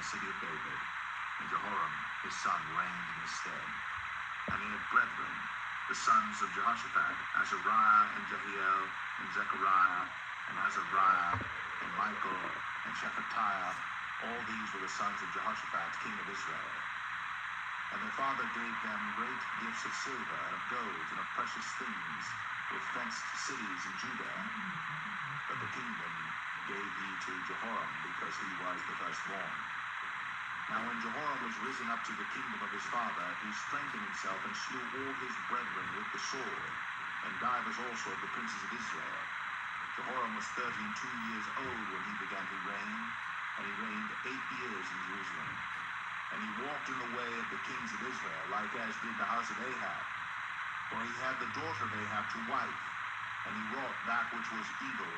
the city of David, and Jehoram his son reigned in his stead. And he had brethren, the sons of Jehoshaphat, Azariah and Jehiel and Zechariah and Azariah and Michael and Shephatiah. All these were the sons of Jehoshaphat, king of Israel. And their father gave them great gifts of silver and of gold and of precious things, with fenced cities in Judah. But the kingdom gave he to Jehoram, because he was the firstborn. Now when Jehoram was risen up to the kingdom of his father, he strengthened himself and slew all his brethren with the sword, and divers also of the princes of Israel. Jehoram was 32 years old when he began to reign, and he reigned 8 years in Jerusalem. And he walked in the way of the kings of Israel, like as did the house of Ahab. For he had the daughter of Ahab to wife, and he wrought that which was evil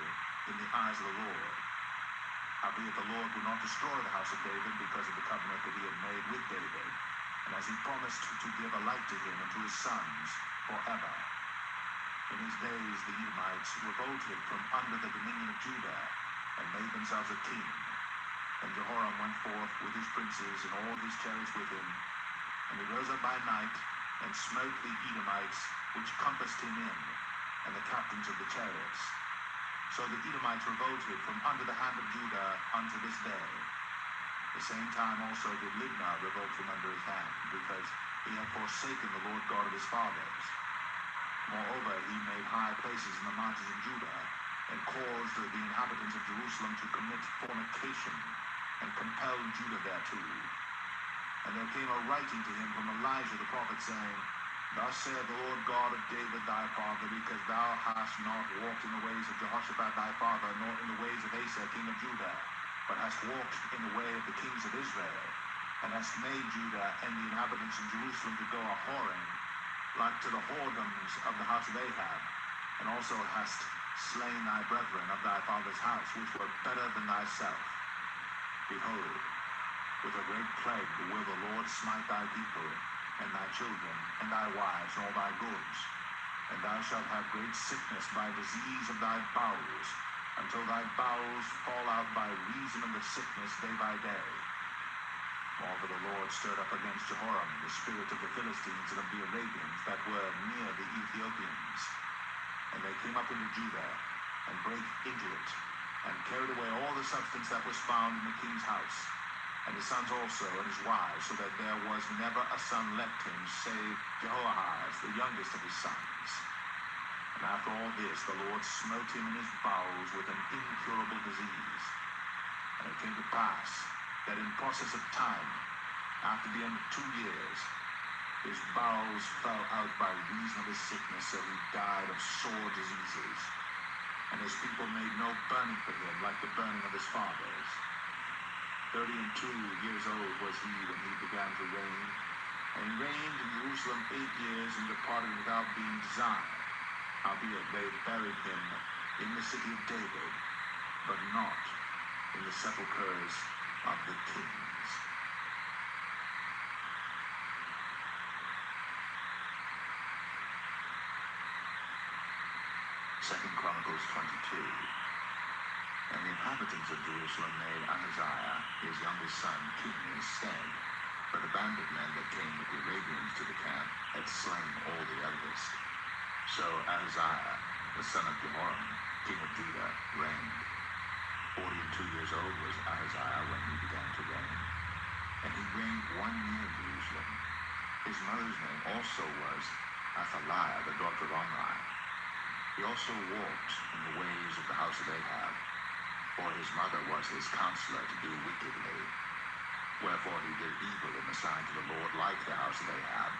in the eyes of the Lord. Howbeit the Lord would not destroy the house of David because of the covenant that he had made with David, and as he promised to give a light to him and to his sons forever. In his days the Edomites revolted from under the dominion of Judah, and made themselves a king. And Jehoram went forth with his princes and all his chariots with him, and he rose up by night, and smote the Edomites which compassed him in, and the captains of the chariots. So the Edomites revolted from under the hand of Judah unto this day. The same time also did Libnah revolt from under his hand, because he had forsaken the Lord God of his fathers. Moreover, he made high places in the mountains of Judah, and caused the inhabitants of Jerusalem to commit fornication, and compelled Judah thereto. And there came a writing to him from Elijah the prophet, saying, Thus saith the Lord God of David thy father, because thou hast not walked in the ways of Jehoshaphat thy father, nor in the ways of Asa king of Judah, but hast walked in the way of the kings of Israel, and hast made Judah and the inhabitants of Jerusalem to go a whoring, like to the whoredoms of the house of Ahab, and also hast slain thy brethren of thy father's house, which were better than thyself. Behold, with a great plague will the Lord smite thy people, and thy children, and thy wives, and all thy goods. And thou shalt have great sickness by disease of thy bowels, until thy bowels fall out by reason of the sickness day by day. Moreover the Lord stirred up against Jehoram the spirit of the Philistines and of the Arabians that were near the Ethiopians. And they came up into Judah, and brake into it, and carried away all the substance that was found in the king's house, and his sons also, and his wives, so that there was never a son left him, save Jehoahaz, the youngest of his sons. And after all this, the Lord smote him in his bowels with an incurable disease. And it came to pass that in process of time, after the end of 2 years, his bowels fell out by reason of his sickness, so he died of sore diseases. And his people made no burning for him, like the burning of his fathers. 32 years old was he when he began to reign, and he reigned in Jerusalem 8 years, and departed without being desired. Howbeit they buried him in the city of David, but not in the sepulchres of the kings. Second Chronicles 22. And the inhabitants of Jerusalem made Ahaziah, his youngest son, king in his stead. For the band of men that came with the Arabians to the camp had slain all the eldest. So Ahaziah, the son of Jehoram, king of Judah, reigned. 42 years old was Ahaziah when he began to reign. And he reigned 1 year in Jerusalem. His mother's name also was Athaliah, the daughter of Omri. He also walked in the ways of the house of Ahab, for his mother was his counselor to do wickedly. Wherefore he did evil in the sight of the Lord, like the house of Ahab.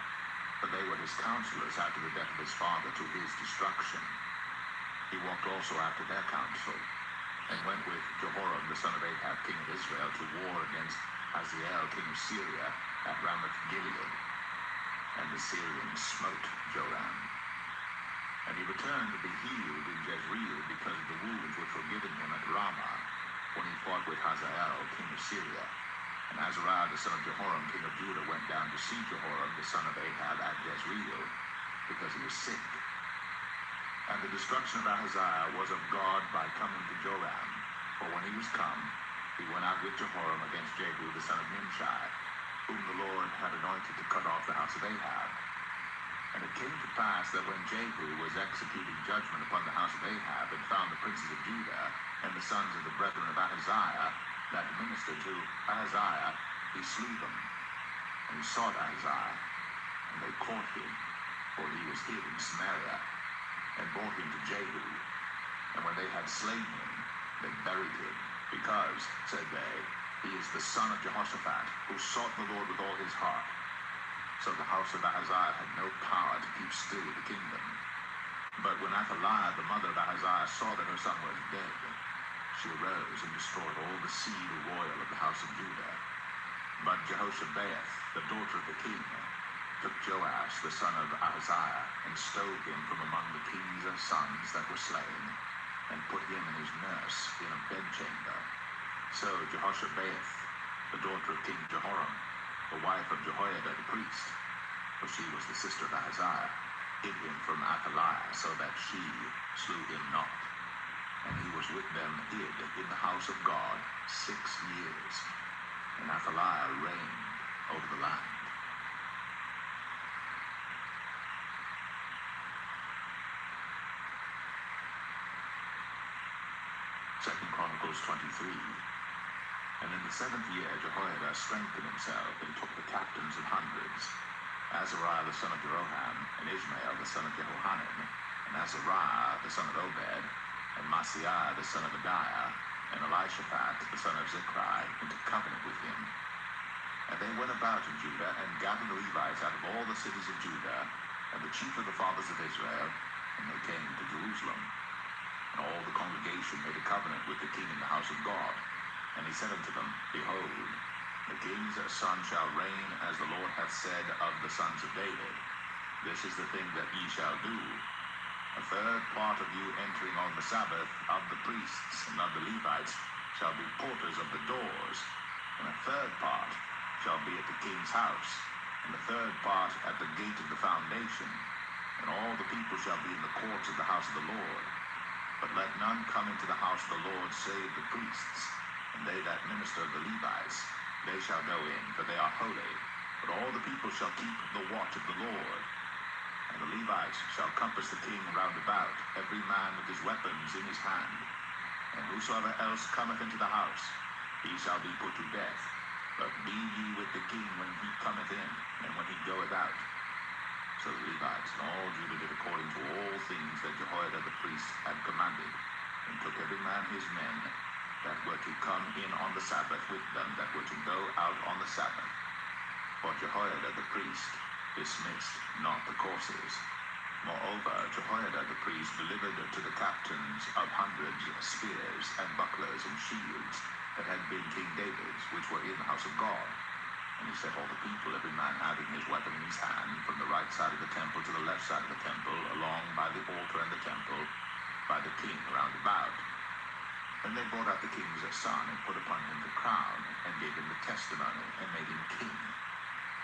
For they were his counselors after the death of his father, to his destruction. He walked also after their counsel, and went with Jehoram the son of Ahab, king of Israel, to war against Hazael, king of Syria, at Ramoth Gilead. And the Syrians smote Joram. And he returned to be healed in Jezreel because of the wounds which were given him at Ramah, when he fought with Hazael, king of Syria. And Azariah, the son of Jehoram, king of Judah, went down to see Jehoram, the son of Ahab, at Jezreel, because he was sick. And the destruction of Ahaziah was of God by coming to Joram. For when he was come, he went out with Jehoram against Jehu the son of Nimshi, whom the Lord had anointed to cut off the house of Ahab. And it came to pass that when Jehu was executing judgment upon the house of Ahab, and found the princes of Judah and the sons of the brethren of Ahaziah that ministered to Ahaziah, he slew them. And he sought Ahaziah, and they caught him, for he was hid in Samaria, and brought him to Jehu. And when they had slain him, they buried him, because, said they, he is the son of Jehoshaphat, who sought the Lord with all his heart. So the house of Ahaziah had no power to keep still the kingdom. But when Athaliah, the mother of Ahaziah, saw that her son was dead, she arose and destroyed all the seed royal of the house of Judah. But Jehoshabeath, the daughter of the king, took Joash the son of Ahaziah, and stole him from among the king's sons that were slain, and put him and his nurse in a bedchamber. So Jehoshabeath, the daughter of King Jehoram, the wife of Jehoiada the priest, for she was the sister of Ahaziah, hid him from Athaliah, so that she slew him not. And he was with them hid in the house of God 6 years. And Athaliah reigned over the land. Second Chronicles 23. And in the 7th year Jehoiada strengthened himself, and took the captains of hundreds, Azariah the son of Jeroham, and Ishmael the son of Jehohanan, and Azariah the son of Obed, and Maaseiah the son of Adiah, and Elishaphat the son of Zichri, into covenant with him. And they went about in Judah, and gathered the Levites out of all the cities of Judah, and the chief of the fathers of Israel, and they came to Jerusalem. And all the congregation made a covenant with the king in the house of God. And he said unto them, Behold, the king's son shall reign as the Lord hath said of the sons of David. This is the thing that ye shall do. A third part of you entering on the Sabbath of the priests and of the Levites shall be porters of the doors, and a third part shall be at the king's house, and the third part at the gate of the foundation, and all the people shall be in the courts of the house of the Lord. But let none come into the house of the Lord save the priests, and they that minister of the Levites. They shall go in, for they are holy, but all the people shall keep the watch of the Lord. And the Levites shall compass the king round about, every man with his weapons in his hand. And whosoever else cometh into the house, he shall be put to death. But be ye with the king when he cometh in, and when he goeth out. So the Levites and all Judah did according to all things that Jehoiada the priest had commanded, and took every man his men that were to come in on the Sabbath with them that were to go out on the Sabbath. For Jehoiada the priest dismissed not the courses. Moreover, Jehoiada the priest delivered to the captains of hundreds spears and bucklers and shields that had been King David's, which were in the house of God. And he set all the people, every man having his weapon in his hand, from the right side of the temple to the left side of the temple, along by the altar and the temple, by the king round about. And they brought out the king's son, and put upon him the crown, and gave him the testimony, and made him king.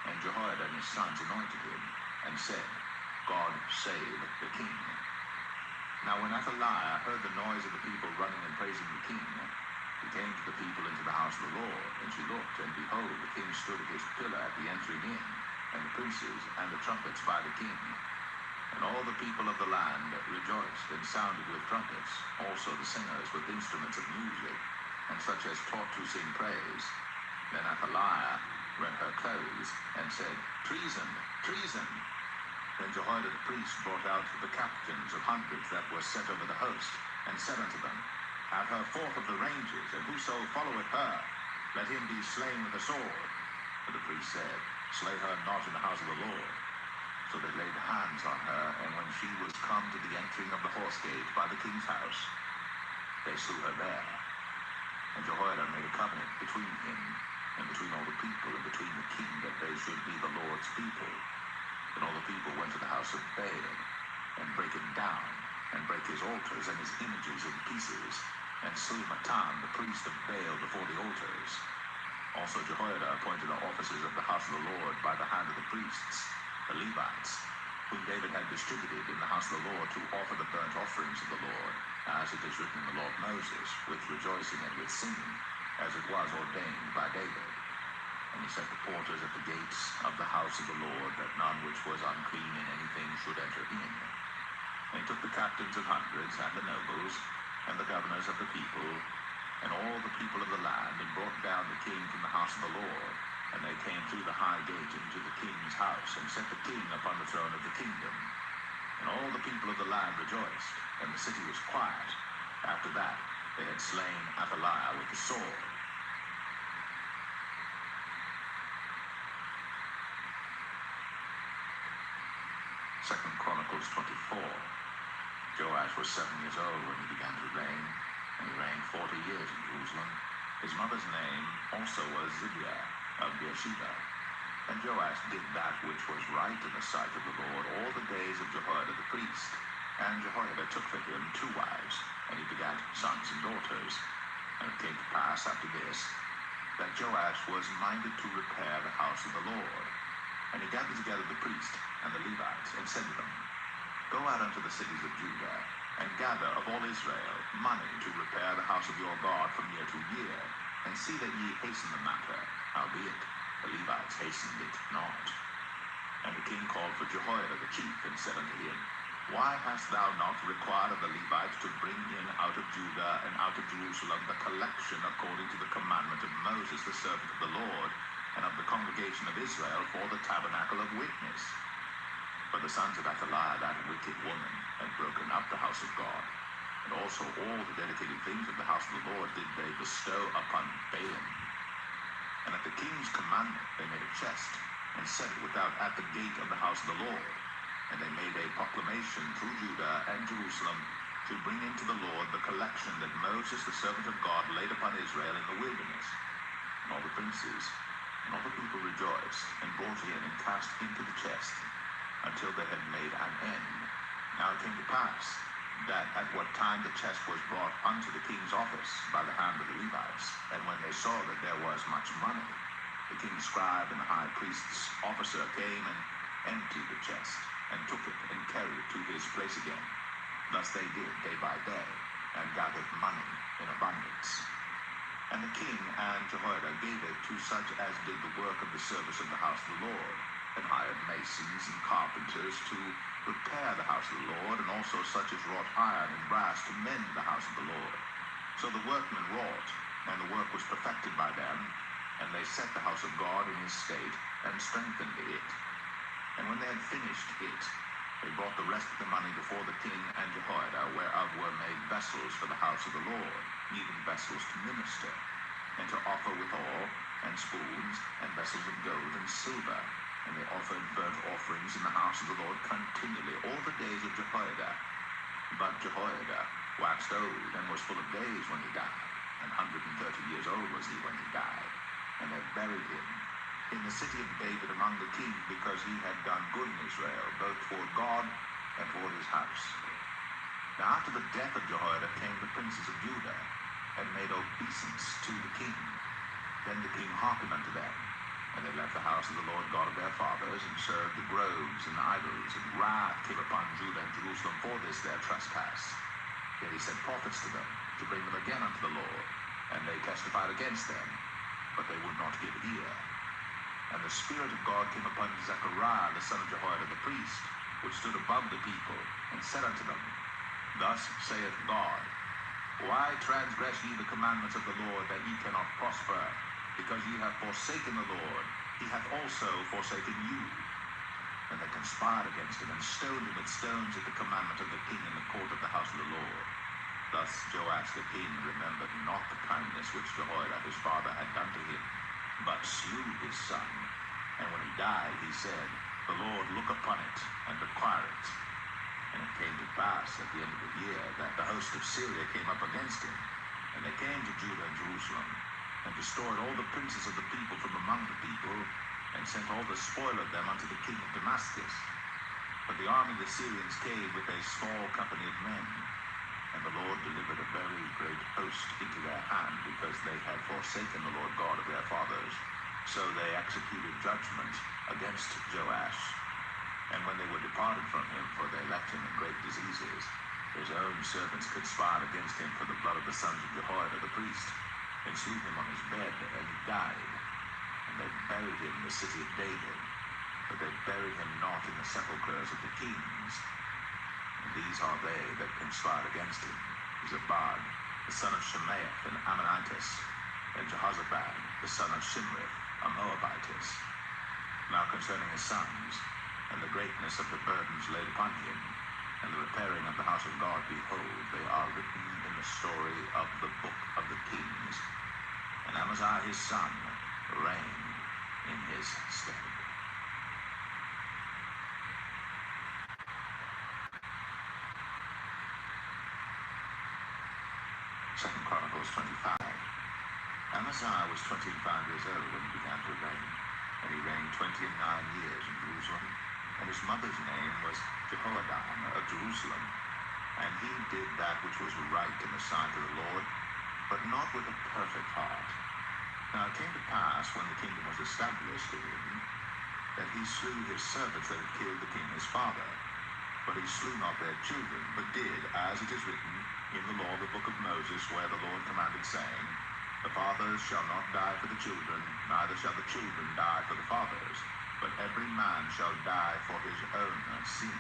And Jehoiada and his sons anointed him, and said, God save the king. Now when Athaliah heard the noise of the people running and praising the king, he came to the people into the house of the Lord, and she looked, and behold, the king stood at his pillar at the entering in, and the princes and the trumpets by the king. And all the people of the land rejoiced, and sounded with trumpets, also the singers with instruments of music, and such as taught to sing praise. Then Athaliah rent her clothes, and said, Treason, treason! Then Jehoiada the priest brought out the captains of hundreds that were set over the host, and said unto them, Have her forth of the ranges, and whoso followeth her, let him be slain with a sword. But the priest said, Slay her not in the house of the Lord. So they laid hands on her, and when she was come to the entering of the horse gate by the king's house, they slew her there. And Jehoiada made a covenant between him, and between all the people, and between the king, that they should be the Lord's people. And all the people went to the house of Baal, and brake it down, and brake his altars and his images in pieces, and slew Mattan, the priest of Baal, before the altars. Also Jehoiada appointed the officers of the house of the Lord by the hand of the priests, the Levites, whom David had distributed in the house of the Lord to offer the burnt offerings of the Lord, as it is written in the law of Moses, with rejoicing and with singing, as it was ordained by David. And he set the porters at the gates of the house of the Lord, that none which was unclean in anything should enter in. And he took the captains of hundreds, and the nobles, and the governors of the people, and all the people of the land, and brought down the king from the house of the Lord. And they came through the high gate into the king's house, and set the king upon the throne of the kingdom. And all the people of the land rejoiced, and the city was quiet. After that, they had slain Athaliah with the sword. 2 Chronicles 24. Joash was 7 years old when he began to reign, and he reigned 40 years in Jerusalem. His mother's name also was Zibiah of Beersheba. And Joash did that which was right in the sight of the Lord all the days of Jehoiada the priest. And Jehoiada took for him 2 wives, and he begat sons and daughters. And it came to pass after this, that Joash was minded to repair the house of the Lord. And he gathered together the priest and the Levites, and said to them, Go out unto the cities of Judah, and gather of all Israel money to repair the house of your God from year to year, and see that ye hasten the matter. Howbeit, the Levites hastened it not. And the king called for Jehoiada the chief, and said unto him, Why hast thou not required of the Levites to bring in out of Judah and out of Jerusalem the collection according to the commandment of Moses the servant of the Lord, and of the congregation of Israel for the tabernacle of witness? For the sons of Athaliah, that wicked woman, had broken up the house of God, and also all the dedicated things of the house of the Lord did they bestow upon Baalim. And at the king's commandment they made a chest, and set it without at the gate of the house of the Lord. And they made a proclamation through Judah and Jerusalem to bring into the Lord the collection that Moses the servant of God laid upon Israel in the wilderness. And all the princes and all the people rejoiced, and brought in and cast into the chest, until they had made an end. Now it came to pass, that at what time the chest was brought unto the king's office by the hand of the Levites, and when they saw that there was much money, the king's scribe and the high priest's officer came and emptied the chest, and took it, and carried it to his place again. Thus they did day by day, and gathered money in abundance. And the king and Jehoiada gave it to such as did the work of the service of the house of the Lord, and hired masons and carpenters to repair the house of the Lord, and also such as wrought iron and brass to mend the house of the Lord. So the workmen wrought, and the work was perfected by them, and they set the house of God in his state, and strengthened it. And when they had finished it, they brought the rest of the money before the king and Jehoiada, whereof were made vessels for the house of the Lord, even vessels to minister, and to offer withal, and spoons, and vessels of gold and silver. And they offered burnt offerings in the house of the Lord continually all the days of Jehoiada. But Jehoiada waxed old, and was full of days when he died. 130 years old was he when he died. And they buried him in the city of David among the kings, because he had done good in Israel, both toward God and toward his house. Now after the death of Jehoiada came the princes of Judah, and made obeisance to the king. Then the king hearkened unto them, and they left the house of the Lord God of their fathers, and served the groves and the idols, and wrath came upon Judah and Jerusalem for this their trespass. Yet he sent prophets to them, to bring them again unto the Lord, and they testified against them, but they would not give ear. And the Spirit of God came upon Zechariah the son of Jehoiada the priest, which stood above the people, and said unto them, Thus saith God, Why transgress ye the commandments of the Lord, that ye cannot prosper? Because ye have forsaken the Lord, he hath also forsaken you. And they conspired against him, and stoned him with stones at the commandment of the king in the court of the house of the Lord. Thus Joash the king remembered not the kindness which Jehoiada his father had done to him, but slew his son. And when he died, he said, The Lord look upon it, and require it. And it came to pass at the end of the year, that the host of Syria came up against him, and they came to Judah and Jerusalem, and destroyed all the princes of the people from among the people, and sent all the spoil of them unto the king of Damascus. But the army of the Syrians came with a small company of men, and the Lord delivered a very great host into their hand, because they had forsaken the Lord God of their fathers. So they executed judgment against Joash. And when they were departed from him, for they left him in great diseases, his own servants conspired against him for the blood of the sons of Jehoiada the priest. and slew him on his bed, and he died. And they buried him in the city of David, but they buried him not in the sepulchres of the kings. And these are they that conspired against him: Zabad, the son of Shemaeth, an Ammonitis, and Jehoshaphat, the son of Shimrith, a Moabitess. Now concerning his sons, and the greatness of the burdens laid upon him, and the repairing of the house of God, behold, they are written in the story of the book of the kings. And Amaziah his son reigned in his stead. Second Chronicles 25. Amaziah was 25 years old when he began to reign, and he reigned 29 years in Jerusalem, and his mother's name was Jehoaddam of Jerusalem. And he did that which was right in the sight of the Lord, but not with a perfect heart. Now it came to pass, when the kingdom was established to him, that he slew his servants that had killed the king his father. But he slew not their children, but did, as it is written in the law of the book of Moses, where the Lord commanded, saying, The fathers shall not die for the children, neither shall the children die for the fathers, but every man shall die for his own sin.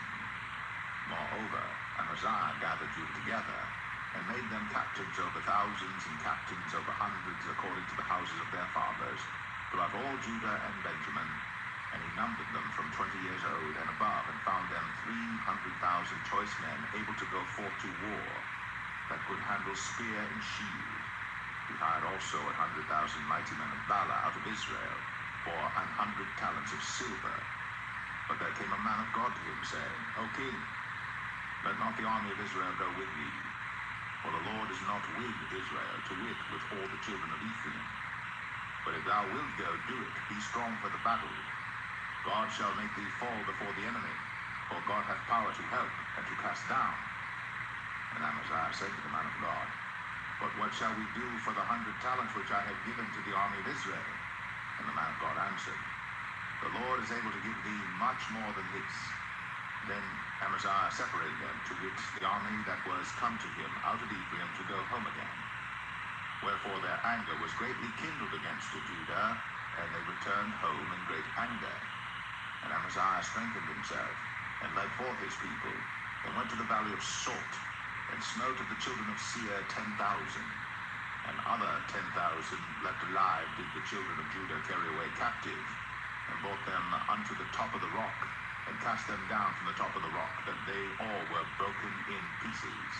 Moreover, Amaziah gathered Judah together, and made them captains over thousands and captains over hundreds, according to the houses of their fathers, throughout all Judah and Benjamin. And he numbered them from 20 years old and above, and found them 300,000 choice men, able to go forth to war, that could handle spear and shield. He hired also 100,000 mighty men of valor out of Israel, for 100 talents of silver. But there came a man of God to him, saying, O king, let not the army of Israel go with thee, for the Lord is not with Israel, to wit, with all the children of Ephraim. But if thou wilt go, do it, be strong for the battle. God shall make thee fall before the enemy, for God hath power to help and to cast down. And Amaziah said to the man of God, But what shall we do for the 100 talents which I have given to the army of Israel? And the man of God answered, The Lord is able to give thee much more than this. Then Amaziah separated them, to wit, the army that was come to him out of Ephraim, to go home again. Wherefore their anger was greatly kindled against Judah, and they returned home in great anger. And Amaziah strengthened himself, and led forth his people, and went to the valley of Salt, and smote of the children of Seir 10,000. And other 10,000 left alive did the children of Judah carry away captive, and brought them unto the top of the rock, and cast them down from the top of the rock, that they all were broken in pieces.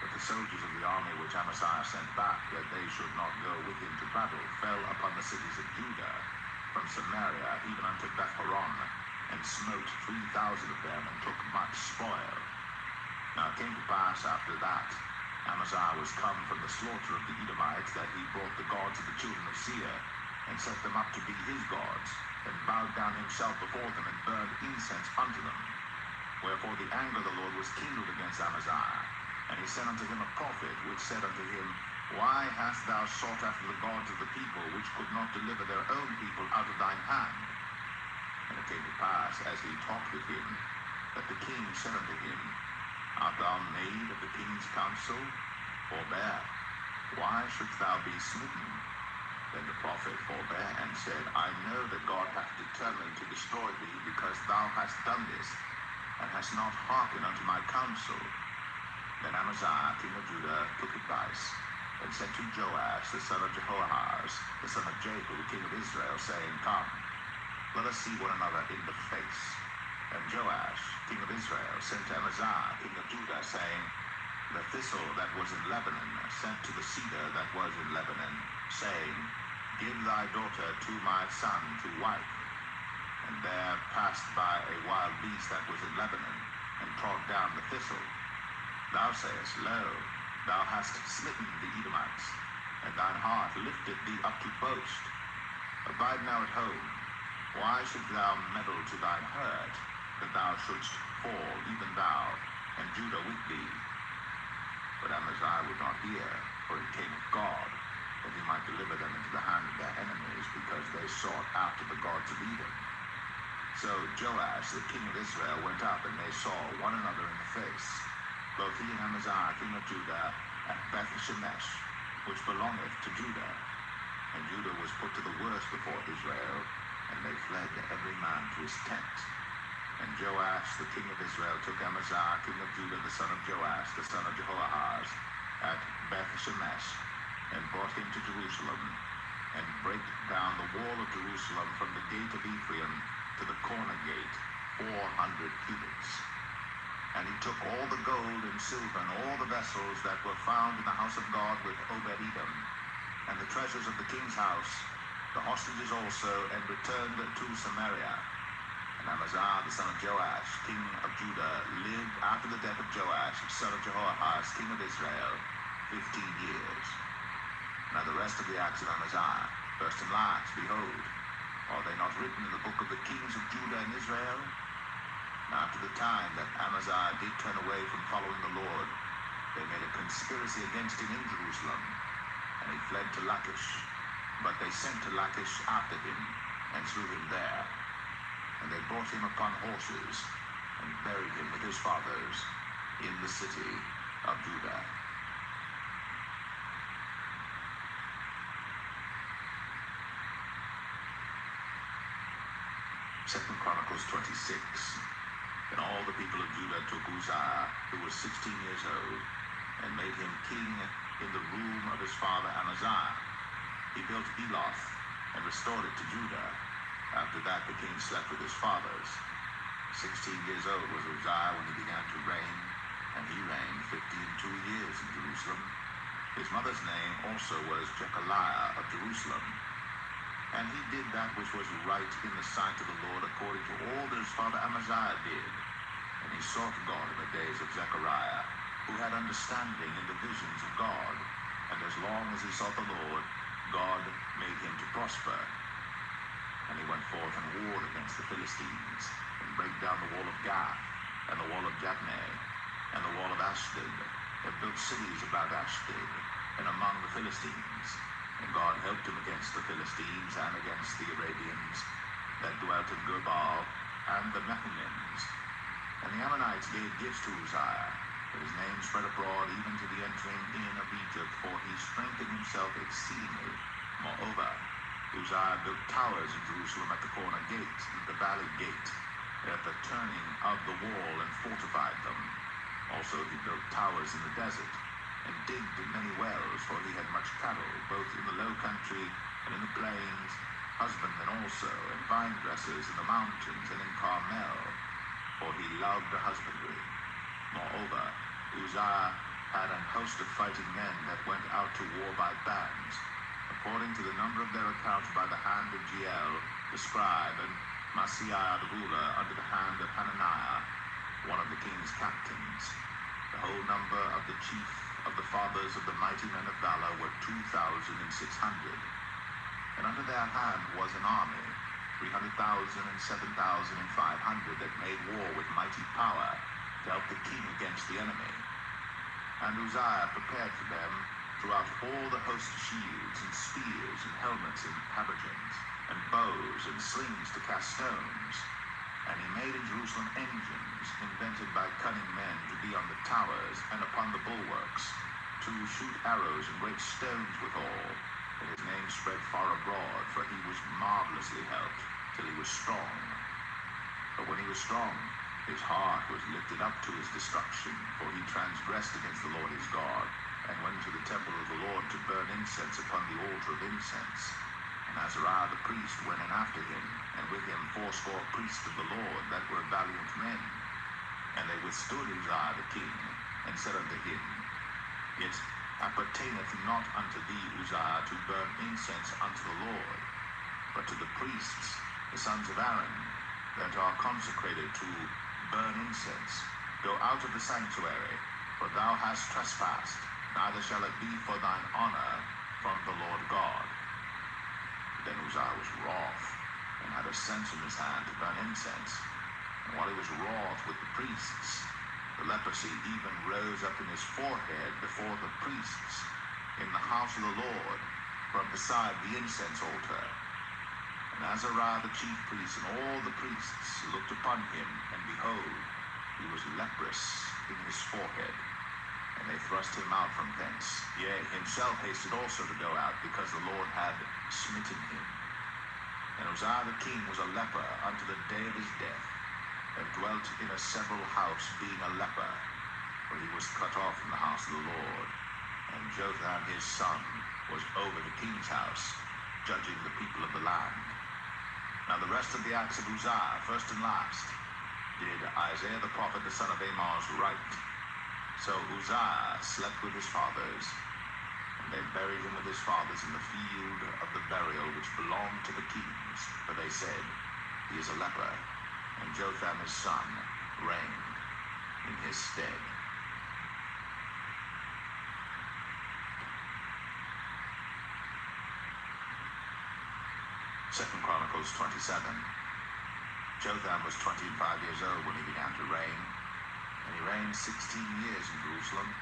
But the soldiers of the army which Amaziah sent back, that they should not go with him to battle, fell upon the cities of Judah, from Samaria even unto Beth-horon, and smote 3,000 of them, and took much spoil. Now it came to pass after that, Amaziah was come from the slaughter of the Edomites, that he brought the gods of the children of Seir, and set them up to be his gods, and bowed down himself before them, and burned incense unto them. Wherefore the anger of the Lord was kindled against Amaziah, and he sent unto him a prophet, which said unto him, Why hast thou sought after the gods of the people, which could not deliver their own people out of thine hand? And it came to pass, as he talked with him, that the king said unto him, Art thou made of the king's counsel? Forbear, why shouldst thou be smitten? Then the prophet forbare, and said, I know that God hath determined to destroy thee, because thou hast done this, and hast not hearkened unto my counsel. Then Amaziah, king of Judah, took advice, and sent to Joash, the son of Jehoahaz, the son of Jehu, king of Israel, saying, Come, let us see one another in the face. And Joash, king of Israel, sent to Amaziah, king of Judah, saying, The thistle that was in Lebanon sent to the cedar that was in Lebanon, saying, Give thy daughter to my son to wife. And there passed by a wild beast that was in Lebanon, and trod down the thistle. Thou sayest, Lo, thou hast smitten the Edomites, and thine heart lifted thee up to boast. Abide now at home. Why shouldst thou meddle to thine hurt, that thou shouldst fall, even thou, and Judah with thee? But Amaziah would not hear, for it came of God, that he might deliver them into the hand of their enemies, because they sought after the gods of Edom. So Joash, the king of Israel, went up, and they saw one another in the face, both he and Amaziah, king of Judah, at Beth-shemesh. which belongeth to Judah. And Judah was put to the worse before Israel, and they fled every man to his tent. And Joash the king of Israel took Amaziah king of Judah, the son of Joash, the son of Jehoahaz, at Beth-shemesh, and brought him to Jerusalem, and brake down the wall of Jerusalem from the gate of Ephraim to the corner gate, 400 cubits. And he took all the gold and silver and all the vessels that were found in the house of God with Obed-Edom, and the treasures of the king's house, the hostages also, and returned to Samaria. And Amaziah the son of Joash, king of Judah, lived after the death of Joash, son of Jehoahaz, king of Israel, 15 years. Now the rest of the acts of Amaziah, first and last, behold, are they not written in the book of the kings of Judah and Israel? Now after the time that Amaziah did turn away from following the Lord, they made a conspiracy against him in Jerusalem, and he fled to Lachish. But they sent to Lachish after him, and slew him there. And they brought him upon horses, and buried him with his fathers in the city of Judah. 2 Chronicles 26. And all the people of Judah took Uzziah, who was 16 years old, and made him king in the room of his father Amaziah. He built Eloth and restored it to Judah. After that the king slept with his fathers. 16 years old was Uzziah when he began to reign, and he reigned 52 years in Jerusalem. His mother's name also was Jechaliah of Jerusalem. And he did that which was right in the sight of the Lord, according to all that his father Amaziah did. And he sought God in the days of Zechariah, who had understanding in the visions of God. And as long as he sought the Lord, God made him to prosper. And he went forth and warred against the Philistines, and brake down the wall of Gath, and the wall of Jabneh, and the wall of Ashdod, and built cities about Ashdod, and among the Philistines. And God helped him against the Philistines, and against the Arabians that dwelt in Gurbaal, and the Methanims. And the Ammonites gave gifts to Uzziah, but his name spread abroad even to the entering in of Egypt, for he strengthened himself exceedingly. Moreover, Uzziah built towers in Jerusalem at the corner gate, and the valley gate, and at the turning of the wall, and fortified them. Also he built towers in the desert, and digged many wells, for he had much cattle, both in the low country and in the plains, husbandmen also, and vine dressers in the mountains and in Carmel, for he loved the husbandry. Moreover, Uzziah had an host of fighting men that went out to war by bands, according to the number of their accounts by the hand of Jeiel the scribe, and Maaseiah the ruler under the hand of Hananiah, one of the king's captains. The whole number of the chief of the fathers of the mighty men of valor were 2,600. And under their hand was an army, 300,000 and 7,500, that made war with mighty power to help the king against the enemy. And Uzziah prepared for them throughout all the host shields, and spears, and helmets, and habergeons, and bows, and slings to cast stones. And he made in Jerusalem engines, invented by cunning men, to be on the towers and upon the bulwarks, to shoot arrows and great stones withal. And his name spread far abroad, for he was marvelously helped, till he was strong. But when he was strong, his heart was lifted up to his destruction, for he transgressed against the Lord his God, and went to the temple of the Lord to burn incense upon the altar of incense. And Azariah the priest went in after him, and with him 80 priests of the Lord that were valiant men. And they withstood Uzziah the king, and said unto him, It appertaineth not unto thee, Uzziah, to burn incense unto the Lord, but to the priests, the sons of Aaron, that are consecrated to burn incense. Go out of the sanctuary, for thou hast trespassed, neither shall it be for thine honor from the Lord God. Then Uzziah was wroth, and had a censer in his hand to burn incense. And while he was wroth with the priests, the leprosy even rose up in his forehead before the priests in the house of the Lord, from beside the incense altar. And Azariah the chief priest and all the priests looked upon him, and behold, he was leprous in his forehead. and they thrust him out from thence. Yea, himself hasted also to go out, because the Lord had smitten him. And Uzziah the king was a leper unto the day of his death, and dwelt in a several house, being a leper, for he was cut off from the house of the Lord. And Jotham his son was over the king's house, judging the people of the land. Now the rest of the acts of Uzziah, first and last, did Isaiah the prophet, the son of Amoz, write. So Uzziah slept with his fathers, and they buried him with his fathers in the field of the burial which belonged to the kings. For they said, he is a leper, and Jotham his son reigned in his stead. Second Chronicles 27. Jotham was 25 years old when he began to reign, and he reigned 16 years in Jerusalem.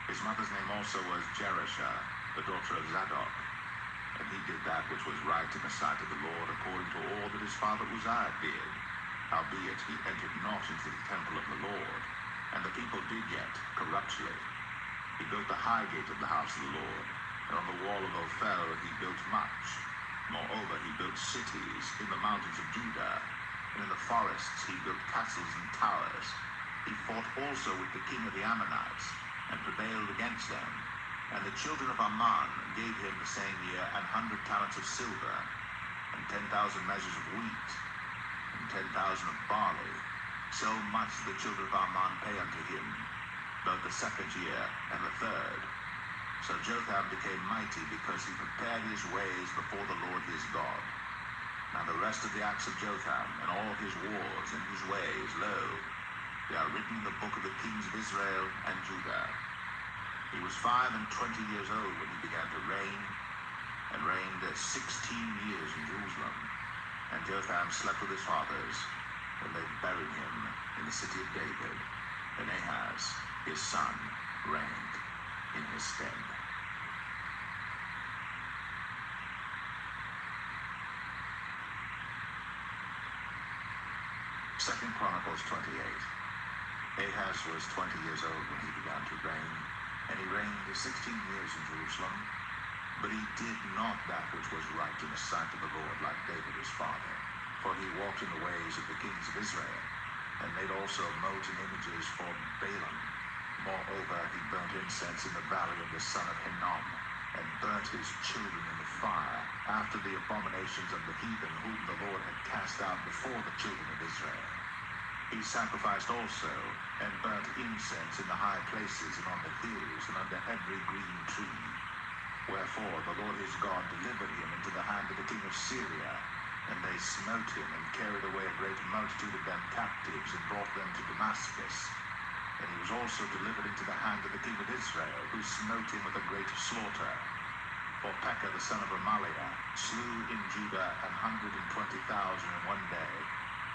His mother's name also was Jerusha, the daughter of Zadok. And he did that which was right in the sight of the Lord, according to all that his father Uzziah did. Howbeit he entered not into the temple of the Lord, and the people did yet corruptly. He built the high gate of the house of the Lord, and on the wall of Ophel he built much. Moreover, he built cities in the mountains of Judah, and in the forests he built castles and towers. He fought also with the king of the Ammonites, and prevailed against them. And the children of Ammon gave him the same year 100 talents of silver, and 10,000 measures of wheat, and 10,000 of barley. So much did the children of Ammon pay unto him, both the second year and the third. So Jotham became mighty, because he prepared his ways before the Lord his God. Now the rest of the acts of Jotham, and all his wars and his ways, lo, they are written in the book of the kings of Israel and Judah. He was 25 years old when he began to reign, and reigned 16 years in Jerusalem. And Jotham slept with his fathers, and they buried him in the city of David. And Ahaz, his son, reigned in his stead. Second Chronicles 28. Ahaz was 20 years old when he began to reign, and he reigned 16 years in Jerusalem. But he did not that which was right in the sight of the Lord, like David his father. For he walked in the ways of the kings of Israel, and made also molten images for Baalim. Moreover, he burnt incense in the valley of the son of Hinnom, and burnt his children in the fire, after the abominations of the heathen whom the Lord had cast out before the children of Israel. He sacrificed also, and burnt incense in the high places, and on the hills, and under every green tree. Wherefore the Lord his God delivered him into the hand of the king of Syria, and they smote him, and carried away a great multitude of them captives, and brought them to Damascus. And he was also delivered into the hand of the king of Israel, who smote him with a great slaughter. For Pekah the son of Remaliah slew in Judah 120,000 in one day,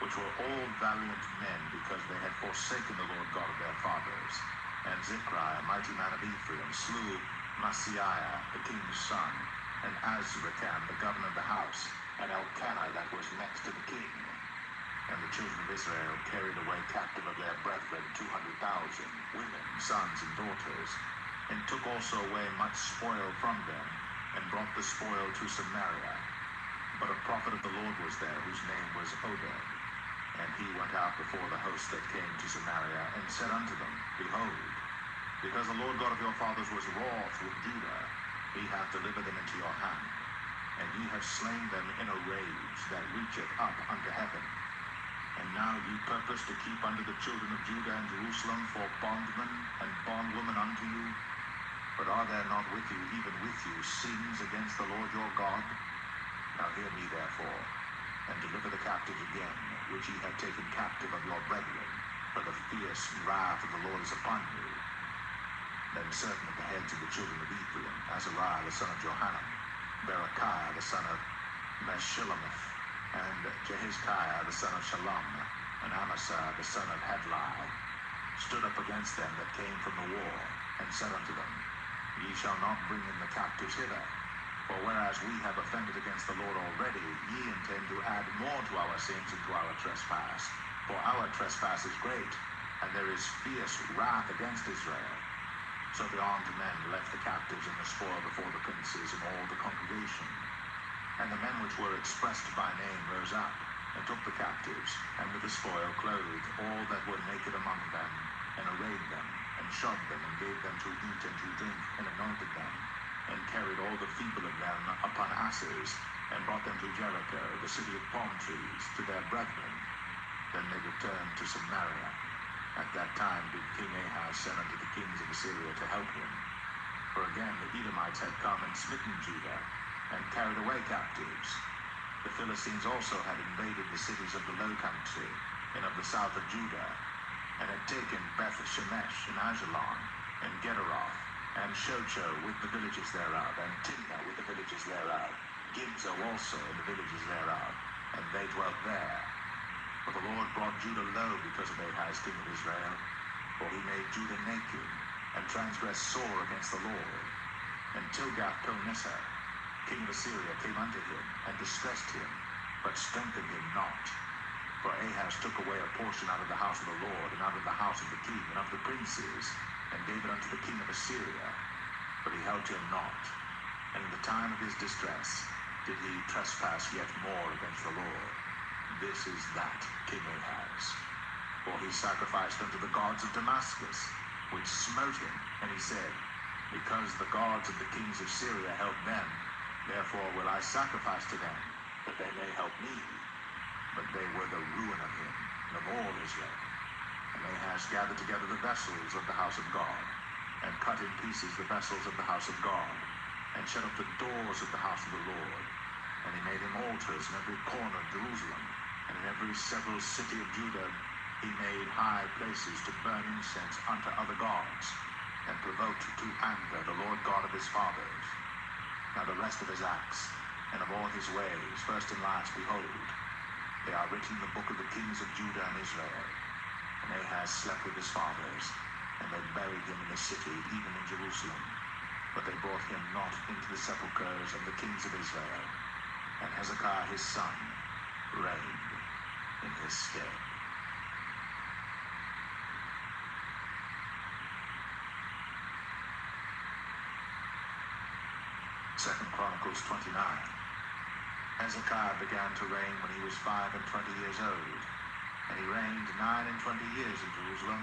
which were all valiant men, because they had forsaken the Lord God of their fathers. And Zikri, a mighty man of Ephraim, slew Maaseiah the king's son, and Azrikam the governor of the house, and Elkanah that was next to the king. And the children of Israel carried away captive of their brethren 200,000, women, sons, and daughters, and took also away much spoil from them, and brought the spoil to Samaria. But a prophet of the Lord was there, whose name was Oded. And he went out before the host that came to Samaria, and said unto them, Behold, because the Lord God of your fathers was wroth with Judah, he hath delivered them into your hand, and ye have slain them in a rage that reacheth up unto heaven. And now ye purpose to keep unto the children of Judah and Jerusalem for bondmen and bondwomen unto you. But are there not with you, even with you, sins against the Lord your God? Now hear me therefore, and deliver the captives again, which ye have taken captive of your brethren, for the fierce wrath of the Lord is upon you. Then certain of the heads of the children of Ephraim, Azariah the son of Johanan, Berechiah the son of Meshillemith, and Jehizkiah the son of Shalom, and Amasah the son of Hadlai, stood up against them that came from the war, and said unto them, Ye shall not bring in the captives hither, for whereas we have offended against the Lord already, ye intend to add more to our sins and to our trespass. For our trespass is great, and there is fierce wrath against Israel. So the armed men left the captives and the spoil before the princes and all the congregation. And the men which were expressed by name rose up, and took the captives, and with the spoil clothed all that were naked among them, and arrayed them, and shod them, and gave them to eat and to drink, and anointed them, and carried all the feeble of them upon asses, and brought them to Jericho, the city of palm trees, to their brethren. Then they returned to Samaria. At that time did King Ahaz send unto the kings of Assyria to help him. For again the Edomites had come and smitten Judah, and carried away captives. The Philistines also had invaded the cities of the low country, and of the south of Judah, and had taken Beth Shemesh, and Ajalon, and Gederoth, and Shocho with the villages thereof, and Timnah with the villages thereof, Gibzo also and the villages thereof, and they dwelt there. For the Lord brought Judah low because of Ahaz king of Israel, for he made Judah naked, and transgressed sore against the Lord. And Tilgath-Pilneser, king of Assyria, came unto him, and distressed him, but strengthened him not. For Ahaz took away a portion out of the house of the Lord, and out of the house of the king, and of the princes, and gave it unto the king of Assyria, but he held him not. And in the time of his distress did he trespass yet more against the Lord. This is that King Ahaz. For he sacrificed unto the gods of Damascus, which smote him, and he said, Because the gods of the kings of Syria help them, therefore will I sacrifice to them, that they may help me. But they were the ruin of him, and of all Israel. And Ahaz gathered together the vessels of the house of God, and cut in pieces the vessels of the house of God, and shut up the doors of the house of the Lord. And he made him altars in every corner of Jerusalem, and in every several city of Judah he made high places to burn incense unto other gods, and provoked to anger the Lord God of his fathers. Now the rest of his acts, and of all his ways, first and last, behold, they are written in the book of the kings of Judah and Israel. And Ahaz slept with his fathers, and they buried him in the city, even in Jerusalem. But they brought him not into the sepulchres of the kings of Israel. And Hezekiah his son reigned in his stead. Second Chronicles 29. Hezekiah began to reign when he was 25 years old, and he reigned 29 years in Jerusalem,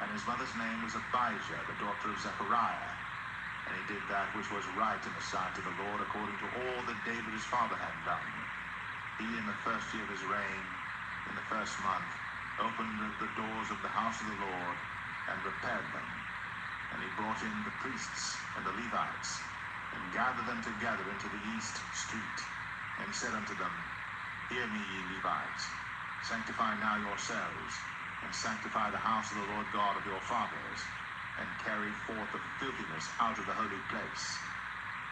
and his mother's name was Abijah, the daughter of Zechariah. And he did that which was right in the sight of the Lord, according to all that David his father had done. He, in the first year of his reign, in the first month, opened the doors of the house of the Lord, and repaired them. And he brought in the priests and the Levites, and gathered them together into the east street, and said unto them, Hear me, ye Levites, sanctify now yourselves, and sanctify the house of the Lord God of your fathers, and carry forth the filthiness out of the holy place.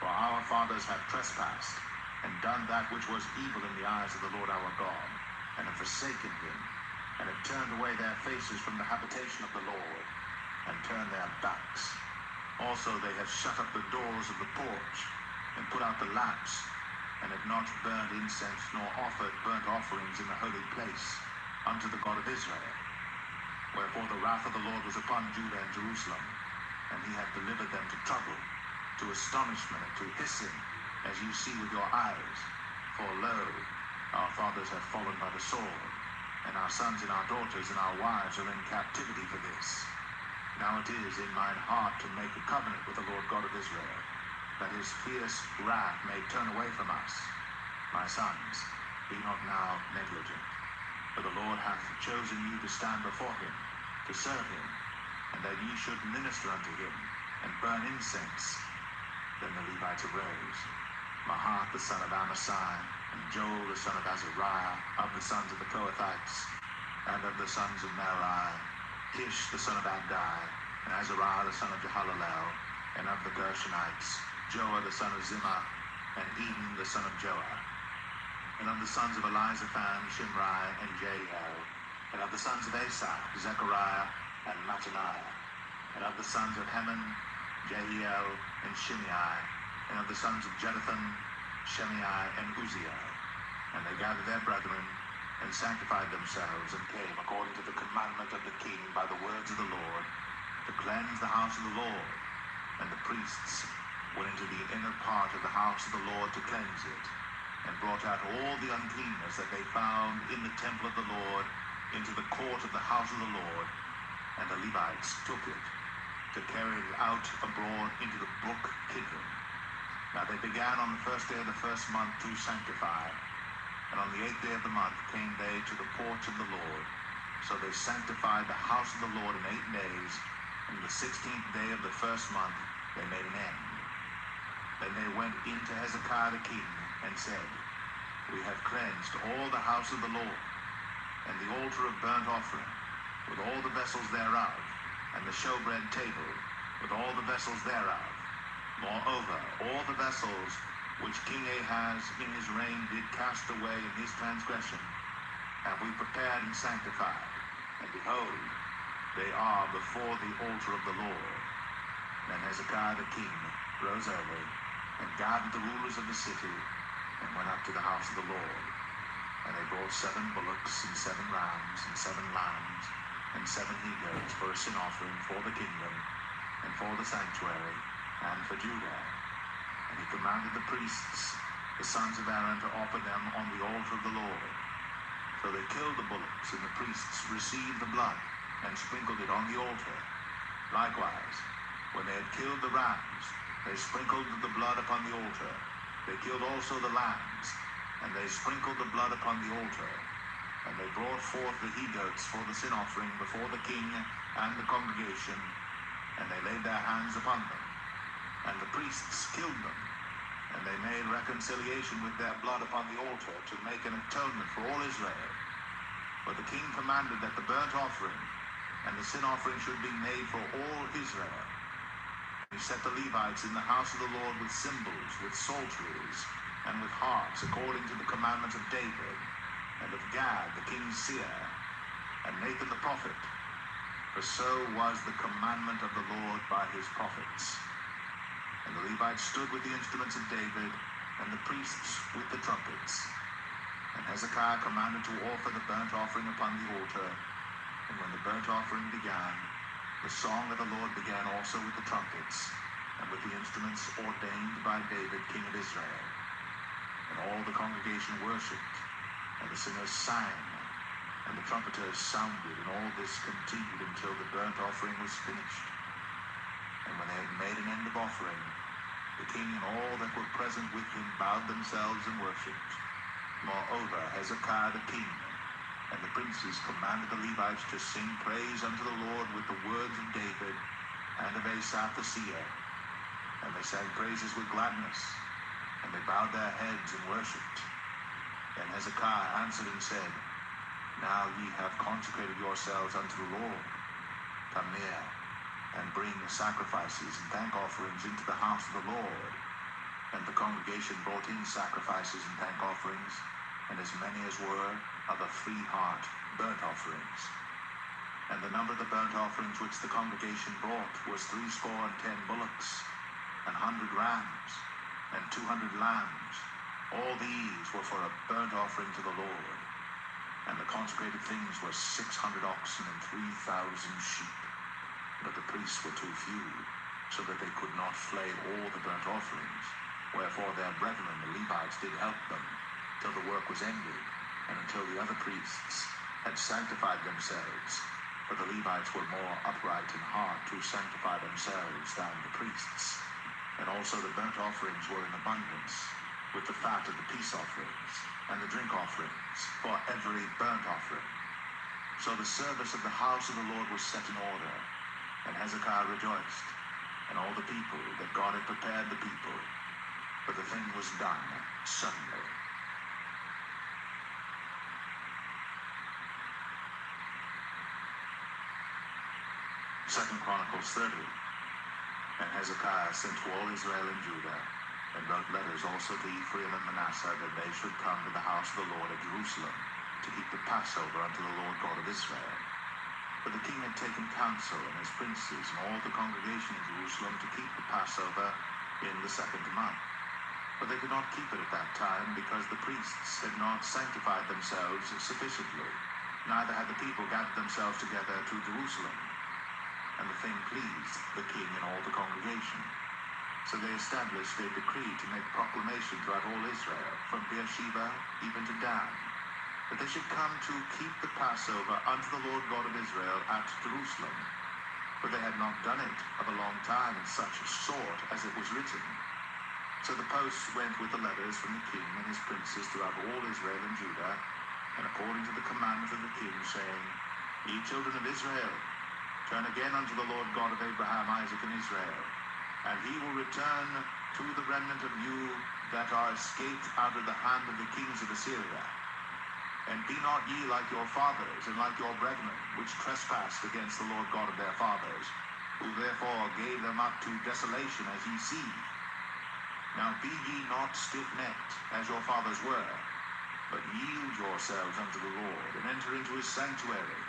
For our fathers have trespassed, and done that which was evil in the eyes of the Lord our God, and have forsaken him, and have turned away their faces from the habitation of the Lord, and turned their backs. Also they have shut up the doors of the porch, and put out the lamps, and have not burned incense, nor offered burnt offerings in the holy place unto the God of Israel. Wherefore the wrath of the Lord was upon Judah and Jerusalem, and he hath delivered them to trouble, to astonishment, and to hissing, as you see with your eyes. For lo, our fathers have fallen by the sword, and our sons and our daughters and our wives are in captivity for this. Now it is in mine heart to make a covenant with the Lord God of Israel, that his fierce wrath may turn away from us. My sons, be not now negligent, for the Lord hath chosen you to stand before him, to serve him, and that ye should minister unto him, and burn incense. Then the Levites arose, Mahath the son of Amasai, and Joel the son of Azariah, of the sons of the Kohathites, and of the sons of Merari, Kish the son of Abdi, and Azariah the son of Jehalalel, and of the Gershonites, Joah the son of Zimmah, and Eden the son of Joah. And of the sons of Elizaphan, Shimri, and Jeiel. And of the sons of Asaph, Zechariah, and Mattaniah. And of the sons of Heman, Jehiel, and Shimei. And of the sons of Jeduthun, Shimei, and Uzziel. And they gathered their brethren, and sanctified themselves, and came according to the commandment of the king by the words of the Lord, to cleanse the house of the Lord, priests went into the inner part of the house of the Lord to cleanse it, and brought out all the uncleanness that they found in the temple of the Lord into the court of the house of the Lord, and the Levites took it to carry it out abroad into the brook Kidron. Now they began on the first day of the first month to sanctify, and on the 8th day of the month came they to the porch of the Lord. So they sanctified the house of the Lord in 8 days, and the 16th day of the first month they made an end. Then they went in to Hezekiah the king, and said, We have cleansed all the house of the Lord, and the altar of burnt offering, with all the vessels thereof, and the showbread table, with all the vessels thereof. Moreover, all the vessels which King Ahaz in his reign did cast away in his transgression, have we prepared and sanctified, and behold, they are before the altar of the Lord. Then Hezekiah the king rose early, and gathered the rulers of the city, and went up to the house of the Lord. And they brought 7 bullocks, and 7 rams, and 7 lambs, and 7 he-goats for a sin offering for the kingdom, and for the sanctuary, and for Judah. And he commanded the priests, the sons of Aaron, to offer them on the altar of the Lord. So they killed the bullocks, and the priests received the blood, and sprinkled it on the altar. Likewise, when they had killed the rams, they sprinkled the blood upon the altar. They killed also the lambs, and they sprinkled the blood upon the altar. And they brought forth the he-goats for the sin offering before the king and the congregation, and they laid their hands upon them. And the priests killed them, and they made reconciliation with their blood upon the altar to make an atonement for all Israel. But the king commanded that the burnt offering and the sin offering should be made for all Israel. He set the Levites in the house of the Lord with cymbals, with psalteries, and with harps, according to the commandment of David, and of Gad the king's seer, and Nathan the prophet. For so was the commandment of the Lord by his prophets. And the Levites stood with the instruments of David, and the priests with the trumpets. And Hezekiah commanded to offer the burnt offering upon the altar. And when the burnt offering began, the song of the Lord began also with the trumpets, and with the instruments ordained by David king of Israel. And all the congregation worshipped, and the singers sang, and the trumpeters sounded, and all this continued until the burnt offering was finished. And when they had made an end of offering, the king and all that were present with him bowed themselves and worshipped. Moreover, Hezekiah the king and the princes commanded the Levites to sing praise unto the Lord with the words of David and of Asaph the seer. And they sang praises with gladness, and they bowed their heads and worshipped. Then Hezekiah answered and said, Now ye have consecrated yourselves unto the Lord. Come near, and bring the sacrifices and thank offerings into the house of the Lord. And the congregation brought in sacrifices and thank offerings, and as many as were of a free heart burnt offerings. And the number of the burnt offerings which the congregation brought was 70 bullocks, and 100 rams, and 200 lambs. All these were for a burnt offering to the Lord. And the consecrated things were 600 oxen and 3,000 sheep. But the priests were too few, so that they could not flay all the burnt offerings. Wherefore their brethren, the Levites, did help them, till the work was ended, and until the other priests had sanctified themselves. For the Levites were more upright in heart to sanctify themselves than the priests. And also the burnt offerings were in abundance, with the fat of the peace offerings, and the drink offerings, for every burnt offering. So the service of the house of the Lord was set in order, and Hezekiah rejoiced, and all the people, that God had prepared the people. But the thing was done suddenly. 2 Chronicles 30. And Hezekiah sent to all Israel and Judah, and wrote letters also to Ephraim and Manasseh, that they should come to the house of the Lord at Jerusalem, to keep the Passover unto the Lord God of Israel. For the king had taken counsel, and his princes, and all the congregation in Jerusalem, to keep the Passover in the 2nd month. But they could not keep it at that time, because the priests had not sanctified themselves sufficiently, neither had the people gathered themselves together to Jerusalem. And the thing pleased the king and all the congregation. So they established a decree to make proclamation throughout all Israel, from Beersheba even to Dan, that they should come to keep the Passover unto the Lord God of Israel at Jerusalem. For they had not done it of a long time in such sort as it was written. So the posts went with the letters from the king and his princes throughout all Israel and Judah, and according to the commandment of the king, saying, Ye children of Israel, turn again unto the Lord God of Abraham, Isaac, and Israel, and he will return to the remnant of you that are escaped out of the hand of the kings of Assyria. And be not ye like your fathers and like your brethren, which trespassed against the Lord God of their fathers, who therefore gave them up to desolation, as ye see. Now be ye not stiff-necked, as your fathers were, but yield yourselves unto the Lord, and enter into his sanctuary,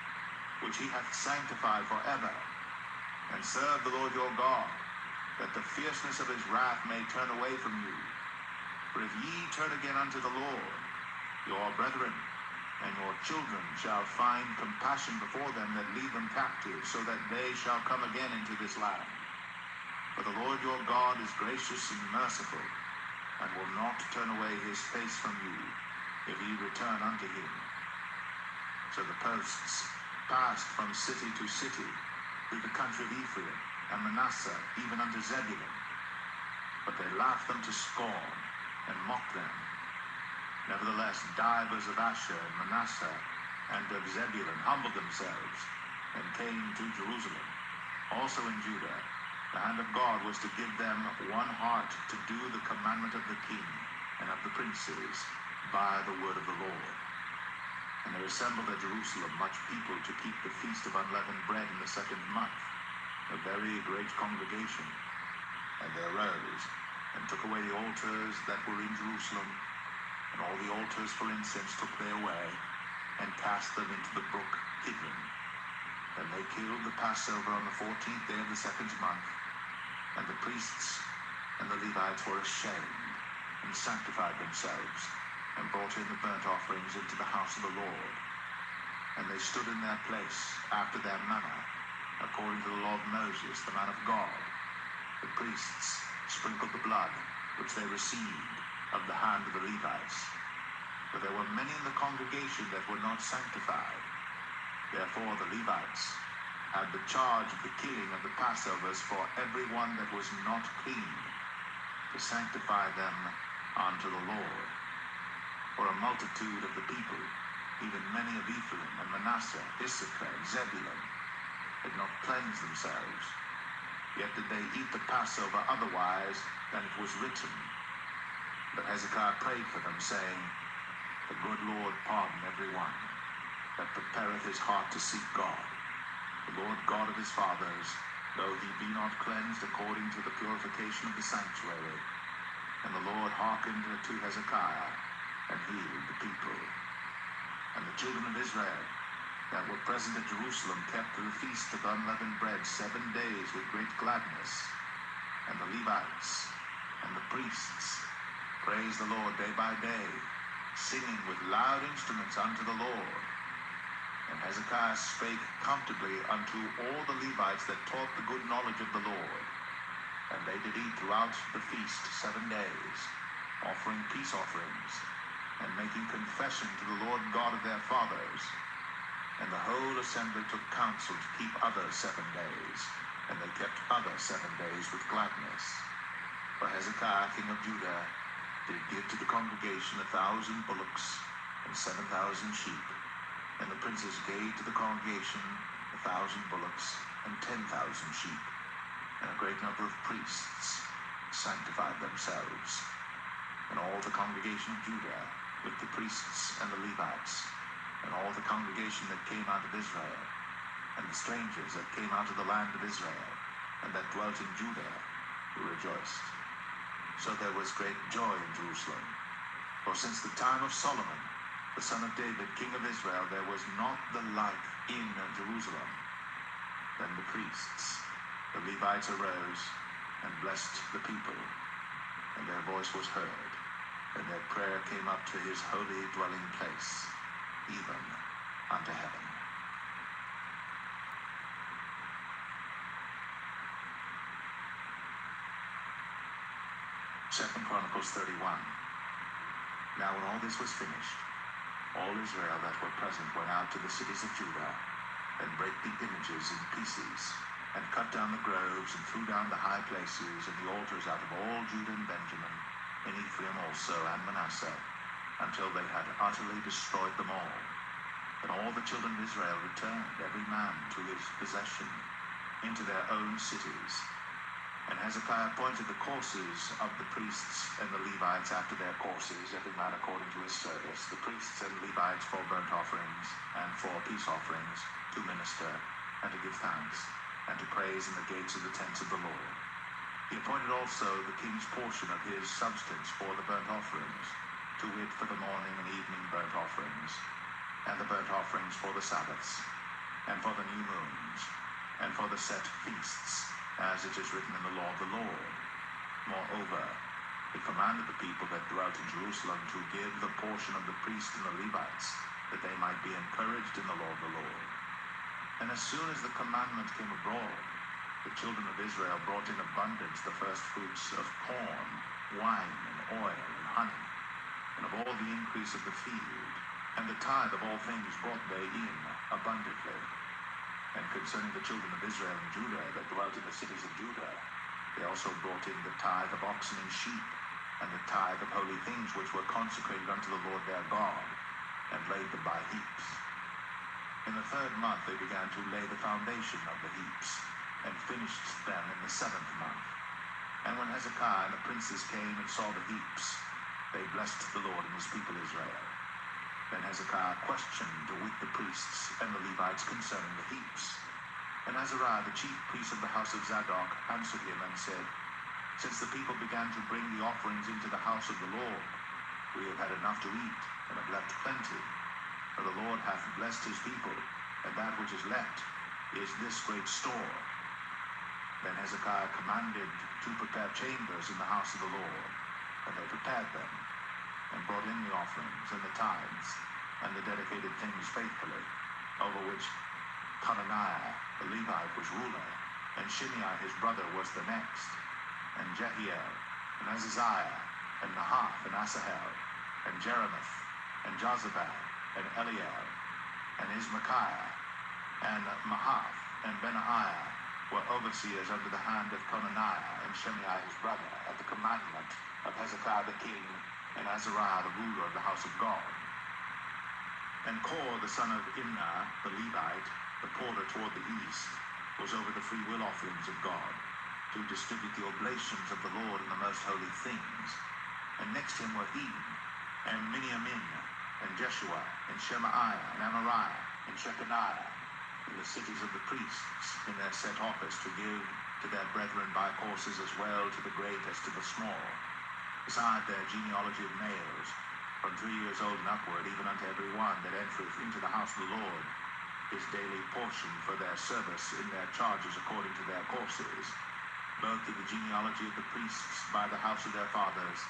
which he hath sanctified forever, and serve the Lord your God, that the fierceness of his wrath may turn away from you. For if ye turn again unto the Lord, your brethren and your children shall find compassion before them that lead them captive, so that they shall come again into this land. For the Lord your God is gracious and merciful, and will not turn away his face from you, if ye return unto him. So the posts passed from city to city, through the country of Ephraim and Manasseh, even unto Zebulun. But they laughed them to scorn, and mocked them. Nevertheless, divers of Asher and Manasseh and of Zebulun humbled themselves, and came to Jerusalem. Also in Judah, the hand of God was to give them one heart to do the commandment of the king and of the princes by the word of the Lord. And there assembled at Jerusalem much people to keep the feast of unleavened bread in the 2nd month, a very great congregation. And they arose, and took away the altars that were in Jerusalem, and all the altars for incense took they away, and cast them into the brook Kidron. And they killed the Passover on the 14th day of the 2nd month, and the priests and the Levites were ashamed, and sanctified themselves, and brought in the burnt offerings into the house of the Lord. And they stood in their place after their manner, according to the law of Moses, the man of God. The priests sprinkled the blood which they received of the hand of the Levites. For there were many in the congregation that were not sanctified. Therefore the Levites had the charge of the killing of the Passovers for every one that was not clean, to sanctify them unto the Lord. For a multitude of the people, even many of Ephraim and Manasseh, Issachar and Zebulun, had not cleansed themselves, yet did they eat the Passover otherwise than it was written. But Hezekiah prayed for them, saying, The good Lord pardon every one that prepareth his heart to seek God, the Lord God of his fathers, though he be not cleansed according to the purification of the sanctuary. And the Lord hearkened to Hezekiah, and healed the people. And the children of Israel that were present at Jerusalem kept the feast of unleavened bread 7 days with great gladness. And the Levites and the priests praised the Lord day by day, singing with loud instruments unto the Lord. And Hezekiah spake comfortably unto all the Levites that taught the good knowledge of the Lord. And they did eat throughout the feast 7 days, offering peace offerings, and making confession to the Lord God of their fathers. And the whole assembly took counsel to keep other 7 days, and they kept other 7 days with gladness. For Hezekiah king of Judah did give to the congregation 1,000 bullocks and 7,000 sheep. And the princes gave to the congregation 1,000 bullocks and 10,000 sheep. And a great number of priests sanctified themselves. And all the congregation of Judah, with the priests and the Levites, and all the congregation that came out of Israel, and the strangers that came out of the land of Israel, and that dwelt in Judah, rejoiced. So there was great joy in Jerusalem. For since the time of Solomon, the son of David, king of Israel, there was not the like in Jerusalem. Then the priests, the Levites, arose and blessed the people, and their voice was heard, and their prayer came up to his holy dwelling place, even unto heaven. 2 Chronicles 31. Now when all this was finished, all Israel that were present went out to the cities of Judah, and brake the images in pieces, and cut down the groves, and threw down the high places, and the altars out of all Judah and Benjamin, and Ephraim also, and Manasseh, until they had utterly destroyed them all. And all the children of Israel returned, every man to his possession, into their own cities. And Hezekiah appointed the courses of the priests and the Levites after their courses, every man according to his service, the priests and Levites for burnt offerings and for peace offerings, to minister and to give thanks and to praise in the gates of the tents of the Lord. He appointed also the king's portion of his substance for the burnt offerings, to wit, for the morning and evening burnt offerings, and the burnt offerings for the Sabbaths, and for the new moons, and for the set feasts, as it is written in the law of the Lord. Moreover, he commanded the people that dwelt in Jerusalem to give the portion of the priests and the Levites, that they might be encouraged in the law of the Lord. And as soon as the commandment came abroad, the children of Israel brought in abundance the first fruits of corn, wine, and oil, and honey, and of all the increase of the field, and the tithe of all things brought they in abundantly. And concerning the children of Israel and Judah that dwelt in the cities of Judah, they also brought in the tithe of oxen and sheep, and the tithe of holy things which were consecrated unto the Lord their God, and laid them by heaps. In the 3rd month they began to lay the foundation of the heaps, and finished them in the 7th month. And when Hezekiah and the princes came and saw the heaps, they blessed the Lord and his people Israel. Then Hezekiah questioned with the priests and the Levites concerning the heaps. And Azariah, the chief priest of the house of Zadok, answered him and said, Since the people began to bring the offerings into the house of the Lord, we have had enough to eat, and have left plenty. For the Lord hath blessed his people, and that which is left is this great store. Then Hezekiah commanded to prepare chambers in the house of the Lord, and they prepared them, and brought in the offerings and the tithes and the dedicated things faithfully, over which Conaniah the Levite was ruler, and Shimei his brother was the next, and Jehiel, and Azaziah, and Nahath, and Asahel, and Jeremoth, and Jozabad, and Eliel, and Ismachiah, and Mahath, and Benaiah were overseers under the hand of Conaniah and Shimei his brother, at the commandment of Hezekiah the king, and Azariah the ruler of the house of God. And Kor the son of Imnah the Levite, the porter toward the east, was over the freewill offerings of God, to distribute the oblations of the Lord in the most holy things. And next him were Eden, and Miniamin, and Jeshua, and Shemaiah, and Amariah, and Shechaniah, in the cities of the priests, in their set office, to give to their brethren by courses as well to the great as to the small, beside their genealogy of males, from 3 years old and upward, even unto every one that entereth into the house of the Lord, his daily portion for their service in their charges according to their courses, both to the genealogy of the priests by the house of their fathers,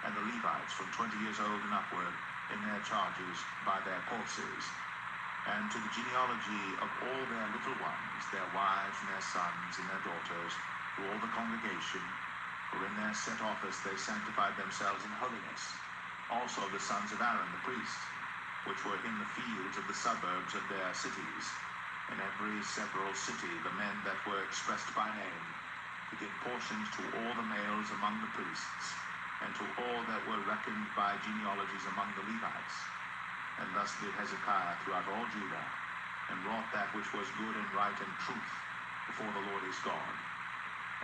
and the Levites from 20 years old and upward, in their charges by their courses, and to the genealogy of all their little ones, their wives and their sons and their daughters, to all the congregation, for in their set office they sanctified themselves in holiness. Also the sons of Aaron the priest, which were in the fields of the suburbs of their cities, in every several city, the men that were expressed by name, to give portions to all the males among the priests, and to all that were reckoned by genealogies among the Levites. And thus did Hezekiah throughout all Judah, and wrought that which was good and right and truth before the Lord his God.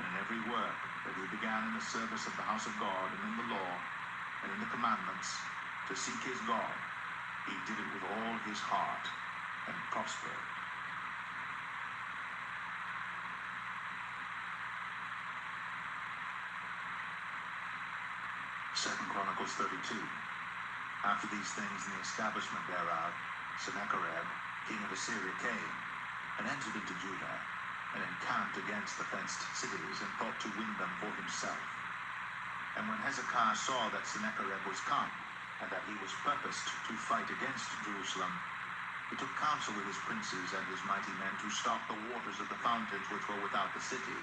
And in every work that he began in the service of the house of God, and in the law, and in the commandments, to seek his God, he did it with all his heart, and prospered. Second Chronicles 32. After these things, in the establishment thereof, Sennacherib, king of Assyria, came, and entered into Judah, and encamped against the fenced cities, and thought to win them for himself. And when Hezekiah saw that Sennacherib was come, and that he was purposed to fight against Jerusalem, he took counsel with his princes and his mighty men to stop the waters of the fountains which were without the city,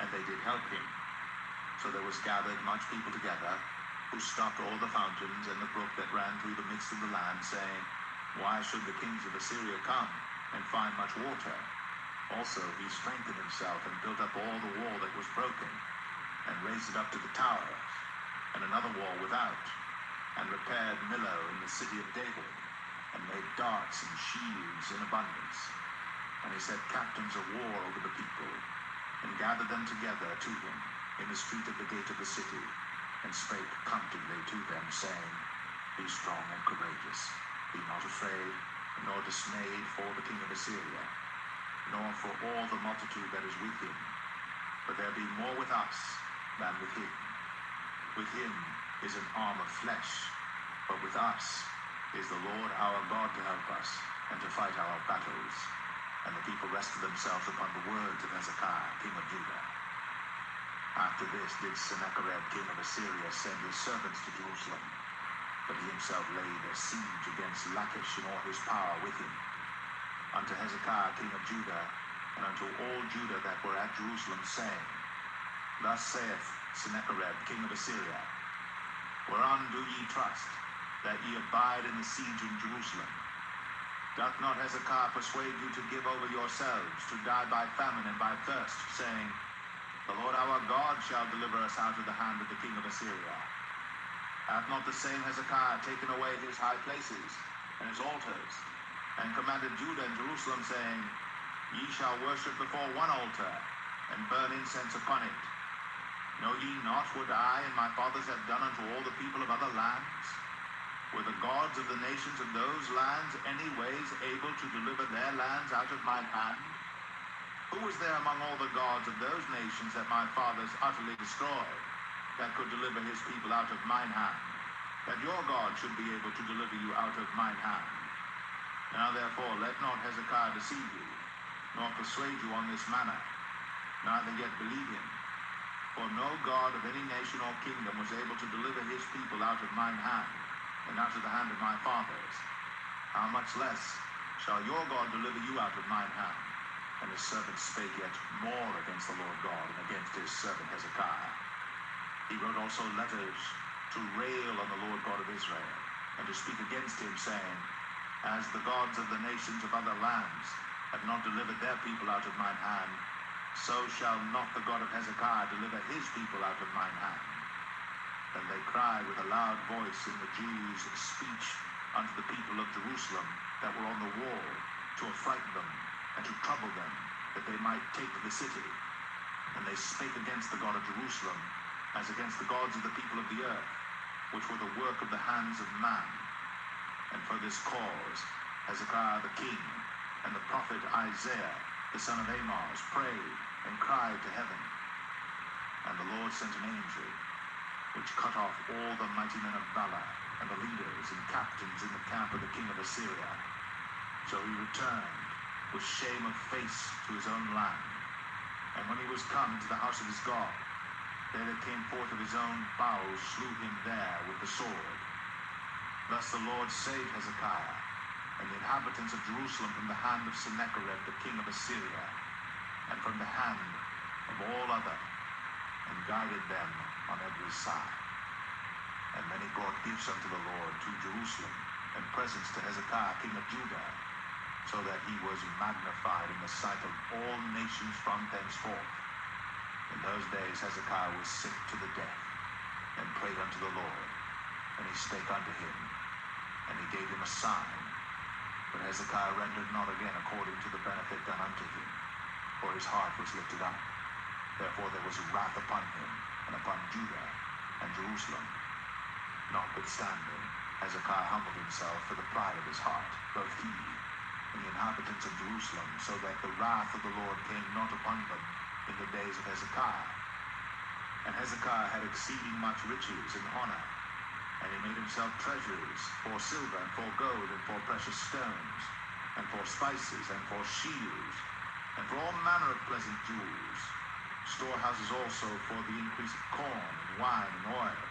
and they did help him. So So there was gathered much people together, who stopped all the fountains and the brook that ran through the midst of the land, saying, Why should the kings of Assyria come and find much water? Also he strengthened himself and built up all the wall that was broken, and raised it up to the towers, and another wall without, and repaired Millo in the city of David, and made darts and shields in abundance. And he set captains of war over the people, and gathered them together to him in the street of the gate of the city, and spake comfortably to them, saying, Be strong and courageous, be not afraid, nor dismayed for the king of Assyria, nor for all the multitude that is with him. For there be more with us than with him. With him is an arm of flesh, but with us is the Lord our God to help us, and to fight our battles. And the people rested themselves upon the words of Hezekiah, king of Judah. After this did Sennacherib, king of Assyria, send his servants to Jerusalem, but he himself laid a siege against Lachish and all his power with him, unto Hezekiah, king of Judah, and unto all Judah that were at Jerusalem, saying, Thus saith Sennacherib, king of Assyria, Whereon do ye trust, that ye abide in the siege in Jerusalem? Doth not Hezekiah persuade you to give over yourselves, to die by famine and by thirst, saying, The Lord our God shall deliver us out of the hand of the king of Assyria? Hath not the same Hezekiah taken away his high places and his altars, and commanded Judah and Jerusalem, saying, Ye shall worship before one altar, and burn incense upon it? Know ye not what I and my fathers have done unto all the people of other lands? Were the gods of the nations of those lands any ways able to deliver their lands out of mine hand? Who was there among all the gods of those nations that my fathers utterly destroyed, that could deliver his people out of mine hand, that your God should be able to deliver you out of mine hand? Now therefore let not Hezekiah deceive you, nor persuade you on this manner, neither yet believe him. For no God of any nation or kingdom was able to deliver his people out of mine hand, and out of the hand of my fathers. How much less shall your God deliver you out of mine hand? And his servant spake yet more against the Lord God, and against his servant Hezekiah. He wrote also letters to rail on the Lord God of Israel, and to speak against him, saying, As the gods of the nations of other lands have not delivered their people out of mine hand, so shall not the God of Hezekiah deliver his people out of mine hand. Then they cried with a loud voice in the Jews' speech unto the people of Jerusalem that were on the wall, to affright them, and to trouble them, that they might take the city. And they spake against the God of Jerusalem, as against the gods of the people of the earth, which were the work of the hands of man. And for this cause Hezekiah the king, and the prophet Isaiah the son of Amoz, prayed and cried to heaven. And the Lord sent an angel, which cut off all the mighty men of valor, and the leaders and captains in the camp of the king of Assyria. So he returned with shame of face to his own land. And when he was come into the house of his God, they that came forth of his own bowels slew him there with the sword. Thus the Lord saved Hezekiah and the inhabitants of Jerusalem from the hand of Sennacherib the king of Assyria, and from the hand of all other, and guided them on every side. And many brought gifts unto the Lord to Jerusalem, and presents to Hezekiah king of Judah, so that he was magnified in the sight of all nations from thenceforth. In those days Hezekiah was sick to the death, and prayed unto the Lord, and he spake unto him, and he gave him a sign. But Hezekiah rendered not again according to the benefit done unto him, for his heart was lifted up. Therefore there was wrath upon him, and upon Judah and Jerusalem. Notwithstanding, Hezekiah humbled himself for the pride of his heart, both he and the inhabitants of Jerusalem, so that the wrath of the Lord came not upon them in the days of Hezekiah. And Hezekiah had exceeding much riches and honor, and he made himself treasuries for silver and for gold and for precious stones, and for spices and for shields, and for all manner of pleasant jewels, storehouses also for the increase of corn and wine and oil,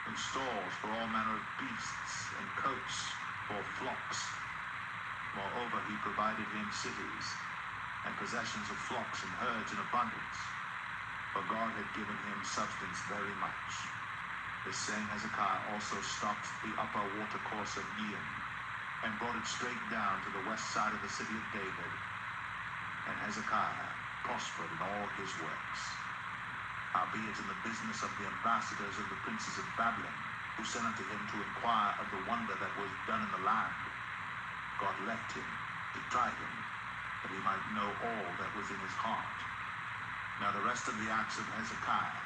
and stalls for all manner of beasts, and coats for flocks. Moreover, he provided him cities, and possessions of flocks and herds in abundance. for God had given him substance very much. This same Hezekiah also stopped the upper watercourse of Gihon, and brought it straight down to the west side of the city of David. And Hezekiah prospered in all his works. Howbeit in the business of the ambassadors of the princes of Babylon, who sent unto him to inquire of the wonder that was done in the land, God left him to try him, that he might know all that was in his heart. Now the rest of the acts of Hezekiah,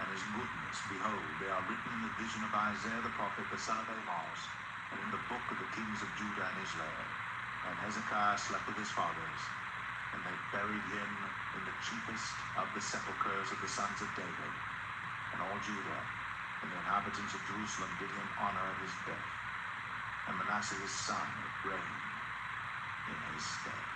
and his goodness, behold, they are written in the vision of Isaiah the prophet, the son of Amoz, and in the book of the kings of Judah and Israel. And Hezekiah slept with his fathers, and they buried him in the chiefest of the sepulchres of the sons of David. And all Judah and the inhabitants of Jerusalem did him honor at his death. And Manasseh his son reigned in his stead.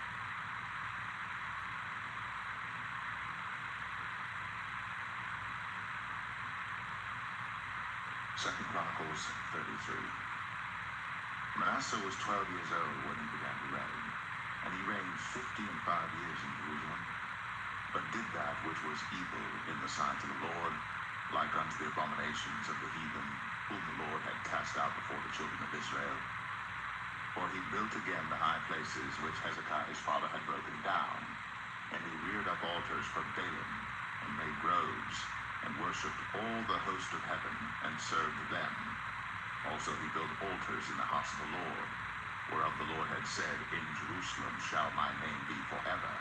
Second Chronicles 33. Manasseh was 12 years old when he began to reign, and he reigned 55 years in Jerusalem, but did that which was evil in the sight of the Lord, like unto the abominations of the heathen, whom the Lord had cast out before the children of Israel. For he built again the high places which Hezekiah his father had broken down, and he reared up altars for Baalim, and made groves, and worshipped all the host of heaven, and served them. Also he built altars in the house of the Lord, whereof the Lord had said, In Jerusalem shall my name be forever.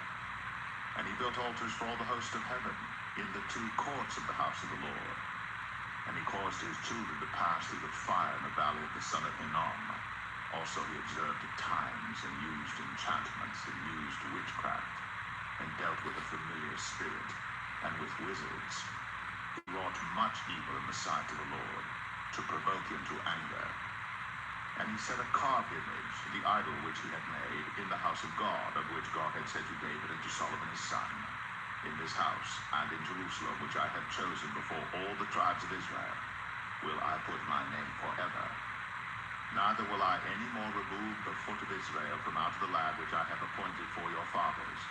And he built altars for all the host of heaven, in the two courts of the house of the Lord. And he caused his children to pass through the fire in the valley of the son of Hinnom. Also he observed at times, and used enchantments, and used witchcraft, and dealt with a familiar spirit, and with wizards. He wrought much evil in the sight of the Lord, to provoke him to anger. And he set a carved image, the idol which he had made, in the house of God, of which God had said to David and to Solomon his son, In this house and in Jerusalem, which I have chosen before all the tribes of Israel, will I put my name forever. Neither will I any more remove the foot of Israel from out of the land which I have appointed for your fathers,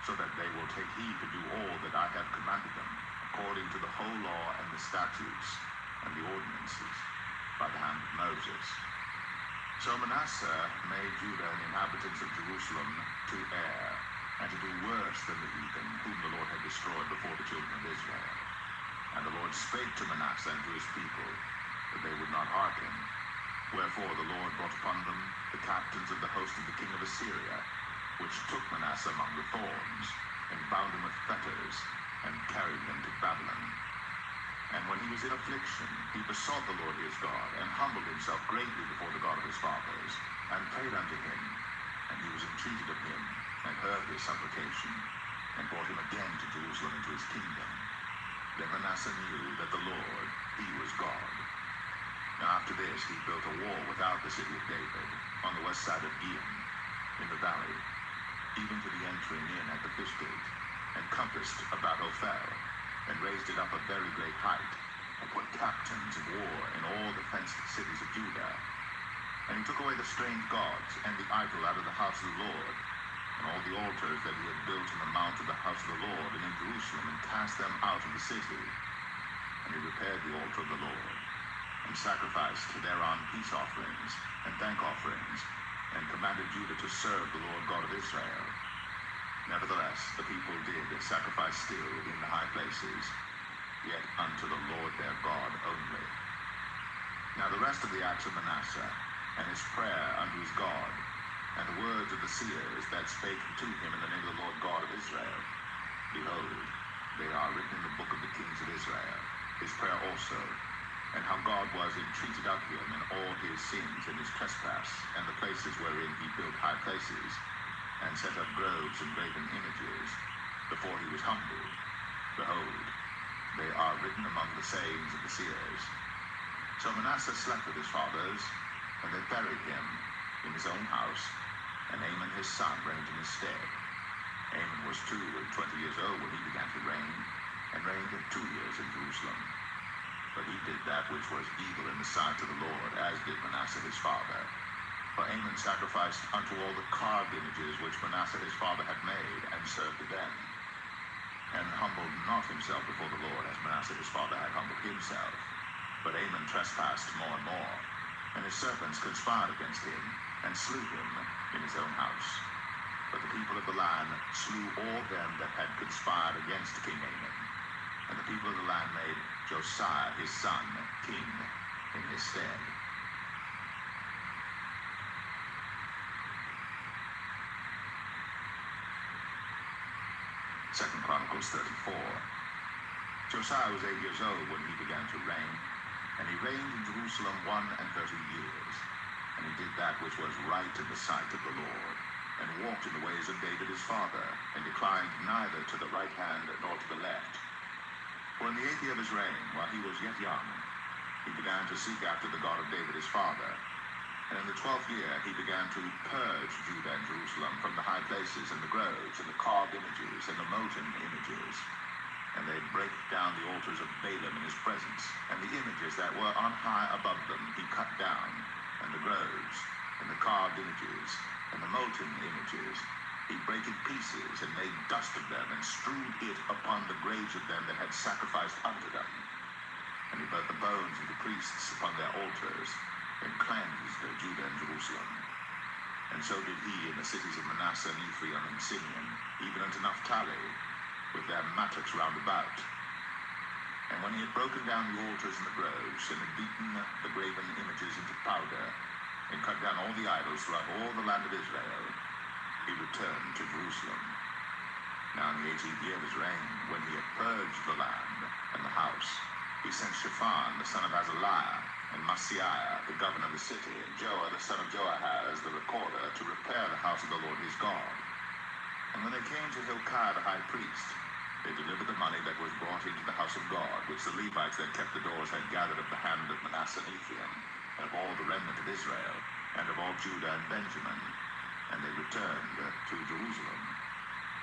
so that they will take heed to do all that I have commanded them, according to the whole law and the statutes and the ordinances by the hand of Moses. So Manasseh made Judah and the inhabitants of Jerusalem to err, and to do worse than the heathen, whom the Lord had destroyed before the children of Israel. And the Lord spake to Manasseh and to his people, that they would not hearken. Wherefore the Lord brought upon them the captains of the host of the king of Assyria, which took Manasseh among the thorns, and bound him with fetters, and carried him to Babylon. And when he was in affliction, he besought the Lord his God, and humbled himself greatly before the God of his fathers, and prayed unto him. And he was entreated of him, and heard his supplication, and brought him again to Jerusalem into his kingdom. Then Manasseh knew that the Lord, he was God. Now after this he built a wall without the city of David, on the west side of Gihon, in the valley, even to the entering in at the fish gate, and compassed about Ophel, and raised it up a very great height, and put captains of war in all the fenced cities of Judah. And he took away the strange gods and the idol out of the house of the Lord, and all the altars that he had built in the mount of the house of the Lord and in Jerusalem, and cast them out of the city. And he repaired the altar of the Lord, and sacrificed thereon peace offerings and thank offerings, and commanded Judah to serve the Lord God of Israel. Nevertheless, the people did sacrifice still in the high places, yet unto the Lord their God only. Now the rest of the acts of Manasseh, and his prayer unto his God, and the words of the seers that spake to him in the name of the Lord God of Israel, behold, they are written in the book of the kings of Israel, his prayer also, and how God was entreated of him in all his sins and his trespass, and the places wherein he built high places, and set up groves and graven images, before he was humbled. Behold, they are written among the sayings of the seers. So Manasseh slept with his fathers, and they buried him in his own house, and Amon his son reigned in his stead. Amon was 22 years old when he began to reign, and reigned 2 years in Jerusalem. But he did that which was evil in the sight of the Lord, as did Manasseh his father. For Amon sacrificed unto all the carved images which Manasseh his father had made, and served them. and humbled not himself before the Lord, as Manasseh his father had humbled himself. But Amon trespassed more and more, and his servants conspired against him, and slew him in his own house. But the people of the land slew all them that had conspired against King Amon, and the people of the land made Josiah his son king in his stead. Second Chronicles 34. Josiah was 8 years old when he began to reign, and he reigned in Jerusalem 31 years. And he did that which was right in the sight of the Lord, and walked in the ways of David his father, and declined neither to the right hand nor to the left. For in the 8th year of his reign, while he was yet young, he began to seek after the God of David his father. And in the 12th year he began to purge Judah and Jerusalem from the high places and the groves and the carved images and the molten images. And they brake down the altars of Baalim in his presence, and the images that were on high above them he cut down, and the groves and the carved images and the molten images he brake in pieces, and made dust of them, and strewed it upon the graves of them that had sacrificed unto them. And he burnt the bones of the priests upon their altars, and cleansed Judah and Jerusalem. And so did he in the cities of Manasseh and Ephraim and Simeon, even unto Naphtali, with their mattocks round about. And when he had broken down the altars and the groves, and had beaten the graven images into powder, and cut down all the idols throughout all the land of Israel, he returned to Jerusalem. Now in the 18th year of his reign, when he had purged the land and the house, he sent Shaphan the son of Azaliah, and Maaseiah the governor of the city, and Joah the son of Joahaz the recorder, to repair the house of the Lord his God. And when they came to Hilkiah the high priest, they delivered the money that was brought into the house of God, which the Levites that kept the doors had gathered of the hand of Manasseh and Ephraim, and of all the remnant of Israel, and of all Judah and Benjamin. And they returned to Jerusalem.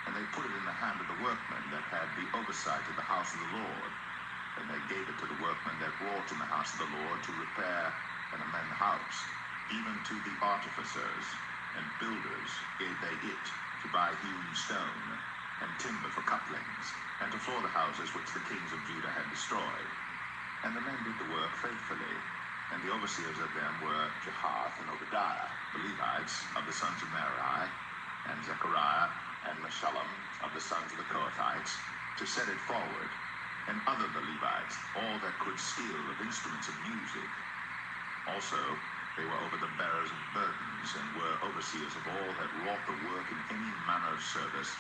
And they put it in the hand of the workmen that had the oversight of the house of the Lord. And they gave it to the workmen that wrought in the house of the Lord to repair and amend the house. Even to the artificers and builders gave they it, to buy hewn stone and timber for couplings, and to floor the houses which the kings of Judah had destroyed. And the men did the work faithfully. And the overseers of them were Jahath and Obadiah, the Levites of the sons of Merari, and Zechariah and Meshullam of the sons of the Kohathites, to set it forward, and other the Levites, all that could skill of instruments of music. Also they were over the bearers of burdens, and were overseers of all that wrought the work in any manner of service.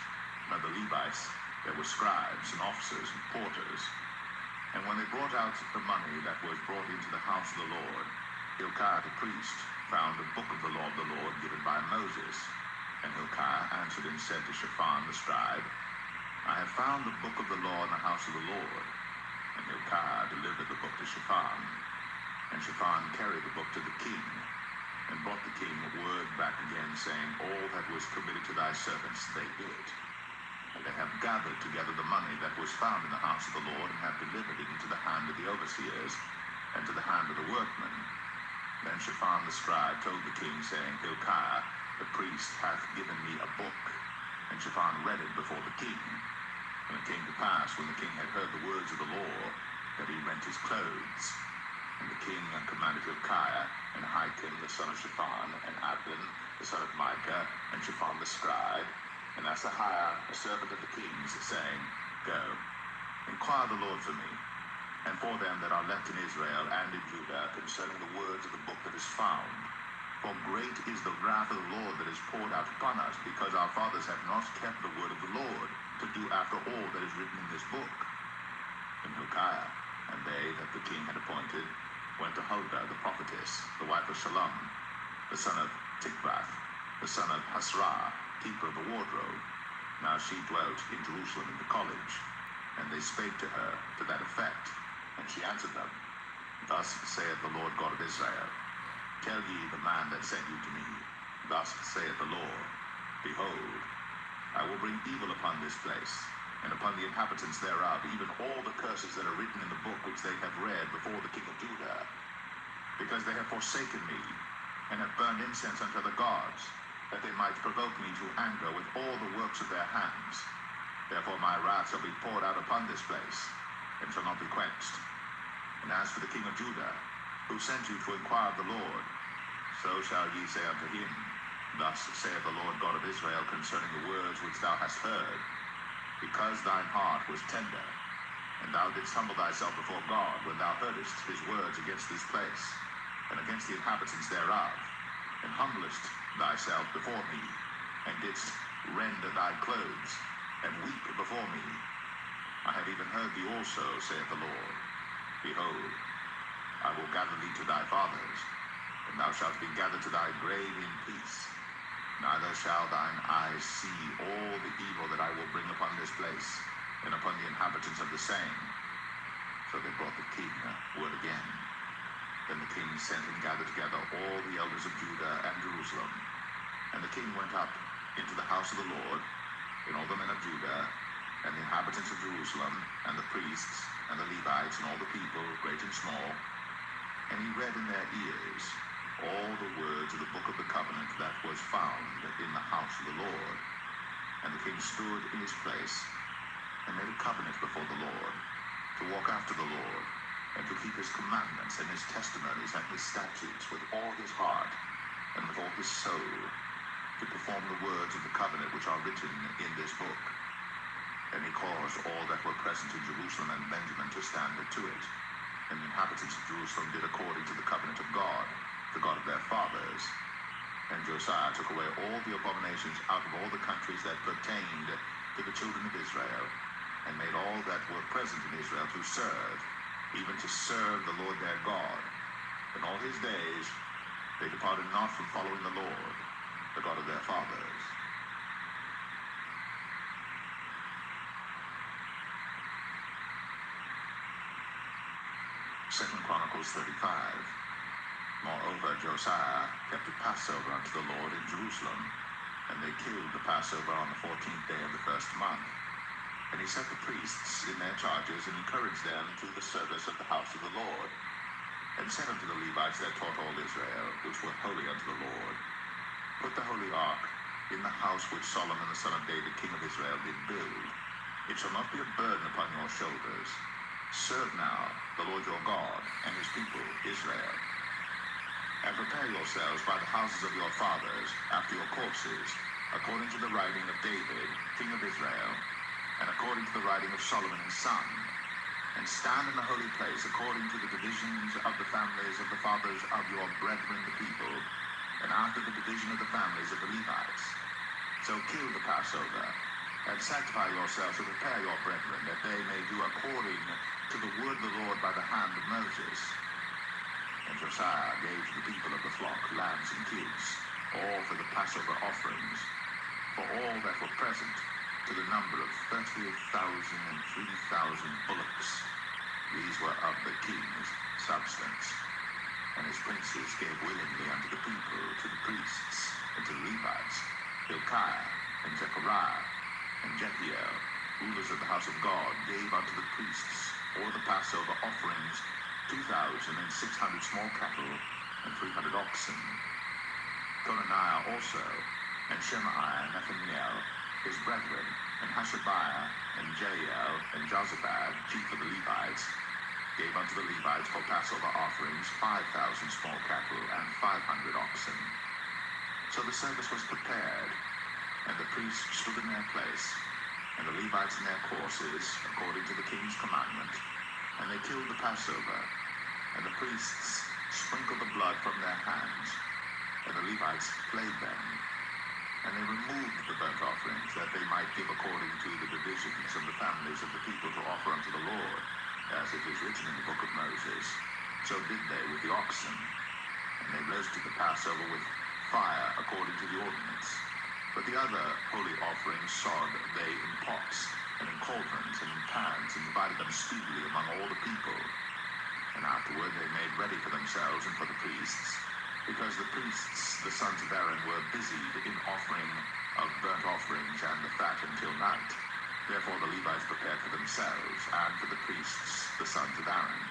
And of the Levites there were scribes and officers and porters. And when they brought out the money that was brought into the house of the Lord, Hilkiah the priest found the book of the law of the Lord given by Moses. And Hilkiah answered and said to Shaphan the scribe, I have found the book of the law in the house of the Lord. And Hilkiah delivered the book to Shaphan. And Shaphan carried the book to the king, and brought the king word back again, saying, All that was committed to thy servants they did. And they have gathered together the money that was found in the house of the Lord, and have delivered it into the hand of the overseers, and to the hand of the workmen. Then Shaphan the scribe told the king, saying, Hilkiah the priest hath given me a book. And Shaphan read it before the king. And it came to pass, when the king had heard the words of the law, that he rent his clothes. And the king commanded Hilkiah, and Ahikam the son of Shaphan, and Abdon the son of Micah, and Shaphan the scribe, and Asahiah, a servant of the king's, saying, Go, inquire the Lord for me, and for them that are left in Israel and in Judah, concerning the words of the book that is found. For great is the wrath of the Lord that is poured out upon us, because our fathers have not kept the word of the Lord, to do after all that is written in this book. And Hilkiah, and they that the king had appointed, went to Huldah the prophetess, the wife of Shallum, the son of Tikvath, the son of Hasrah, keeper of the wardrobe. Now she dwelt in Jerusalem in the college. And they spake to her to that effect. And she answered them, Thus saith the Lord God of Israel, Tell ye the man that sent you to me, Thus saith the Lord, Behold, I will bring evil upon this place, and upon the inhabitants thereof, even all the curses that are written in the book which they have read before the king of Judah, because they have forsaken me, and have burned incense unto other gods, that they might provoke me to anger with all the works of their hands. Therefore my wrath shall be poured out upon this place, and shall not be quenched. And as for the king of Judah, who sent you to inquire of the Lord, so shall ye say unto him, Thus saith the Lord God of Israel concerning the words which thou hast heard, because thine heart was tender, and thou didst humble thyself before God when thou heardest his words against this place, and against the inhabitants thereof, and humblest thyself before me, and didst rend thy clothes, and weep before me. I have even heard thee also, saith the Lord. Behold, I will gather thee to thy fathers, and thou shalt be gathered to thy grave in peace. Neither shall thine eyes see all the evil that I will bring upon this place, and upon the inhabitants of the same. So they brought the king word again. Then the king sent and gathered together all the elders of Judah and Jerusalem. And the king went up into the house of the Lord, and all the men of Judah, and the inhabitants of Jerusalem, and the priests, and the Levites, and all the people, great and small. And he read in their ears all the words of the book of the covenant that was found in the house of the Lord. And the king stood in his place, and made a covenant before the Lord, to walk after the Lord, and to keep his commandments and his testimonies and his statutes with all his heart and with all his soul, to perform the words of the covenant which are written in this book. And he caused all that were present in Jerusalem and Benjamin to stand to it. And the inhabitants of Jerusalem did according to the covenant of God, the God of their fathers. And Josiah took away all the abominations out of all the countries that pertained to the children of Israel, and made all that were present in Israel to serve, even to serve the Lord their God. In all his days they departed not from following the Lord, the God of their fathers. Second Chronicles 35. Moreover, Josiah kept a Passover unto the Lord in Jerusalem, and they killed the Passover on the 14th day of the first month. And he set the priests in their charges, and encouraged them to the service of the house of the Lord, and said unto the Levites that taught all Israel, which were holy unto the Lord, Put the holy ark in the house which Solomon the son of David, king of Israel, did build. It shall not be a burden upon your shoulders. Serve now the Lord your God and his people Israel. And prepare yourselves by the houses of your fathers after your courses, according to the writing of David, king of Israel, and according to the writing of Solomon his son. And stand in the holy place according to the divisions of the families of the fathers of your brethren the people, and after the division of the families of the Levites. So kill the Passover, and sanctify yourselves, and prepare your brethren, that they may do according to the word of the Lord by the hand of Moses. And Josiah gave to the people of the flock lambs and kids, all for the Passover offerings, for all that were present, to the number of 30,000 and 3,000 bullocks. These were of the king's substance. And his princes gave willingly unto the people, to the priests, and to the Levites, Hilkiah, and Zechariah, and Jehiel, rulers of the house of God, gave unto the priests all the Passover offerings 2,600 small cattle, and 300 oxen. Conaniah also, and Shemaiah, and Nathaniel, his brethren, and Hashabiah, and Jael, and Jozabad, chief of the Levites, gave unto the Levites for Passover offerings 5,000 small cattle, and 500 oxen. So the service was prepared, and the priests stood in their place, and the Levites in their courses, according to the king's commandment. And they killed the Passover, and the priests sprinkled the blood from their hands, and the Levites flayed them. And they removed the burnt offerings, that they might give according to the divisions of the families of the people to offer unto the Lord, as it is written in the book of Moses. So did they with the oxen. And they roasted the Passover with fire according to the ordinance. But the other holy offerings sod they in pots, and in cauldrons, and in pans, and divided them speedily among all the people. And afterward they made ready for themselves and for the priests, because the priests, the sons of Aaron, were busied in offering of burnt offerings and the fat until night. Therefore the Levites prepared for themselves, and for the priests, the sons of Aaron.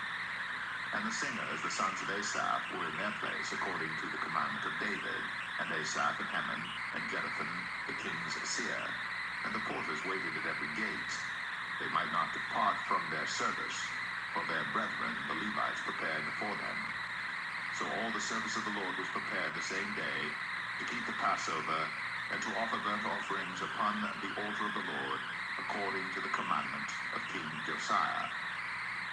And the singers, the sons of Asaph, were in their place according to the commandment of David, and Asaph, and Heman, and Jeduthun, the king's seer. and the porters waited at every gate. They might not depart from their service, for their brethren, the Levites, prepared for them. So all the service of the Lord was prepared the same day to keep the Passover and to offer burnt offerings upon the altar of the Lord, according to the commandment of King Josiah.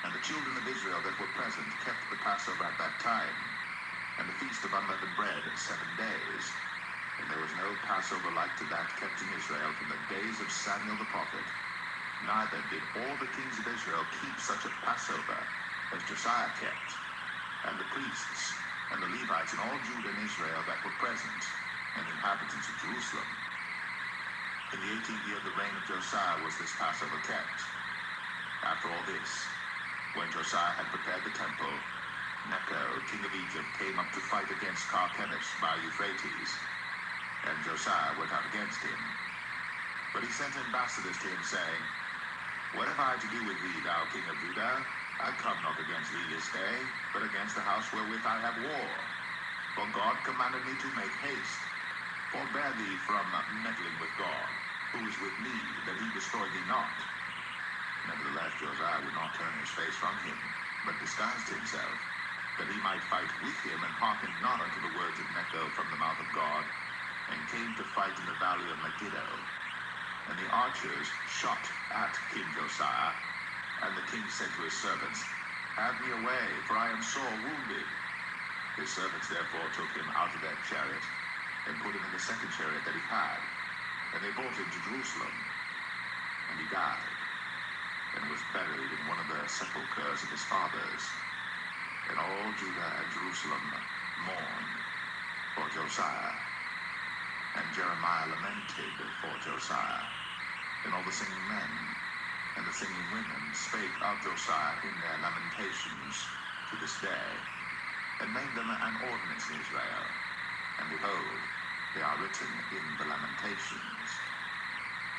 And the children of Israel that were present kept the Passover at that time, and the feast of unleavened bread 7 days. And there was no Passover like to that kept in Israel from the days of Samuel the prophet. Neither did all the kings of Israel keep such a Passover as Josiah kept. And the priests and the Levites and all Judah and Israel that were present, and inhabitants of Jerusalem. In the 18th year of the reign of Josiah was this Passover kept. After all this, when Josiah had prepared the temple, Necho, king of Egypt, came up to fight against Carchemish by Euphrates, and Josiah went out against him. But he sent ambassadors to him, saying, What have I to do with thee, thou king of Judah? I come not against thee this day, but against the house wherewith I have war. For God commanded me to make haste. Forbear thee from meddling with God, who is with me, that he destroy thee not. Nevertheless, Josiah would not turn his face from him, but disguised himself, that he might fight with him, and hearkened not unto the words of Necho from the mouth of God, and came to fight in the valley of Megiddo. And the archers shot at King Josiah, and the king said to his servants, Have me away, for I am sore wounded. His servants therefore took him out of their chariot, and put him in the second chariot that he had. And they brought him to Jerusalem. And he died, and was buried in one of the sepulchres of his fathers. And all Judah and Jerusalem mourned for Josiah. And Jeremiah lamented for Josiah. And all the singing men and the singing women spake of Josiah in their lamentations to this day, and made them an ordinance in Israel. And behold, they are written in the Lamentations.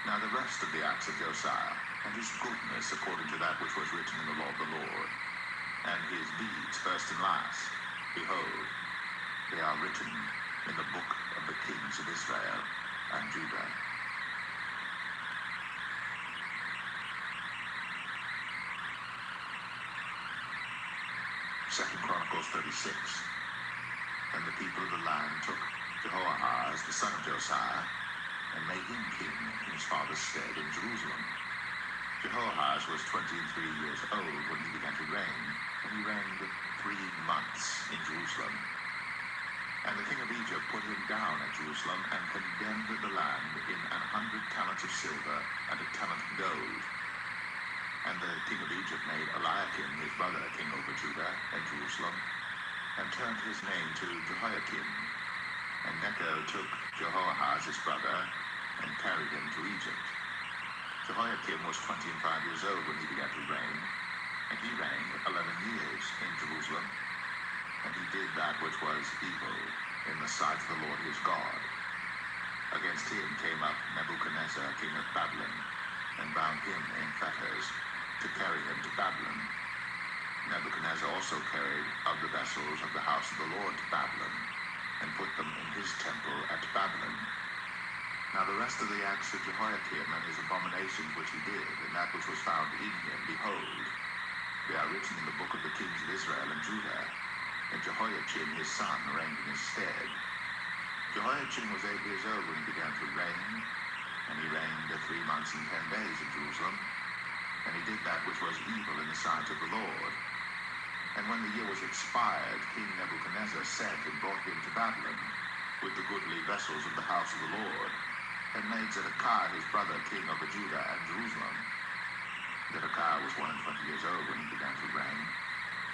Now the rest of the acts of Josiah, and his goodness according to that which was written in the law of the Lord, and his deeds first and last, behold, they are written in the book of the kings of Israel and Judah. Second Chronicles 36. And the people of the land took Jehoahaz, the son of Josiah, and made him king in his father's stead in Jerusalem. Jehoahaz was 23 years old when he began to reign, and he reigned 3 months in Jerusalem. And the king of Egypt put him down at Jerusalem, and condemned the land in 100 talents of silver and a talent of gold. And the king of Egypt made Eliakim his brother king over Judah and Jerusalem, and turned his name to Jehoiakim. And Necho took Jehoahaz his brother, and carried him to Egypt. Jehoiakim was 25 years old when he began to reign, and he reigned 11 years in Jerusalem. And he did that which was evil in the sight of the Lord his God. Against him came up Nebuchadnezzar king of Babylon, and bound him in fetters, to carry him to Babylon. Nebuchadnezzar also carried of the vessels of the house of the Lord to Babylon, and put them in his temple at Babylon. Now the rest of the acts of Jehoiakim and his abominations which he did, and that which was found in him, behold, they are written in the book of the kings of Israel and Judah. And Jehoiachin his son reigned in his stead. Jehoiachin was 8 years old when he began to reign, and he reigned 3 months and 10 days in Jerusalem. And he did that which was evil in the sight of the Lord. And when the year was expired, King Nebuchadnezzar sent and brought him to Babylon, with the goodly vessels of the house of the Lord, and made Zedekiah his brother king over Judah and Jerusalem. Zedekiah was 21 years old when he began to reign,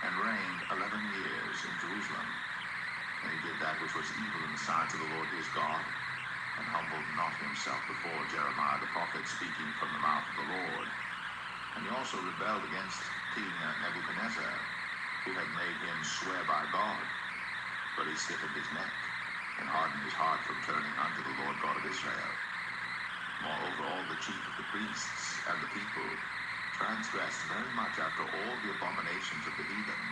and reigned 11 years in Jerusalem. And he did that which was evil in the sight of the Lord his God, and humbled not himself before Jeremiah the prophet, speaking from the mouth of the Lord. And he also rebelled against King Nebuchadnezzar, who had made him swear by God. But he stiffened his neck, and hardened his heart from turning unto the Lord God of Israel. Moreover, all the chief of the priests and the people transgressed very much after all the abominations of the heathen,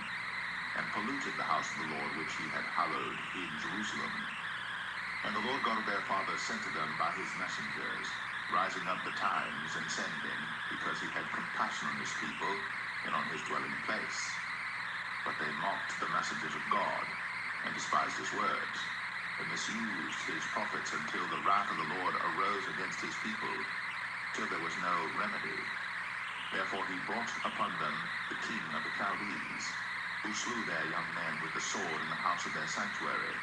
and polluted the house of the Lord which he had hallowed in Jerusalem. And the Lord God of their fathers sent to them by his messengers, rising up betimes and sending, because he had compassion on his people and on his dwelling place. But they mocked the messengers of God and despised his words, and misused his prophets until the wrath of the Lord arose against his people, till there was no remedy. Therefore he brought upon them the king of the Chaldees, who slew their young men with the sword in the house of their sanctuary,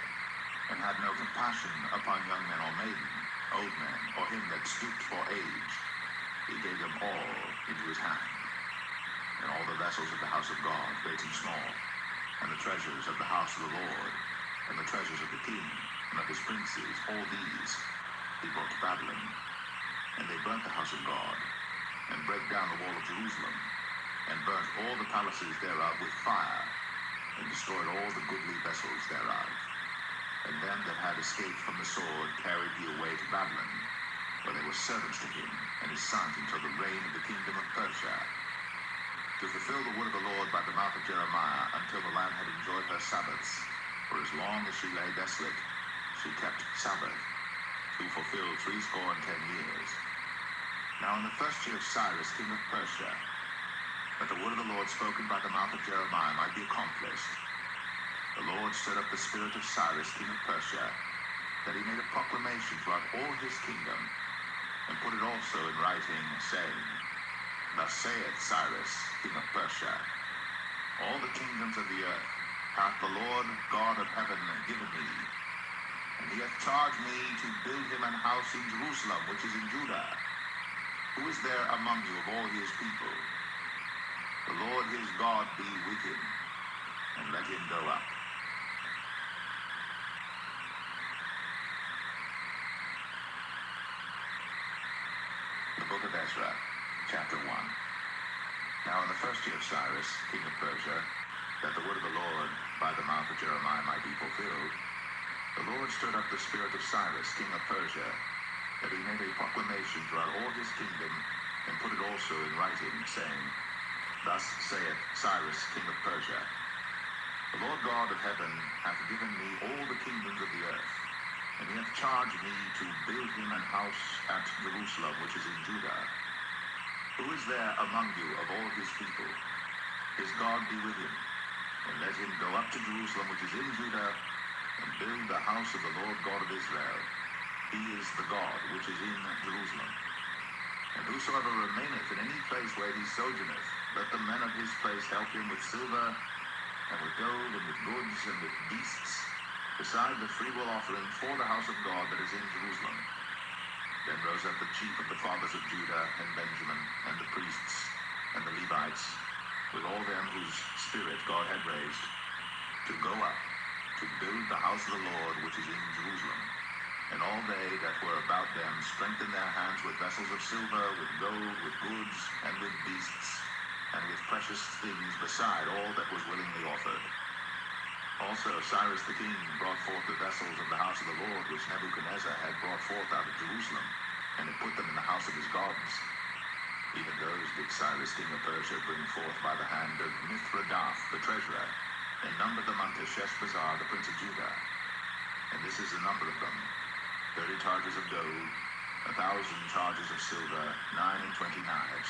and had no compassion upon young men or maiden, old men, or him that stooped for age. He gave them all into his hand, and all the vessels of the house of God, great and small, and the treasures of the house of the Lord, and the treasures of the king, and of his princes, all these he brought to Babylon. And they burnt the house of God, and brake down the wall of Jerusalem, and burnt all the palaces thereof with fire, and destroyed all the goodly vessels thereof. And them that had escaped from the sword carried he away to Babylon, where they were servants to him and his sons until the reign of the kingdom of Persia, to fulfill the word of the Lord by the mouth of Jeremiah, until the land had enjoyed her Sabbaths. For as long as she lay desolate, she kept Sabbath, who fulfilled 70 years. Now in the first year of Cyrus, king of Persia, that the word of the Lord spoken by the mouth of Jeremiah might be accomplished, the Lord stirred up the spirit of Cyrus, king of Persia, that he made a proclamation throughout all his kingdom, and put it also in writing, saying, Thus saith Cyrus, king of Persia, all the kingdoms of the earth hath the Lord God of heaven given me, and he hath charged me to build him an house in Jerusalem, which is in Judah. Who is there among you of all his people? The Lord his God be with him, and let him go up. The book of Ezra, chapter 1. Now in the first year of Cyrus, king of Persia, that the word of the Lord by the mouth of Jeremiah might be fulfilled, the Lord stirred up the spirit of Cyrus, king of Persia, that he made a proclamation throughout all his kingdom, and put it also in writing, saying, Thus saith Cyrus, king of Persia, The Lord God of heaven hath given me all the kingdoms of the earth, and he hath charged me to build him an house at Jerusalem, which is in Judah. Who is there among you of all his people? His God be with him, and let him go up to Jerusalem, which is in Judah, and build the house of the Lord God of Israel. He is the God which is in Jerusalem. And whosoever remaineth in any place where he sojourneth, let the men of his place help him with silver, and with gold, and with goods, and with beasts, beside the freewill offering for the house of God that is in Jerusalem. Then rose up the chief of the fathers of Judah and Benjamin, and the priests, and the Levites, with all them whose spirit God had raised, to go up, to build the house of the Lord which is in Jerusalem. And all they that were about them strengthened their hands with vessels of silver, with gold, with goods, and with beasts, and with precious things beside all that was willingly offered. Also Cyrus the king brought forth the vessels of the house of the Lord, which Nebuchadnezzar had brought forth out of Jerusalem, and had put them in the house of his gods. Even those did Cyrus king of Persia bring forth by the hand of Mithredath the treasurer, and numbered them unto Sheshbazzar the prince of Judah. And this is the number of them: 30 charges of gold, 1,000 charges of silver, 29 knives,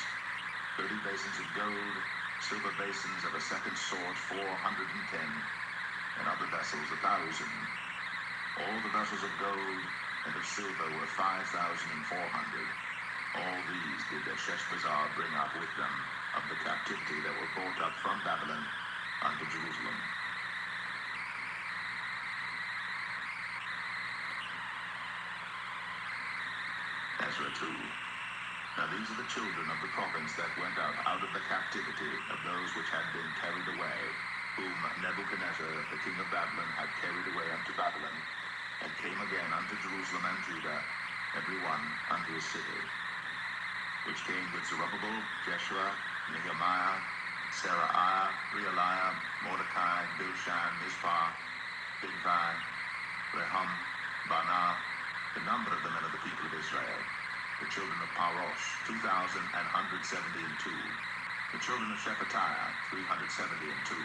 30 basins of gold, silver basins of a second sort, 410, and other vessels 1,000. All the vessels of gold and of silver were 5,400. All these did Sheshbazzar bring up with them of the captivity that were brought up from Babylon unto Jerusalem. Ezra 2. Now these are the children of the province that went out of the captivity of those which had been carried away, whom Nebuchadnezzar the king of Babylon had carried away unto Babylon, and came again unto Jerusalem and Judah, every one unto his city, which came with Zerubbabel, Jeshua, Nehemiah, Seraiah, Realiah, Mordecai, Bilshan, Mispah, Bigvai, Rehum, Baanah, the number of the men of the people of Israel, the children of Parosh, 2,172, the children of Shephatiah, 372,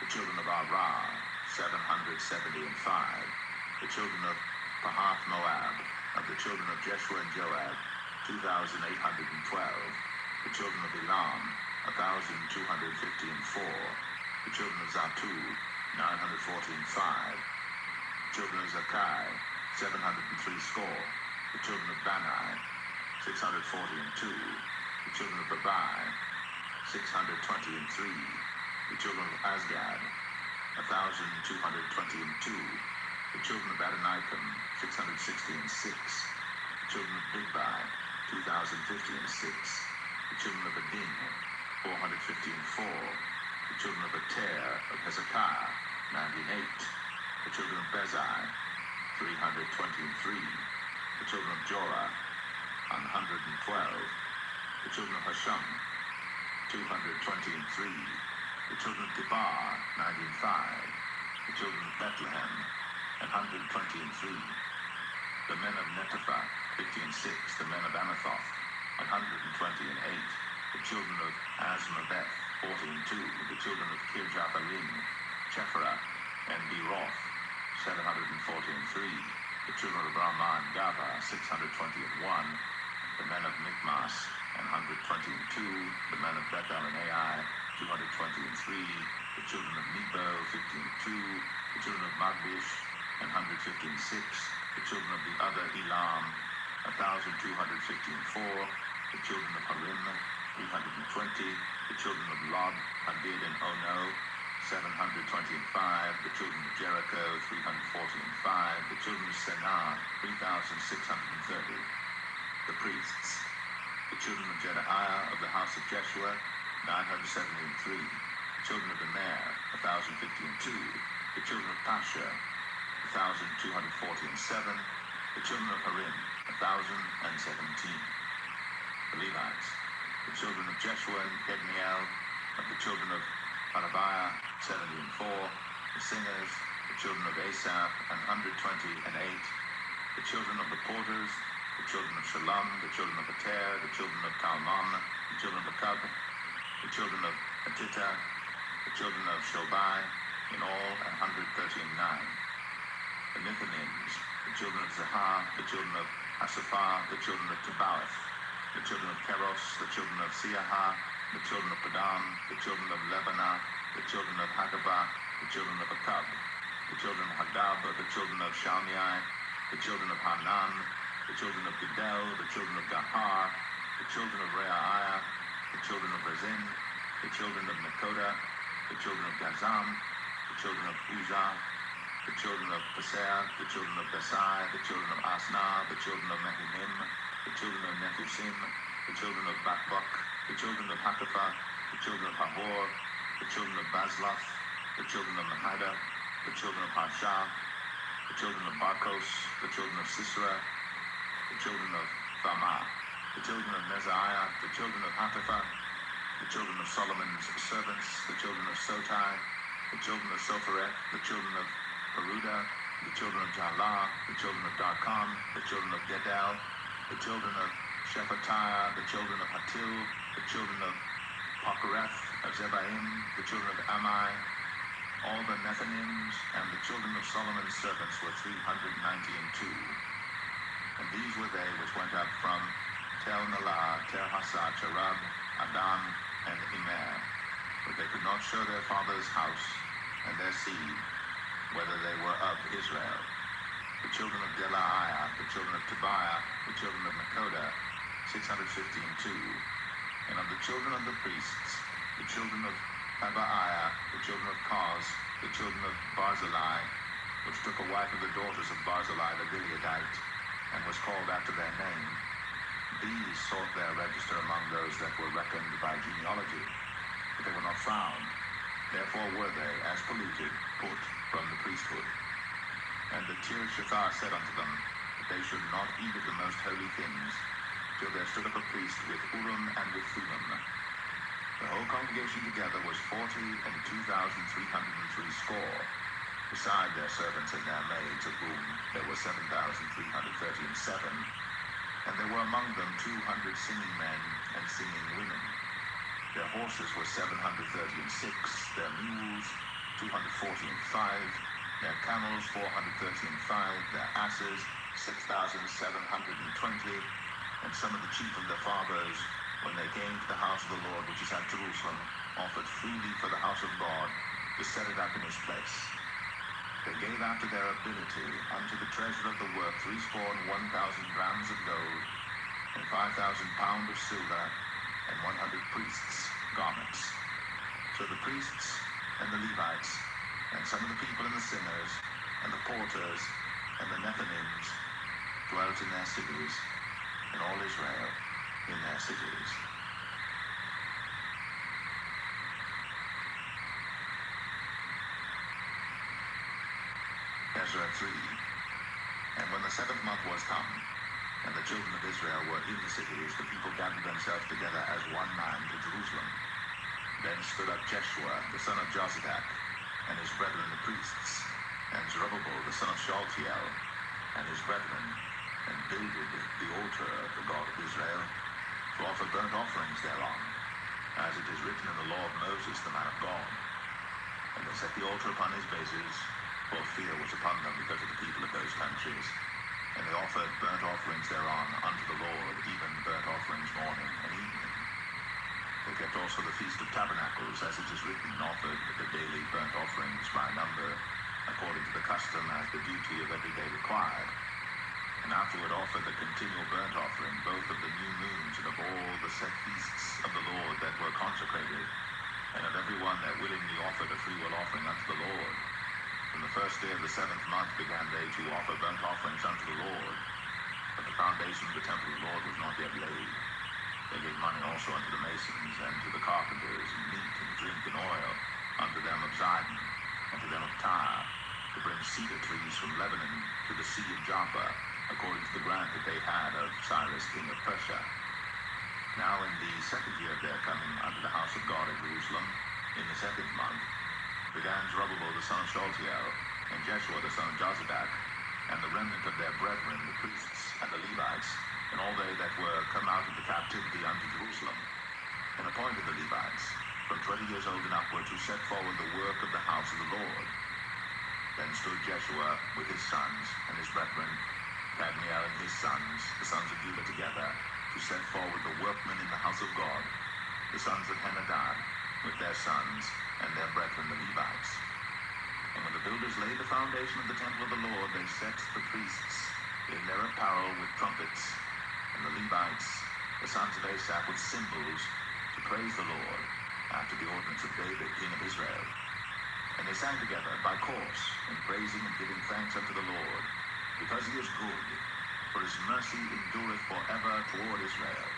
the children of Arah, 775, the children of Pahath Moab, of the children of Jeshua and Joab, 2,812. The children of Elam, 1,254. The children of Zatu, 914.5. The children of Zakai, 703 score. The children of Bani, 640.2. The children of Babai, 620.3. The children of Asgad, 1,220.2. The children of Adonikum, 660.6. The children of Bigbai, 2,050.6. The children of Adin, 415.4. The children of Ater of Hezekiah, 98. The children of Bezai, 320.3. The children of Jorah, 112. The children of Hashum, 220.3. The children of Gebar, 95. The children of Bethlehem, 120.3. The men of Netopha, 50.6. The men of Anathoth, 120.8. The children of Azmaveth, 14.2. The children of Kirjatharim, Chephra, and Beroth, 714.3. The children of Ramah and Gaba, 620.1. The men of Michmas, 120.2. The men of Bethel and Ai, 220.3. The children of Nebo, 15.2. The children of Magbish, 115.6. The children of the other Elam, 1,215.4. The children of Harim, 320. The children of Lod, Hadid and Ono, 720.5. The children of Jericho, 340.5. The children of Senah, 3,630. The priests. The children of Jedaiah of the house of Jeshua, 973. The children of Immer, 1,015.2. The children of Pasha, 1,240.7. The children of Harim, 1,017. The Levites. The children of Jeshua and Kadmiel, of the children of Hanabiah, 70.4. The singers, the children of Asaph, 120.8. The children of the porters, the children of Shalom, the children of Ater, the children of Talmon, the children of Akub, the children of Hatita, the children of Shobai, in all 139. The Nethinims, the children of Zahar, the children of Asapha, the children of Tabaoth, the children of Keros, the children of Siaha, the children of Padan, the children of Lebanah, the children of Hagabah, the children of Akub, the children of Hagab, the children of Shalmai, the children of Hanan, the children of Gidel, the children of Gahar, the children of Reaiah, the children of Rezin, the children of Nakoda, the children of Gazam, the children of Uzzah, the children of Paseah, the children of Besai, the children of Asna, the children of Mehinim, the children of Nethusim, the children of Bakbuk, the children of Hakapha, the children of Habor, the children of Bazlath, the children of Mahida, the children of Harsha, the children of Barkos, the children of Sisera, the children of Thamah, the children of Nezaiah, the children of Hatapha, the children of Solomon's servants, the children of Sotai, the children of Sophereth, the children of Peruda, the children of Jalah, the children of Darkon, the children of Gedal, the children of Shephatiah, the children of Hatil, the children of Pokereth, of Zebaim, the children of Amai, all the Nethinims, and the children of Solomon's servants were 392. And these were they which went up from Tel Melah, Ter-Hasa, Cherub, Adam, and Immer. But they could not show their father's house and their seed, whether they were of Israel. The children of Delaiah, the children of Tobiah, the children of Nakoda, 615.2. And of the children of the priests, the children of Habaiah, the children of Koz, the children of Barzillai, which took a wife of the daughters of Barzillai the Gileadite, and was called after their name. These sought their register among those that were reckoned by genealogy, but they were not found. Therefore were they, as polluted, put from the priesthood. And the Tir-Shethar said unto them, that they should not eat of the most holy things, till there stood up a priest with Urim and with Thummim. The whole congregation together was 40,203 score, beside their servants and their maids, of whom there were 7,337. And there were among them 200 singing men and singing women. Their horses were 736, their mules 245, their camels 435, their asses 6,720, And some of the chief of their fathers, when they came to the house of the Lord, which is at Jerusalem, offered freely for the house of God to set it up in his place. They gave after their ability unto the treasure of the work 1,000 grams of gold, and 5,000 pounds of silver, and 100 priests' garments. So the priests and the Levites, and some of the people and the singers, and the porters, and the Nethinims dwelt in their cities, and all Israel in their cities. Ezra 3. And when the 7th month was come, and the children of Israel were in the cities, the people gathered themselves together as one man to Jerusalem. Then stood up Jeshua, the son of Jozadak, and his brethren the priests, and Zerubbabel, the son of Shealtiel, and his brethren, and builded the altar of the God of Israel, to offer burnt offerings thereon, as it is written in the law of Moses, the man of God. And they set the altar upon his bases, for fear was upon them because of the people of those countries. And they offered burnt offerings thereon unto the Lord, even burnt offerings morning and evening. They kept also the Feast of Tabernacles, as it is written, offered the daily burnt offerings by number, according to the custom as the duty of every day required. And afterward offered the continual burnt offering, both of the new moons and of all the set feasts of the Lord that were consecrated, and of every one that willingly offered a freewill offering unto the Lord. From the first day of the 7th month began they to offer burnt offerings unto the Lord, but the foundation of the temple of the Lord was not yet laid. They gave money also unto the masons, and to the carpenters, and meat, and drink, and oil, unto them of Zidon, and to them of Tyre, to bring cedar trees from Lebanon to the sea of Joppa, according to the grant that they had of Cyrus king of Persia. Now in the 2nd year of their coming unto the house of God at Jerusalem, in the 2nd month, began Zerubbabel the son of Shealtiel, and Jeshua the son of Jozadak, and the remnant of their brethren, the priests and the Levites, and all they that were come out of the captivity unto Jerusalem, and appointed the Levites, from 20 years old and upward, to set forward the work of the house of the Lord. Then stood Jeshua with his sons and his brethren, Kadmiel and his sons, the sons of Judah together, to set forward the workmen in the house of God, the sons of Henadad, with their sons and their brethren the Levites. And when the builders laid the foundation of the temple of the Lord, they set the priests in their apparel with trumpets, and the Levites, the sons of Asaph, with cymbals, to praise the Lord, after the ordinance of David, king of Israel. And they sang together by course, in praising and giving thanks unto the Lord, because he is good, for his mercy endureth forever toward Israel.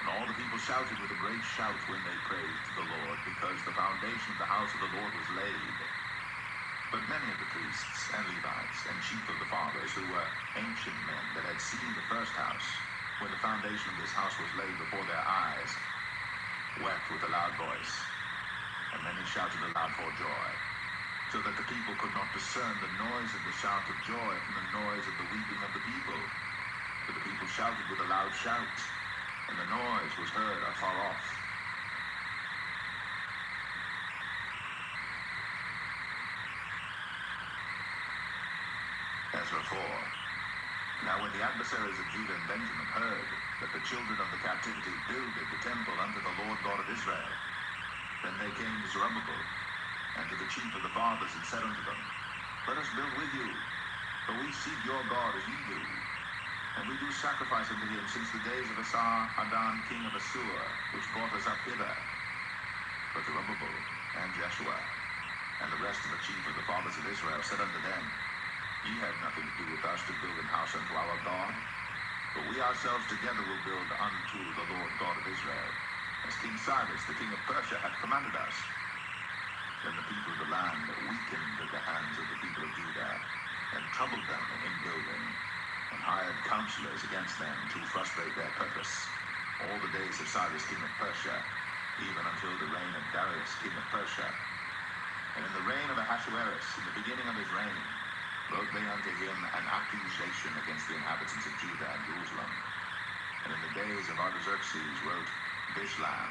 And all the people shouted with a great shout when they praised the Lord, because the foundation of the house of the Lord was laid. But many of the priests and Levites and chief of the fathers, who were ancient men that had seen the first house, when the foundation of this house was laid before their eyes, wept with a loud voice, and many shouted aloud for joy, so that the people could not discern the noise of the shout of joy from the noise of the weeping of the people. For the people shouted with a loud shout, and the noise was heard afar off. Ezra 4. Now when the adversaries of Judah and Benjamin heard that the children of the captivity builded the temple unto the Lord God of Israel, then they came to Zerubbabel and to the chief of the fathers, and said unto them, Let us build with you, for we seek your God as ye do. And we do sacrifice unto him since the days of Esar-Haddon king of Assur, which brought us up hither. But Zerubbabel and Jeshua and the rest of the chief of the fathers of Israel said unto them, Ye have nothing to do with us to build an house unto our God, but we ourselves together will build unto the Lord God of Israel, as King Cyrus the king of Persia hath commanded us. Then the people of the land weakened at the hands of the people of Judah, and troubled them in building, and hired counselors against them to frustrate their purpose, all the days of Cyrus king of Persia, even until the reign of Darius king of Persia. And in the reign of Ahasuerus, in the beginning of his reign, wrote they unto him an accusation against the inhabitants of Judah and Jerusalem. And in the days of Artaxerxes wrote Bishlam,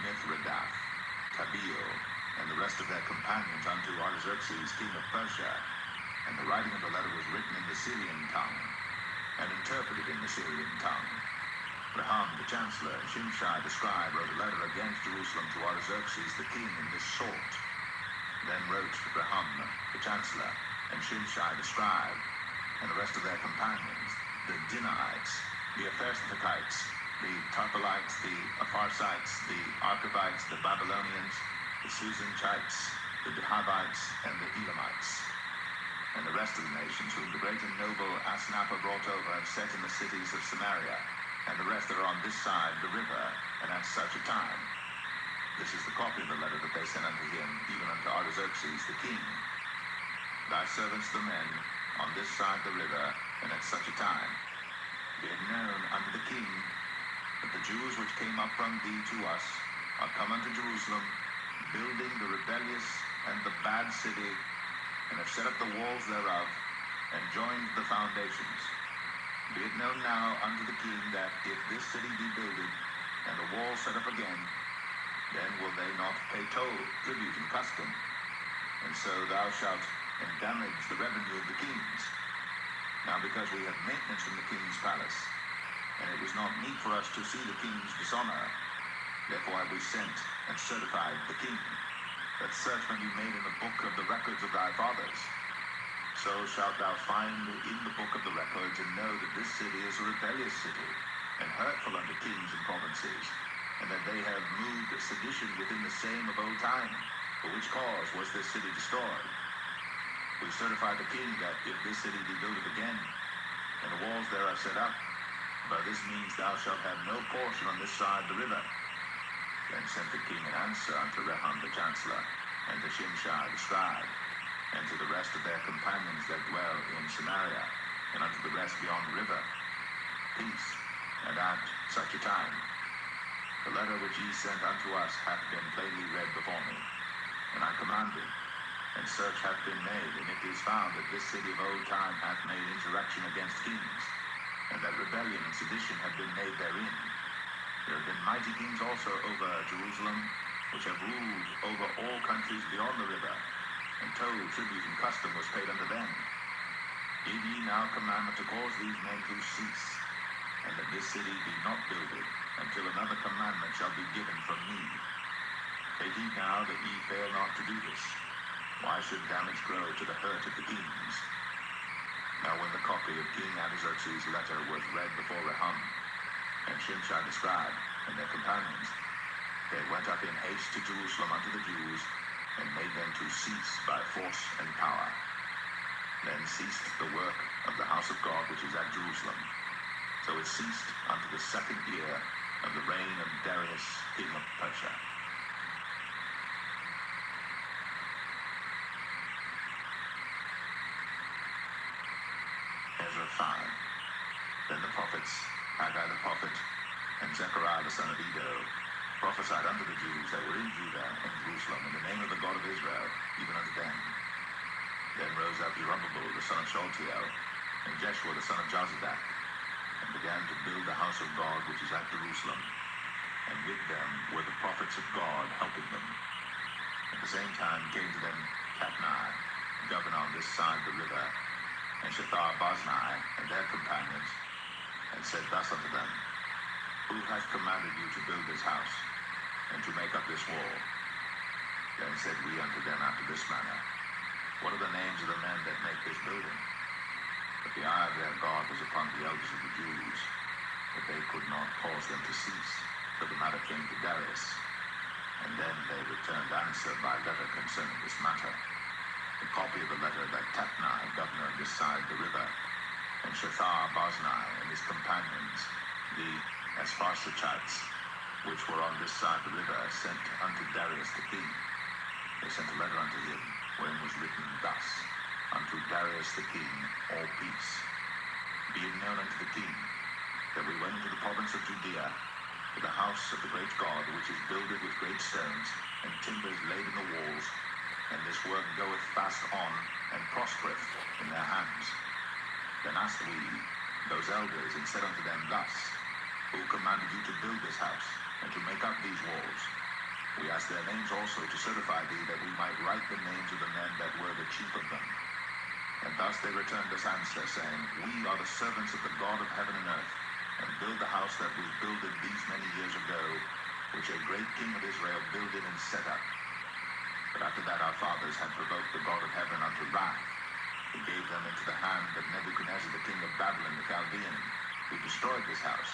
Mithredath, Tabeel, and the rest of their companions unto Artaxerxes king of Persia. And the writing of the letter was written in the Syrian tongue. and interpreted in the Syrian tongue. Rehum the chancellor and Shimshai the scribe wrote a letter against Jerusalem to Artaxerxes the king in this sort. Then wrote Rehum the chancellor and Shimshai the scribe and the rest of their companions, the Dinites, the Ephersathites, the Tarpelites, the Apharsites, the Archavites, the Babylonians, the Susanchites, the Dehavites, and the Elamites, and the rest of the nations whom the great and noble Asnapper brought over and set in the cities of Samaria, and the rest that are on this side the river, and at such a time. This is the copy of the letter that they sent unto him, even unto Artaxerxes the king. Thy servants the men, on this side the river, and at such a time, be it known unto the king, that the Jews which came up from thee to us are come unto Jerusalem, building the rebellious and the bad city, and have set up the walls thereof, and joined the foundations. Be it known now unto the king that if this city be builded, and the wall set up again, then will they not pay toll, tribute, and custom, and so thou shalt endamage the revenue of the kings. Now because we have maintenance from the king's palace, and it was not meet for us to see the king's dishonor, therefore have we sent and certified the king, that search may be made in the book of the records of thy fathers. So shalt thou find in the book of the records, and know that this city is a rebellious city, and hurtful unto kings and provinces, and that they have moved sedition within the same of old time, for which cause was this city destroyed. We certify the king that if this city be builded again, and the walls thereof set up, by this means thou shalt have no portion on this side the river. Then sent the king an answer unto Rehum the chancellor, and to Shimshai the scribe, and to the rest of their companions that dwell in Samaria, and unto the rest beyond the river, peace, and at such a time. The letter which ye sent unto us hath been plainly read before me, and I commanded, and search hath been made, and it is found that this city of old time hath made insurrection against kings, and that rebellion and sedition have been made therein. There have been mighty kings also over Jerusalem, which have ruled over all countries beyond the river, and toll, tribute, and custom was paid unto them. Give ye now commandment to cause these men to cease, and that this city be not builded, until another commandment shall be given from me. Take heed now that ye fail not to do this. Why should damage grow to the hurt of the kings? Now when the copy of King Artaxerxes' letter was read before Rehum, and Shimshai the scribe, and their companions, they went up in haste to Jerusalem unto the Jews, and made them to cease by force and power. Then ceased the work of the house of God which is at Jerusalem. So it ceased unto the 2nd year of the reign of Darius, king of Persia. Ezra 5. Then the prophets, Haggai the prophet, and Zechariah the son of Iddo, prophesied unto the Jews that were in Judah and Jerusalem in the name of the God of Israel, even unto them. Then rose up Zerubbabel the son of Shealtiel, and Jeshua the son of Jozadak, and began to build the house of God which is at Jerusalem, and with them were the prophets of God helping them. At the same time came to them Tatnai, governor on this side the river, and Shethar-Boznai and their companions, and said thus unto them, Who hath commanded you to build this house, and to make up this wall? Then said we unto them after this manner, What are the names of the men that make this building? But the eye of their God was upon the elders of the Jews, that they could not cause them to cease, till the matter came to Darius. And then they returned answer by letter concerning this matter. The copy of the letter that Tatnai, governor on this side the river, and Shethar-Boznai and his companions, the Apharsites, which were on this side the river, sent unto Darius the king. They sent a letter unto him, wherein was written thus, Unto Darius the king, all peace. Be it known unto the king, that we went into the province of Judea, to the house of the great God, which is builded with great stones, and timbers laid in the walls, and this work goeth fast on, and prospereth in their hands. Then asked we those elders, and said unto them thus, Who commanded you to build this house, and to make up these walls? We asked their names also, to certify thee, that we might write the names of the men that were the chief of them. And thus they returned this answer, saying, We are the servants of the God of heaven and earth, and build the house that was builded these many years ago, which a great king of Israel builded and set up. But after that our fathers had provoked the God of heaven unto wrath, he gave them into the hand of Nebuchadnezzar the king of Babylon the Chaldean, who destroyed this house,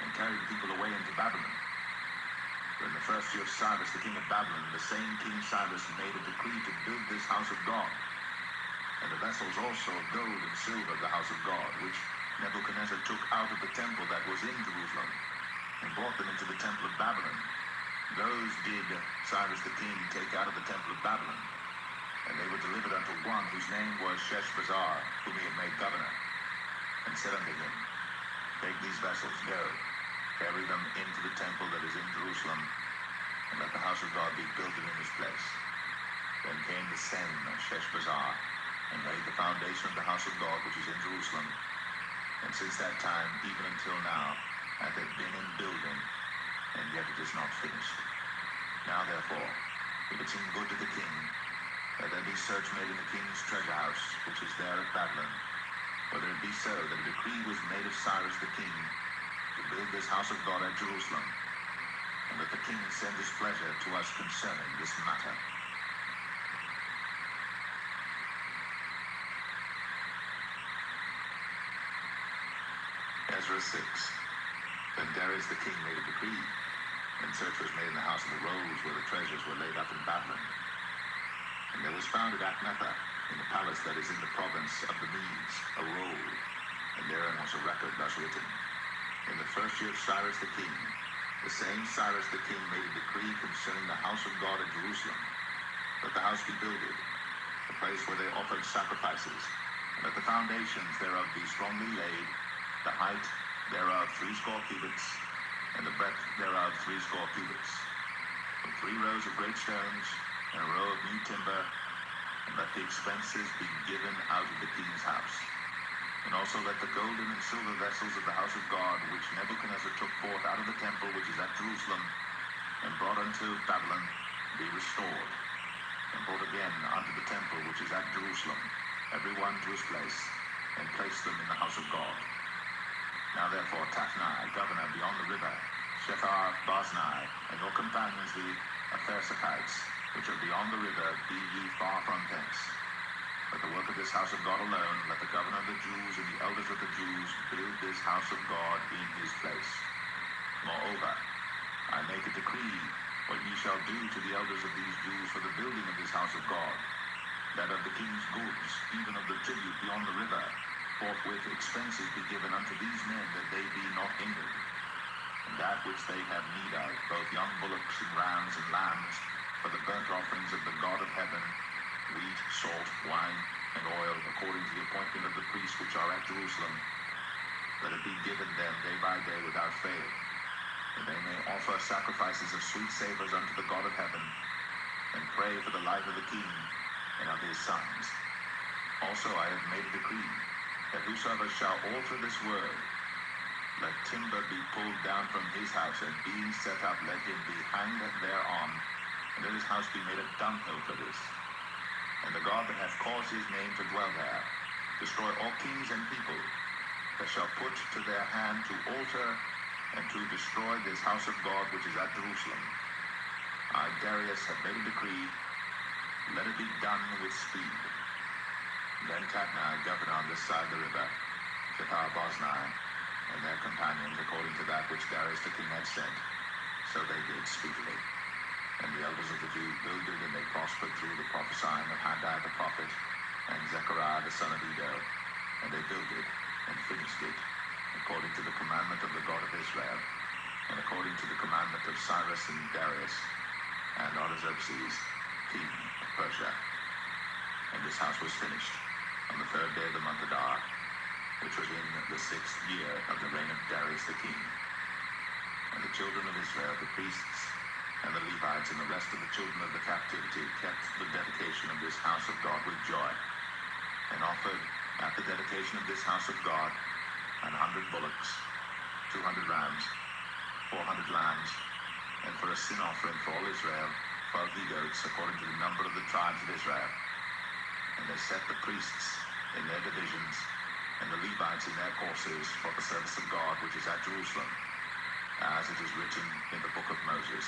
and carried the people away into Babylon. For in the first year of Cyrus the king of Babylon, the same King Cyrus made a decree to build this house of God, and the vessels also of gold and silver of the house of God, which Nebuchadnezzar took out of the temple that was in Jerusalem, and brought them into the temple of Babylon. Those did Cyrus the king take out of the temple of Babylon, and they were delivered unto one whose name was Sheshbazzar, whom he had made governor, and said unto him, Take these vessels, go, carry them into the temple that is in Jerusalem, and let the house of God be built in his place. Then came the same Sheshbazzar, and laid the foundation of the house of God which is in Jerusalem, and since that time even until now hath it been in building, and yet it is not finished. Now therefore, if it seem good to the king, that there be search made in the king's treasure house, which is there at Babylon, whether it be so that a decree was made of Cyrus the king to build this house of God at Jerusalem, and that the king send his pleasure to us concerning this matter. Ezra 6. Then Darius the king made a decree, and search was made in the house of the rolls where the treasures were laid up in Babylon. And there was found at Achnetha, in the palace that is in the province of the Medes, a roll, and therein was a record thus written. In the first year of Cyrus the king, the same Cyrus the king made a decree concerning the house of God at Jerusalem, that the house be builded, the place where they offered sacrifices, and that the foundations thereof be strongly laid, the height thereof 80 cubits, and the breadth thereof 80 cubits, with 3 rows of great stones, and a row of new timber, and let the expenses be given out of the king's house. And also let the golden and silver vessels of the house of God, which Nebuchadnezzar took forth out of the temple which is at Jerusalem, and brought unto Babylon, be restored, and brought again unto the temple which is at Jerusalem, every one to his place, and place them in the house of God. Now therefore Tatnai, governor beyond the river, Shethar-Boznai, and your companions the Aphersachites, which are beyond the river, be ye far from thence. Let the work of this house of God alone, let the governor of the Jews and the elders of the Jews build this house of God in his place. Moreover, I make a decree what ye shall do to the elders of these Jews for the building of this house of God, that of the king's goods, even of the tribute beyond the river, forthwith expenses be given unto these men, that they be not hindered. And that which they have need of, both young bullocks and rams and lambs, for the burnt offerings of the God of heaven, wheat, salt, wine, and oil, according to the appointment of the priests which are at Jerusalem, let it be given them day by day without fail, that they may offer sacrifices of sweet savors unto the God of heaven, and pray for the life of the king and of his sons. Also I have made a decree, that whosoever shall alter this word, let timber be pulled down from his house, and being set up, let him be hanged thereon, and let his house be made a dunghill for this. And the God that hath caused his name to dwell there, destroy all kings and people that shall put to their hand to alter and to destroy this house of God which is at Jerusalem. I, Darius, have made a decree, let it be done with speed. Then Tatnai, governor on this side of the river, Shethar-Boznai, and their companions, according to that which Darius the king had said, so they did speedily. And the elders of the Jews builded, and they prospered through the prophesying of Haggai the prophet, and Zechariah the son of Iddo. And they builded, and finished it, according to the commandment of the God of Israel, and according to the commandment of Cyrus and Darius, and Artaxerxes, king of Persia. And this house was finished on the 3rd day of the month Adar, which was in the 6th year of the reign of Darius the king. And the children of Israel, the priests, and the Levites, and the rest of the children of the captivity, kept the dedication of this house of God with joy, and offered at the dedication of this house of God 100 bullocks, 200 rams, 400 lambs, and for a sin offering for all Israel, 12 he-goats, according to the number of the tribes of Israel. And they set the priests in their divisions, and the Levites in their courses for the service of God, which is at Jerusalem, as it is written in the book of Moses.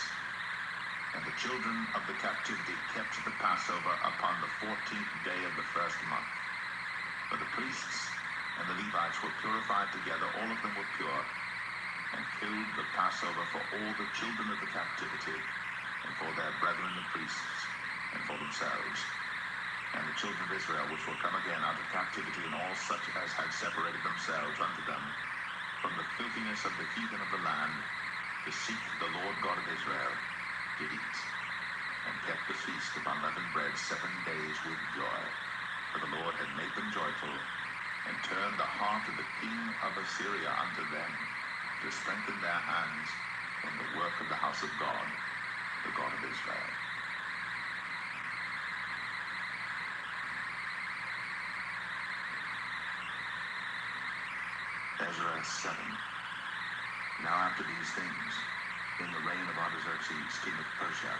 And the children of the captivity kept the Passover upon the 14th day of the first month. For the priests and the Levites were purified together, all of them were pure, and killed the Passover for all the children of the captivity, and for their brethren the priests, and for themselves. And the children of Israel, which will come again out of captivity, and all such as had separated themselves unto them from the filthiness of the heathen of the land, to seek the Lord God of Israel, did eat, and kept the feast of unleavened bread 7 days with joy. For the Lord had made them joyful, and turned the heart of the king of Assyria unto them, to strengthen their hands in the work of the house of God, the God of Israel. Ezra 7. Now after these things, in the reign of Artaxerxes, king of Persia,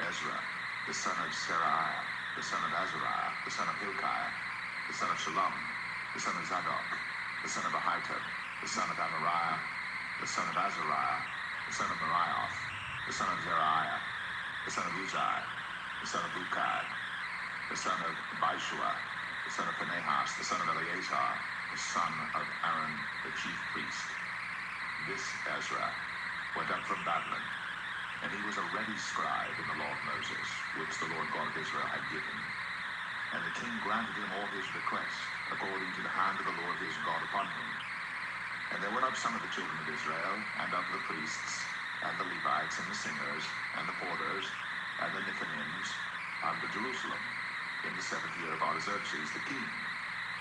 Ezra, the son of Seraiah, the son of Azariah, the son of Hilkiah, the son of Shallum, the son of Zadok, the son of Ahitub, the son of Amariah, the son of Azariah, the son of Merioth, the son of Zeriah, the son of Uzziah, the son of Bukai, the son of Abishua, the son of Phinehas, the son of Eleazar, the son of Aaron, the chief priest. This Ezra went up from Babylon, and he was a ready scribe in the law of Moses, which the Lord God of Israel had given. And the king granted him all his requests, according to the hand of the Lord his God upon him. And there went up some of the children of Israel, and of the priests, and the Levites, and the singers, and the porters, and the Nethinims, unto Jerusalem, in the 7th year of Artaxerxes the king.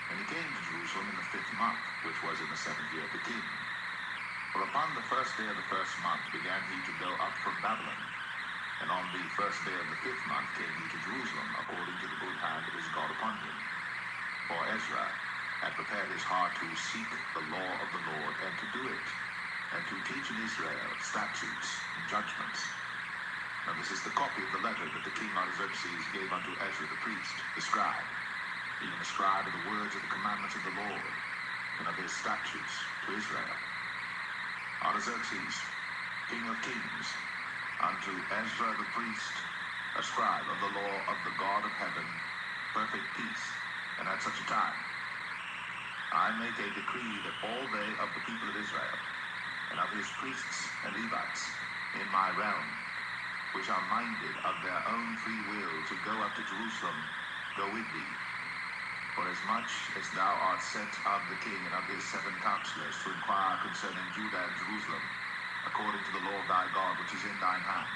And he came to Jerusalem in the 5th month, which was in the 7th year of the king. For upon the first day of the first month began he to go up from Babylon. And on the first day of the 5th month came he to Jerusalem, according to the good hand of his God upon him. For Ezra had prepared his heart to seek the law of the Lord, and to do it, and to teach in Israel statutes and judgments. Now this is the copy of the letter that the king Artaxerxes gave unto Ezra the priest, the scribe, being the scribe of the words of the commandments of the Lord, and of his statutes to Israel. Artaxerxes, king of kings, unto Ezra the priest, a scribe of the law of the God of heaven, perfect peace. And at such a time, I make a decree that all they of the people of Israel, and of his priests and Levites, in my realm, which are minded of their own free will to go up to Jerusalem, go with thee. For as much as thou art sent of the king and of his 7 counselors to inquire concerning Judah and Jerusalem, according to the law of thy God which is in thine hand,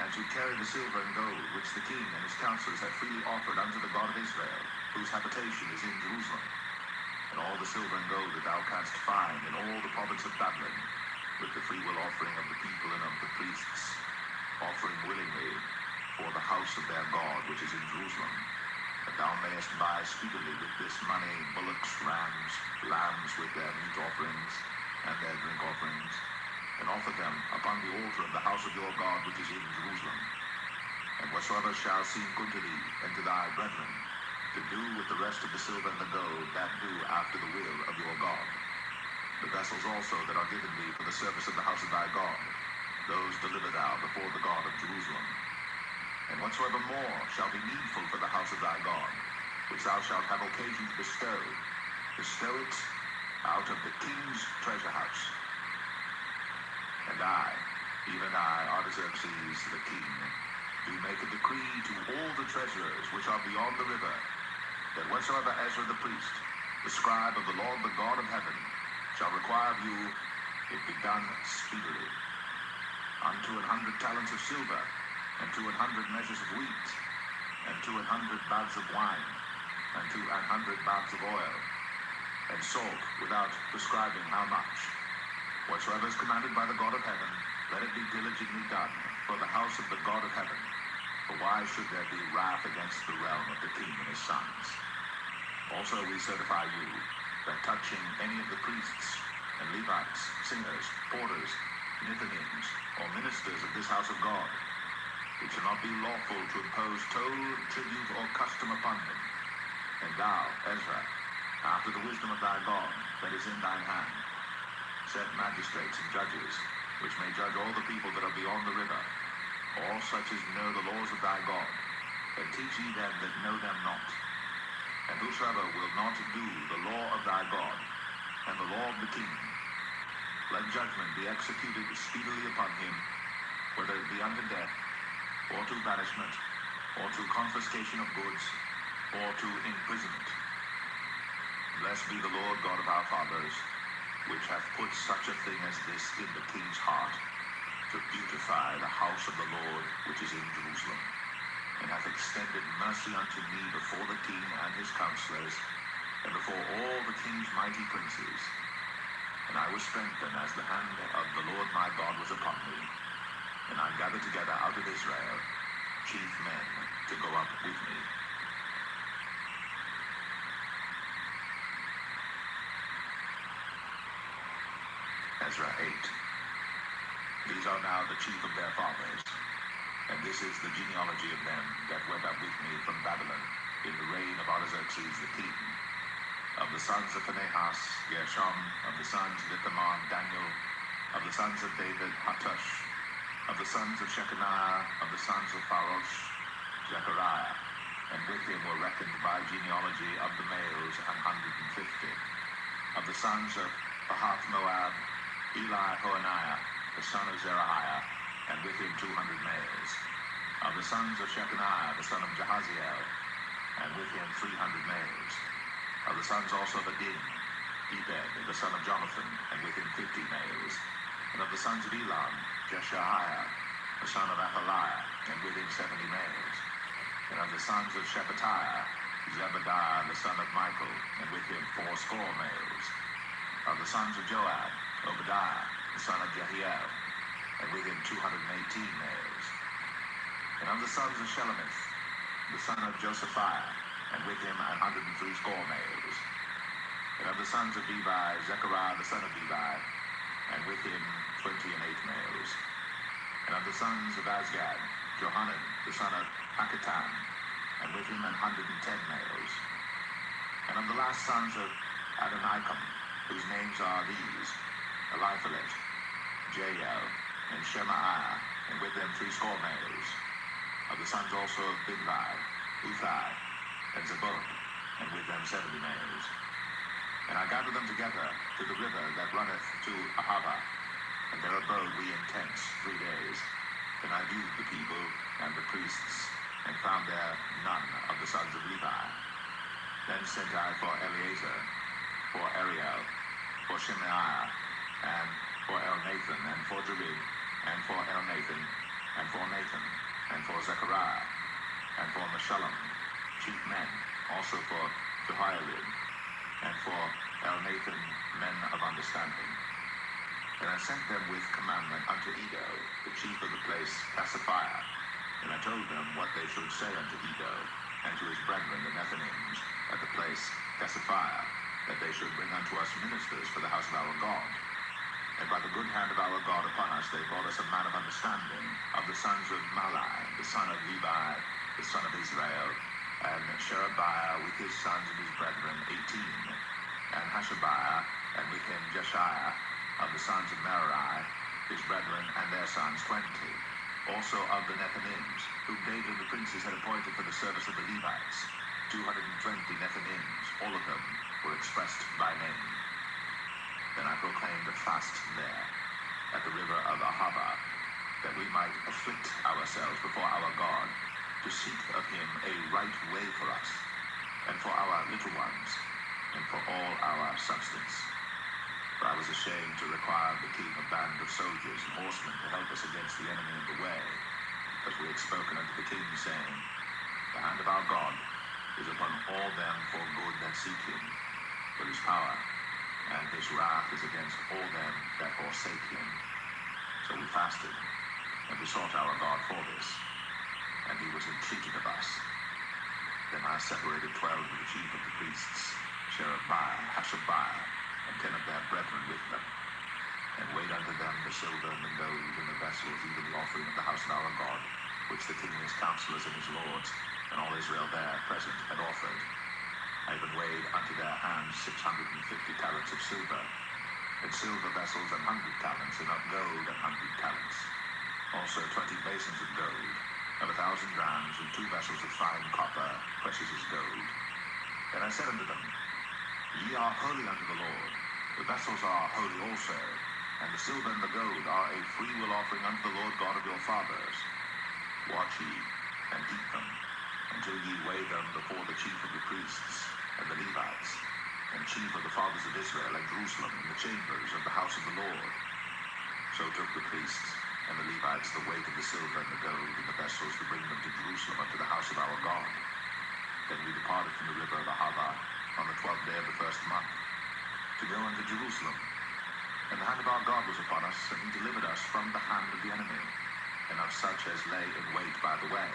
and to carry the silver and gold which the king and his counselors have freely offered unto the God of Israel, whose habitation is in Jerusalem, and all the silver and gold that thou canst find in all the province of Babylon, with the freewill offering of the people and of the priests, offering willingly for the house of their God which is in Jerusalem, that thou mayest buy speedily with this money bullocks, rams, lambs with their meat offerings and their drink offerings, and offer them upon the altar of the house of your God which is in Jerusalem. And whatsoever shall seem good to thee and to thy brethren, to do with the rest of the silver and the gold, that do after the will of your God. The vessels also that are given thee for the service of the house of thy God, those deliver thou before the God of Jerusalem. And whatsoever more shall be needful for the house of thy God, which thou shalt have occasion to bestow it out of the king's treasure house. And I, even I, Artaxerxes the king, do make a decree to all the treasurers which are beyond the river, that whatsoever Ezra the priest, the scribe of the Lord the God of heaven, shall require of you, it be done speedily. Unto 100 talents of silver, and to 100 measures of wheat, and to 100 baths of wine, and to 100 baths of oil, and salt without prescribing how much. Whatsoever is commanded by the God of heaven, let it be diligently done for the house of the God of heaven. For why should there be wrath against the realm of the king and his sons? Also we certify you, that touching any of the priests and Levites, singers, porters, Nethinims, or ministers of this house of God, it shall not be lawful to impose toll, tribute, or custom upon them, And thou, Ezra, after the wisdom of thy God that is in thine hand, set magistrates and judges, which may judge all the people that are beyond the river, all such as know the laws of thy God, and teach ye them that know them not. And whosoever will not do the law of thy God, and the law of the king, let judgment be executed speedily upon him, whether it be unto death, or to banishment, or to confiscation of goods, or to imprisonment. Blessed be the Lord God of our fathers, which hath put such a thing as this in the king's heart, to beautify the house of the Lord which is in Jerusalem, and hath extended mercy unto me before the king and his counselors, and before all the king's mighty princes. And I was strengthened as the hand of the Lord my God was upon me, and I gathered together out of Israel chief men to go up with me. Ezra 8. These are now the chief of their fathers, and this is the genealogy of them that went up with me from Babylon in the reign of Artaxerxes the king. Of the sons of Phinehas, Gershom; of the sons of Ithamar, Daniel; of the sons of David, Hattush; of the sons of Shechaniah; of the sons of Pharosh, Zechariah; and with him were reckoned by genealogy of the males 150. Of the sons of Pahath Moab, Eli Hoaniah, the son of Zerahiah, and with him 200 males. Of the sons of Shechaniah, the son of Jahaziel, and with him 300 males. Of the sons also of Adin, Ebed, the son of Jonathan, and with him 50 males. And of the sons of Elam, Jeshahiah, the son of Athaliah, and with him 70 males. And of the sons of Shephatiah, Zebadiah, the son of Michael, and with him 80 males. Of the sons of Joab, Obadiah, the son of Jehiel, and with him 218 males. And of the sons of Shelomith, the son of Josephiah, and with him 180 males. And of the sons of Levi, Zechariah, the son of Levi, and with him 28 males. And of the sons of Azgad, Johanan, the son of Hakatan, and with him 110 males. And of the last sons of Adonikam, whose names are these: Eliphalet, Jael, and Shemaiah, and with them 80 males. Of the sons also of Bigvai, Uthai, and Zebulun, and with them 70 males. And I gathered them together to the river that runneth to Ahava, and there abode we in tents 3 days. And I viewed the people and the priests, and found there none of the sons of Levi. Then sent I for Eleazar, for Ariel, for Shemaiah, and for Elnathan, and for Jerid, and for Elnathan, and for Nathan, and for Zechariah, and for Meshullam, chief men, also for Jehoiarib, and for Elnathan, men of understanding. And I sent them with commandment unto Edo, the chief of the place Cassifiah, and I told them what they should say unto Edo, and to his brethren the Nethinims, at the place Cassifiah, that they should bring unto us ministers for the house of our God. And by the good hand of our God upon us they brought us a man of understanding, of the sons of Malai, the son of Levi, the son of Israel, and Sherebiah with his sons and his brethren 18, and Hashabiah, and with him Jeshiah, of the sons of Merari, his brethren and their sons 20, also of the Nethinims, whom David the princes had appointed for the service of the Levites, 220 Nethinims, all of them were expressed by name. Then I proclaimed a fast there, at the river of Ahava, that we might afflict ourselves before our God, to seek of him a right way for us, and for our little ones, and for all our substance. For I was ashamed to require of the king a band of soldiers and horsemen to help us against the enemy in the way, because we had spoken unto the king, saying, The hand of our God is upon all them for good that seek him, for his power and his wrath is against all them that forsake him. So we fasted, and besought our God for this, and he was entreated of us. Then I separated 12 of the chief of the priests, Sherebiah, Hashabiah, and 10 of their brethren with them, and weighed unto them the silver and the gold and the vessels, even the offering of the house of our God, which the king and his counselors and his lords, and all Israel there present had offered. I even weighed unto their hands 650 talents of silver, and silver vessels 100 talents, and of gold 100 talents. Also 20 basins of gold, of 1,000 drams, and 2 vessels of fine copper, precious as gold. And I said unto them, Ye are holy unto the Lord. The vessels are holy also, and the silver and the gold are a freewill offering unto the Lord God of your fathers. Watch ye, and eat them, until ye weigh them before the chief of the priests, and the Levites, and chief of the fathers of Israel at Jerusalem, in the chambers of the house of the Lord. So took the priests and the Levites the weight of the silver and the gold and the vessels to bring them to Jerusalem unto the house of our God. Then we departed from the river of Ahava on the 12th day of the first month, to go unto Jerusalem. And the hand of our God was upon us, and he delivered us from the hand of the enemy, and of such as lay in wait by the way.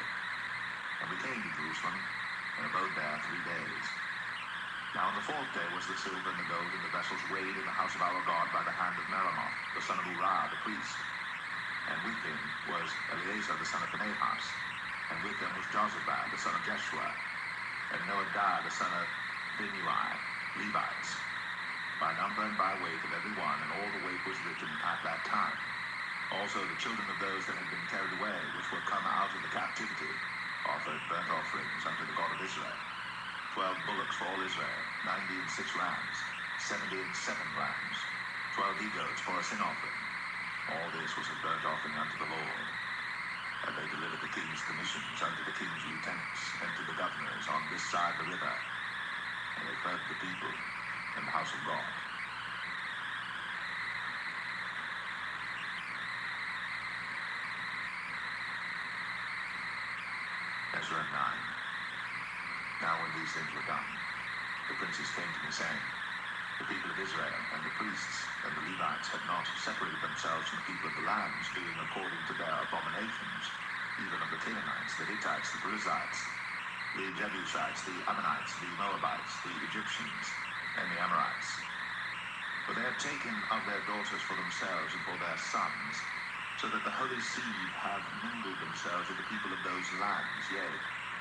And we came to Jerusalem, and abode there 3 days. Now on the 4th day was the silver and the gold and the vessels weighed in the house of our God by the hand of Meremoth, the son of Uriah the priest. And with him was Eleazar the son of Phinehas, and with them was Jozabad the son of Jeshua, and Noadiah the son of Binnui, Levites, by number and by weight of every one, and all the weight was written at that time. Also the children of those that had been carried away, which were come out of the captivity, offered burnt offerings unto the God of Israel. 12 bullocks for all Israel, 90 and 6 rams, 70 and 7 rams, 12 he-goats for a sin offering. All this was a burnt offering unto the Lord. And they delivered the king's commissions unto the king's lieutenants and to the governors on this side the river. And they fed the people in the house of God. Ezra 9. Now when these things were done, the princes came to me, saying, The people of Israel and the priests and the Levites had not separated themselves from the people of the lands, doing according to their abominations, even of the Canaanites, the Hittites, the Perizzites, the Jebusites, the Ammonites, the Moabites, the Egyptians, and the Amorites. For they had taken of their daughters for themselves and for their sons, so that the holy seed have mingled themselves with the people of those lands. Yea,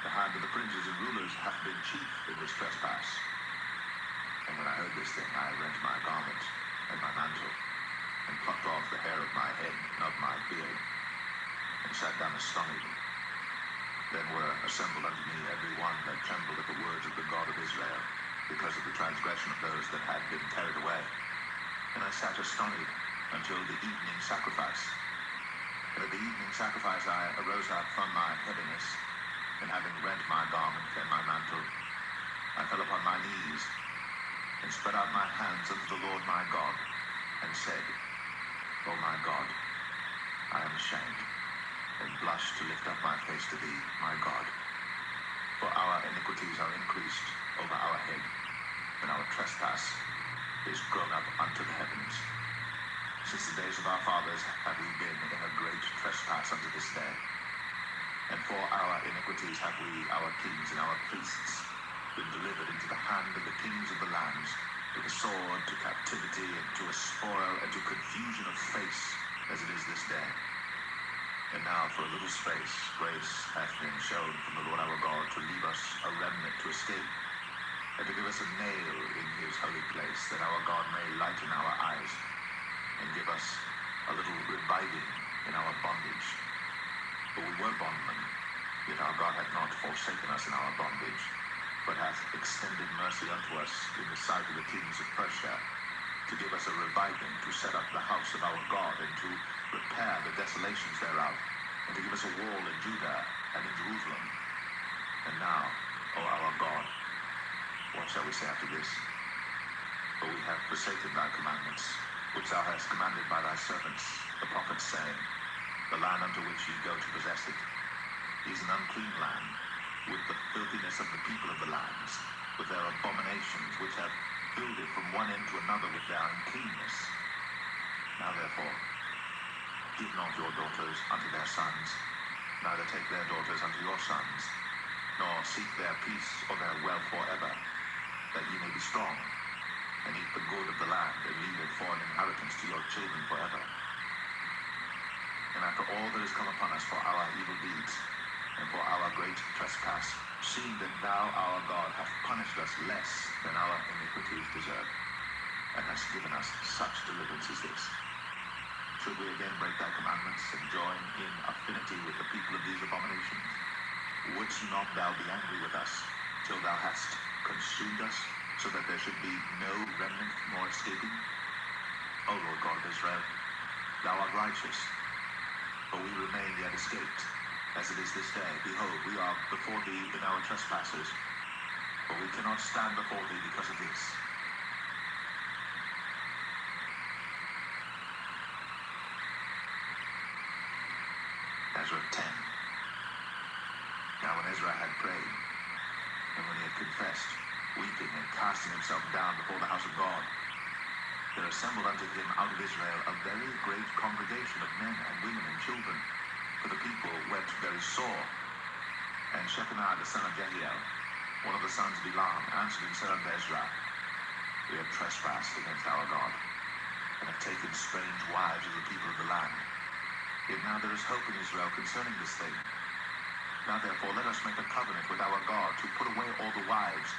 the hand of the princes and rulers hath been chief in this trespass. And when I heard this thing, I rent my garment and my mantle, and plucked off the hair of my head and of my beard, and sat down astonished. Then were assembled unto me every one that trembled at the words of the God of Israel, because of the transgression of those that had been carried away. And I sat astonished until the evening sacrifice. And at the evening sacrifice I arose up from my heaviness, and having rent my garment and my mantle, I fell upon my knees, and spread out my hands unto the Lord my God, and said, O my God, I am ashamed, and blush to lift up my face to thee, my God. For our iniquities are increased over our head, and our trespass is grown up unto the heavens. Since the days of our fathers have we been in a great trespass unto this day. And for our iniquities have we, our kings and our priests, been delivered into the hand of the kings of the lands, to the sword, to captivity, and to a spoil, and to confusion of face, as it is this day. And now for a little space grace hath been shown from the Lord our God to leave us a remnant to escape, and to give us a nail in his holy place, that our God may lighten our eyes, and give us a little reviving in our bondage. For we were bondmen, yet our God hath not forsaken us in our bondage, but hath extended mercy unto us in the sight of the kings of Persia, to give us a reviving, to set up the house of our God, and to repair the desolations thereof, and to give us a wall in Judah and in Jerusalem. And now, O our God, what shall we say after this? For we have forsaken thy commandments, which thou hast commanded by thy servants, the prophets, saying, The land unto which ye go to possess it is an unclean land, with the filthiness of the people of the lands, with their abominations, which have filled it from one end to another with their uncleanness. Now therefore, give not your daughters unto their sons, neither take their daughters unto your sons, nor seek their peace or their wealth forever, that ye may be strong, and eat the good of the land, and leave it for an inheritance to your children forever. And after all that has come upon us for our evil deeds, and for our great trespass, seeing that thou, our God, hast punished us less than our iniquities deserve, and hast given us such deliverance as this. Should we again break thy commandments and join in affinity with the people of these abominations? Wouldst not thou be angry with us till thou hast consumed us, so that there should be no remnant nor escaping? O Lord God of Israel, thou art righteous, for we remain yet escaped, as it is this day. Behold, we are before thee in our trespasses, for we cannot stand before thee because of this. Ezra 10. Now when Ezra had prayed, and when he had confessed, weeping and casting himself down before the house of God, there assembled unto him out of Israel a very great congregation of men and women and children, for the people wept very sore. And Shechaniah the son of Jehiel, one of the sons of Elam, answered and said unto Ezra, We have trespassed against our God, and have taken strange wives of the people of the land. Yet now there is hope in Israel concerning this thing. Now therefore let us make a covenant with our God to put away all the wives,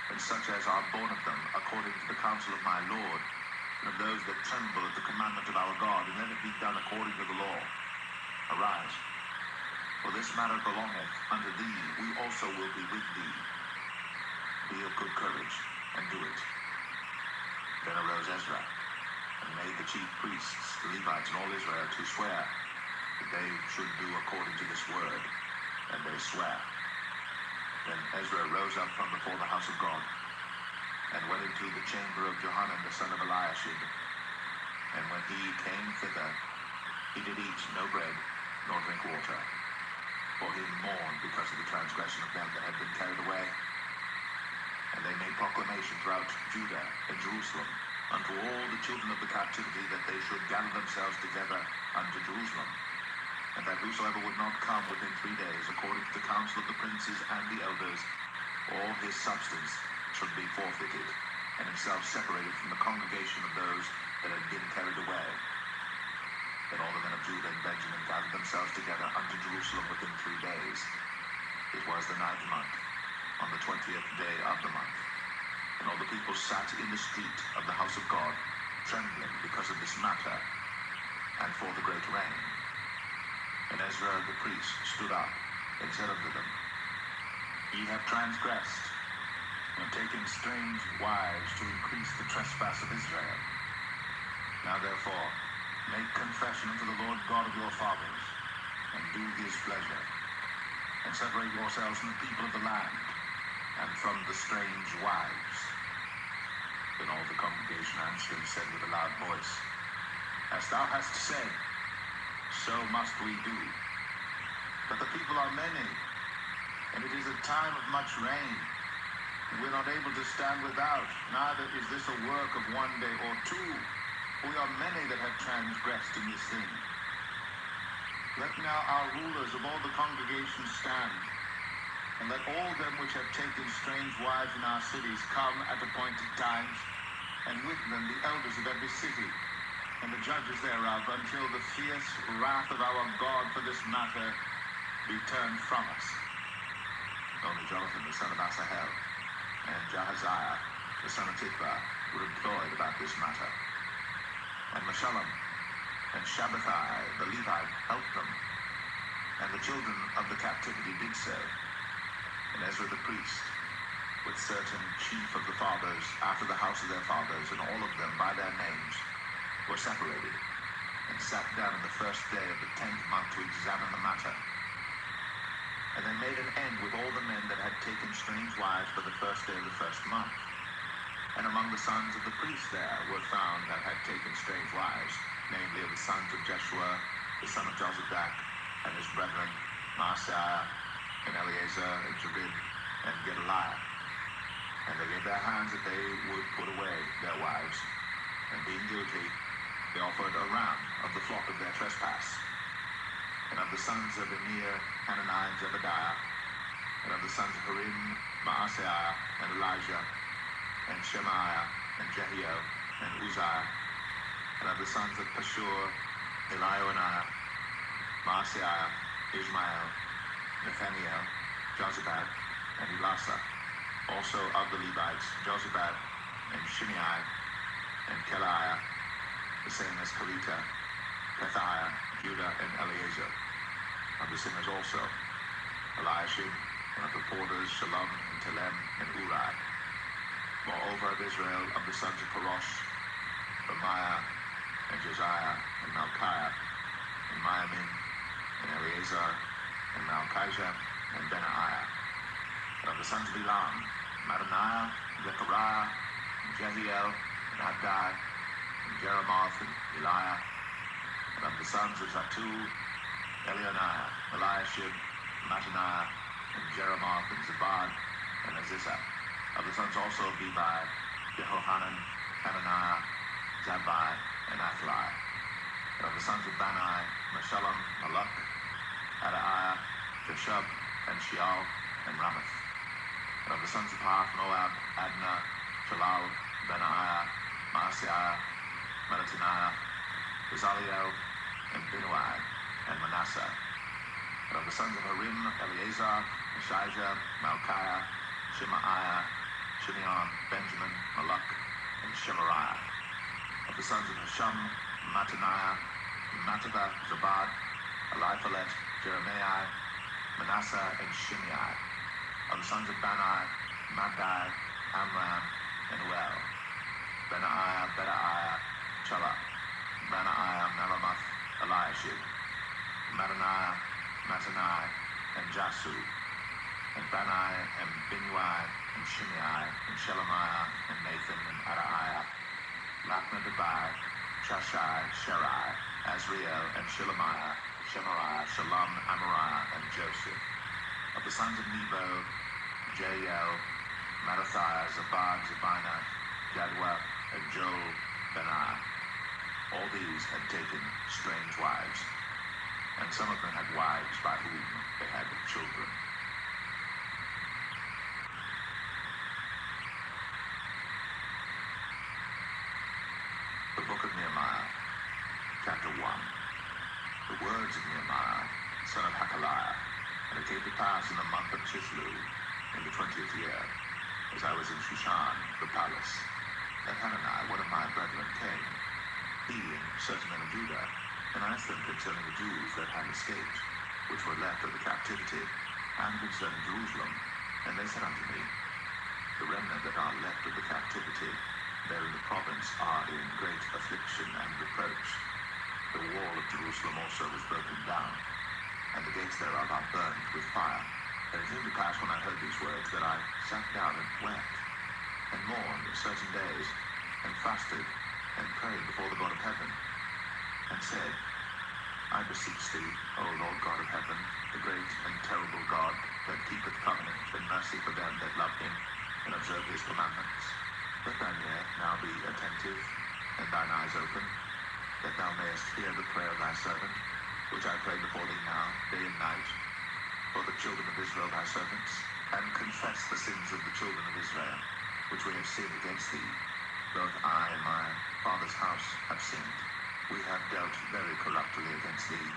and such as are born of them, according to the counsel of my Lord, and of those that tremble at the commandment of our God, and let it be done according to the law. Arise, for this matter belongeth unto thee, we also will be with thee. Be of good courage, and do it. Then arose Ezra, and made the chief priests, the Levites, and all Israel to swear that they should do according to this word, and they sware. Then Ezra rose up from before the house of God, and went into the chamber of Johanan the son of Eliashib. And when he came thither, he did eat no bread, nor drink water, for he mourned because of the transgression of them that had been carried away. And they made proclamation throughout Judah and Jerusalem unto all the children of the captivity, that they should gather themselves together unto Jerusalem, and that whosoever would not come within 3 days, according to the counsel of the princes and the elders, all his substance should be forfeited, and himself separated from the congregation of those that had been carried away. Then all the men of Judah and Benjamin gathered themselves together unto Jerusalem within 3 days. It was the 9th month, on the 20th day of the month. And all the people sat in the street of the house of God, trembling because of this matter, and for the great rain. And Ezra the priest stood up, and said unto them, Ye have transgressed, and have taken strange wives to increase the trespass of Israel. Now therefore, make confession unto the Lord God of your fathers, and do his pleasure, and separate yourselves from the people of the land, and from the strange wives. Then all the congregation answered and said with a loud voice, As thou hast said, so must we do. But the people are many, and it is a time of much rain, and we are not able to stand without, neither is this a work of 1 day or 2. We are many that have transgressed in this thing. Let now our rulers of all the congregation stand, and let all them which have taken strange wives in our cities come at appointed times, and with them the elders of every city, and the judges thereof, until the fierce wrath of our God for this matter be turned from us. Only Jonathan the son of Asahel, and Jahaziah the son of Tikvah, were employed about this matter. And Meshullam and Shabbathai the Levite helped them, and the children of the captivity did so. And Ezra the priest, with certain chief of the fathers, after the house of their fathers, and all of them by their names, were separated, and sat down on the first day of the 10th month to examine the matter. And they made an end with all the men that had taken strange wives for the first day of the first month. And among the sons of the priests there were found that had taken strange wives, namely of the sons of Jeshua, the son of Jozadak, and his brethren, Maaseiah, and Eleazar, and Jabin, and Gedaliah. And they gave their hands that they would put away their wives, and being guilty, they offered a ram of the flock of their trespass. And of the sons of Emir, Hananiah, and Zebediah, and of the sons of Harim, Maaseiah, and Elijah, and Shemaiah, and Jehiel, and Uzziah, and of the sons of Pashur, Elioenai, Maaseiah, Ishmael, Nathaniel, Jozabad, and Elasa. Also of the Levites, Josabad, and Shimei, and Keliah, the same as Kelita, Pethiah, Judah, and Eleazar. Of the singers also, Eliashib, and of the porters, Shalom, and Telem, and Uri. Moreover of Israel, of the sons of Parosh, Ramiah, and Josiah, and Malchiah, and Miamin, and Eleazar, and Malchijah, and Benaiah. And of the sons of Elam, Mattaniah, Zechariah, and Jehiel, and Abdi, and Jeremoth, and Eliah. And of the sons of Zatul, Elionaiah, Eliashib, Mattaniah, and Jeremoth, and Zabad, and Azizah. Of the sons also of Bebai, Jehohanan, Hananiah, Zabbai, and Athli. And of the sons of Bani, Meshullam, Maluk, Adaiah, Jeshub, and Sheol, and Ramath. And of the sons of Harth, Moab, Adnah, Shalal, Benaiah, Maaseiah, Mattaniah, Bezaliel, and Binuai, and Manasseh. And of the sons of Harim, Eleazar, Ashijah, Malchiah, Shemaiah, Shimeon, Benjamin, Maluk, and Shemariah. Of the sons of Hashum, Mattaniah, Mattatha, Zabad, Eliphalet, Jeremiah, Manasseh, and Shimei. Of the sons of Bani, Maddai, Amram, and Uel. Benaiah, Bedaiah, Chelah, Benaiah, Melomoth, Eliashib, Mattaniah, Mattanai, and Jasu, and Bani, and Binuai, and Shimei, and Shelemiah, and Nathan, and Adaiah, Lapna, Debai, Shashai, Sherai, Azriel, and Shelemiah, Shemariah, Shalom, Amariah, and Joseph. Of the sons of Nebo, Jael, Mattathiah, Zabad, Zabina, Jadua, and Joel, Benaiah. All these had taken strange wives, and some of them had wives by whom they had children. The book of Nehemiah, chapter 1. The words of Nehemiah, son of Hakaliah. And it came to pass in the month of Chislew, in the 20th year, as I was in Shushan, the palace, that Hanani, one of my brethren, came, he and certain men of Judah, and asked them concerning the Jews that had escaped, which were left of the captivity, and concerning Jerusalem. And they said unto me, the remnant that are left of the captivity, there in the province, are in great affliction and reproach. The wall of Jerusalem also was broken down, and the gates thereof are burned with fire. And it came to pass when I heard these words that I sat down and wept, and mourned certain days, and fasted, and prayed before the God of heaven, and said, I beseech thee, O Lord God of heaven, the great and terrible God, that keepeth covenant and mercy for them that love him, and observe his commandments, let thine ear now be attentive, and thine eyes open, that thou mayest hear the prayer of thy servant, which I pray before thee now, day and night, for the children of Israel thy servants, and confess the sins of the children of Israel, which we have sinned against thee. Both I and my father's house have sinned. We have dealt very corruptly against thee,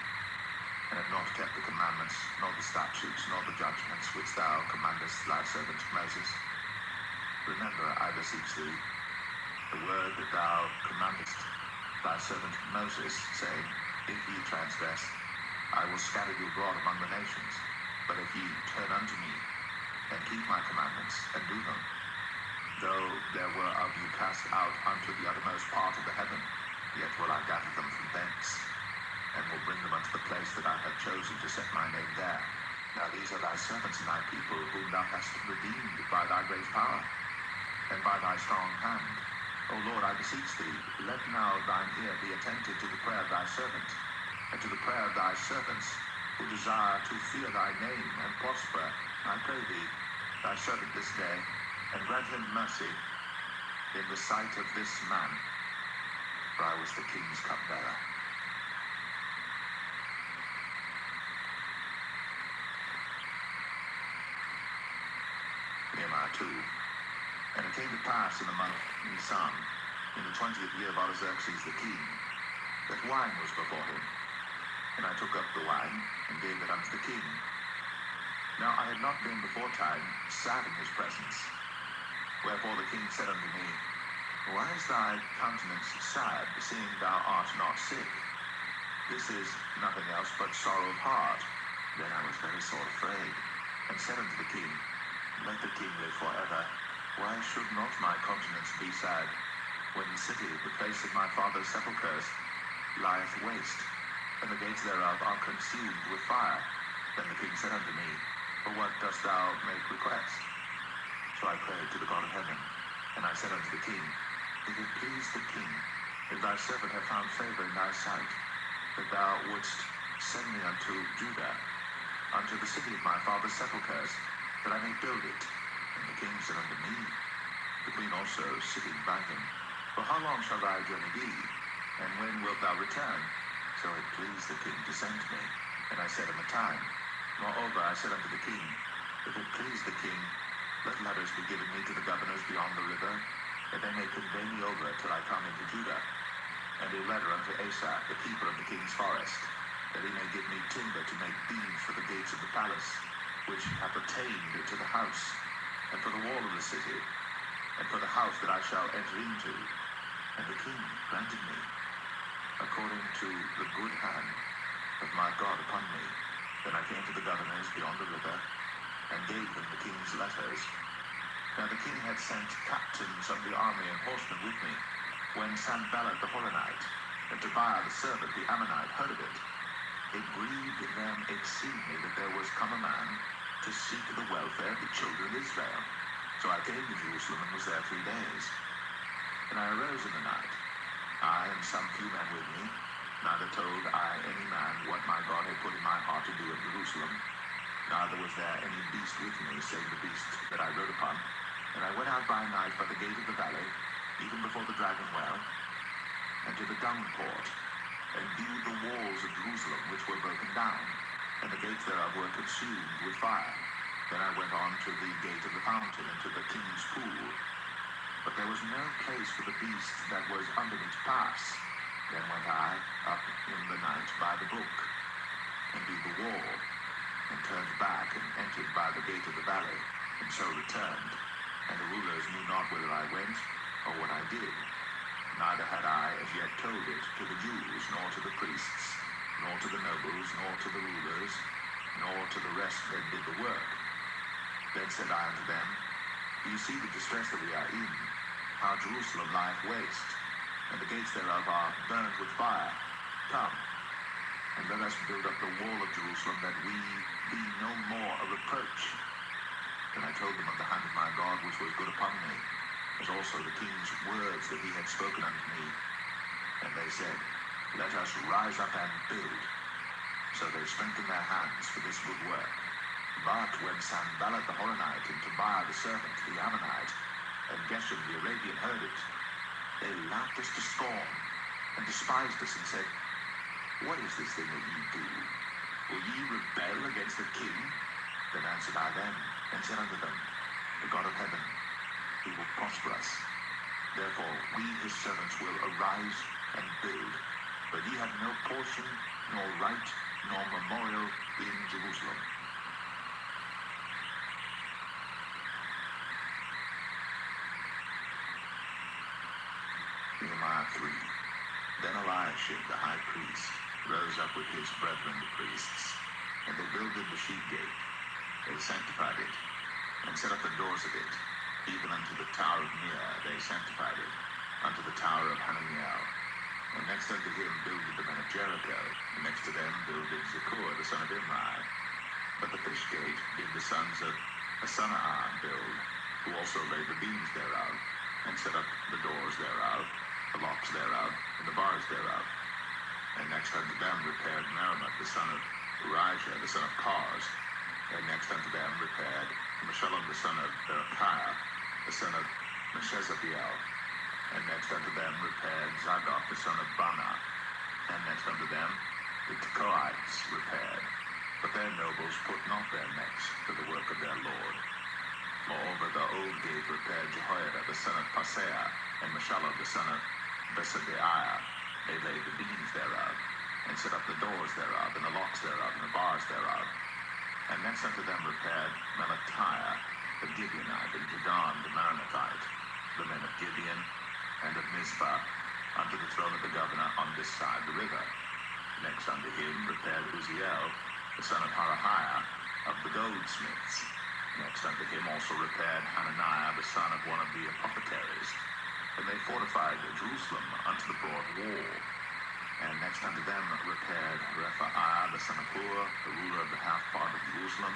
and have not kept the commandments, nor the statutes, nor the judgments which thou commandest thy servant Moses. Remember, I beseech thee, the word that thou commandest thy servant Moses, saying, if ye transgress, I will scatter you abroad among the nations. But if ye turn unto me, and keep my commandments, and do them, though there were of you cast out unto the uttermost part of the heaven, yet will I gather them from thence, and will bring them unto the place that I have chosen to set my name there. Now these are thy servants and thy people, whom thou hast redeemed by thy great power, and by thy strong hand. O Lord, I beseech thee, let now thine ear be attentive to the prayer of thy servant, and to the prayer of thy servants, who desire to fear thy name and prosper, I pray thee, thy servant this day, and grant him mercy in the sight of this man, for I was the king's cupbearer. Nehemiah 2. And it came to pass in the month Nisan, in the 20th year of Artaxerxes the king, that wine was before him. And I took up the wine, and gave it unto the king. Now I had not been beforetime sad in his presence. Wherefore the king said unto me, Why is thy countenance sad, seeing thou art not sick? This is nothing else but sorrow of heart. Then I was very sore afraid, and said unto the king, Let the king live forever. Why should not my countenance be sad, when the city, the place of my father's sepulchres, lieth waste, and the gates thereof are consumed with fire? Then the king said unto me, For what dost thou make request? So I prayed to the God of heaven, and I said unto the king, If it please the king, if thy servant have found favor in thy sight, that thou wouldst send me unto Judah, unto the city of my father's sepulchres, that I may build it. And the king said unto me, the queen also sitting by him, For how long shall thy journey be, and when wilt thou return? So it pleased the king to send me, and I said him a time. Moreover, I said unto the king, If it please the king, let letters be given me to the governors beyond the river, that they may convey me over till I come into Judah, and a letter unto Asa, the keeper of the king's forest, that he may give me timber to make beams for the gates of the palace, which appertained to the house, and for the wall of the city, and for the house that I shall enter into. And the king granted me, according to the good hand of my God upon me. Then I came to the governors beyond the river, and gave them the king's letters. Now the king had sent captains of the army and horsemen with me, when Sanballat the Horonite, and Tobiah the servant, the Ammonite, heard of it. It grieved them exceedingly that there was come a man to seek the welfare of the children of Israel. So I came to Jerusalem and was there 3 days. And I arose in the night, I and some few men with me, neither told I any man what my God had put in my heart to do in Jerusalem, neither was there any beast with me, save the beast that I rode upon. And I went out by night by the gate of the valley, even before the dragon well, and to the dung port, and viewed the walls of Jerusalem, which were broken down, and the gates thereof were consumed with fire. Then I went on to the gate of the fountain, and to the king's pool. But there was no place for the beast that was under me to pass. Then went I up in the night by the brook, and viewed the wall, and turned back, and entered by the gate of the valley, and so returned. And the rulers knew not whither I went, or what I did. Neither had I as yet told it to the Jews, nor to the priests, nor to the nobles, nor to the rulers, nor to the rest that did the work. Then said I unto them, Do you see the distress that we are in, how Jerusalem lieth waste, and the gates thereof are burned with fire? Come, and let us build up the wall of Jerusalem, that we be no more a reproach. Then I told them of the hand of my God, which was good upon me, as also the king's words that he had spoken unto me. And they said, Let us rise up and build. So they strengthened their hands for this good work. But when Sanballat the Horonite, and Tobiah the servant, the Ammonite, and Geshem the Arabian heard it, they laughed us to scorn, and despised us, and said, What is this thing that ye do? Will ye rebel against the king? Then answered I them, and said unto them, The God of heaven, he will prosper us. Therefore we his servants will arise and build, but ye have no portion, nor right, nor memorial in Jerusalem. Nehemiah 3. Then Eliashib the high priest rose up with his brethren the priests, and they builded the sheep gate. They sanctified it, and set up the doors of it, even unto the tower of Mir they sanctified it, unto the tower of Hananiel. And next unto him builded the men of Jericho, and next to them builded Zakur the son of Imri. But the fish gate did the sons of Asanaah build, who also laid the beams thereof, and set up the doors thereof, the locks thereof, and the bars thereof. And next unto them repaired Meremoth the son of Urijah the son of Koz. And next unto them repaired Meshullam the son of Berechiah the son of Meshezabeel. And next unto them repaired Zadok the son of Bana. And next unto them the Tekoites repaired. But their nobles put not their necks to the work of their Lord. Moreover, the old gate repaired Jehoiada the son of Paseah, and Meshullam the son of Besadiah. They laid the beams thereof, and set up the doors thereof, and the locks thereof, and the bars thereof. And next unto them repaired Melatiah the Gibeonite, and Gedon the Meronothite, the men of Gibeon and of Mizpah, unto the throne of the governor on this side the river. Next unto him repaired Uzziel, the son of Harahiah, of the goldsmiths. Next unto him also repaired Hananiah, the son of one of the apothecaries. And they fortified Jerusalem unto the broad wall. And next unto them repaired Rephaiah, the son of Hur, the ruler of the half part of Jerusalem.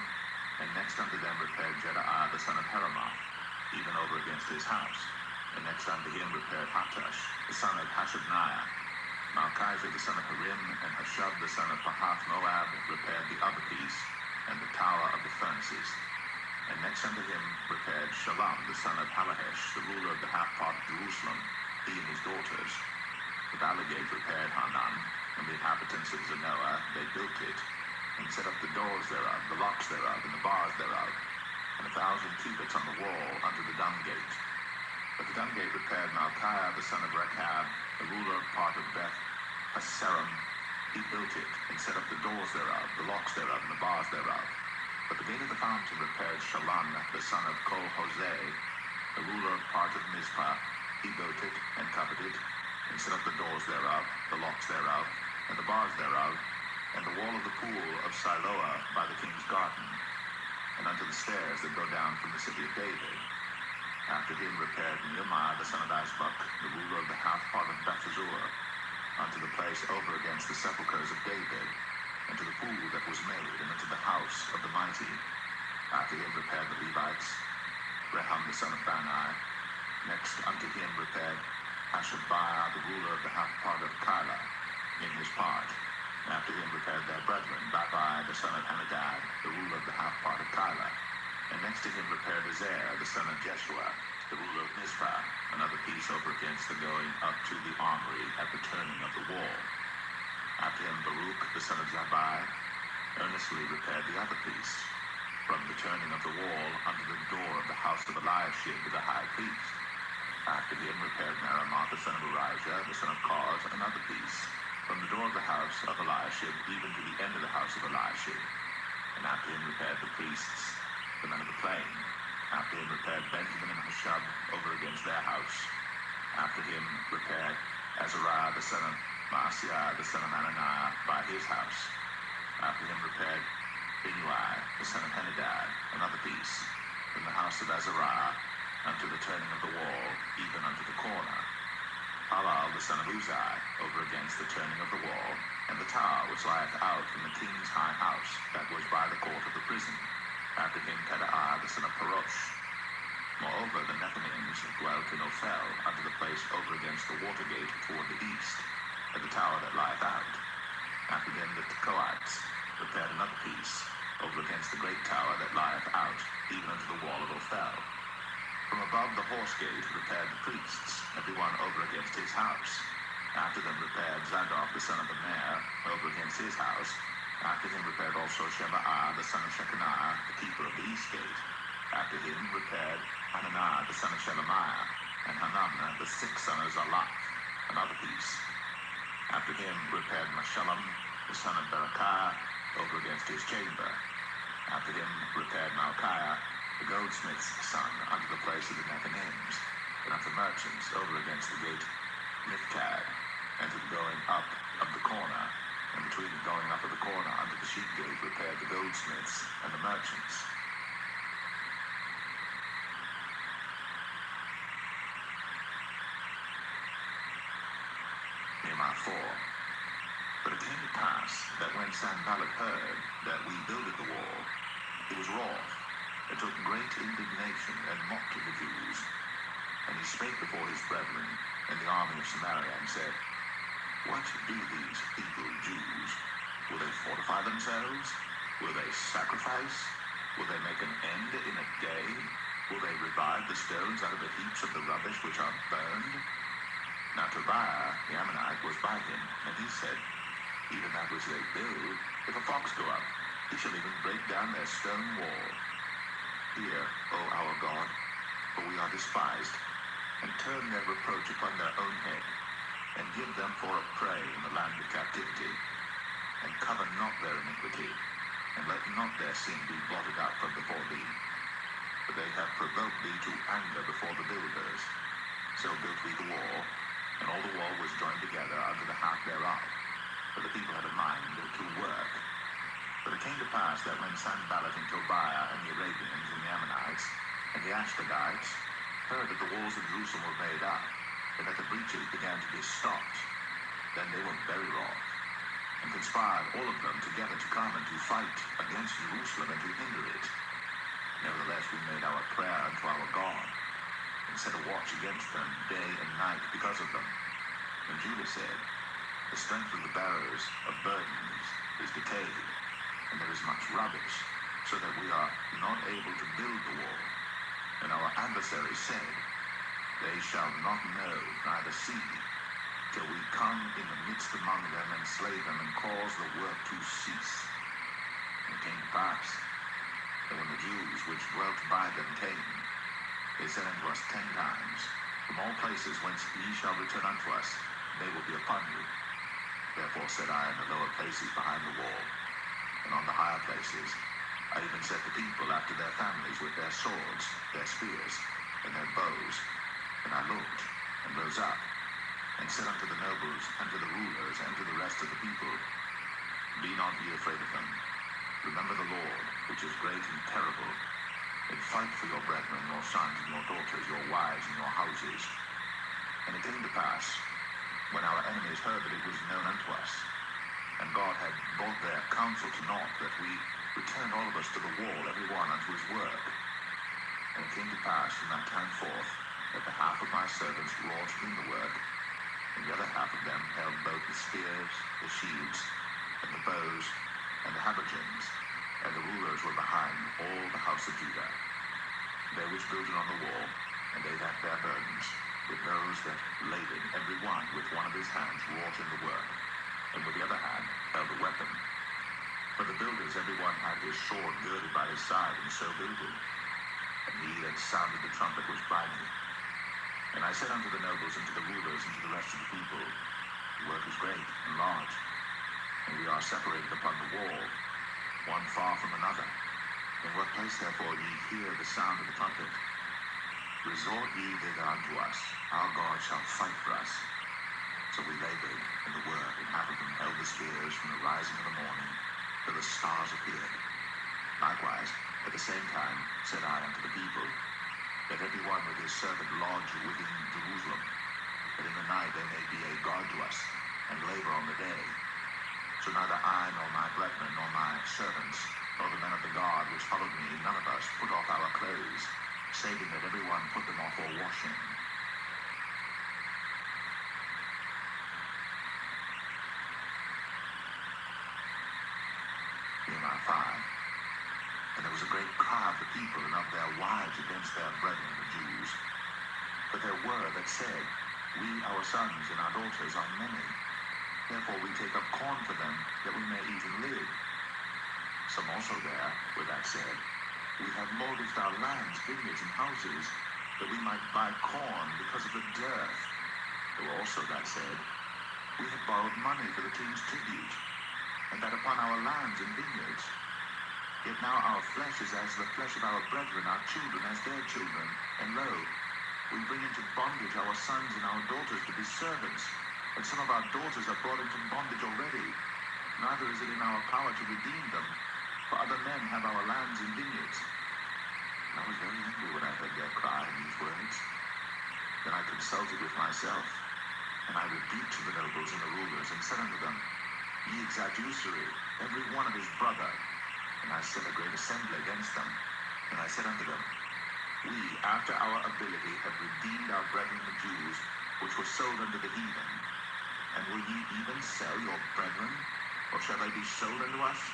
And next unto them repaired Jedaiah, the son of Heramoth, even over against his house. And next unto him repaired Hattush, the son of Hashabniah. Malchijah, the son of Harim, and Hashub, the son of Pahath-Moab, repaired the other piece, and the tower of the furnaces. And next unto him repaired Shallum, the son of Halahesh, the ruler of the half part of Jerusalem, he and his daughters. The valley gate repaired Hanan, and the inhabitants of Zanoah, they built it, and set up the doors thereof, the locks thereof, and the bars thereof, and 1,000 cubits on the wall unto the dung gate. But the dung gate repaired Malchiah, the son of Rechab, the ruler of part of Beth Haserim. He built it, and set up the doors thereof, the locks thereof, and the bars thereof. But the gate of the fountain repaired Shallum, the son of Kol-Hoseh, the ruler of part of Mizpah. He built it, and covered it, and set up the doors thereof, the locks thereof, and the bars thereof, and the wall of the pool of Siloah by the king's garden, and unto the stairs that go down from the city of David. After him repaired Nehemiah, the son of Azbuk, the ruler of the half part of Bethzur, unto the place over against the sepulchres of David, and to the pool that was made, and unto the house of the mighty. After him repaired the Levites, Rehum the son of Bani. Next unto him repaired Hashabiah, the ruler of the half part of Keilah, in his part. After him repaired their brethren, Babai, the son of Henadad, the ruler of the half part of Keilah. And next to him repaired Ezer, the son of Jeshua, the ruler of Mizpah, another piece over against the going up to the armory at the turning of the wall. After him Baruch, the son of Zabbai, earnestly repaired the other piece, from the turning of the wall unto the door of the house of Eliashib, the high priest. After him repaired Meremoth, the son of Urijah, the son of Koz, another piece, from the door of the house of Eliashib even to the end of the house of Eliashib. And after him repaired the priests, the men of the plain. After him repaired Benjamin and Hashub over against their house. After him repaired Azariah, the son of Maaseiah, the son of Ananiah, by his house. After him repaired Binnui, the son of Henadad, another piece, from the house of Azariah unto the turning of the wall, even unto the corner. Halal, the son of Uzai, over against the turning of the wall, and the tower which lieth out from the king's high house, that was by the court of the prison. After him Pedaiah, the son of Parosh. Moreover, the Nethinims dwelt in Ophel, unto the place over against the water gate toward the east, at the tower that lieth out. After them the Tekoites repaired another piece, over against the great tower that lieth out, even unto the wall of Ophel. From above the horse gate repaired the priests, every one over against his house. After them repaired Zadok, the son of Immer, over against his house. After him repaired also Shemaiah, the son of Shechaniah, the keeper of the east gate. After him repaired Hananiah, the son of Shelemiah, and Hanamah, the sixth son of Zalaph, another piece. After him repaired Meshullam, the son of Berechiah, over against his chamber. After him repaired Malchiah, the goldsmith's son, unto the place of the Nethinims, and unto merchants, over against the gate Miphkad, and to the going up of the corner. And between the going up of the corner unto the sheep gate repaired the goldsmiths and the merchants. Nehemiah 4. But it came to pass that when Sanballat heard that we builded the wall, he was wroth, and took great indignation, and mocked the Jews. And he spake before his brethren in the army of Samaria, and said, What do these feeble Jews? Will they fortify themselves? Will they sacrifice? Will they make an end in a day? Will they revive the stones out of the heaps of the rubbish which are burned? Now Tobiah the Ammonite was by him, and he said, Even that which they build, if a fox go up, he shall even break down their stone wall. Hear, O our God, for we are despised, and turn their reproach upon their own head, and give them for a prey in the land of captivity, and cover not their iniquity, and let not their sin be blotted out from before thee. For they have provoked thee to anger before the builders. So built we the wall, and all the wall was joined together unto the half thereof, for the people had a mind to work. But it came to pass that when Sanballat and Tobiah and the Arabians and the Ammonites and the Ashdodites heard that the walls of Jerusalem were made up, and that the breaches began to be stopped, then they were very wroth, and conspired all of them together to come and to fight against Jerusalem and to hinder it. Nevertheless we made our prayer unto our God, and set a watch against them day and night because of them. And Judah said, the strength of the bearers of burdens is decayed, and there is much rubbish, so that we are not able to build the wall. And our adversaries said, they shall not know neither see, till we come in the midst among them and slay them and cause the work to cease. And it came to pass that when the Jews which dwelt by them came, they said unto us 10 times, from all places whence ye shall return unto us, they will be upon you. Therefore said I in the lower places behind the wall, and on the higher places, I even set the people after their families with their swords, their spears, and their bows. And I looked, and rose up, and said unto the nobles, and to the rulers, and to the rest of the people, be not ye afraid of them. Remember the Lord, which is great and terrible, and fight for your brethren, your sons, and your daughters, your wives, and your houses. And it came to pass, when our enemies heard that it was known unto us, and God had brought their counsel to naught, that we returned all of us to the wall, every one unto his work. And it came to pass from that time forth, that the half of my servants wrought in the work, and the other half of them held both the spears, the shields, and the bows, and the habergeons, and the rulers were behind all the house of Judah. They which builded on the wall, and they that bare burdens, with those that labored, every one with one of his hands wrought in the work, and with the other hand held a weapon. For the builders, every one had his sword girded by his side, and so builded. And he that sounded the trumpet was by me. And I said unto the nobles, and to the rulers, and to the rest of the people, the work is great and large, and we are separated upon the wall, one far from another. In what place therefore ye hear the sound of the trumpet, resort ye thither unto us, our God shall fight for us. So we labored in the work, and half of them held the spears from the rising of the morning till the stars appeared. Likewise, at the same time said I unto the people, let every one with his servant lodge within Jerusalem, that in the night they may be a guard to us, and labor on the day. So neither I, nor my brethren, nor my servants, nor the men of the guard which followed me, none of us put off our clothes, saving that every one put them off for washing. Nehemiah 5. And there was a great cry of the people and of their wives against their brethren the Jews. But there were that said, we, our sons and our daughters, are many. Therefore we take up corn for them, that we may eat and live. Some also there were that said, we have mortgaged our lands, vineyards, and houses, that we might buy corn because of the dearth. There were also that said, we have borrowed money for the king's tribute, and that upon our lands and vineyards. Yet now our flesh is as the flesh of our brethren, our children as their children. And lo, we bring into bondage our sons and our daughters to be servants, and some of our daughters are brought into bondage already. Neither is it in our power to redeem them, for other men have our lands and vineyards. And I was very angry when I heard their cry in these words. Then I consulted with myself, and I rebuked the nobles and the rulers, and said unto them, ye exact usury, every one of his brother. And I set a great assembly against them. And I said unto them, we, after our ability, have redeemed our brethren the Jews, which were sold unto the heathen. And will ye even sell your brethren, or shall they be sold unto us?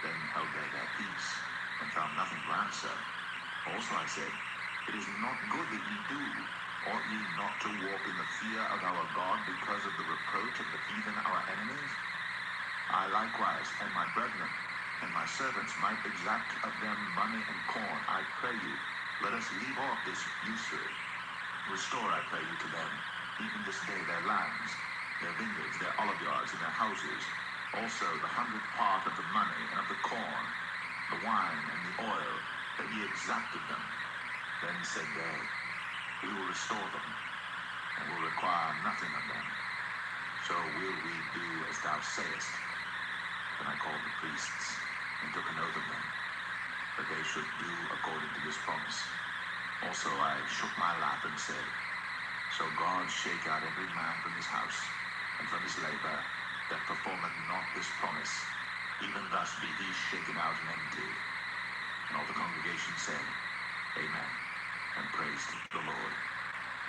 Then held they their peace, and found nothing to answer. Also I said, it is not good that ye do. Ought ye not to walk in the fear of our God because of the reproach of the heathen our enemies? I likewise, and my brethren, and my servants might exact of them money and corn. I pray you, let us leave off this usury. Restore, I pray you, to them, even this day, their lands, their vineyards, their olive yards, and their houses, Also the 100th part of the money and of the corn, the wine and the oil, that ye exacted them. Then said they, We will restore them, and will require nothing of them. So will we do as thou sayest. Then I called the priests, and took an oath of them, that they should do according to this promise. Also I shook my lap and said, So God shake out every man from his house, and from his labor, that performeth not this promise, even thus be he shaken out and emptied. And all the congregation said, Amen, and praised the Lord.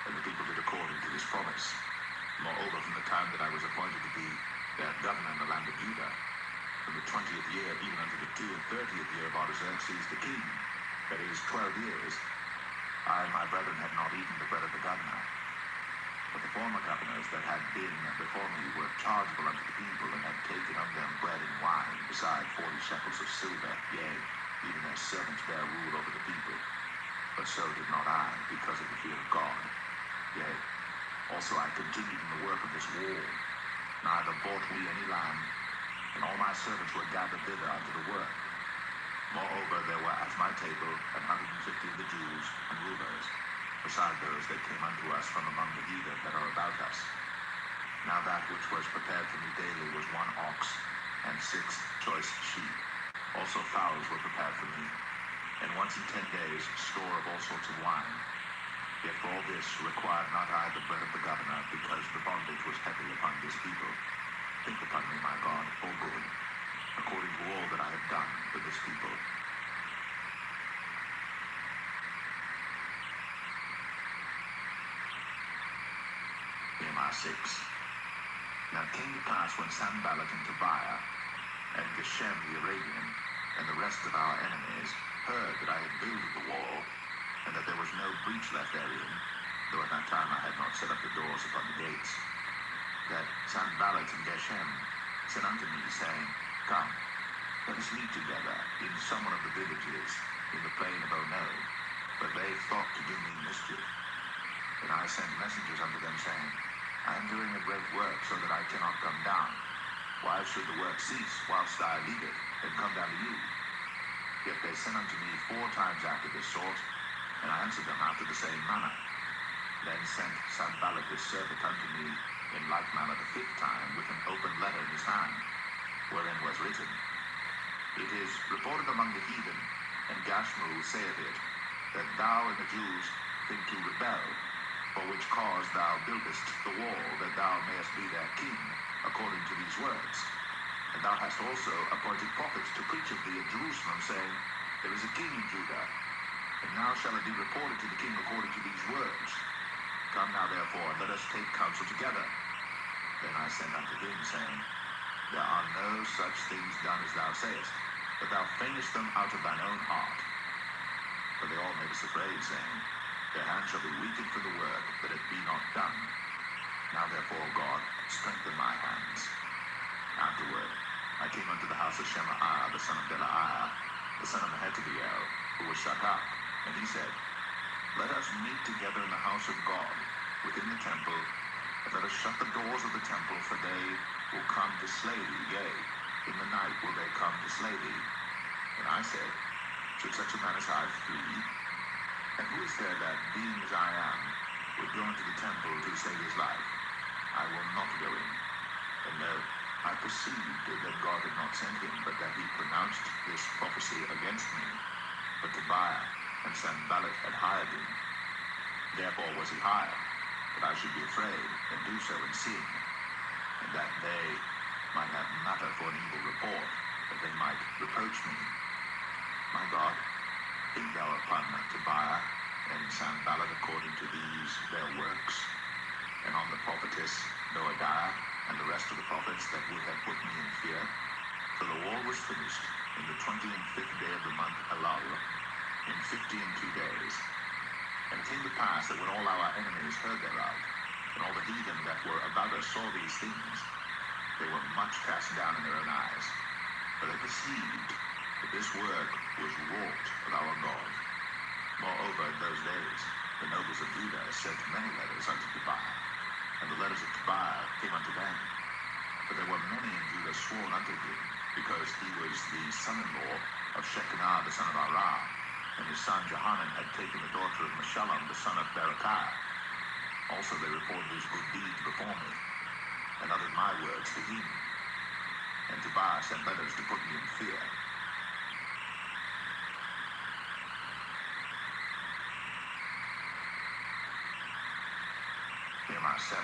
And the people did according to this promise. Moreover, from the time that I was appointed to be their governor in the land of Judah, from the 20th year even unto the 32nd year of Artaxerxes the king, that is 12 years, I and my brethren had not eaten the bread of the governor. But the former governors that had been before me were chargeable unto the people, and had taken of them bread and wine, beside 40 shekels of silver, yea, even their servants bare rule over the people. But so did not I, because of the fear of God. Yea, also I continued in the work of this wall, neither bought we any land, and all my servants were gathered thither unto the work. Moreover, there were at my table 150 of the Jews and rulers, beside those that came unto us from among the heathen that are about us. Now that which was prepared for me daily was 1 ox, and 6 choice sheep. Also fowls were prepared for me, and once in 10 days store of all sorts of wine. Yet for all this required not I the bread of the governor, because the bondage was heavy upon this people. Think upon me, my God, for good, according to all that I have done for this people. Nehemiah 6. Now it came to pass when Sanballat and Tobiah, and Geshem the Arabian, and the rest of our enemies heard that I had builded the wall, and that there was no breach left therein, though at that time I had not set up the doors upon the gates, that Sanballat and Geshem said unto me, saying, Come, let us meet together in some one of the villages in the plain of Ono. But they thought to do me mischief. And I sent messengers unto them, saying, I am doing a great work, so that I cannot come down. Why should the work cease, whilst I leave it, and come down to you? Yet they sent unto me 4 times after this sort, and I answered them after the same manner. Then sent Sanballat his servant unto me in like manner the 5th time, with an open letter in his hand, wherein was written, It is reported among the heathen, and Gashmu saith it, that thou and the Jews think to rebel, for which cause thou buildest the wall, that thou mayest be their king, according to these words. And thou hast also appointed prophets to preach of thee at Jerusalem, saying, There is a king in Judah, and now shall it be reported to the king according to these words. Come now therefore, and let us take counsel together. Then I sent unto him, saying, There are no such things done as thou sayest, but thou feignest them out of thine own heart. For they all made us afraid, saying, Their hands shall be weakened for the work, that it be not done. Now therefore, God, strengthen my hands. Afterward, I came unto the house of Shemaiah, the son of Delaiah, the son of Mehetabeel, who was shut up. And he said, Let us meet together in the house of God, within the temple, and let us shut the doors of the temple, for they will come to slay thee, yea, in the night will they come to slay thee. And I said, Should such a man as I flee? And who is there that, being as I am, would go into the temple to save his life? I will not go in. And no, I perceived that God had not sent him, but that he pronounced this prophecy against me. But Tobiah and Sanballat had hired him. Therefore was he hired, that I should be afraid, and do so in sin, and that they might have matter for an evil report, that they might reproach me. My God, think thou upon Tobiah and Sanballat according to these their works, and on the prophetess Noadiah and the rest of the prophets that would have put me in fear. For the wall was finished in the 25th day of the month Elul, in 52 days. And it came to pass that when all our enemies heard thereof, and all the heathen that were about us saw these things, they were much cast down in their own eyes. For they perceived that this work was wrought of our God. Moreover, in those days, the nobles of Judah sent many letters unto Tobiah, and the letters of Tobiah came unto them. But there were many in Judah sworn unto him, because he was the son-in-law of Shekinah, the son of Arah, and his son Johanan had taken the daughter of Meshullam, the son of Berechiah. Also they reported his good deeds before me, and uttered my words to him. And Tobiah sent letters to put me in fear. Nehemiah 7.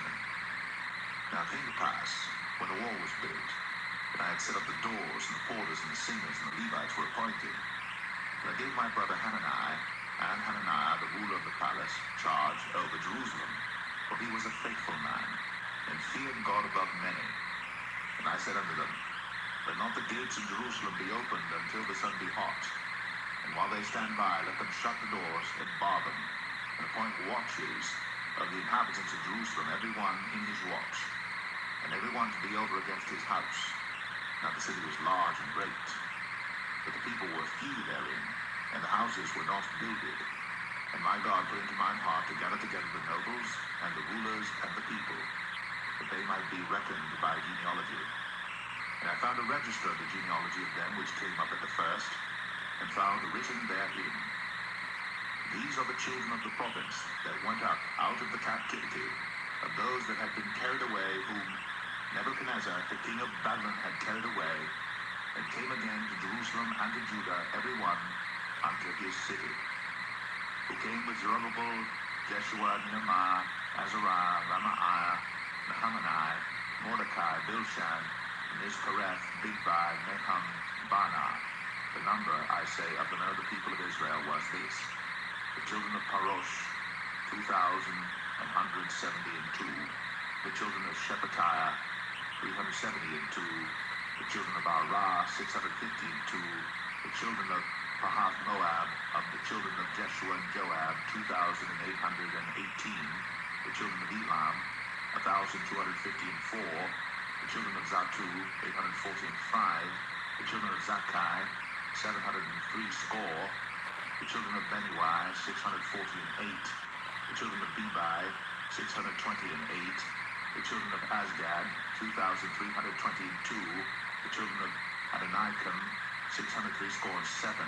Now it came to pass, when the wall was built, and I had set up the doors, and the porters, and the singers, and the Levites were appointed, and I gave my brother Hananiah, and Hananiah, the ruler of the palace, charge over Jerusalem, for he was a faithful man, and feared God above many. And I said unto them, let not the gates of Jerusalem be opened until the sun be hot, and while they stand by, let them shut the doors and bar them, and appoint watches of the inhabitants of Jerusalem, every one in his watch, and every one to be over against his house. Now the city was large and great, but the people were few therein, and the houses were not builded. And my God put into mine heart to gather together the nobles, and the rulers, and the people, that they might be reckoned by genealogy. And I found a register of the genealogy of them which came up at the first, and found written therein, these are the children of the province that went up out of the captivity, of those that had been carried away, whom Nebuchadnezzar, the king of Babylon, had carried away, and came again to Jerusalem and to Judah, every one unto his city. Who came with Zerubbabel, Jeshua, Nehemiah, Azariah, Ramaiah, Nahamani, Mordecai, Bilshan, Nizkareth, Bigbai, Nahum, Bana. The number, I say, of the men of the people of Israel was this: the children of Parosh, 2,172. The children of Shephatiah, 372. The children of Arah, 652. The children of Pahath Moab, of the children of Jeshua and Joab, 2,818. The children of Elam, 1,254. The children of Zatu, 845. The children of Zakkai, 703 score. The children of Beniwai, 648. The children of Bebai, 620 and 8. The children of Asgad, 2,322. The children of Adonikam, 603 score and 7.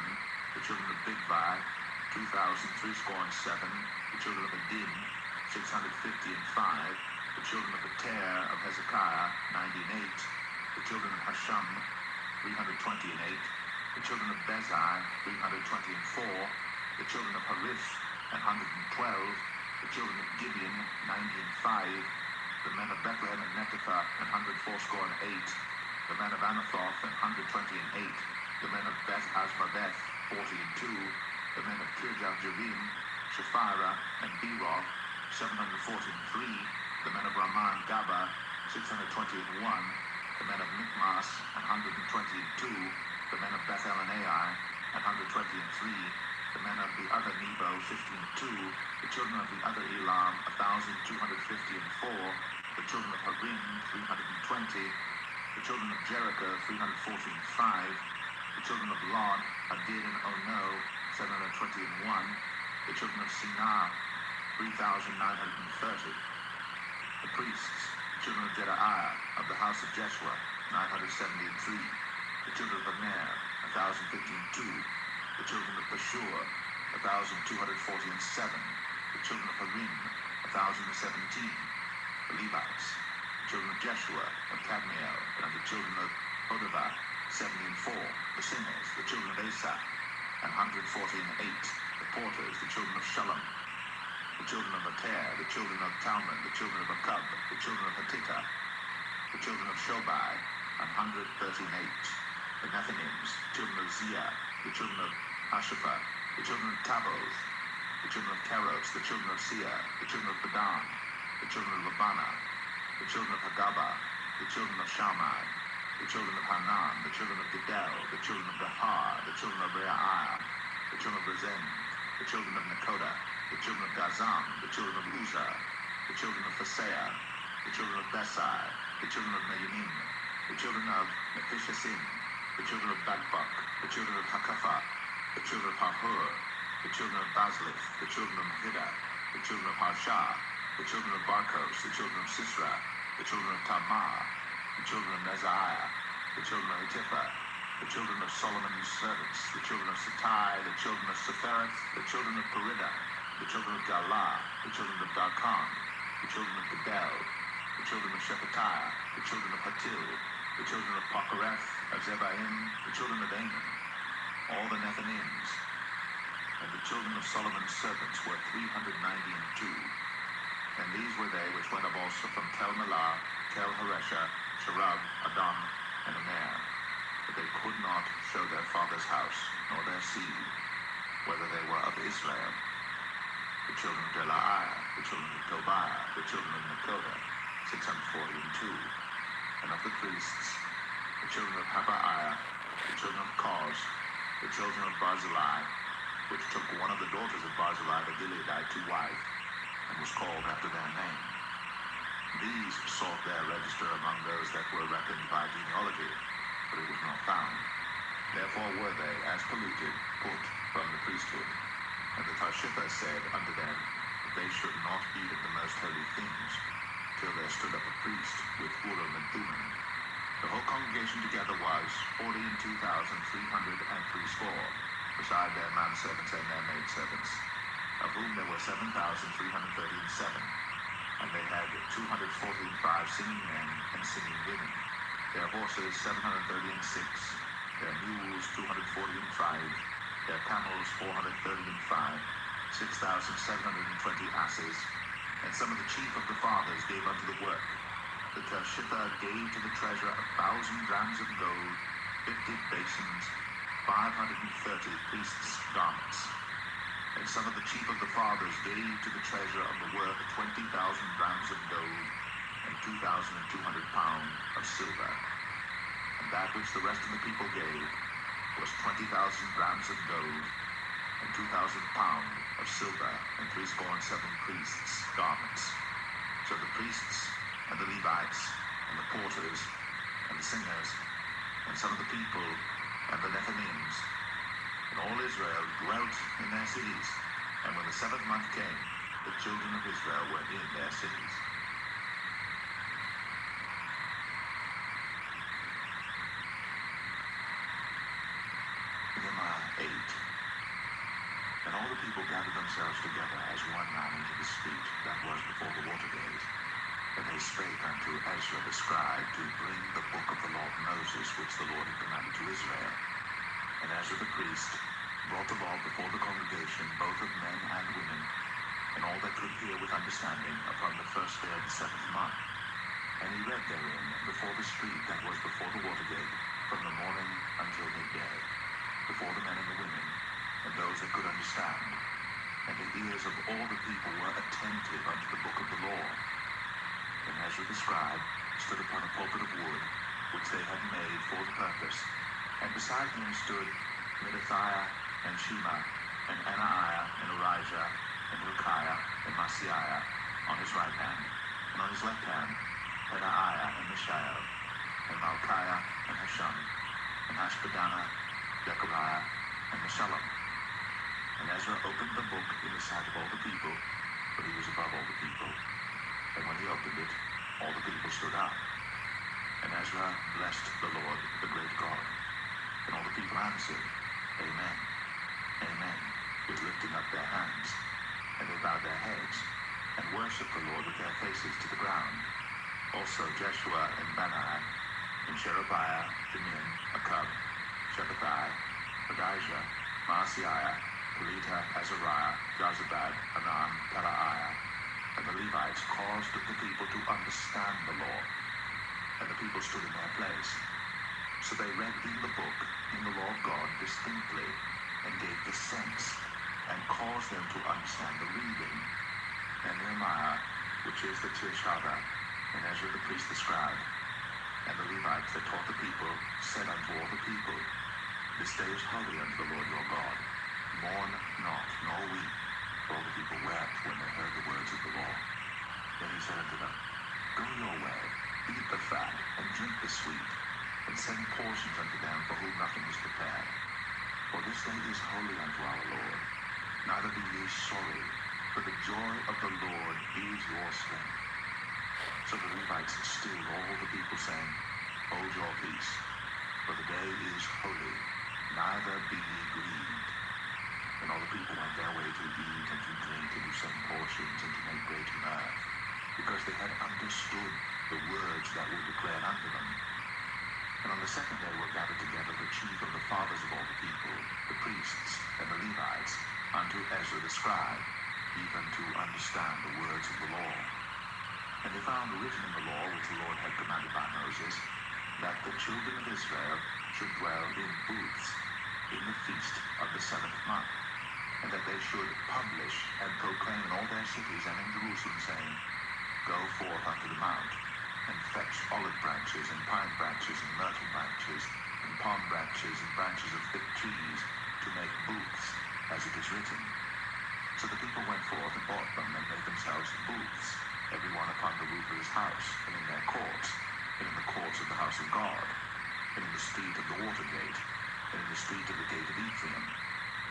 The children of Bigvai, 2,003 score and 7. The children of Adin, 650 and 5. The children of Ater of Hezekiah, 90 and 8. The children of Hashum, 320 and 8. The children of Bezai, 320 and 4. The children of Harith, 112. The children of Gibeon, 90 and 5. The men of Bethlehem and Netopha, 104 score and 8. The men of Anathoth, 120 and 8. The men of Beth Asmaveth, 40 and 2. The men of Kirjath Jearim, Shephirah, and Beeroth, 740 and 3. The men of Ramah and Gaba, 620 and 1. The men of Michmas, 120 and 2. The men of Bethel and Ai, 120 and 3. The men of the other Nebo, 50 and 2. The children of the other Elam, 1,250 and 4. The children of Harim, 320. The children of Jericho, 340 and 5. The children of Lod, Adid and Ono, 720 and 1. The children of Sinah, 3,930. The priests, the children of Jedaiah, of the house of Jeshua, 970 and 3. The children of Aner, 1,052. The children of Pashur, 1,240 and 7. The children of Harim, 1,017. The Levites, the children of Jeshua, of Kadmiel, and of the children of Hodavah, 70 and 4. The singers, the children of Asaph, 140 and 8. The porters, the children of Shalom. The children of Ater, the children of Talmon, the children of Akub, the children of Hatita, the children of Shobai, 138. The Nethinims, the children of Zia, the children of Ashapha, the children of Taboth, the children of Keros, the children of Sia, the children of Padan, the children of Labana, the children of Hagaba, the children of Shammai, the children of Hanan, the children of Gedel, the children of Gahar, the children of Reaiah, the children of Rezin, the children of Nakoda, the children of Gazam, the children of Uzzah, the children of Phaseah, the children of Besai, the children of Meyanim, the children of Mephishasim, the children of Bagbuk, the children of Hakapha, the children of Hahur, the children of Bazlith, the children of Mahida, the children of Harshah, the children of Barkos, the children of Sisra, the children of Tamar, the children of Neziah, the children of Hatipha, the children of Solomon's servants, the children of Satai, the children of Sephareth, the children of Perida, the children of Galah, the children of Darkon, the children of Gedel, the children of Shephatiah, the children of Hatil, the children of Pochereth, of Zebaim, the children of Ammon, all the Nethinims, and the children of Solomon's servants were 392. And these were they which went up also from Tel-Melah, Tel-Haresha, Sharab, Adam, and Aner. But they could not show their father's house, nor their seed, whether they were of Israel. The children of Delaiah, the children of Tobiah, the children of Nekoda, 642. And of the priests, the children of Habaiah, the children of Koz, the children of Barzillai, which took one of the daughters of Barzillai the Gileadite to wife, and was called after their name. These sought their register among those that were reckoned by genealogy, but it was not found. Therefore were they, as polluted, put from the priesthood. And the Tarshipha said unto them that they should not eat of the most holy things, till there stood up a priest with Urim and Thummim. The whole congregation together was 42,360, beside their manservants and their maidservants, of whom there were 7,337. And they had 245 singing men and singing women. Their horses 736, their mules 245, their camels 435, 6,720 asses. And some of the chief of the fathers gave unto the work. The Tershitha gave to the treasure 1,000 drams of gold, 50 basins, 530 priests' garments. And some of the chief of the fathers gave to the treasure of the work 20,000 drams of gold and 2,200 pounds of silver. And that which the rest of the people gave was 20,000 drams of gold and 2,000 pounds of silver and 67 priests' garments. So the priests and the Levites and the porters and the singers and some of the people and the Nethinims and all Israel dwelt in their cities. And when the 7th month came, the children of Israel were in their cities. Nehemiah 8. And all the people gathered themselves together as one man into the street that was before the water gate. And they spake unto Ezra the scribe to bring the book of the law of Moses, which the Lord had commanded to Israel. And Ezra the priest brought the law before the congregation, both of men and women, and all that could hear with understanding, upon the first day of the 7th month. And he read therein before the street that was before the water gate, from the morning until midday, before the men and the women, and those that could understand. And the ears of all the people were attentive unto the book of the law. And Ezra the scribe stood upon a pulpit of wood, which they had made for the purpose. And beside him stood Mattithiah and Shema, and Anaiah, and Urijah, and Hilkiah, and Maaseiah on his right hand, and on his left hand Pedaiah, and Mishael, and Malchiah, and Hashum, and Hashbaddanah, Zechariah, and Meshullam. And Ezra opened the book in the sight of all the people, but he was above all the people. And when he opened it, all the people stood up. And Ezra blessed the Lord, the great God. And all the people answered, Amen, Amen, with lifting up their hands. And they bowed their heads, and worshipped the Lord with their faces to the ground. Also Jeshua and Bani, and Sherebiah, Jamin, Akab, Shephatiah, Adijah, Maaseiah, Kelita, Azariah, Jozabad, Hanan, Pelaiah, and the Levites caused the people to understand the law. And the people stood in their place. So they read in the book, in the law of God, distinctly, and gave the sense, and caused them to understand the reading. And Nehemiah, which is the Tirshava, and Ezra the priest the scribe, and the Levites that taught the people, said unto all the people, This day is holy unto the Lord your God. Mourn not, nor weep. For all the people wept when they heard the words of the law. Then he said unto them, Go your way, eat the fat, and drink the sweet, and send portions unto them for whom nothing is prepared. For this day is holy unto our Lord. Neither be ye sorry, for the joy of the Lord is your strength. So the Levites stilled all the people, saying, Hold your peace, for the day is holy, neither be ye grieved. And all the people went their way to eat and to drink and to send portions and to make great mirth, because they had understood the words that were declared unto them. And on the second day were gathered together the chief of the fathers of all the people, the priests and the Levites, unto Ezra the scribe, even to understand the words of the law. And they found written in the law which the Lord had commanded by Moses, that the children of Israel should dwell in booths in the feast of the 7th month, and that they should publish and proclaim in all their cities and in Jerusalem, saying, Go forth unto the mount, and fetch olive branches, and pine branches, and myrtle branches, and palm branches, and branches of thick trees, to make booths, as it is written. So the people went forth and bought them, and made themselves booths, every one upon the roof of his house, and in their courts, and in the courts of the house of God, and in the street of the water gate, and in the street of the gate of Ephraim.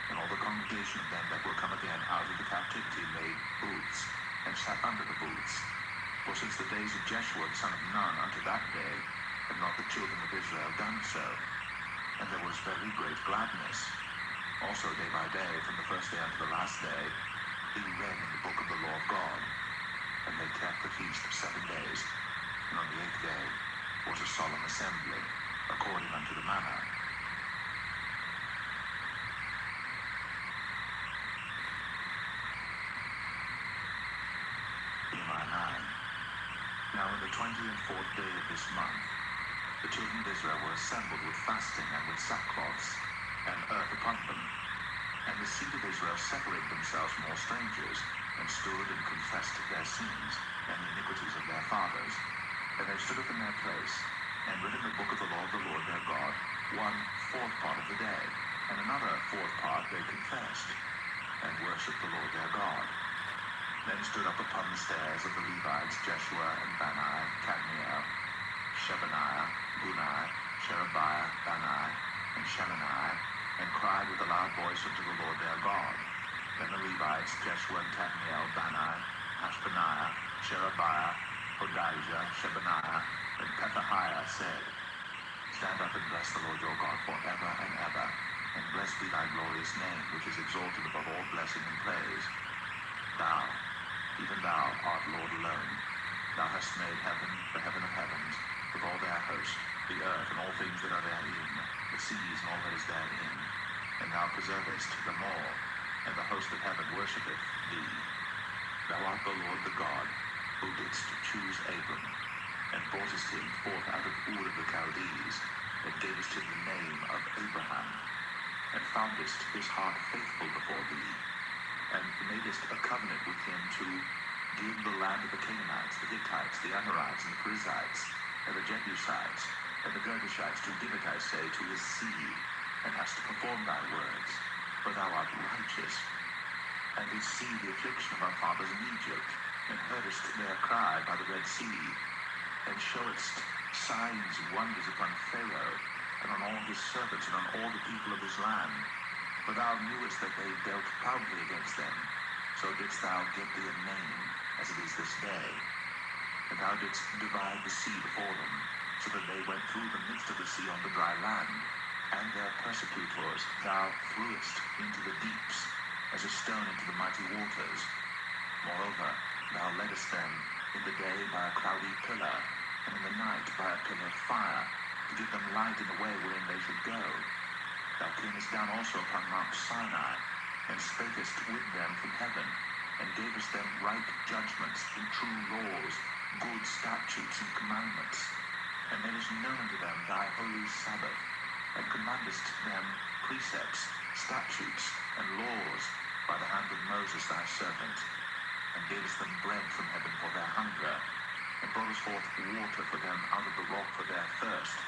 And all the congregation of them that were come again out of the captivity made booths, and sat under the booths. For since the days of Jeshua the son of Nun unto that day, had not the children of Israel done so. And there was very great gladness. Also day by day, from the first day unto the last day, he read in the book of the law of God. And they kept the feast 7 days, and on the 8th day was a solemn assembly, according unto the manner. Nehemiah 9. Now in the 24th day of this month, the children of Israel were assembled with fasting and with sackcloths, and earth upon them. And the seed of Israel separated themselves from all strangers, and stood and confessed their sins, and the iniquities of their fathers. And they stood up in their place, and read in the book of the law of the Lord their God 1/4 part of the day, and another 4th part they confessed, and worshipped the Lord their God. Then stood up upon the stairs of the Levites Jeshua and Bani, Kadmiel, Shebaniah, Bunai, Sherebiah, Bani, and Shelani, and cried with a loud voice unto the Lord their God. Then the Levites, Jeshua and Kadmiel, Bani, Hashbaniah, Sherebiah, Hodijah, Shebaniah, and Pethahiah said, Stand up and bless the Lord your God forever and ever, and blessed be thy glorious name, which is exalted above all blessing and praise. Thou, even thou, art Lord alone. Thou hast made heaven, the heaven of heavens, with all their host, the earth and all things that are therein, the seas and all that is therein. And thou preservest them all, and the host of heaven worshippeth thee. Thou art the Lord the God, who didst choose Abram, and broughtest him forth out of Ur of the Chaldees, and gavest him the name of Abraham, and foundest his heart faithful before thee, and madest a covenant with him to give the land of the Canaanites, the Hittites, the Amorites, and the Perizzites, and the Jebusites, and the Girgashites, to give it, I say, to his seed, and hast performed thy words. For thou art righteous, and didst see the affliction of our fathers in Egypt, and heardest their cry by the Red Sea, and showedst signs and wonders upon Pharaoh, and on all his servants, and on all the people of his land. For thou knewest that they dealt proudly against them, so didst thou get thee a name, as it is this day. And thou didst divide the sea before them, so that they went through the midst of the sea on the dry land, and their persecutors thou threwest into the deeps, as a stone into the mighty waters. Moreover, thou leddest them in the day by a cloudy pillar, and in the night by a pillar of fire, to give them light in the way wherein they should go. Thou camest down also upon Mount Sinai, and spakest with them from heaven, and gavest them right judgments and true laws, good statutes and commandments, and madest known unto them thy holy Sabbath, and commandest them precepts, statutes, and laws by the hand of Moses thy servant, and gavest them bread from heaven for their hunger, and broughtest forth water for them out of the rock for their thirst,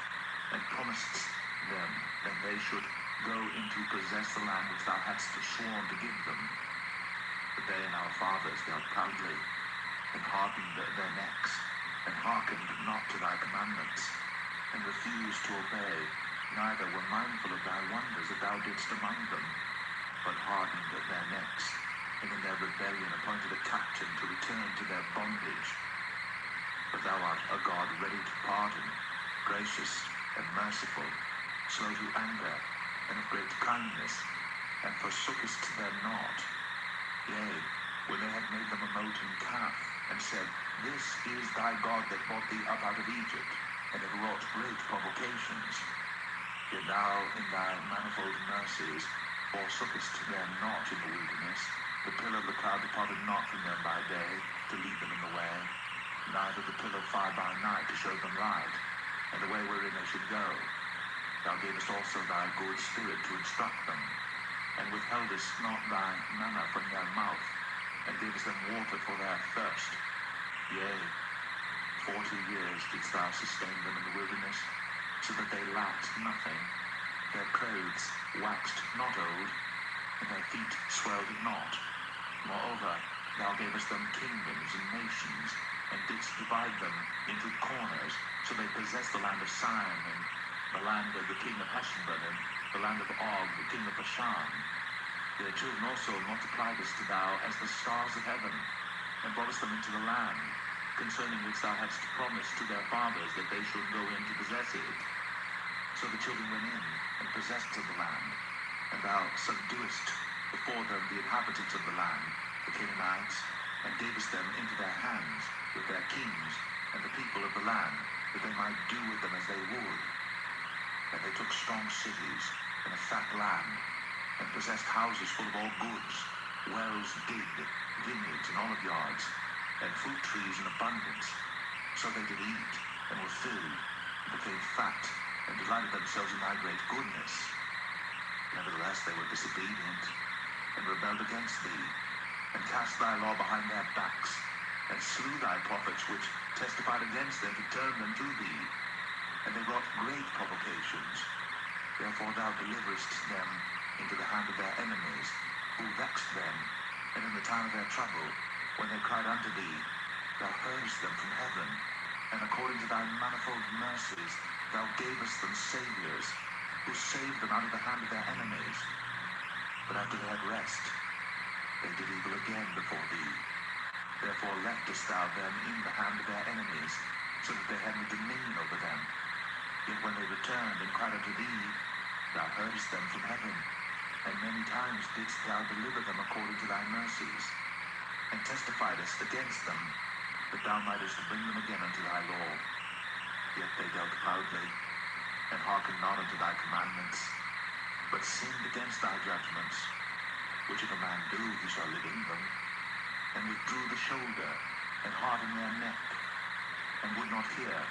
and promisedst them that they should go in to possess the land which thou hadst sworn to give them. But they and our fathers dealt proudly, and hardened their necks, and hearkened not to thy commandments, and refused to obey, neither were mindful of thy wonders that thou didst among them, but hardened their necks, and in their rebellion appointed a captain to return to their bondage. But thou art a God ready to pardon, gracious and merciful, slow to anger, and of great kindness, and forsookest them not. Yea, when they had made them a molten calf, and said, This is thy God that brought thee up out of Egypt, and had wrought great provocations. Yet thou in thy manifold mercies forsookest them not in the wilderness. The pillar of the cloud departed not from them by day, to lead them in the way, neither the pillar of fire by night to show them light, and the way wherein they should go. Thou gavest also thy good spirit to instruct them, and withheldest not thy manna from their mouth, and gavest them water for their thirst. Yea, 40 years didst thou sustain them in the wilderness, so that they lacked nothing. Their clothes waxed not old, and their feet swelled not. Moreover, thou gavest them kingdoms and nations, and didst divide them into corners, so they possessed the land of Sion, and the land of the king of Heshbon, and the land of Og, the king of Bashan. Their children also multipliedst thou as the stars of heaven, and broughtest them into the land, concerning which thou hadst promised to their fathers that they should go in to possess it. So the children went in and possessed of the land, and thou subduedst before them the inhabitants of the land, the Canaanites, and gavest them into their hands with their kings and the people of the land, that they might do with them as they would. And they took strong cities and a fat land, and possessed houses full of all goods, wells digged, vineyards and olive yards, and fruit trees in abundance. So they did eat, and were filled, and became fat, and delighted themselves in thy great goodness. Nevertheless they were disobedient, and rebelled against thee, and cast thy law behind their backs, and slew thy prophets which testified against them to turn them to thee. And they wrought great provocations. Therefore thou deliverest them into the hand of their enemies, who vexed them, and in the time of their trouble, when they cried unto thee, thou heardest them from heaven, and according to thy manifold mercies thou gavest them saviors, who saved them out of the hand of their enemies. But after they had rest, they did evil again before thee. Therefore leftest thou them in the hand of their enemies, so that they had no dominion over them. Yet when they returned and cried unto thee, thou heardest them from heaven, and many times didst thou deliver them according to thy mercies, and testifiedest against them, that thou mightest bring them again unto thy law. Yet they dealt proudly, and hearkened not unto thy commandments, but sinned against thy judgments, which if a man do, he shall live in them, and withdrew the shoulder, and hardened their neck, and would not hear.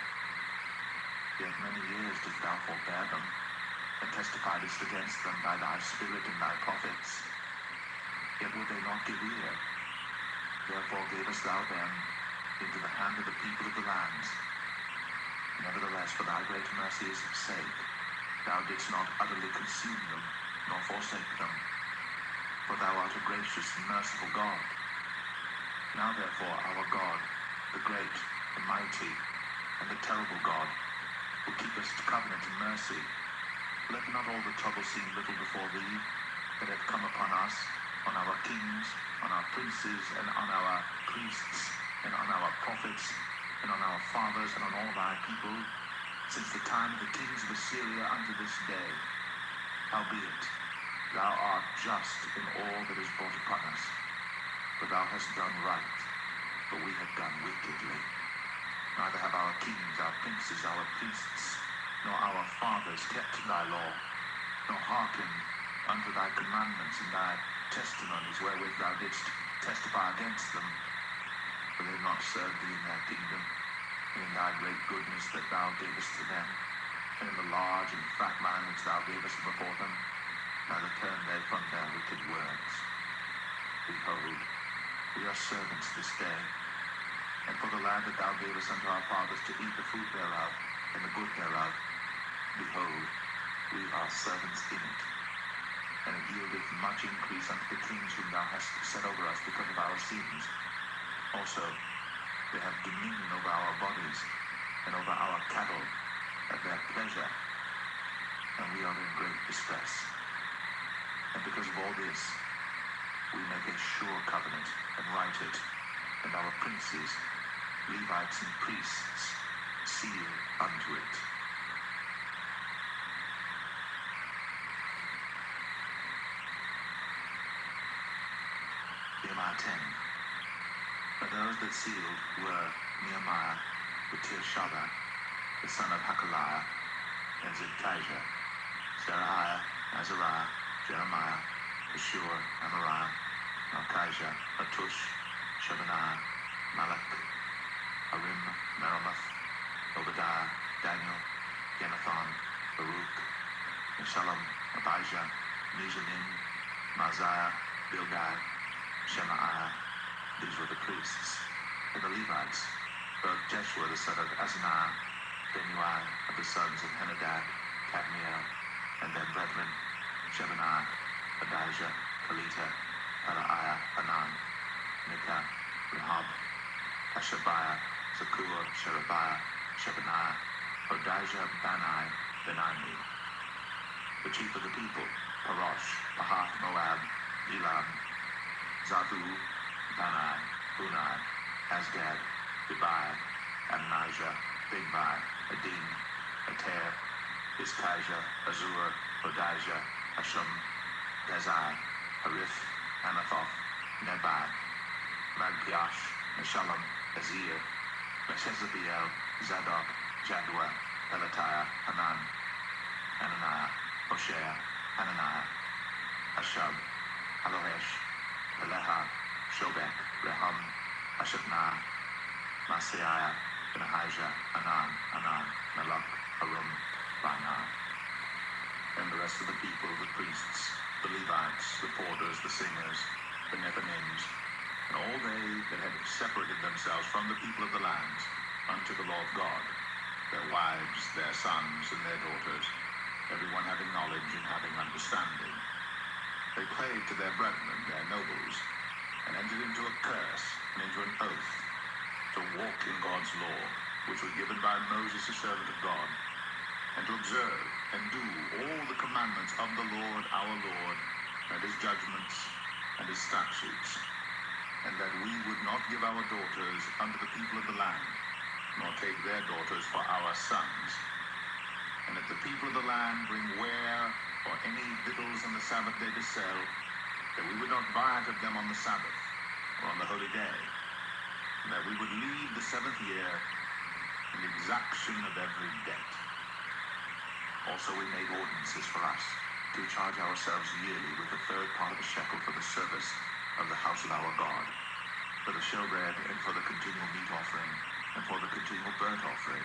Yet many years didst thou forbear them, and testifiedst against them by thy spirit and thy prophets. Yet would they not give ear. Therefore gavest thou them into the hand of the people of the lands. Nevertheless, for thy great mercy's sake, thou didst not utterly consume them, nor forsake them. For thou art a gracious and merciful God. Now therefore, our God, the great, the mighty, and the terrible God, who keepest covenant and mercy, let not all the trouble seem little before thee, that hath come upon us, on our kings, on our princes, and on our priests, and on our prophets, and on our fathers, and on all thy people, since the time of the kings of Assyria unto this day. Howbeit, thou art just in all that is brought upon us, for thou hast done right, but we have done wickedly. Neither have our kings, our princes, our priests, nor our fathers kept thy law, nor hearkened unto thy commandments and thy testimonies wherewith thou didst testify against them. For they have not served thee in their kingdom, and in thy great goodness that thou gavest to them, and in the large and fat land which thou gavest before them, neither turned they from their wicked words. Behold, we are servants this day, and for the land that thou gavest unto our fathers to eat the fruit thereof, and the good thereof, behold, we are servants in it. And it yieldeth much increase unto the kings whom thou hast set over us because of our sins. Also, they have dominion over our bodies, and over our cattle, at their pleasure, and we are in great distress. And because of all this, we make a sure covenant, and write it, and our princes, Levites and priests, seal unto it. 10. But those that sealed were Nehemiah, the Tirshava, the son of Hakaliah, and Zedkijah, Seraiah, Azariah, Jeremiah, Pashur, Amariah, Malchijah, Hattush, Shebaniah, Malach, Arim, Meremoth, Obadiah, Daniel, Genathon, Baruch, Meshullam, Abijah, Nejanim, Maaziah, Bilgai, Shemaiah. These were the priests. And the Levites, both Jeshua the son of Azaniah, Benui of the sons of Henadad, Kadmiel, and their brethren, Shebaniah, Adijah, Kelita, Pelaiah, Hanan, Micah, Rehob, Hashabiah, Zakur, Sherebiah, Shebaniah, Hodijah, Bani, Benami. The chief of the people, Parosh, Pahath, Moab, Elam, Zatu, Bani, Bunai, Asgad, Bebai, Adonijah, Bigbai, Adin, Ater, Iskijah, Azur, Hodijah, Hashum, Gazai, Harith, Anathoth, Nebai, Magpiash, Meshullam, Azir, Meshezabiel, Zadok, Jadua, Pelatiah, Hanan, Hananiah, Hoshea, Hananiah, Hashab, Halohesh, Peleha, Shobek, Rehum, Hashabnah, Maaseiah, Benahijah, Anan, Melach, Harum, Bani. And the rest of the people, the priests, the Levites, the porters, the singers, the Nethinims, and all they that had separated themselves from the people of the land unto the Lord God, their wives, their sons, and their daughters, everyone having knowledge and having understanding. They prayed to their brethren, their nobles, and entered into a curse and into an oath to walk in God's law, which was given by Moses, the servant of God, and to observe and do all the commandments of the Lord our Lord, and his judgments and his statutes, and that we would not give our daughters unto the people of the land, nor take their daughters for our sons. And if the people of the land bring ware or any victuals on the Sabbath day to sell, that we would not buy it of them on the Sabbath or on the holy day, and that we would leave the 7th year in exaction of every debt. Also we made ordinances for us to charge ourselves yearly with the 3rd part of a shekel for the service of the house of our God, for the showbread and for the continual meat offering, and for the continual burnt offering,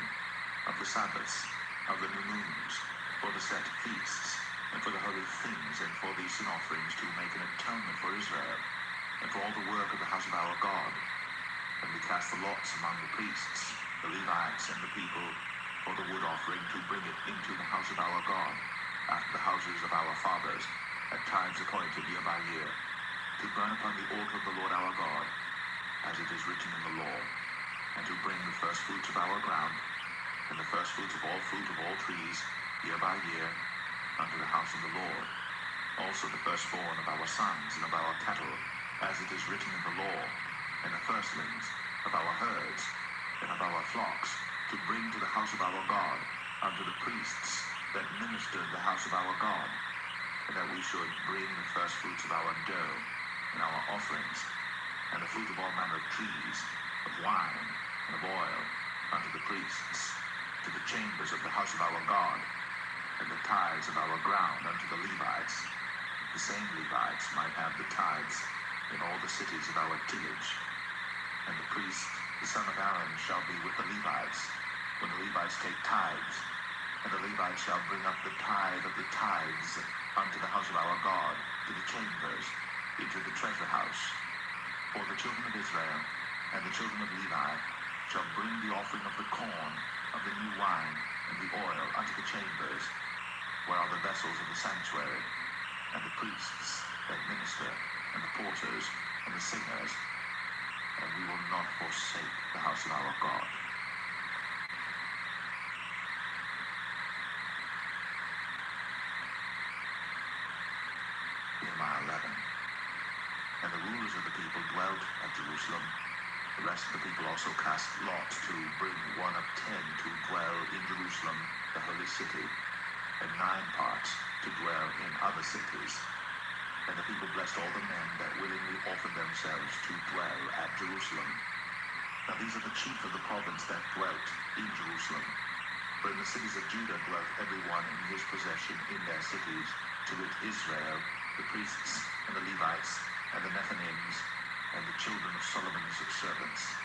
of the Sabbaths, of the new moons, for the set feasts, and for the holy things, and for these sin offerings, to make an atonement for Israel, and for all the work of the house of our God. And we cast the lots among the priests, the Levites, and the people, for the wood offering, to bring it into the house of our God, after the houses of our fathers, at times appointed year by year, to burn upon the altar of the Lord our God, as it is written in the law, and to bring the first fruits of our ground, and the first fruits of all fruit of all trees, year by year, unto the house of the Lord. Also the firstborn of our sons and of our cattle, as it is written in the law, and the firstlings of our herds and of our flocks, to bring to the house of our God, unto the priests that ministered the house of our God, and that we should bring the first fruits of our dough and our offerings, and the fruit of all manner of trees, of wine, and of oil, unto the priests, to the chambers of the house of our God, and the tithes of our ground unto the Levites. The same Levites might have the tithes in all the cities of our tillage. And the priest, the son of Aaron, shall be with the Levites, when the Levites take tithes, and the Levites shall bring up the tithe of the tithes unto the house of our God, to the chambers, into the treasure house. For the children of Israel and the children of Levi shall bring the offering of the corn, of the new wine, and the oil unto the chambers, where are the vessels of the sanctuary, and the priests that minister, and the porters, and the singers, and we will not forsake the house of our God. Nehemiah 11. And the rulers of the people dwelt at Jerusalem. The rest of the people also cast lot to bring 1 of 10 to dwell in Jerusalem, the holy city, and 9 parts to dwell in other cities. And the people blessed all the men that willingly offered themselves to dwell at Jerusalem. Now these are the chief of the province that dwelt in Jerusalem. For in the cities of Judah dwelt every one in his possession in their cities, to wit Israel, the priests, and the Levites, and the Nethinims, and the children of Solomon's servants.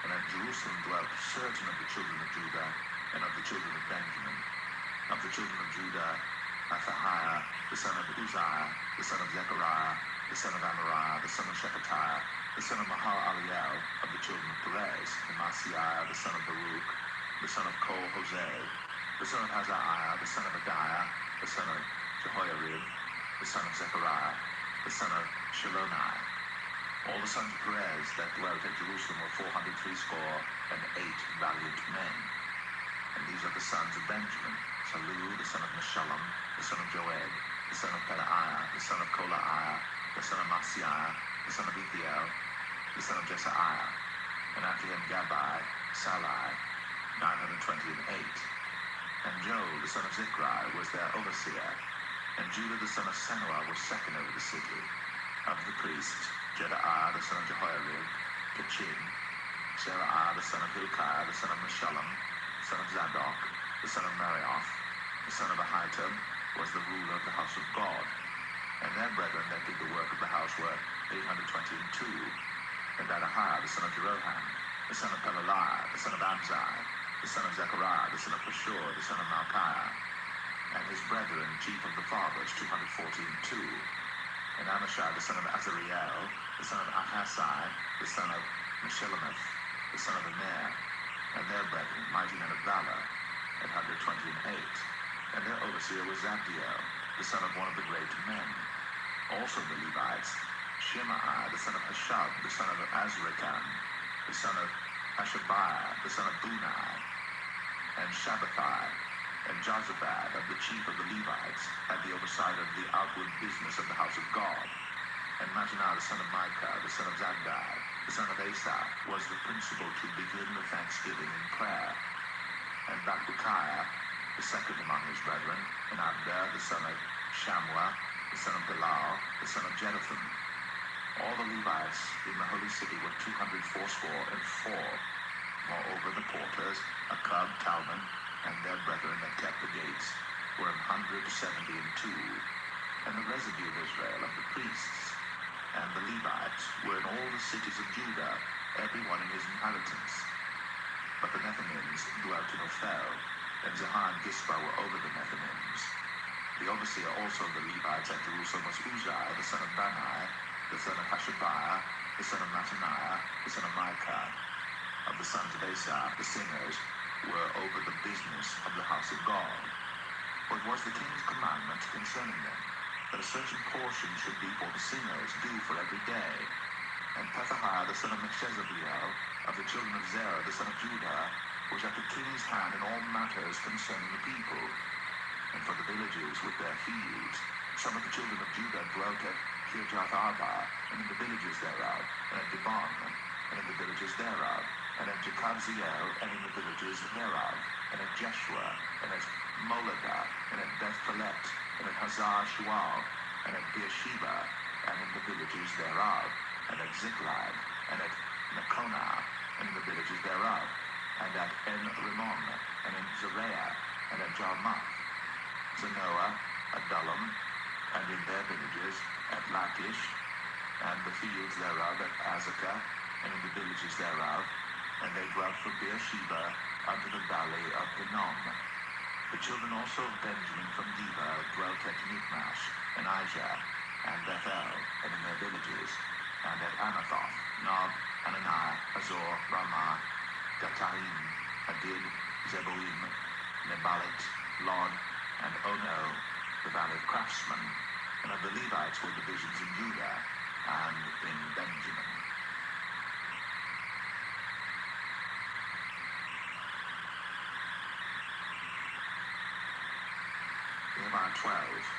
And at Jerusalem dwelt certain of the children of Judah, and of the children of Benjamin. Of the children of Judah, Athahiah, the son of Uzziah, the son of Zechariah, the son of Amariah, the son of Shephatiah, the son of Mahalaleel, of the children of Perez, and Maaseiah, the son of Baruch, the son of Kol-Hosea, the son of Hazaiah, the son of Adiah, the son of Jehoiarib, the son of Zechariah, the son of Shilonai. All the sons of Perez that dwelt at Jerusalem were 480 valiant men. And these are the sons of Benjamin: Salu, the son of Meshullam, the son of Joed, the son of Pedaiah, the son of Kolaiah, the son of Maaseiah, the son of Ethiel, the son of Jesaiah. And after him Gabbai, Salai, 928. And Joel, the son of Zichri, was their overseer. And Judah, the son of Senua, was second over the city. Of the priests, Jedaiah, the son of Jehoiarib, Kachin, Seraiah, the son of Hilkiah, the son of Meshullam, the son of Zadok, the son of Marioth, the son of Ahitub, was the ruler of the house of God. And their brethren that did the work of the house were 822. And Benahiah, the son of Jeroham, the son of Pelaliah, the son of Abzai, the son of Zechariah, the son of Pashur, the son of Malchiah, and his brethren, chief of the fathers, 214. And Amashai, the son of Azariel, the son of Ahasai, the son of Meshillemeth, the son of Immer, and their brethren, mighty men of valor, 128. And their overseer was Zabdiel, the son of one of the great men. Also the Levites, Shemaiah, the son of Hashab, the son of Azrikam, the son of Hashabiah, the son of Bunai, and Shabbathai, and Jozabad, of the chief of the Levites, had the oversight of the outward business of the house of God. And Mataniah, the son of Micah, the son of Zabdi, the son of Asaph, was the principal to begin the thanksgiving in prayer. And Bakbukiah, the second among his brethren, and Abda, the son of Shammua, the son of Galal, the son of Jeduthun. All the Levites in the holy city were 284. Moreover, the porters, Akab, Talman, and their brethren that kept the gates were 172. And the residue of Israel, of the priests and the Levites, were in all the cities of Judah, every one in his inheritance. But the Nethinims dwelt in Ophel, and Zahar and Gispa were over the Nethinims. The overseer also of the Levites at Jerusalem was Uzziah, the son of Bani, the son of Hashabiah, the son of Mattaniah, the son of Micah. Of the sons of Asaph, the singers, were over the business of the house of God. For it was the king's commandment concerning them, that a certain portion should be for the singers, due for every day. And Pethahiah, the son of Meshezabiel, of the children of Zerah, the son of Judah, was at the king's hand in all matters concerning the people. And for the villages with their fields, some of the children of Judah dwelt at Kirjath-Arba, and in the villages thereof, and at Dibon, and in the villages thereof, and at Jekabziel, and in the villages thereof, and at Jeshua, and at Moladah, and at Beth-Pelet, and at Hazar-Shual, and at Beersheba, and in the villages thereof, and at Ziklag, and at Mekonah, and in the villages thereof, and at En-Rimmon, and in Zereah, and at Jarmuth, Zanoah, Adullam, and in their villages, at Lachish, and the fields thereof, at Azekah, and in the villages thereof, and they dwelt from Beersheba unto the valley of Hinnom. The children also of Benjamin from Geba dwelt at Michmash, and Aijah, and Bethel, and in their villages, and at Anathoth, Nob, Anani, Azor, Ramah, Gataim, Hadid, Zeboim, Nebalit, Lod, and Ono, the valley of craftsmen. And of the Levites were divisions in Judah and in Benjamin. Nehemiah 12.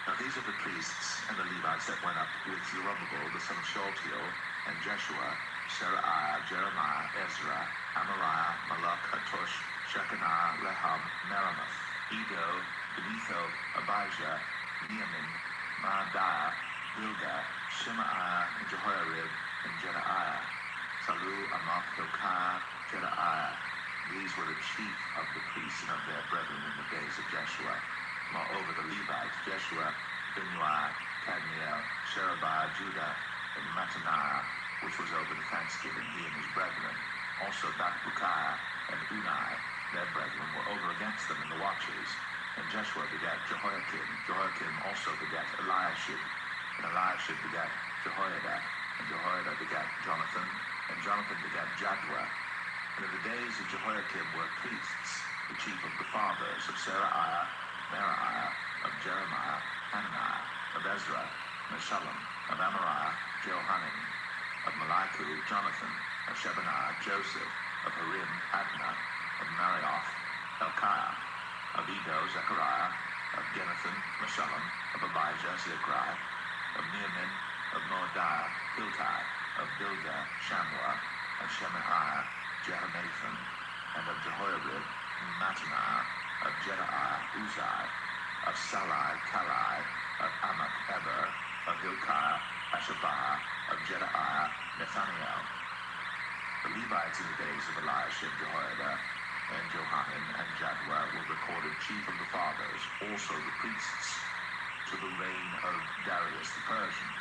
Now these are the priests and the Levites that went up with Zerubbabel, the son of Shealtiel, and Jeshua, Seraiah, Jeremiah, Ezra, Amariah, Malach, Hattush, Shekinah, Rehab, Meremoth, Edo, Benitho, Abijah, Neamin, Maadiah, Bilgah, Shemaiah, and Jehoiarib, and Jedaiah. Salu, Amok, Hilkiah, Jedaiah. These were the chief of the priests and of their brethren in the days of Jeshua. Moreover, the Levites, Jeshua, Binnui, Kadmiel, Sherebiah, Judah, and Mattaniah, which was over the thanksgiving, he and his brethren. Also Bakbukiah and Unai, their brethren, were over against them in the watches. And Jeshua begat Jehoiakim. Jehoiakim also begat Eliashib. And Eliashib begat Jehoiada. And Jehoiada begat Jonathan. And Jonathan begat Jaddua. And in the days of Jehoiakim were priests, the chief of the fathers, of Seraiah, Meraiah, of Jeremiah, Hananiah, of Ezra, Meshullam, of Amariah, Jehohanan, of Malichu, Jonathan, of Shebaniah, Joseph, of Harim, Adnah, of Marioth, Helkiah, of Edo, Zechariah, of Genathan, Meshullam, of Abijah, Zechariah, of Neamin, of Moadiah, Hiltai, of Bilgah, Shammua, of Shemaiah, Jehonathan, and of Jehoiarib, Mattaniah, of Jedaiah, Uzai, of Salai, Kalai, of Amok, Eber, of Hilkiah, Ashabiah, of Jedaiah, Nathaniel. The Levites in the days of Eliashib, Jehoiada, and Johanan, and Jaddua were recorded chief of the fathers, also the priests, to the reign of Darius the Persian.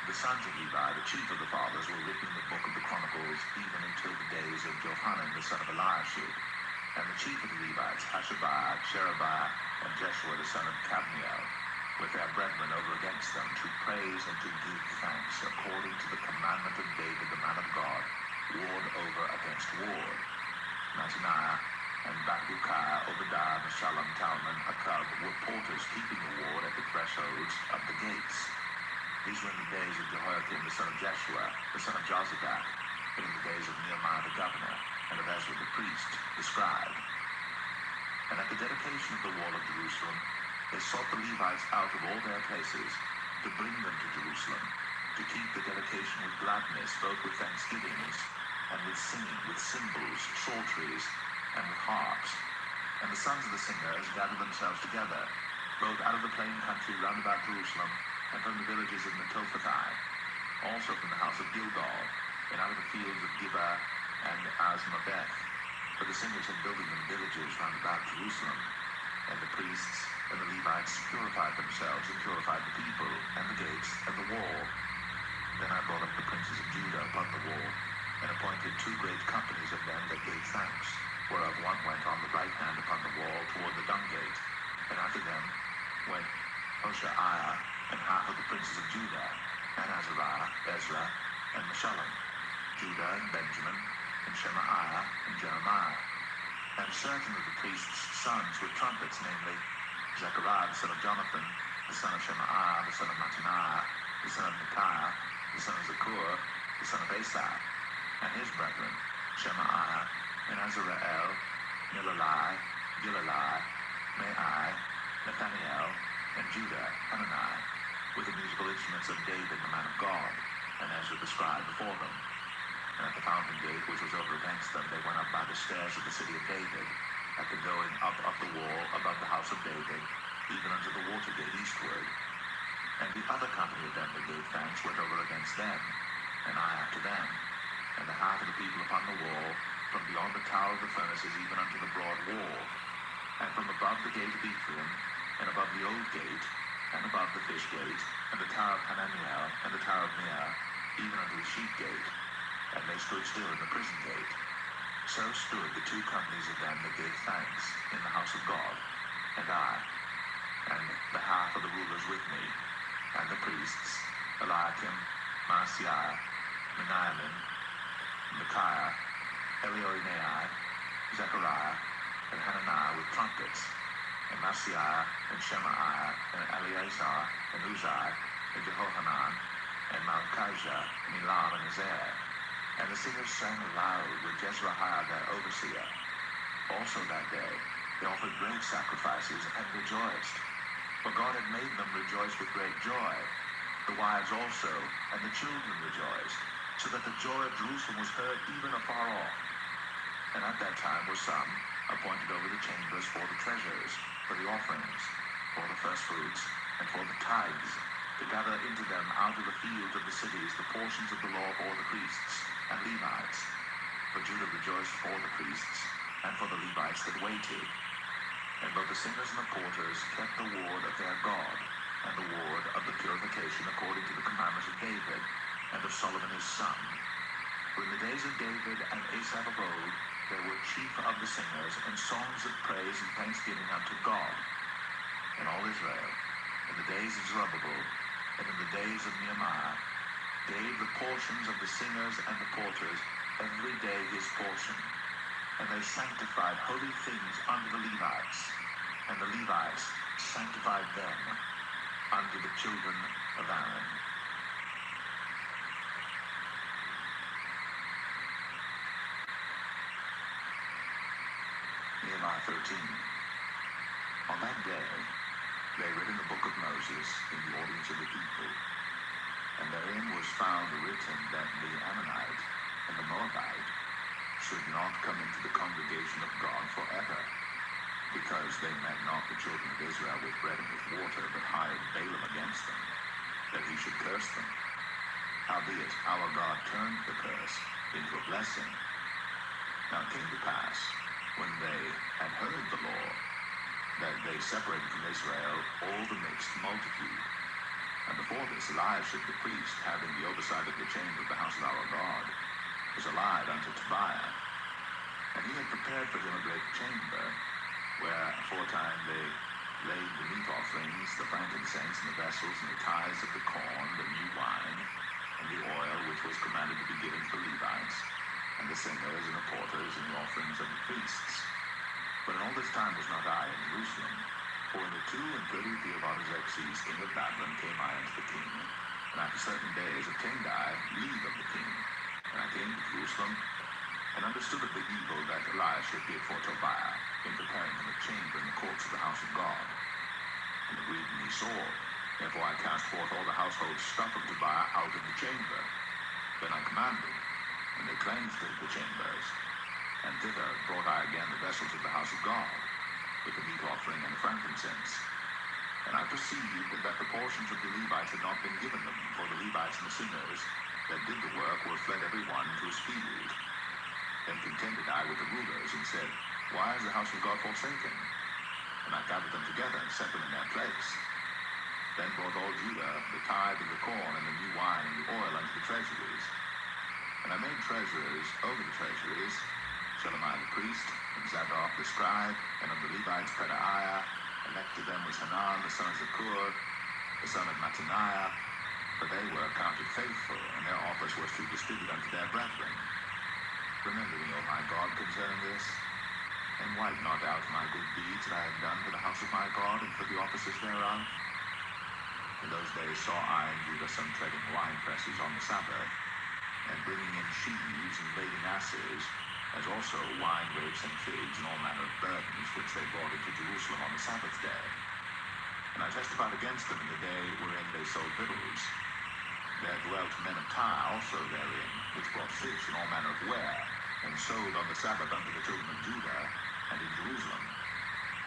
The sons of Levi, the chief of the fathers, were written in the book of the Chronicles even until the days of Johanan, the son of Eliashib. And the chief of the Levites, Hashabiah, Sherebiah, and Jeshua, the son of Kadmiel, with their brethren over against them, to praise and to give thanks, according to the commandment of David, the man of God, ward over against ward. Mattaniah and Bakbukiah, Obadiah, Meshullam, Talman, Akub, were porters keeping the ward at the thresholds of the gates. These were in the days of Jehoiakim, the son of Jeshua, the son of Jozadak, and in the days of Nehemiah the governor, and of Ezra the priest, the scribe. And at the dedication of the wall of Jerusalem, they sought the Levites out of all their places to bring them to Jerusalem, to keep the dedication with gladness, both with thanksgivings, and with singing, with cymbals, psalteries, and with harps. And the sons of the singers gathered themselves together, both out of the plain country round about Jerusalem, and from the villages of Netophathi, also from the house of Gilgal, and out of the fields of Gibeah and Azmaveth. For the singers had builded them villages round about Jerusalem. And the priests and the Levites purified themselves, and purified the people, and the gates, and the wall. Then I brought up the princes of Judah upon the wall, and appointed 2 great companies of them that gave thanks, whereof one went on the right hand upon the wall toward the dung gate, and after them went Hoshaiah, and half of the princes of Judah, and Azariah, Ezra, and Meshullam, Judah and Benjamin, and Shemaiah, and Jeremiah. And certain of the priests' sons with trumpets, namely Zechariah, the son of Jonathan, the son of Shemaiah, the son of Mattaniah, the son of Micaiah, the son of Zakur, the son of Asaph, and his brethren, Shemaiah, and Azareel, Milalai, Gilalai, Mai, Nathaniel, and Judah, Hanani, with the musical instruments of David, the man of God, and Ezra the scribe before them. And at the fountain gate, which was over against them, they went up by the stairs of the city of David, at the going up of the wall above the house of David, even unto the water gate eastward. And the other company of them that gave thanks went over against them, and I after them. And the half of the people upon the wall, from beyond the tower of the furnaces even unto the broad wall, and from above the gate of Ephraim, and above the old gate, and above the fish gate, and the tower of Hananiel, and the tower of Neah, even unto the sheep gate. And they stood still in the prison gate. So stood the 2 companies of them that gave thanks in the house of God, and I, and the half of the rulers with me, and the priests, Eliakim, Maaseiah, Miniamin, Micaiah, Elioenai, Zechariah, and Hananiah with trumpets, and Maaseiah, and Shemaiah, and Eleazar, and Uzai, and Jehohanan, and Malchijah, and Elam, and Azair. And the singers sang aloud with Jezreiah their overseer. Also that day they offered great sacrifices and rejoiced, for God had made them rejoice with great joy. The wives also and the children rejoiced, so that the joy of Jerusalem was heard even afar off. And at that time were some appointed over the chambers for the treasures, for the offerings, for the firstfruits, and for the tithes, to gather into them out of the fields of the cities the portions of the law for the priests and Levites. For Judah rejoiced for the priests and for the Levites that waited. And both the singers and the porters kept the ward of their God, and the ward of the purification according to the commandments of David, and of Solomon his son. For in the days of David and Asaph of old, there were chief of the singers, and songs of praise and thanksgiving unto God. And all Israel, in the days of Zerubbabel, and in the days of Nehemiah, gave the portions of the singers and the porters every day his portion. And they sanctified holy things unto the Levites, and the Levites sanctified them unto the children of Aaron. Nehemiah 13. On that day, they read in the book of Moses in the audience of the people, and therein was found written that the Ammonite and the Moabite should not come into the congregation of God forever, because they met not the children of Israel with bread and with water, but hired Balaam against them, that he should curse them. Howbeit our God turned the curse into a blessing. Now it came to pass, when they had heard the law, that they separated from Israel all the mixed multitude. And before this, Eliashib the priest, having the oversight of the chamber of the house of our God, was allied unto Tobiah. And he had prepared for him a great chamber, where aforetime they laid the meat offerings, the frankincense, and the vessels, and the tithes of the corn, the new wine, and the oil which was commanded to be given to the Levites, and the singers, and the porters, and the offerings of the priests. But in all this time was not I in Jerusalem, for in the 32nd year of Artaxerxes, king of Babylon, came I unto the king, and after certain days obtained I leave of the king. And I came to Jerusalem, and understood of the evil that Eliashib did for Tobiah, in preparing him a chamber in the courts of the house of God. And it grieved me sore. Therefore I cast forth all the household stuff of Tobiah out of the chamber. Then I commanded, and they cleansed the chambers. And thither brought I again the vessels of the house of God, with the meat offering and the frankincense. And I perceived that the portions of the Levites had not been given them, for the Levites and the singers that did the work were fled every one to his field. Then contended I with the rulers, and said, Why is the house of God forsaken? And I gathered them together, and set them in their place. Then brought all Judah the tithe of the corn, and the new wine, and the oil unto the treasuries. And I made treasurers over the treasuries, Shelemiah the priest, and Zadok the scribe, and of the Levites Pedaiah. Elected them was Hanan the son of Zakur, the son of Mattaniah, for they were accounted faithful, and their office was to distribute unto their brethren. Remember me, O my God, concerning this, and wipe not out my good deeds that I have done for the house of my God, and for the offices thereof. In those days saw I in Judah some treading wine presses on the Sabbath, and bringing in sheaves and lading asses, as also wine, grapes, and figs, and all manner of burdens, which they brought into Jerusalem on the Sabbath day. And I testified against them in the day wherein they sold victuals. There dwelt men of Tyre also therein, which brought fish and all manner of ware, and sold on the Sabbath unto the children of Judah, and in Jerusalem.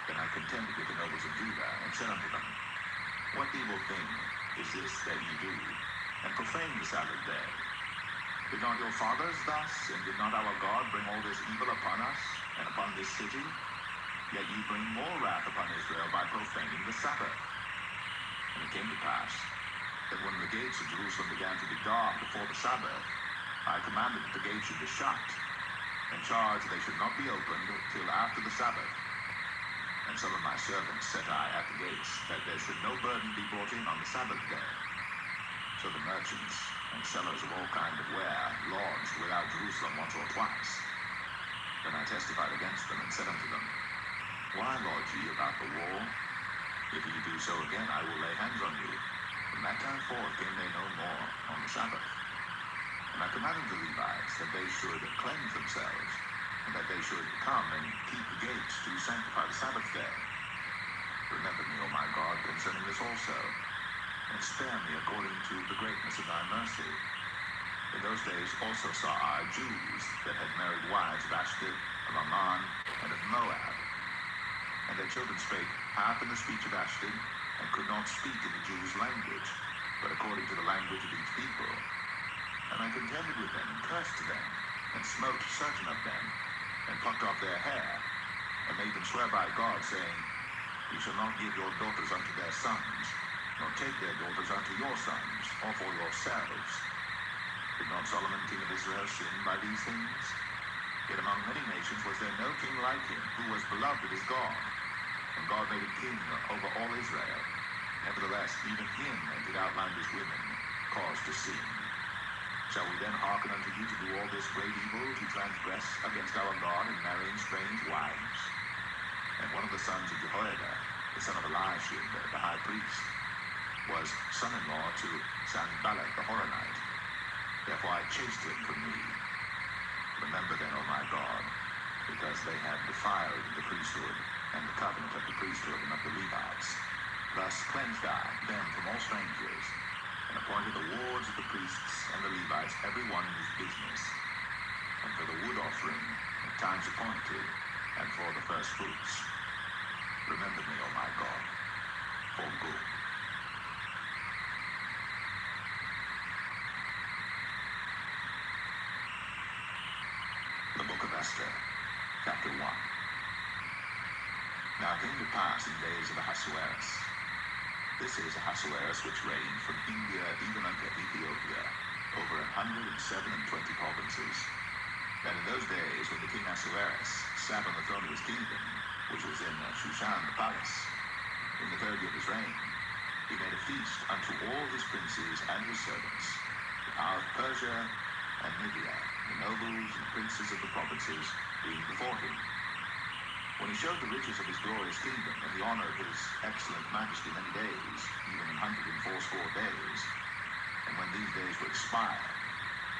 Then I contended with the nobles of Judah, and said unto them, What evil thing is this that ye do, and profane the Sabbath day? Did not your fathers thus, and did not our God bring all this evil upon us, and upon this city? Yet ye bring more wrath upon Israel by profaning the Sabbath. And it came to pass, that when the gates of Jerusalem began to be dark before the Sabbath, I commanded that the gates should be shut, and charged they should not be opened till after the Sabbath. And some of my servants set I at the gates, that there should no burden be brought in on the Sabbath day. So the merchants and sellers of all kind of ware lodged without Jerusalem once or twice. Then I testified against them, and said unto them, Why lodge ye about the wall? If ye do so again, I will lay hands on you. From that time forth came they no more on the Sabbath. And I commanded the Levites that they should cleanse themselves, and that they should come and keep the gates to sanctify the Sabbath day. Remember me, O my God, concerning this also, and spare me according to the greatness of thy mercy. In those days also saw I Jews that had married wives of Ashdod, of Ammon, and of Moab. And their children spake half in the speech of Ashdod, and could not speak in the Jews' language, but according to the language of each people. And I contended with them, and cursed them, and smote certain of them, and plucked off their hair, and made them swear by God, saying, Ye shall not give your daughters unto their sons, nor take their daughters unto your sons, or for yourselves. Did not Solomon king of Israel sin by these things? Yet among many nations was there no king like him, who was beloved of his God. And God made him king over all Israel. Nevertheless, even him did outline his women, caused to sin. Shall we then hearken unto you to do all this great evil, to transgress against our God, and marrying strange wives? And one of the sons of Jehoiada, the son of Eliashib, the high priest, was son-in-law to Sanballat the Horonite. Therefore I chased him from me. Remember then, O my God, because they had defiled the priesthood, and the covenant of the priesthood and of the Levites. Thus cleansed I them from all strangers, and appointed the wards of the priests and the Levites, every one in his business, and for the wood offering at times appointed, and for the first fruits. Remember me, O my God, for good. The Book of Esther, chapter 1. Now it came to pass in days of Ahasuerus. This is Ahasuerus, which reigned from India even unto Ethiopia, over 127 provinces. That in those days, when the king Ahasuerus sat on the throne of his kingdom, which was in Shushan the palace, in the 3rd year of his reign, he made a feast unto all his princes and his servants, the power of Persia and Media, the nobles and princes of the provinces being before him. When he showed the riches of his glorious kingdom, and the honor of his excellent majesty many days, even 180 days, and when these days were expired,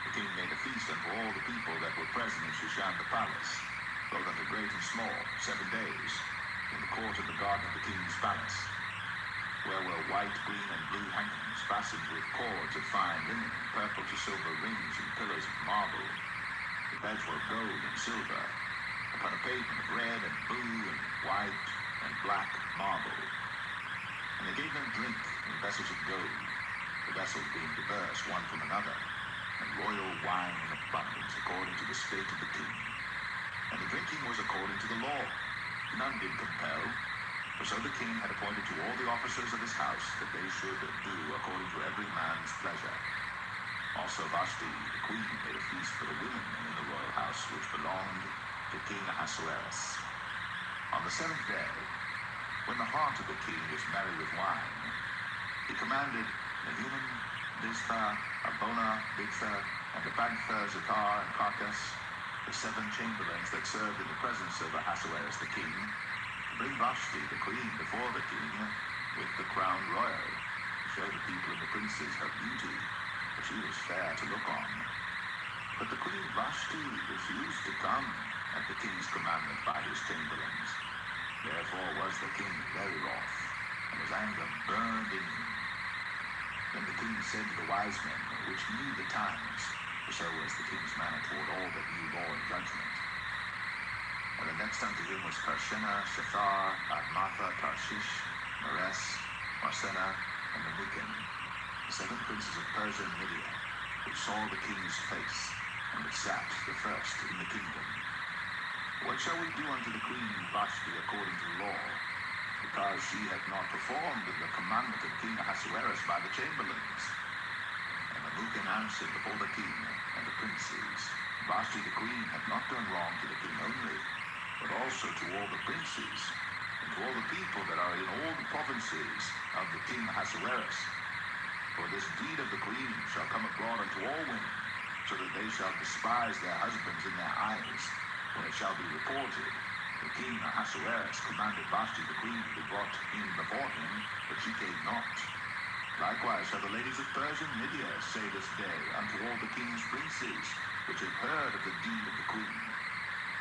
the king made a feast unto all the people that were present in Shushan the palace, both unto great and small, 7 days, in the court of the garden of the king's palace, where were white, green, and blue hangings, fastened with cords of fine linen, purple to silver rings, and pillars of marble. The beds were of gold and silver, upon a pavement of red and blue and white and black marble. And they gave them drink in vessels of gold, the vessels being diverse one from another, and royal wine in abundance, according to the state of the king. And the drinking was according to the law. None did compel, for so the king had appointed to all the officers of his house that they should do according to every man's pleasure. Also Vashti, the queen, made a feast for the women in the royal house, which belonged to King Ahasuerus. On the 7th day, when the heart of the king was merry with wine, he commanded Mehuman, Biztha, Abona, Bigtha, and Abagtha, Zatar, and Carcass, the 7 chamberlains that served in the presence of Ahasuerus the king, to bring Vashti the queen before the king with the crown royal, to show the people and the princes her beauty, for she was fair to look on. But the queen Vashti refused to come at the king's commandment by his chamberlains. Therefore was the king very wroth, and his anger burned in him. Then the king said to the wise men, which knew the times, for so was the king's manner toward all that knew law and judgment. And the next unto him was Karshena, Shethar, Admatha, Tarshish, Meres, Marsena, and Memucan, the 7 princes of Persia and Media, which saw the king's face, and which sat the first in the kingdom. What shall we do unto the queen Vashti according to the law? Because she hath not performed the commandment of King Ahasuerus by the chamberlains. And Memucan answered before the king and the princes, Vashti the queen hath not done wrong to the king only, but also to all the princes, and to all the people that are in all the provinces of the king Ahasuerus. For this deed of the queen shall come abroad unto all women, so that they shall despise their husbands in their eyes, when it shall be reported, the king Ahasuerus commanded Vashti the queen to be brought in before him, but she came not. Likewise shall the ladies of Persia and Media say this day unto all the king's princes, which have heard of the deed of the queen.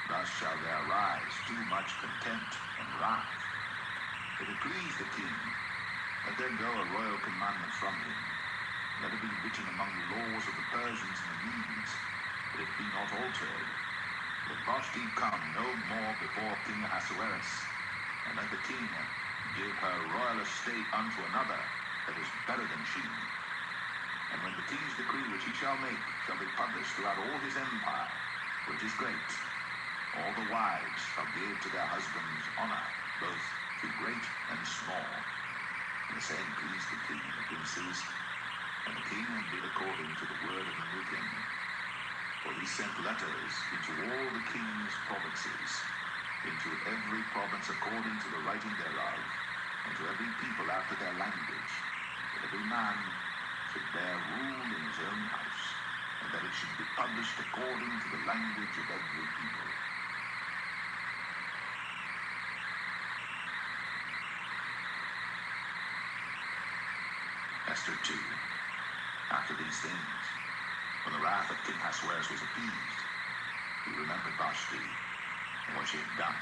Thus shall there arise too much contempt and wrath. If it please the king, let there go a royal commandment from him. Let it be written among the laws of the Persians and the Medes, that it be not altered. Let Vashti come no more before King Ahasuerus, and let the king give her royal estate unto another that is better than she, And when the king's decree which he shall make shall be published throughout all his empire, which is great, all the wives shall give to their husbands honor, both to great and small. And the same pleased the king and the princes, and the king did according to the word of the new king. For he sent letters into all the king's provinces, into every province according to the writing thereof, and to every people after their language, that every man should bear rule in his own house, and that it should be published according to the language of every people. Esther 2. After these things, when the wrath of King Ahasuerus was appeased, he remembered Vashti, and what she had done,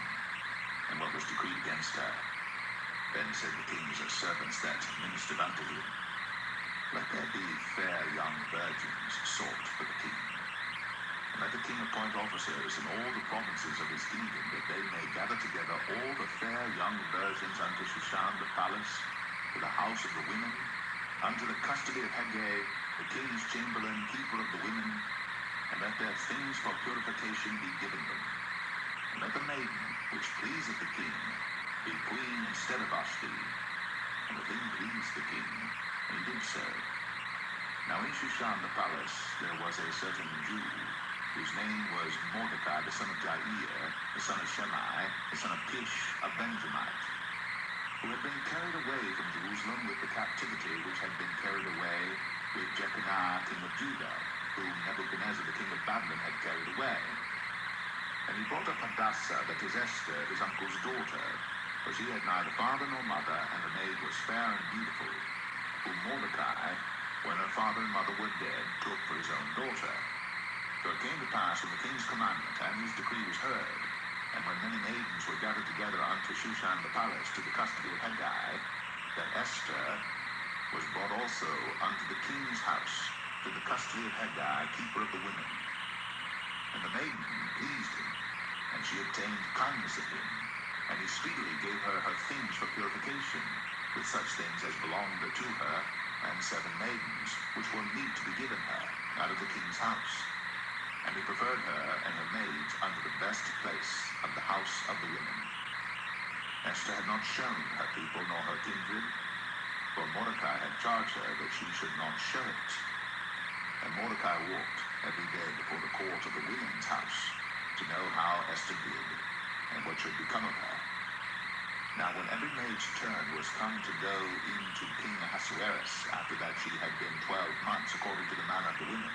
and what was decreed against her. Then said the kings of servants that ministered unto him, Let there be fair young virgins sought for the king. And let the king appoint officers in all the provinces of his kingdom, that they may gather together all the fair young virgins unto Shushan the palace, to the house of the women, unto the custody of Hegai, the king's chamberlain, keeper of the women, and let their things for purification be given them. And let the maiden, which pleaseth the king, be queen instead of Vashti. And the thing pleased the king, and he did so. Now in Shushan the palace there was a certain Jew, whose name was Mordecai, the son of Jair, the son of Shemai, the son of Kish, a Benjamite, who had been carried away from Jerusalem with the captivity which had been carried away with Jeconiah, king of Judah, whom Nebuchadnezzar, the king of Babylon, had carried away. And he brought up Hadassah, that is Esther, his uncle's daughter, for she had neither father nor mother, and the maid was fair and beautiful, whom Mordecai, when her father and mother were dead, took for his own daughter. So it came to pass, when the king's commandment and his decree was heard, and when many maidens were gathered together unto Shushan the palace to the custody of Hegai, that Esther was brought also unto the king's house, to the custody of Hegai, keeper of the women. And the maiden pleased him, and she obtained kindness of him, and he speedily gave her her things for purification, with such things as belonged to her, and 7 maidens, which were meet to be given her, out of the king's house. And he preferred her and her maids unto the best place of the house of the women. Esther had not shown her people nor her kindred, for Mordecai had charged her that she should not show it. And Mordecai walked every day before the court of the women's house, to know how Esther did, and what should become of her. Now when every maid's turn was come to go into King Ahasuerus, after that she had been 12 months according to the manner of the women,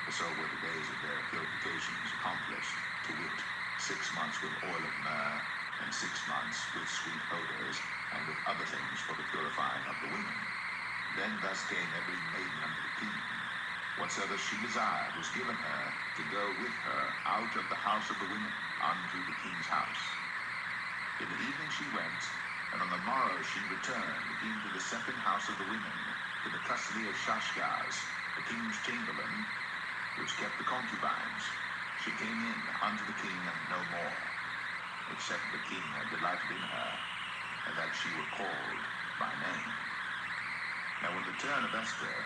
for so were the days of their purifications accomplished, to wit, 6 months with oil of myrrh, and 6 months with sweet odors, and with other things for the purifying of the women. Then thus came every maiden unto the king. Whatsoever she desired was given her, to go with her out of the house of the women unto the king's house. In the evening she went, and on the morrow she returned into the second house of the women, to the custody of Shashgaz, the king's chamberlain, which kept the concubines. She came in unto the king, and no more, except the king had delighted in her, and that she were called by name. Now when the turn of Esther,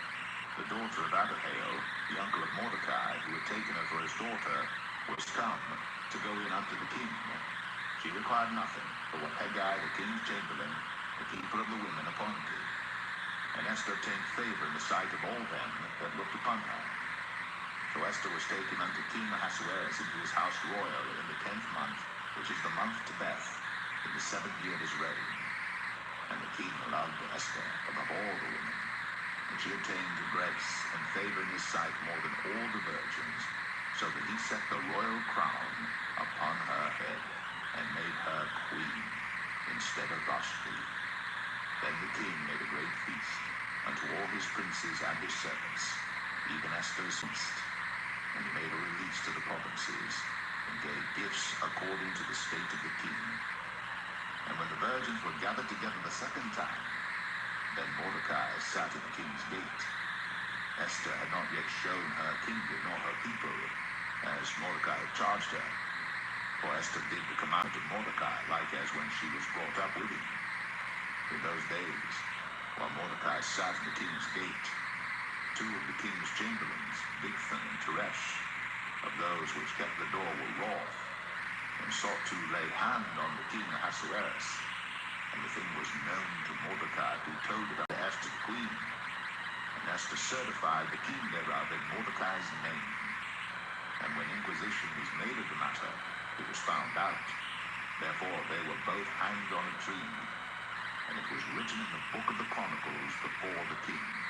the daughter of Abihail, the uncle of Mordecai, who had taken her for his daughter, was come to go in unto the king, she required nothing but what Hegai, the king's chamberlain, the keeper of the women, appointed. And Esther obtained favor in the sight of all them that looked upon her. So Esther was taken unto King Ahasuerus into his house royal in the 10th month, which is the month Tebeth, in the 7th year of his reign. And the king loved Esther above all the women, and she obtained grace and favor in his sight more than all the virgins, so that he set the royal crown upon her head, and made her queen instead of Vashti. Then the king made a great feast unto all his princes and his servants, even Esther's feast. And he made a release to the provinces, and gave gifts according to the state of the king. And when the virgins were gathered together the second time, then Mordecai sat at the king's gate. Esther had not yet shown her kindred nor her people, as Mordecai had charged her. For Esther did the commandment of Mordecai, like as when she was brought up with him. In those days, while Mordecai sat in the king's gate, two of the king's chamberlains, Bigthan and Teresh, of those which kept the door, were wroth, and sought to lay hand on the king Ahasuerus. And the thing was known to Mordecai, who told it unto Esther the queen. And Esther certified the king thereof in Mordecai's name. And when inquisition was made of the matter, it was found out. Therefore they were both hanged on a tree. And it was written in the book of the Chronicles before the king.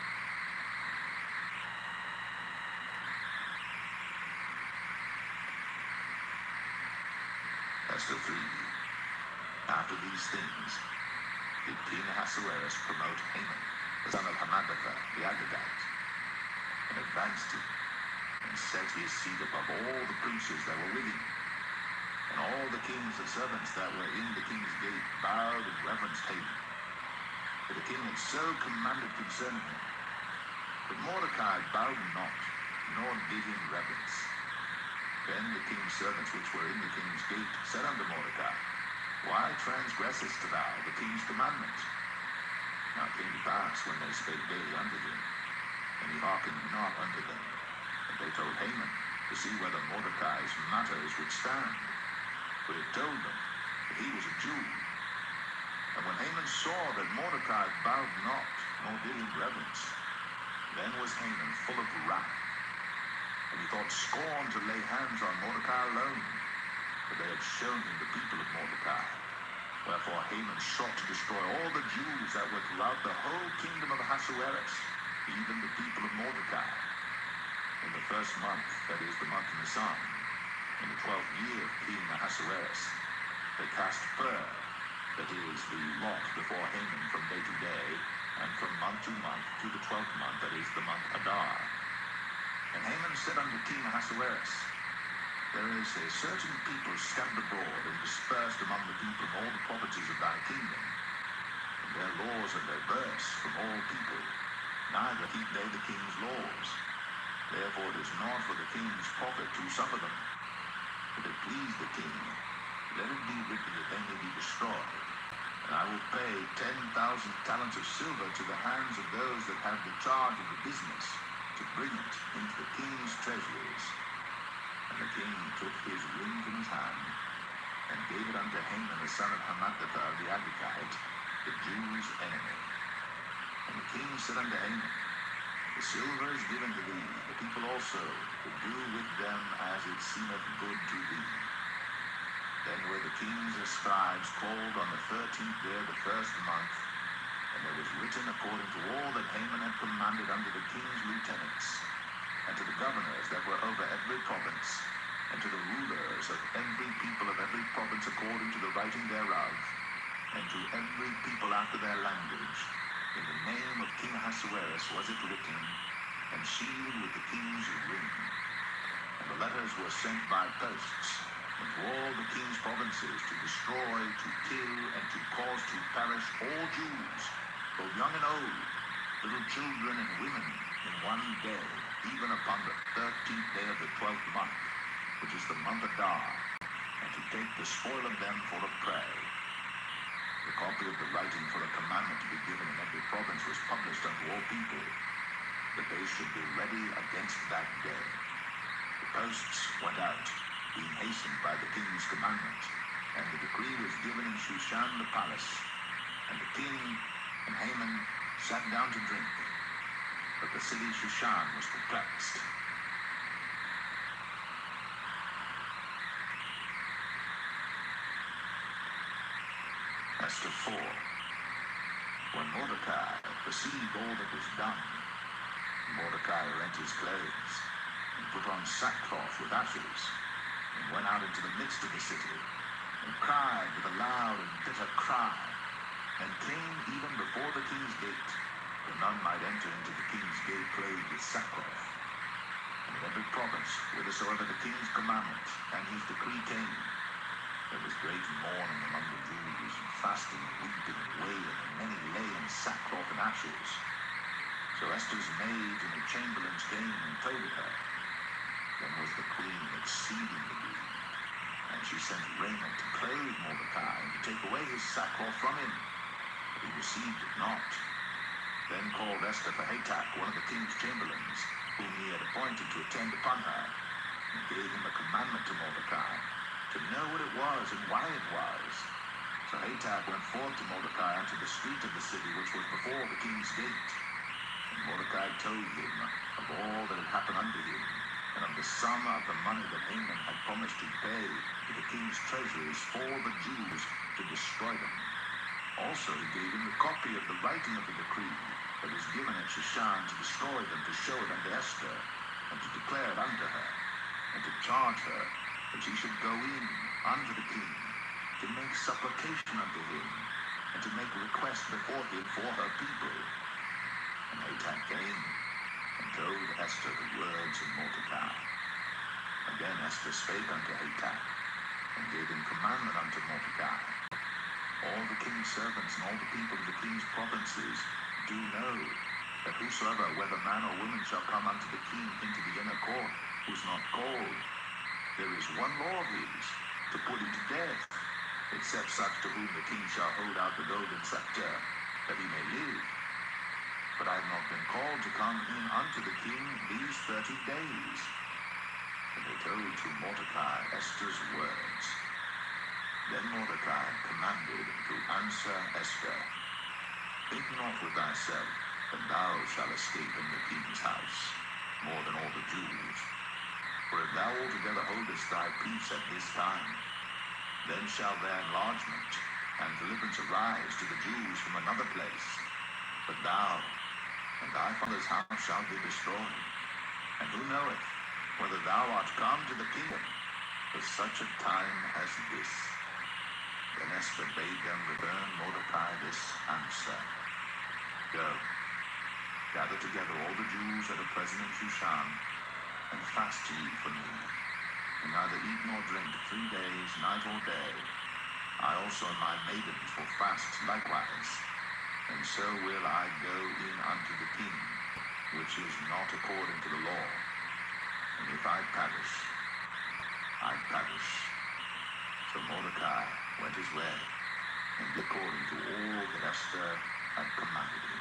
Esther 3. After these things did King Ahasuerus promote Haman, the son of Hammedatha the Agagite, and advanced him, and set his seat above all the princes that were with him. And all the king's servants that were in the king's gate bowed and reverenced Haman. For the king had so commanded concerning him. But Mordecai bowed not, nor did him reverence. Then the king's servants which were in the king's gate said unto Mordecai, Why transgressest thou the king's commandment? Now it came to pass, when they spake daily unto him, and he hearkened not unto them, and they told Haman, to see whether Mordecai's matters would stand. For it told them that he was a Jew. And when Haman saw that Mordecai bowed not, nor did him reverence, then was Haman full of wrath. And he thought scorn to lay hands on Mordecai alone, for they had shown him the people of Mordecai. Wherefore Haman sought to destroy all the Jews that were throughout the whole kingdom of Ahasuerus, even the people of Mordecai. In the first month, that is the month Nisan, in the 12th year of King Ahasuerus, they cast pur, that is the lot before Haman from day to day, and from month to month to the 12th month, that is the month Adar. And Haman said unto King Ahasuerus, There is a certain people scattered abroad and dispersed among the people of all the properties of thy kingdom, and their laws are diverse from all people, neither keep they the king's laws. Therefore it is not for the king's profit to suffer them. If it please the king, let it be written that they may be destroyed. And I will pay 10,000 talents of silver to the hands of those that have the charge of the business, to bring it into the king's treasuries. And the king took his ring from his hand, and gave it unto Haman the son of Hammedatha the Agagite, the Jews' enemy. And the king said unto Haman, The silver is given to thee, the people also, to do with them as it seemeth good to thee. Then were the king's scribes called on the 13th day of the first month, and there was written according to all that Haman had commanded unto the king's lieutenants, and to the governors that were over every province, and to the rulers of every people of every province according to the writing thereof, and to every people after their language. In the name of King Ahasuerus was it written, and sealed with the king's ring. And the letters were sent by posts into all the king's provinces, to destroy, to kill, and to cause to perish all Jews, both young and old, little children and women, in one day, even upon the 13th day of the 12th month, which is the month Adar, and to take the spoil of them for a prey. The copy of the writing for a commandment to be given in every province was published unto all people, that they should be ready against that day. The posts went out, being hastened by the king's commandment, and the decree was given in Shushan the palace. And the king and Haman sat down to drink, but the city Shushan was perplexed. Esther 4. When Mordecai perceived all that was done, Mordecai rent his clothes, and put on sackcloth with ashes, and went out into the midst of the city, and cried with a loud and bitter cry, and came even before the king's gate, that none might enter into the king's gate clothed with sackcloth. And in every province, whithersoever the king's commandment and his decree came, there was great mourning among the Jews, and fasting, and weeping, and wailing, and many lay in sackcloth and ashes. So Esther's maids and her chamberlains came and told her. Then was the queen exceedingly grieved, and she sent raiment to clothe Mordecai, and to take away his sackcloth from him, but he received it not. then called Esther for Hatak, one of the king's chamberlains, whom he had appointed to attend upon her, and gave him a commandment to Mordecai, to know what it was and why it was. So Hatak went forth to Mordecai unto the street of the city which was before the king's gate. And Mordecai told him of all that had happened unto him, and of the sum of the money that Haman had promised to pay to the king's treasuries for the Jews to destroy them. Also he gave him the copy of the writing of the decree that was given at Shushan to destroy them, to show it unto Esther, and to declare it unto her, and to charge her that she should go in unto the king, to make supplication unto him, and to make request before him for her people. And Hatak came and told Esther the words of Mordecai. Again Esther spake unto Hatak, and gave him commandment unto Mordecai. All the king's servants and all the people of the king's provinces do know that whosoever, whether man or woman, shall come unto the king into the inner court, who is not called, there is one law of his, to put him to death, except such to whom the king shall hold out the golden scepter, that he may live. But I have not been called to come in unto the king these 30 days. And they told to Mordecai Esther's words. Then Mordecai commanded to answer Esther, Think not with thyself that thou shalt escape in the king's house, more than all the Jews. For if thou altogether holdest thy peace at this time, then shall their enlargement and deliverance arise to the Jews from another place. But thou and thy father's house shall be destroyed. And who knoweth whether thou art come to the kingdom for such a time as this? Then Esther bade them return Mordecai this answer. Go, gather together all the Jews that are present in Shushan, and fast ye for me, and neither eat nor drink 3 days, night or day. I also and my maidens will fast likewise, and so will I go in unto the king, which is not according to the law. And if I perish, I perish. So Mordecai went his way, and did according to all that Esther had commanded him.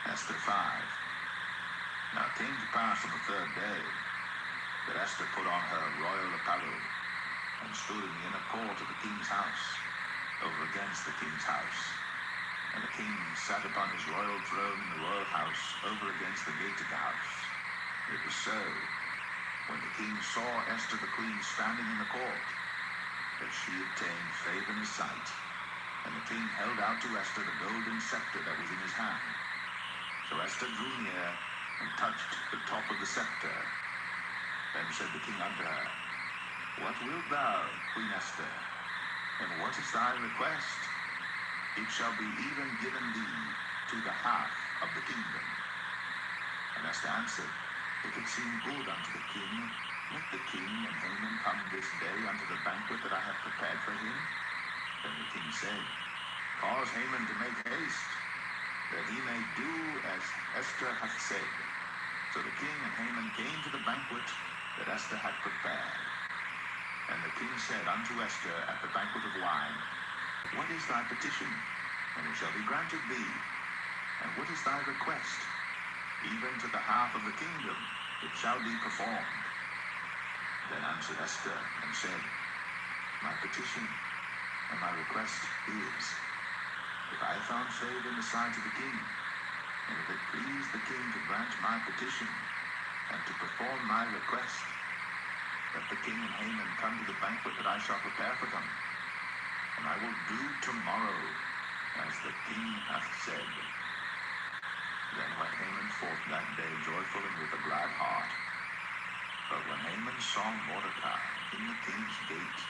Esther 5. Now it came to pass on the 3rd day that Esther put on her royal apparel, and stood in the inner court of the king's house, over against the king's house. And the king sat upon his royal throne in the royal house, over against the gate of the house. It was so, when the king saw Esther the queen standing in the court, that she obtained favor in his sight. And the king held out to Esther the golden scepter that was in his hand. So Esther drew near, and touched the top of the scepter. Then said the king unto her, What wilt thou, Queen Esther? And what is thy request? It shall be even given thee to the half of the kingdom. And Esther answered, If it seem good unto the king, let the king and Haman come this day unto the banquet that I have prepared for him. Then the king said, Cause Haman to make haste, that he may do as Esther hath said. So the king and Haman came to the banquet that Esther had prepared. And the king said unto Esther at the banquet of wine, What is thy petition? And it shall be granted thee. And what is thy request? Even to the half of the kingdom it shall be performed. Then answered Esther and said, My petition and my request is, if I have found favor in the sight of the king, and if it please the king to grant my petition, and to perform my request, let the king and Haman come to the banquet that I shall prepare for them. And I will do tomorrow as the king hath said. Then went Haman forth that day joyful and with a glad heart. But when Haman saw Mordecai in the king's gate,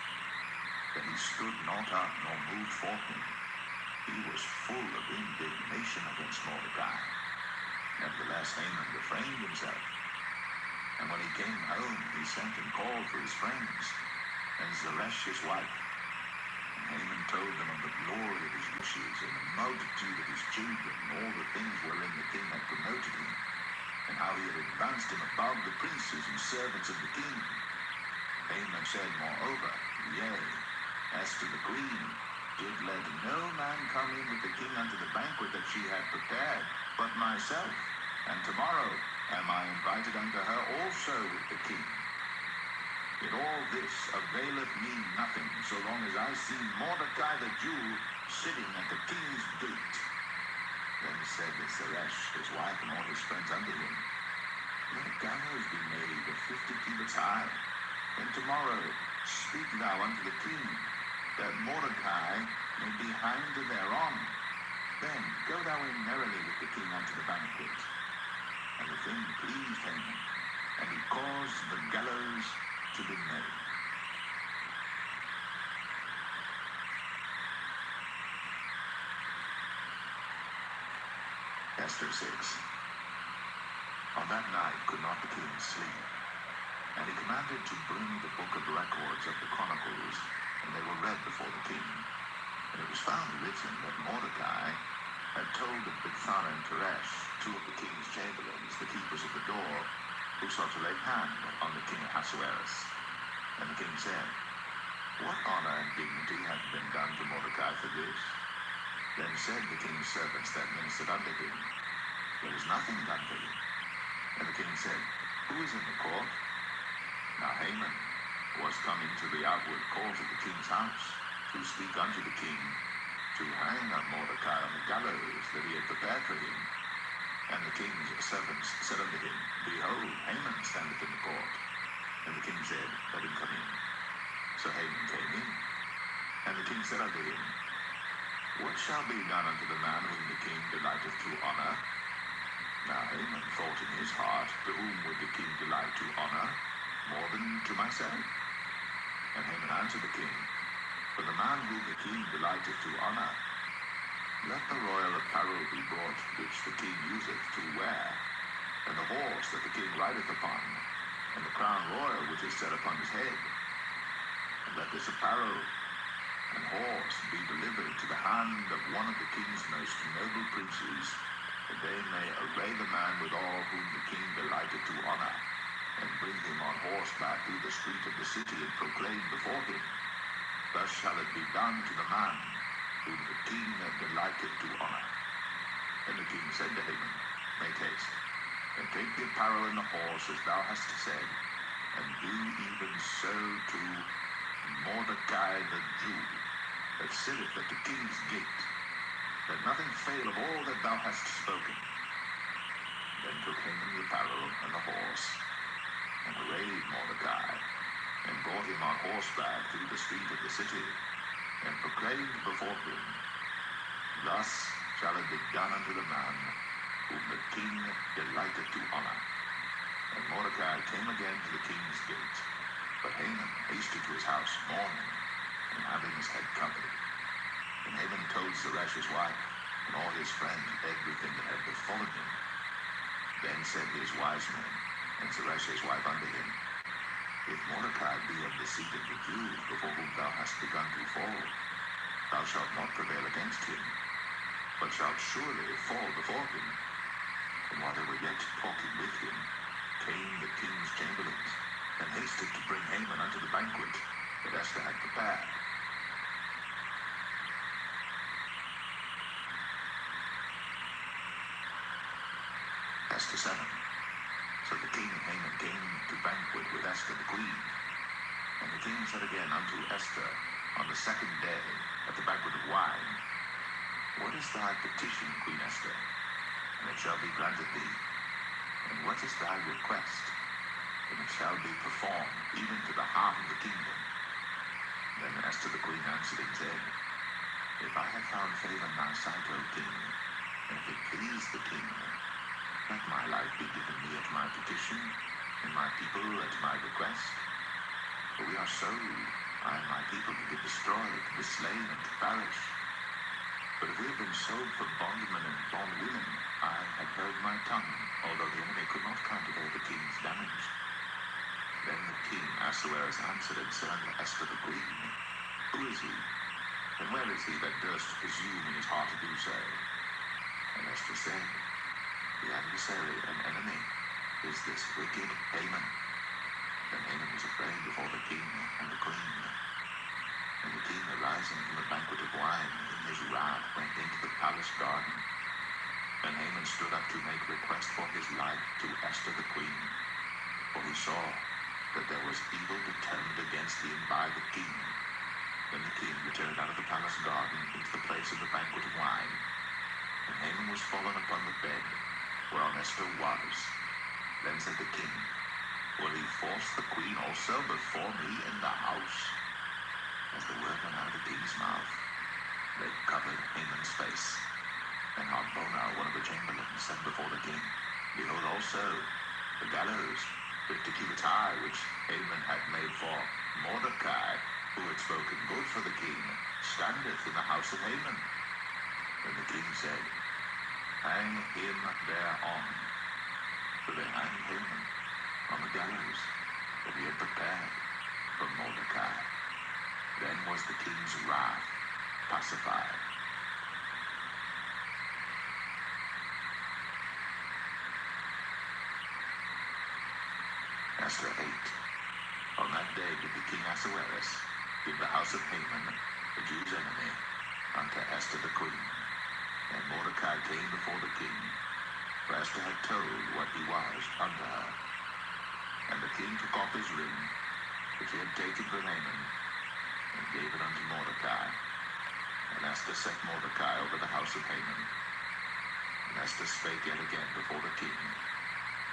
that he stood not up nor moved for him, he was full of indignation against Mordecai. Nevertheless Haman refrained himself. And when he came home, he sent and called for his friends, and Zeresh his wife. And Haman told them of the glory of his riches, and the multitude of his children, and all the things wherein the king had promoted him, and how he had advanced him above the princes and servants of the king. Haman said, Moreover, Yea, as to the queen, did let no man come in with the king unto the banquet that she had prepared, but myself. And tomorrow am I invited unto her also with the king. Yet all this availeth me nothing, so long as I see Mordecai the Jew sitting at the king's gate. Then said Zeresh, his wife, and all his friends unto him, Let gallows be made of 50 cubits high, and tomorrow speak thou unto the king, that Mordecai may be hanged thereon. Then go thou in merrily with the king unto the banquet. And the thing pleased Haman, and he caused the gallows to be made. Esther 6. On that night could not the king sleep, and he commanded to bring the book of records of the chronicles, and they were read before the king. And it was found written that Mordecai had told of Bigthana and Teresh, two of the king's chamberlains, the keepers of the door, who sought to lay hand on the king Ahasuerus. And the king said, What honor and dignity hath been done to Mordecai for this? Then said the king's servants that ministered unto him, There is nothing done for him. And the king said, Who is in the court? Now Haman was come into the outward court of the king's house, to speak unto the king, to hang up Mordecai on the gallows that he had prepared for him. And the king's servants said unto him, Behold, Haman standeth in the court. And the king said, Let him come in. So Haman came in. And the king said unto him, What shall be done unto the man whom the king delighteth to honor? Now Haman thought in his heart, To whom would the king delight to honor, more than to myself? And Haman answered the king, For the man whom the king delighteth to honor, let the royal apparel be brought which the king useth to wear, and the horse that the king rideth upon, and the crown royal which is set upon his head. And let this apparel and horse be delivered to the hand of one of the king's most noble princes, that they may array the man with all whom the king delighteth to honor, and bring him on horseback through the street of the city, and proclaim before him, Thus shall it be done to the man whom the king delighteth to honor. And the king said to Haman, Make haste, and take the apparel and the horse as thou hast said, and do even so to Mordecai the Jew, that sitteth at the king's gate, that nothing fail of all that thou hast spoken. Then took Haman the apparel and the horse, and arrayed Mordecai, and brought him on horseback through the street of the city, and proclaimed before him, Thus shall it be done unto the man whom the king delighteth to honor. And Mordecai came again to the king's gate, but Haman hasted to his house mourning, and having his head covered. And Haman told Zeresh his wife, and all his friends, everything that had befallen him. Then said his wise men, and Zeresh his wife unto him, If Mordecai be of the seed of the Jews, before whom thou hast begun to fall, thou shalt not prevail against him, but shalt surely fall before him. And while they were yet talking with him, came the king's chamberlains, and hasted to bring Haman unto the banquet that Esther had prepared. Esther 7. So the king and Haman came to banquet with Esther the queen. And the king said again unto Esther on the second day at the banquet of wine, What is thy petition, Queen Esther? And it shall be granted thee. And what is thy request? And it shall be performed, even to the half of the kingdom. Then Esther the queen answered and said, If I have found favor in thy sight, O king, and if it please the king, let my life be given me at my petition, and my people at my request. For we are sold, I and my people, to be destroyed, to be slain, and to perish. But if we have been sold for bondmen and bondwomen, I have held my tongue, although the enemy could not countervail the king's damage. Then the king Ahasuerus answered and said unto Esther the queen, Who is he? And where is he that durst presume in his heart to do so? And Esther said, The adversary and enemy is this wicked Haman. Then Haman was afraid before the king and the queen. And the king, arising from the banquet of wine, in his wrath went into the palace garden. And Haman stood up to make request for his life to Esther the queen, for he saw that there was evil determined against him by the king. Then the king returned out of the palace garden into the place of the banquet of wine. And Haman was fallen upon the bed, whereon Esther was. Then said the king, Will he force the queen also before me in the house? As the word went out of the king's mouth, they covered Haman's face. And Harbona, one of the chamberlains, said before the king, Behold also the gallows 50 cubits high, which Haman had made for Mordecai, who had spoken good for the king, standeth in the house of Haman. Then the king said, Hang him thereon. So they hanged Haman on the gallows that he had prepared for Mordecai. Then was the king's wrath pacified. Esther 8. On that day did the king Ahasuerus give the house of Haman, the Jews' enemy, unto Esther the queen. And Mordecai came before the king, for Esther had told what he was unto her. And the king took off his ring, which he had taken from Haman, and gave it unto Mordecai. And Esther set Mordecai over the house of Haman. And Esther spake yet again before the king,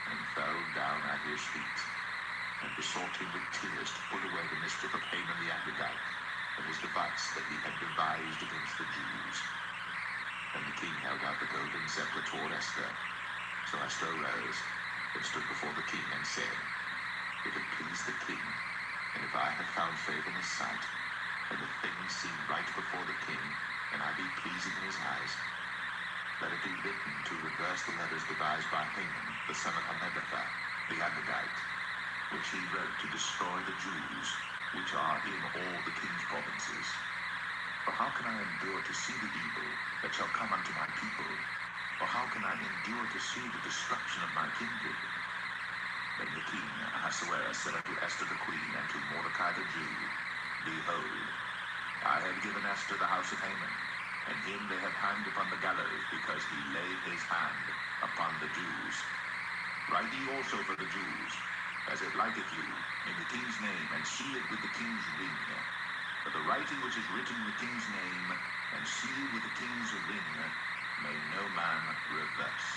and fell down at his feet, and besought him with tears to put away the mischief of Haman the Agagite, and his device that he had devised against the Jews. And the king held out the golden scepter toward Esther. So Esther arose, and stood before the king, and said, If it please the king, and if I have found favor in his sight, and the thing seem right before the king, and I be pleasing in his eyes, let it be written to reverse the letters devised by Haman, the son of Hammedatha, the Agagite, which he wrote to destroy the Jews, which are in all the king's provinces. For how can I endure to see the evil that shall come unto my people? Or how can I endure to see the destruction of my kindred? Then the king Ahasuerus said unto Esther the queen, and to Mordecai the Jew, Behold, I have given Esther the house of Haman, and him they have hanged upon the gallows, because he laid his hand upon the Jews. Write ye also for the Jews, as it liketh you, in the king's name, and seal it with the king's ring. For the writing which is written in the king's name, and sealed with the king's ring, may no man reverse.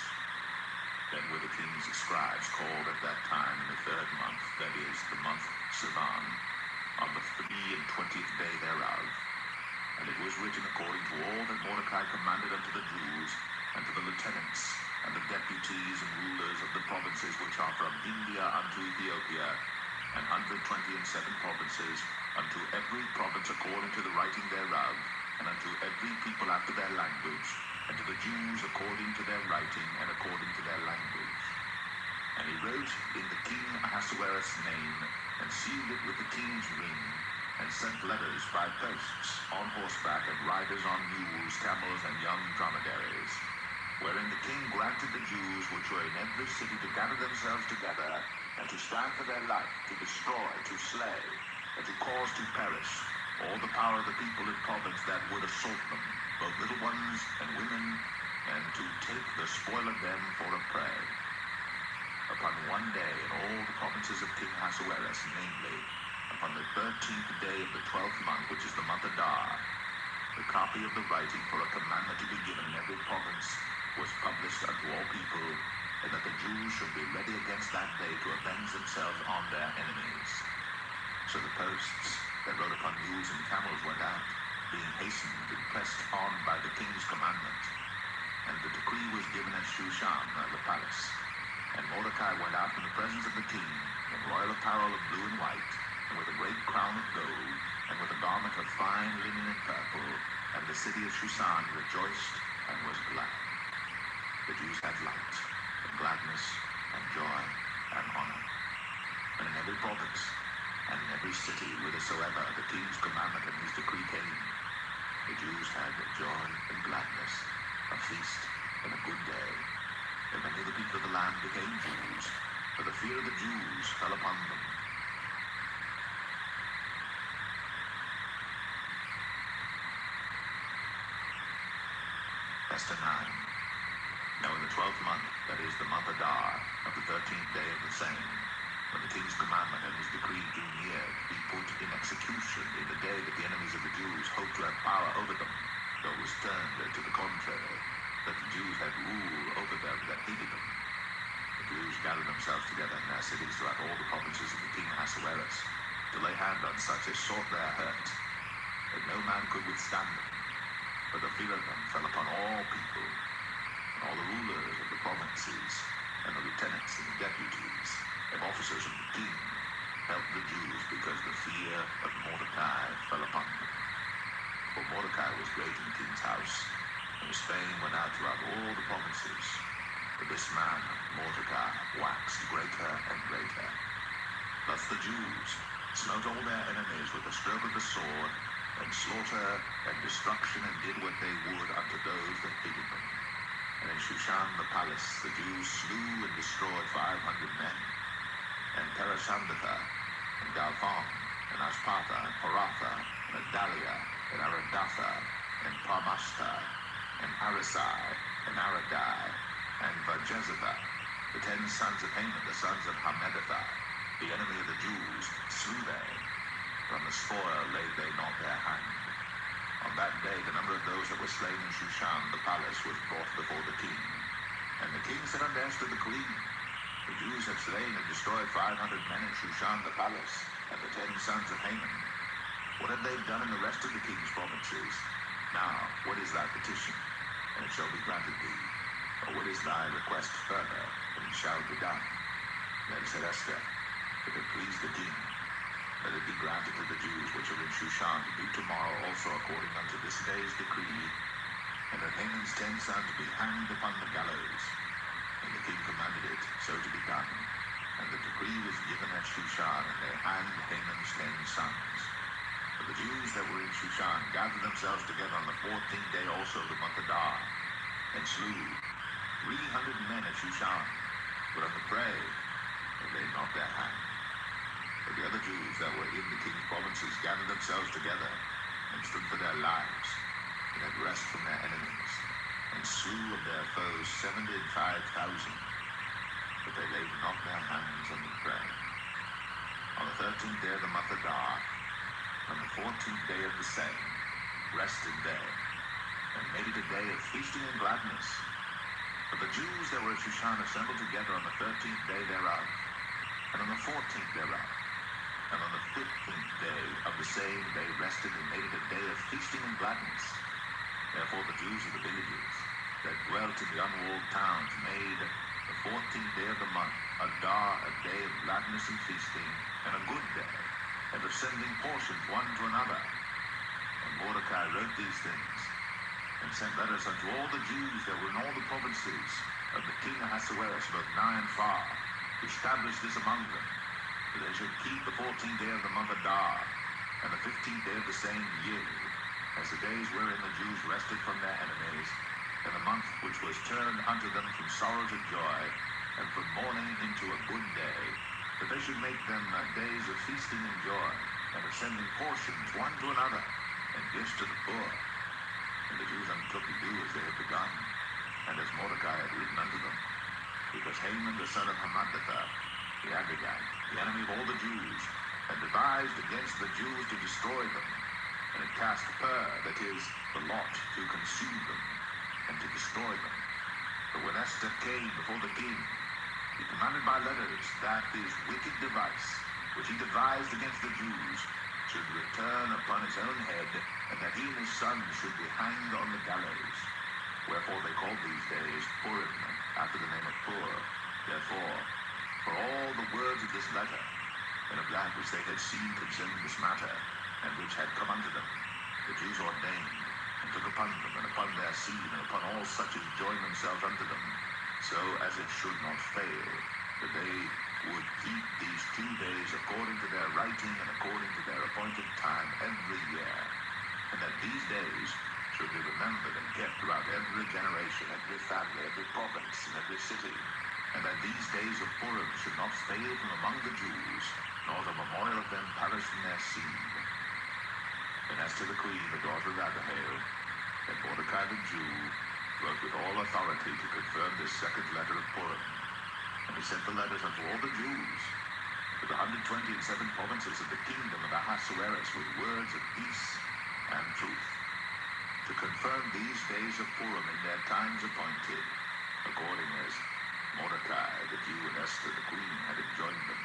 Then were the king's scribes called at that time in the 3rd month, that is, the month Sivan, on the 23rd day thereof. And it was written according to all that Mordecai commanded unto the Jews, and to the lieutenants, and the deputies and rulers of the provinces which are from India unto Ethiopia, and 127 provinces, unto every province according to the writing thereof, and unto every people after their language, and to the Jews according to their writing, and according to their language. And he wrote in the king Ahasuerus' name, and sealed it with the king's ring, and sent letters by posts, on horseback, and riders on mules, camels, and young dromedaries, wherein the king granted the Jews which were in every city to gather themselves together, and to stand for their life, to destroy, to slay, and to cause to perish all the power of the people in province that would assault them, both little ones and women, and to take the spoil of them for a prey. Upon one day in all the provinces of King Ahasuerus, namely, upon the 13th day of the 12th month, which is the month Adar, the copy of the writing for a commandment to be given in every province was published unto all people, and that the Jews should be ready against that day to avenge themselves on their enemies. So the posts that rode upon mules and camels went out, being hastened and pressed on by the king's commandment. And the decree was given at Shushan, the palace. And Mordecai went out in the presence of the king, in royal apparel of blue and white, and with a great crown of gold, and with a garment of fine linen and purple. And the city of Shushan rejoiced and was glad. The Jews had light, and gladness, and joy, and honor. And in every province, and in every city, whithersoever the king's commandment and his decree came, the Jews had joy and gladness, a feast and a good day. And many of the people of the land became Jews, for the fear of the Jews fell upon them. Esther 9. Now in the 12th month, that is the month Adar, of the 13th day of the same, when the king's commandment and his decree drew near to be put in execution in the day that the enemies of the Jews hoped to have power over them, though it was turned to the contrary, that the Jews had rule over them that hated them. The Jews gathered themselves together in their cities throughout all the provinces of the king Ahasuerus, to lay hand on such as sought their hurt, that no man could withstand them. For the fear of them fell upon all people, and all the rulers of the provinces, and the lieutenants and the deputies, and officers of the king, helped the Jews because the fear of Mordecai fell upon them. For Mordecai was great in the king's house, and his fame went out throughout all the provinces. But this man, Mordecai, waxed greater and greater. Thus the Jews smote all their enemies with the stroke of the sword, and slaughter and destruction, and did what they would unto those that hated them. And in Shushan the palace the Jews slew and destroyed 500 men, and Pereshandatha, and Galphon, and Asparta, and Paratha, and Adalia, and Aradatha, and Parmashta, and Arisai, and Aradai, and Vajezatha, the 10 sons of Haman, the sons of Hammedatha, the enemy of the Jews, slew they. From the spoil laid they not their hand. On that day the number of those that were slain in Shushan the palace was brought before the king. And the king said unto Esther the queen, the Jews have slain and destroyed 500 men in Shushan the palace, and the 10 sons of Haman. What have they done in the rest of the king's provinces? Now, what is thy petition? And it shall be granted thee. Or what is thy request further? And it shall be done. Then said Esther, if it please the king, let it be granted to the Jews which are in Shushan to do tomorrow also according unto this day's decree, and that Haman's 10 sons be hanged upon the gallows. And the king commanded it so to be done. And the decree was given at Shushan, and they hanged Haman's 10 sons. But the Jews that were in Shushan gathered themselves together on the 14th day also of the month Adar, and slew 300 men at Shushan, but on the prey they laid not their hand. But the other Jews that were in the king's provinces gathered themselves together, and stood for their lives, and had rest from their enemies, and slew of their foes 75,000, but they laid not their hands on the prey. On the 13th day of the month Adar, on the 14th day of the same, rested they, and made it a day of feasting and gladness. But the Jews that were at Shushan assembled together on the 13th day thereof, and on the 14th thereof, and on the 15th day of the same they rested and made it a day of feasting and gladness. Therefore the Jews of the villages that dwelt in the unwalled towns made the 14th day of the month Adar a day of gladness and feasting, and a good day, and of sending portions one to another. And Mordecai wrote these things, and sent letters unto all the Jews that were in all the provinces of the king Ahasuerus, both nigh and far, to establish this among them, that they should keep the 14th day of the month Adar, and the 15th day of the same year, as the days wherein the Jews rested from their enemies, and the month which was turned unto them from sorrow to joy, and from mourning into a good day, that they should make them days of feasting and joy, and of sending portions one to another, and gifts to the poor. And the Jews undertook to do as they had begun, and as Mordecai had written unto them, because Haman the son of Hammedatha, the Agagite, the enemy of all the Jews, had devised against the Jews to destroy them, and had cast Pur, that is, the lot, to consume them, and to destroy them. But when Esther came before the king, he commanded by letters that his wicked device, which he devised against the Jews, should return upon his own head, and that he and his sons should be hanged on the gallows. Wherefore they called these days Purim, after the name of Pur. Therefore, for all the words of this letter, and of that which they had seen concerning this matter, and which had come unto them, the Jews ordained, and took upon them, and upon their seed, and upon all such as joined themselves unto them, so as it should not fail, that they would keep these 2 days according to their writing, and according to their appointed time every year, and that these days should be remembered and kept throughout every generation, every family, every province, and every city, and that these days of Purim should not fail from among the Jews, nor the memorial of them perish from their seed. And as to the queen, the daughter of Abihail, that Mordecai the Jew, wrote with all authority to confirm this second letter of Purim. And he sent the letters unto all the Jews, to the 127 provinces of the kingdom of Ahasuerus, with words of peace and truth, to confirm these days of Purim in their times appointed, according as Mordecai, the Jew, and Esther, the queen, had enjoined them,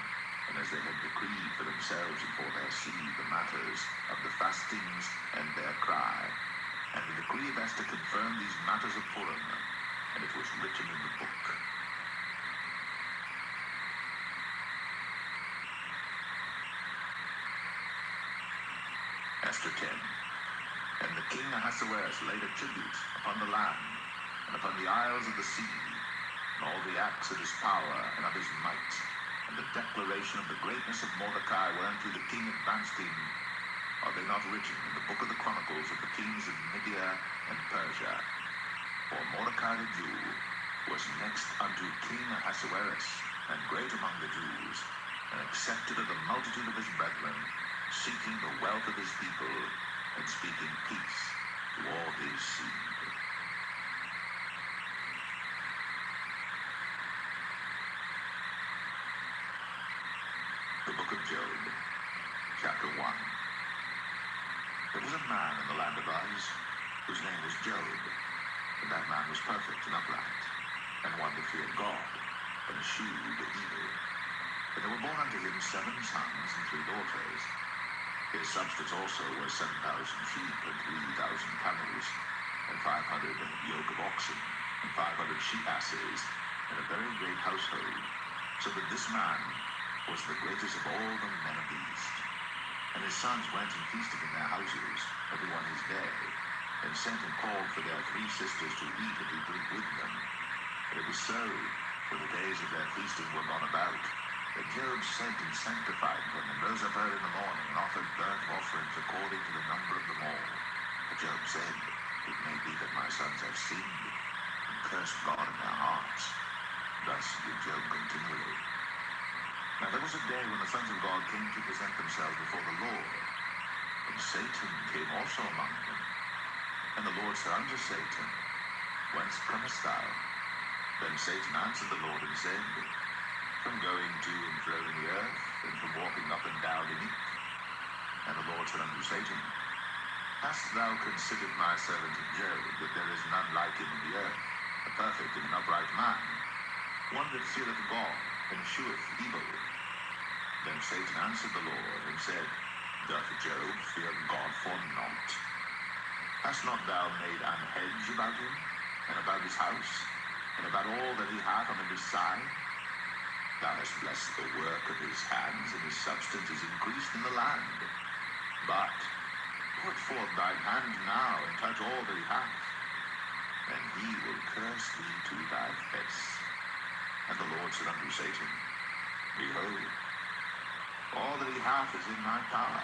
and as they had decreed for themselves and for their seed the matters of the fastings and their cry. And the decree of Esther confirmed these matters of Purim, and it was written in the book. Esther 10. And the king Ahasuerus laid a tribute upon the land, and upon the isles of the sea, and all the acts of his power and of his might, and the declaration of the greatness of Mordecai whereunto the king advanced him, are they not written in the book of the chronicles of the kings of Media and Persia? For Mordecai the Jew was next unto King Ahasuerus, and great among the Jews, and accepted of the multitude of his brethren, seeking the wealth of his people, and speaking peace to all his seed. The book of Job, chapter 1. There was a man in the land of Uz, whose name was Job, and that man was perfect and upright, and one that feared God, and eschewed evil. And there were born unto him 7 sons and 3 daughters. His substance also was 7,000 sheep, and 3,000 camels, and 500 yoke of oxen, and 500 she-asses, and a very great household, so that this man was the greatest of all the men of the east. And his sons went and feasted in their houses, every one his day, and sent and called for their 3 sisters to eat and to drink with them. And it was so, for the days of their feasting were gone about, that Job sent and sanctified them, and rose up early in the morning, and offered burnt offerings according to the number of them all. But Job said, It may be that my sons have sinned, and cursed God in their hearts. Thus did Job continually. Now there was a day when the sons of God came to present themselves before the Lord, and Satan came also among them. And the Lord said unto Satan, Whence comest thou? Then Satan answered the Lord and said, From going to and fro in the earth, and from walking up and down in it. And the Lord said unto Satan, Hast thou considered my servant Job, that there is none like him in the earth, a perfect and an upright man, one that feareth God, and escheweth evil? Then Satan answered the Lord, and said, Doth Job fear God for naught? Hast not thou made an hedge about him, and about his house, and about all that he hath on his side? Thou hast blessed the work of his hands, and his substance is increased in the land. But put forth thine hand now, and touch all that he hath, and he will curse thee to thy face. And the Lord said unto Satan, Behold, all that he hath is in thy power.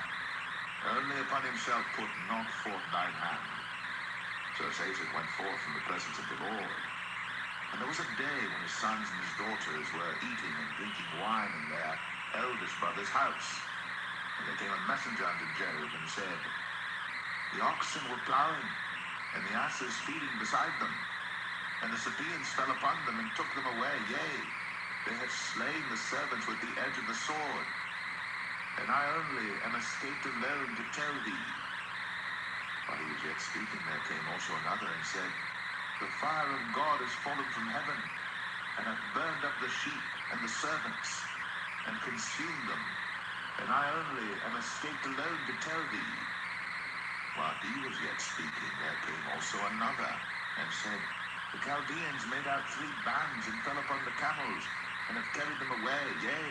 Only upon himself put not forth thine hand. So Satan went forth from the presence of the Lord. And there was a day when his sons and his daughters were eating and drinking wine in their eldest brother's house. And there came a messenger unto Job, and said, The oxen were plowing, and the asses feeding beside them. And the Sabaeans fell upon them, and took them away. Yea, they have slain the servants with the edge of the sword. And I only am escaped alone to tell thee. While he was yet speaking, there came also another, and said, The fire of God is fallen from heaven, and hath burned up the sheep and the servants, and consumed them. And I only am escaped alone to tell thee. While he was yet speaking, there came also another, and said, The Chaldeans made out 3 bands, and fell upon the camels, and have carried them away, yea,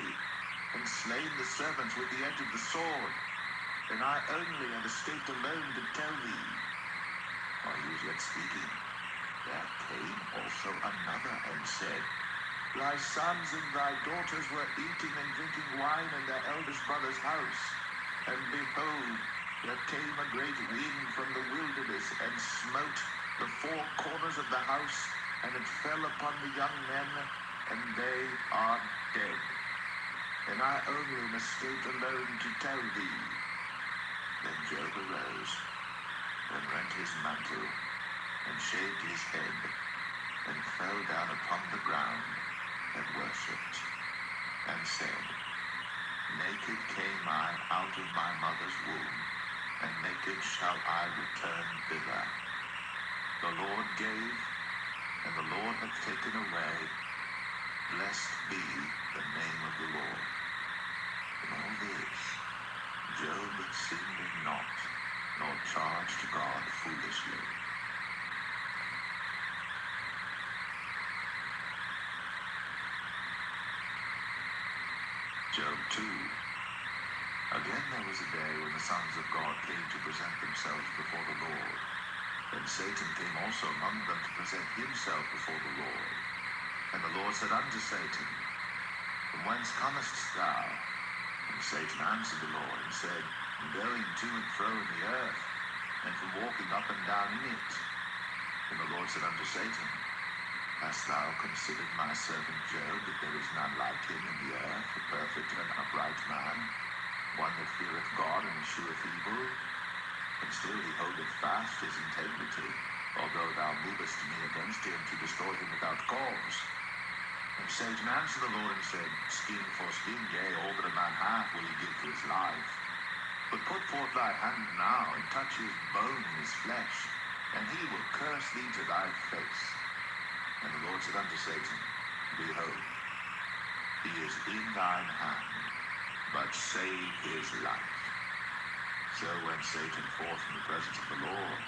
and slain the servants with the edge of the sword. And I only have escaped alone to tell thee. While he was yet speaking, there came also another, and said, Thy sons and thy daughters were eating and drinking wine in their eldest brother's house. And behold, there came a great wind from the wilderness, and smote the 4 corners of the house, and it fell upon the young men, and they are dead. And I only am escaped alone to tell thee. Then Job arose, and rent his mantle, and shaved his head, and fell down upon the ground, and worshipped, and said, Naked came I out of my mother's womb, and naked shall I return thither. The Lord gave, and the Lord hath taken away. Blessed be the name of the Lord. In all this, Job sinned not, nor charged God foolishly. Job 2. Again there was a day when the sons of God came to present themselves before the Lord. Then Satan came also among them to present himself before the Lord. And the Lord said unto Satan, From whence comest thou? And Satan answered the Lord, and said, From going to and fro in the earth, and from walking up and down in it. And the Lord said unto Satan, Hast thou considered my servant Job, that there is none like him in the earth, a perfect and upright man, one that feareth God and escheweth evil? And still he holdeth fast his integrity, although thou movest me against him to destroy him without cause. And Satan answered the Lord and said, Skin for skin, yea, all that a man hath will he give for his life. But put forth thy hand now, and touch his bone and his flesh, and he will curse thee to thy face. And the Lord said unto Satan, Behold, he is in thine hand, but save his life. So went Satan forth from the presence of the Lord,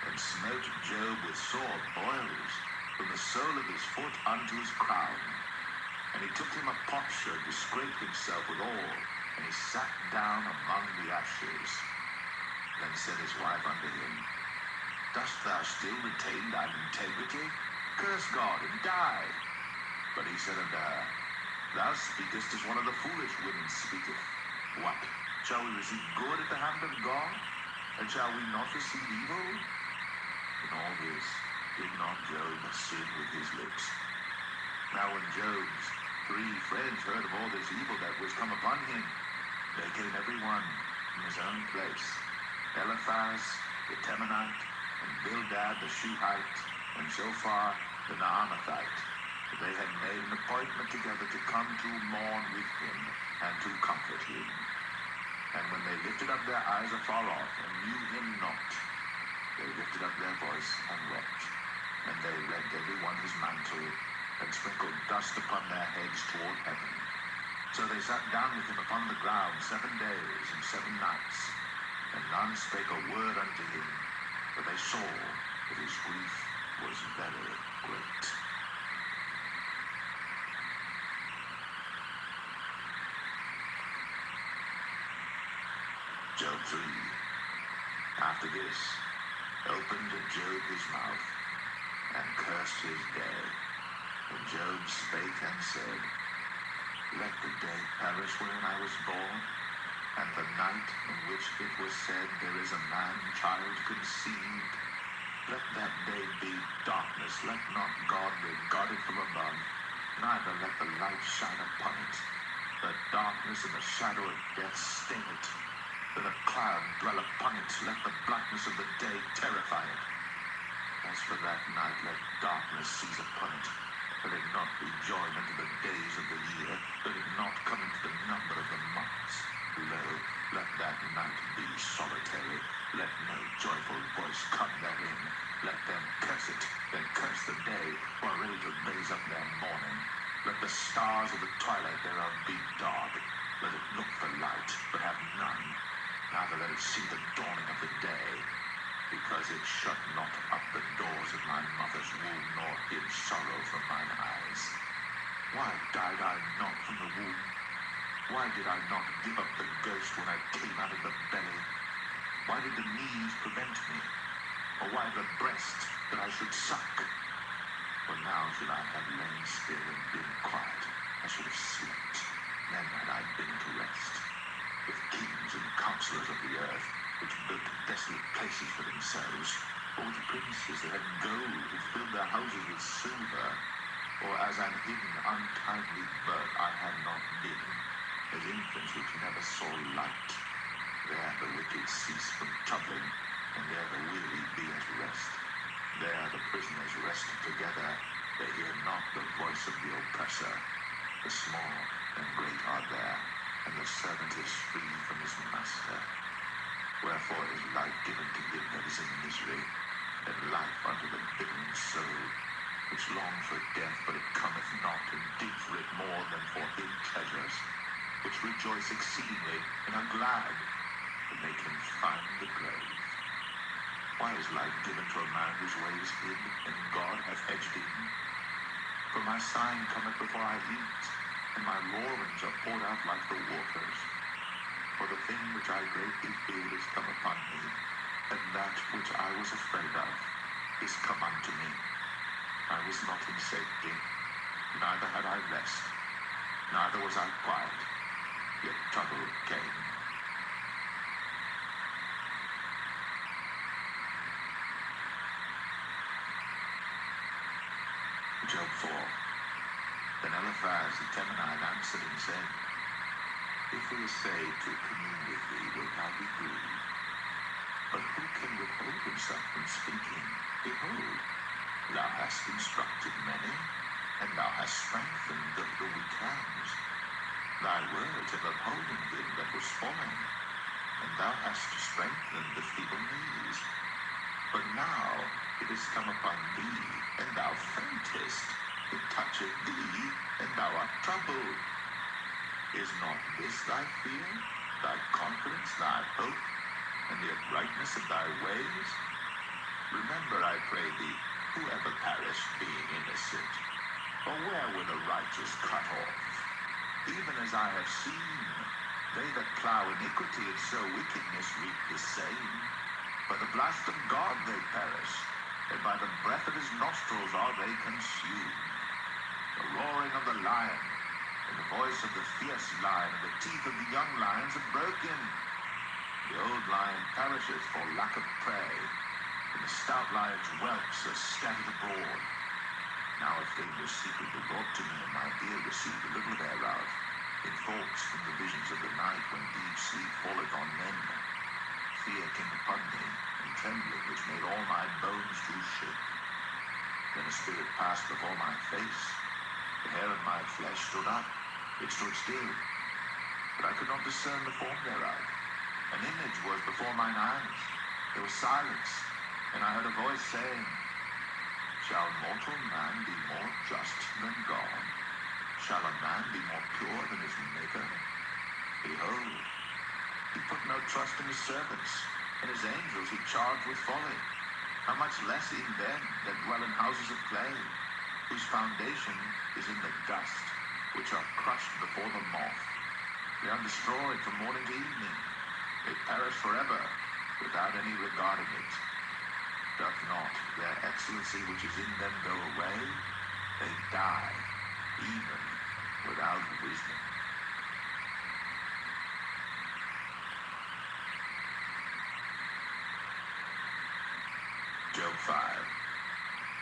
and smote Job with sore boils, from the sole of his foot unto his crown. And he took him a potsherd to scrape himself withal, and he sat down among the ashes. Then said his wife unto him, Dost thou still retain thine integrity? Curse God and die. But he said unto her, Thou speakest as one of the foolish women speaketh. What? Shall we receive good at the hand of God? And shall we not receive evil? In all this did not Job sin with his lips. Now when Job's 3 friends heard of all this evil that was come upon him, they came every one from his own place. Eliphaz the Temanite, and Bildad the Shuhite, and Zophar the Naamathite. They had made an appointment together to come to mourn with him, and to comfort him. And when they lifted up their eyes afar off, and knew him not, they lifted up their voice and wept. And they rent every one his mantle, and sprinkled dust upon their heads toward heaven. So they sat down with him upon the ground 7 days and 7 nights, and none spake a word unto him, for they saw that his grief was very great. Job 3. After this, opened Job his mouth, and cursed his day. And Job spake and said, Let the day perish wherein I was born, and the night in which it was said, There is a man-child conceived. Let that day be darkness, let not God regard it from above, neither let the light shine upon it. Let darkness and the shadow of death stain it. Let a cloud dwell upon it, let the blackness of the day terrify it. As for that night, let darkness seize upon it. Let it not be joined unto the days of the year, let it not come into the number of the months. Lo, let that night be solitary, let no joyful voice come therein. Let them curse it, then curse the day, who are ready to raise up their mourning. Let the stars of the twilight thereof be dark. Let it look for light, but have none. Neither let it see the dawning of the day, because it shut not up the doors of my mother's womb, nor hid sorrow from mine eyes. Why died I not from the womb? Why did I not give up the ghost when I came out of the belly? Why did the knees prevent me? Or why the breast that I should suck? For now should I have lain still and been quiet, I should have slept, then had I been to rest. With kings and counselors of the earth, which built desolate places for themselves, or with princes that had gold, who filled their houses with silver, or as an hidden, untimely birth I had not been, as infants which never saw light. There the wicked cease from troubling, and there the weary be at rest. There the prisoners rest together. They hear not the voice of the oppressor. The small and great are there, and the servant is free from his master. Wherefore is light given to him that is in misery, and life unto the quivering soul, which long for death, but it cometh not, and dig for it more than for hid treasures, which rejoice exceedingly, and are glad to make him find the grave. Why is life given to a man whose way is hid, and God hath hedged him? For my sign cometh before I eat, and my roarings are poured out like the waters. For the thing which I greatly feared is come upon me, and that which I was afraid of is come unto me. I was not in safety, neither had I rest, neither was I quiet, yet trouble came. Job 4. Then Eliphaz the Temanite answered and said, If we essay to commune with thee, wilt thou be grieved? But who can withhold himself from speaking? Behold, thou hast instructed many, and thou hast strengthened the weak hands. Thy words have upholden him that was fallen, and thou hast strengthened the feeble knees. But now it is come upon thee, and thou faintest. It toucheth thee, and thou art troubled. Is not this thy fear, thy confidence, thy hope, and the uprightness of thy ways? Remember, I pray thee, whoever perished being innocent, or where were the righteous cut off? Even as I have seen, they that plow iniquity and sow wickedness reap the same. By the blast of God they perish, and by the breath of his nostrils are they consumed. The roaring of the lion, and the voice of the fierce lion, and the teeth of the young lions are broken. The old lion perisheth for lack of prey, and the stout lion's whelps are scattered abroad. Now if they were secretly brought to me, and my ear received a little thereof, in thoughts from the visions of the night, when deep sleep falleth on men, fear came upon me, and trembling, which made all my bones to shake. Then a spirit passed before my face, the hair of my flesh stood up, it stood still, but I could not discern the form thereof. An image was before mine eyes, there was silence, and I heard a voice saying, Shall mortal man be more just than God? Shall a man be more pure than his Maker? Behold, he put no trust in his servants, and his angels he charged with folly. How much less in them that dwell in houses of clay, whose foundation is in the dust, which are crushed before the moth. They are destroyed from morning to evening. They perish forever, without any regarding it. Doth not their excellency which is in them go away? They die, even without wisdom. Job 5.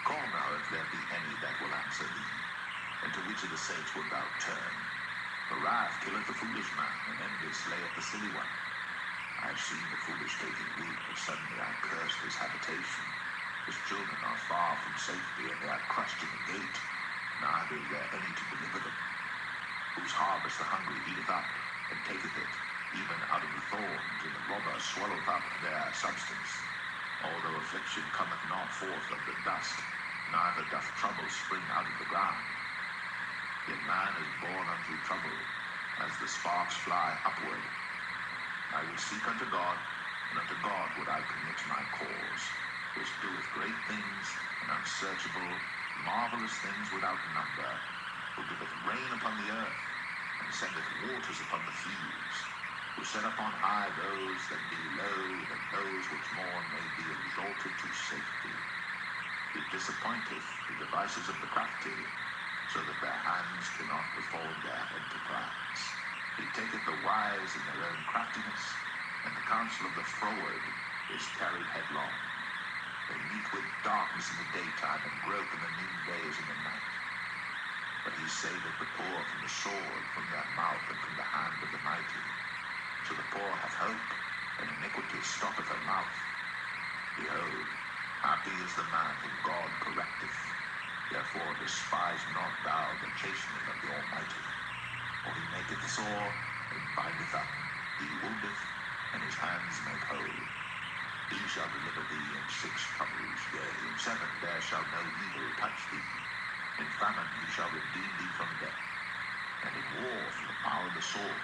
Call now if there be any that will answer thee, and to which of the saints wilt thou turn? For wrath killeth the foolish man, and envy slayeth the silly one. I have seen the foolish taking root, but suddenly I cursed his habitation. His children are far from safety, and they are crushed in the gate, neither is there any to deliver them. Whose harvest the hungry eateth up, and taketh it, even out of the thorns, and the robber swalloweth up their substance. Although affliction cometh not forth of the dust, neither doth trouble spring out of the ground. Yet man is born unto trouble, as the sparks fly upward. I would seek unto God, and unto God would I commit my cause, which doeth great things, and unsearchable, marvelous things without number, who giveth rain upon the earth, and sendeth waters upon the fields, who set up on high those that be low, that those which mourn may be exalted to safety. He disappointeth the devices of the crafty, so that their hands cannot perform their enterprise. He taketh the wise in their own craftiness, and the counsel of the froward is carried headlong. They meet with darkness in the daytime, and grope in the noondays in the night. But he saveth the poor from the sword, from their mouth, and from the hand of the mighty. So the poor hath hope, and iniquity stoppeth her mouth. Behold, Happy is the man whom God correcteth. Therefore despise not thou the chastening of the Almighty. For he maketh sore, and bindeth up. He woundeth, and his hands make whole. He shall deliver thee in 6 troubles, yea, in 7 there shall no evil touch thee. In famine he shall redeem thee from death, and in war from the power of the sword.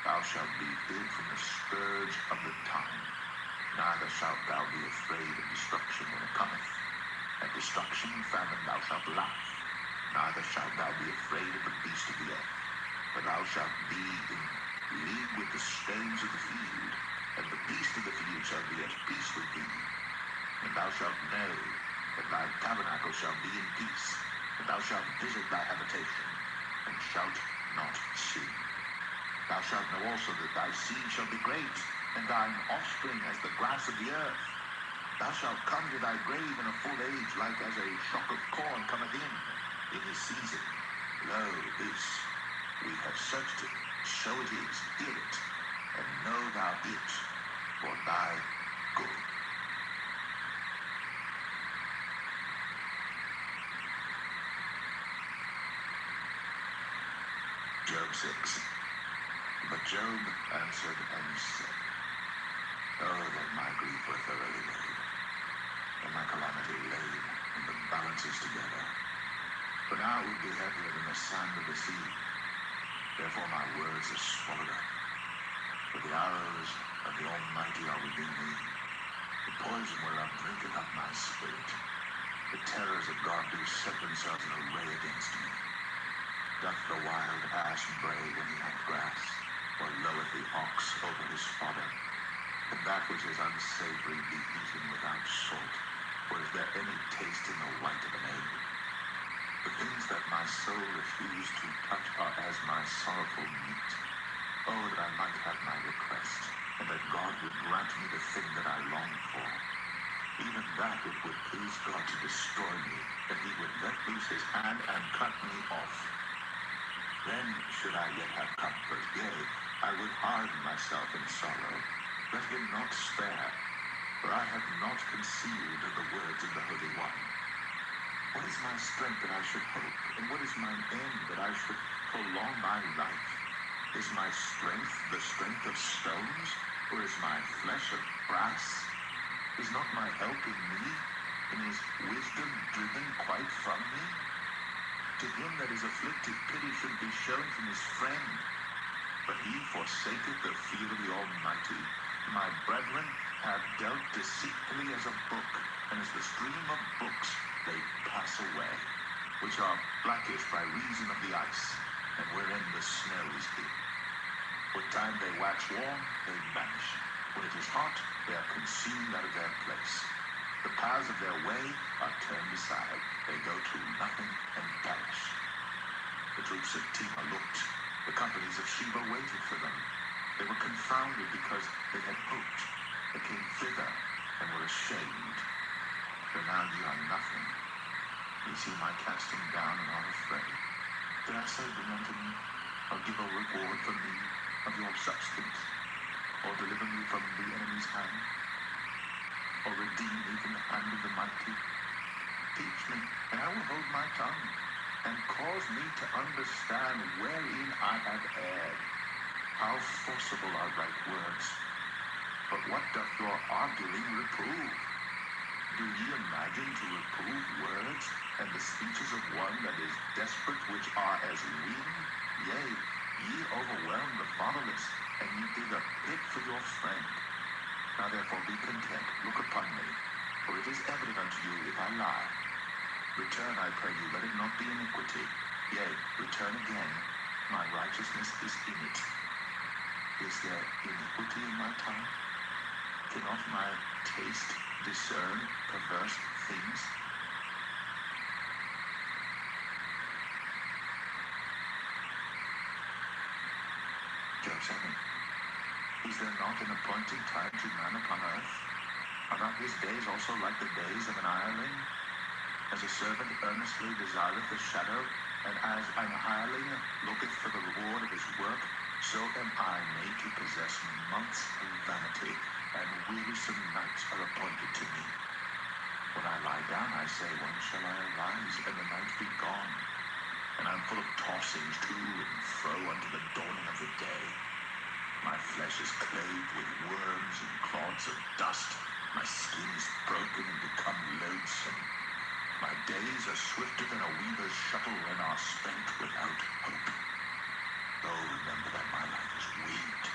Thou shalt be hid from the scourge of the tongue, neither shalt thou be afraid of destruction when it cometh. At destruction and famine thou shalt laugh, neither shalt thou be afraid of the beast of the earth. For thou shalt be in league with the stones of the field, and the beast of the field shall be at peace with thee. And thou shalt know that thy tabernacle shall be in peace, and thou shalt visit thy habitation, and shalt not sin. Thou shalt know also that thy seed shall be great, and thine offspring as the grass of the earth. Thou shalt come to thy grave in a full age, like as a shock of corn cometh in his season. Lo, this we have searched it, so it is, hear it, and know thou it for thy good. Job 6. But Job answered and said, Oh, that my grief were thoroughly laid, and my calamity laid in the balances together. For now it would be heavier than the sand of the sea. Therefore my words are swallowed up. For the arrows of the Almighty are within me. The poison whereof drinketh up my spirit. The terrors of God do set themselves in array against me. Doth the wild ass bray when he hath grass, or loweth the ox over his fodder? And that which is unsavory be eaten without salt, or is there any taste in the white of an egg? The things that my soul refused to touch are as my sorrowful meat. Oh, that I might have my request, and that God would grant me the thing that I long for. Even that it would please God to destroy me, that he would let loose his hand and cut me off. Then should I yet have comfort, yea, I would harden myself in sorrow. Let him not spare, for I have not concealed the words of the Holy One. What is my strength that I should hope, and what is mine end that I should prolong my life? Is my strength the strength of stones, or is my flesh of brass? Is not my help in me, and is wisdom driven quite from me? To him that is afflicted, pity should be shown from his friend. But he forsaketh the fear of the Almighty. My brethren have dealt deceitfully as a brook, and as the stream of brooks they pass away, which are blackish by reason of the ice, and wherein the snow is hid. What time they wax warm, they vanish. When it is hot, they are consumed out of their place. The paths of their way are turned aside. They go to nothing and perish. The troops of Timah looked. The companies of Sheba waited for them. They were confounded because they had hoped. They came thither and were ashamed. For now ye are nothing. Ye see my casting down and are afraid. Did I say, bring unto me, or give a reward for me of your substance, or deliver me from the enemy's hand, or redeem me from the hand of the mighty? Teach me, and I will hold my tongue, and cause me to understand wherein I have erred. How forcible are right words! But what doth your arguing reprove? Do ye imagine to reprove words, and the speeches of one that is desperate, which are as wind? Yea, ye overwhelm the fatherless, and ye dig a pit for your friend. Now therefore be content, look upon me, for it is evident unto you if I lie. Return, I pray you, let it not be iniquity. Yea, return again, my righteousness is in it. Is there iniquity in my tongue? Cannot my taste discern perverse things? Job 7. Is there not an appointed time to man upon earth? Are not his days also like the days of an hireling? As a servant earnestly desireth the shadow, and as an hireling looketh for the reward of his work, so am I made to possess months of vanity, and wearisome nights are appointed to me. When I lie down, I say, when shall I arise, and the night be gone? And I'm full of tossings to and fro unto the dawning of the day. My flesh is clothed with worms and clods of dust. My skin is broken and become loathsome. My days are swifter than a weaver's shuttle and are spent without hope. Oh, remember that my life is winged.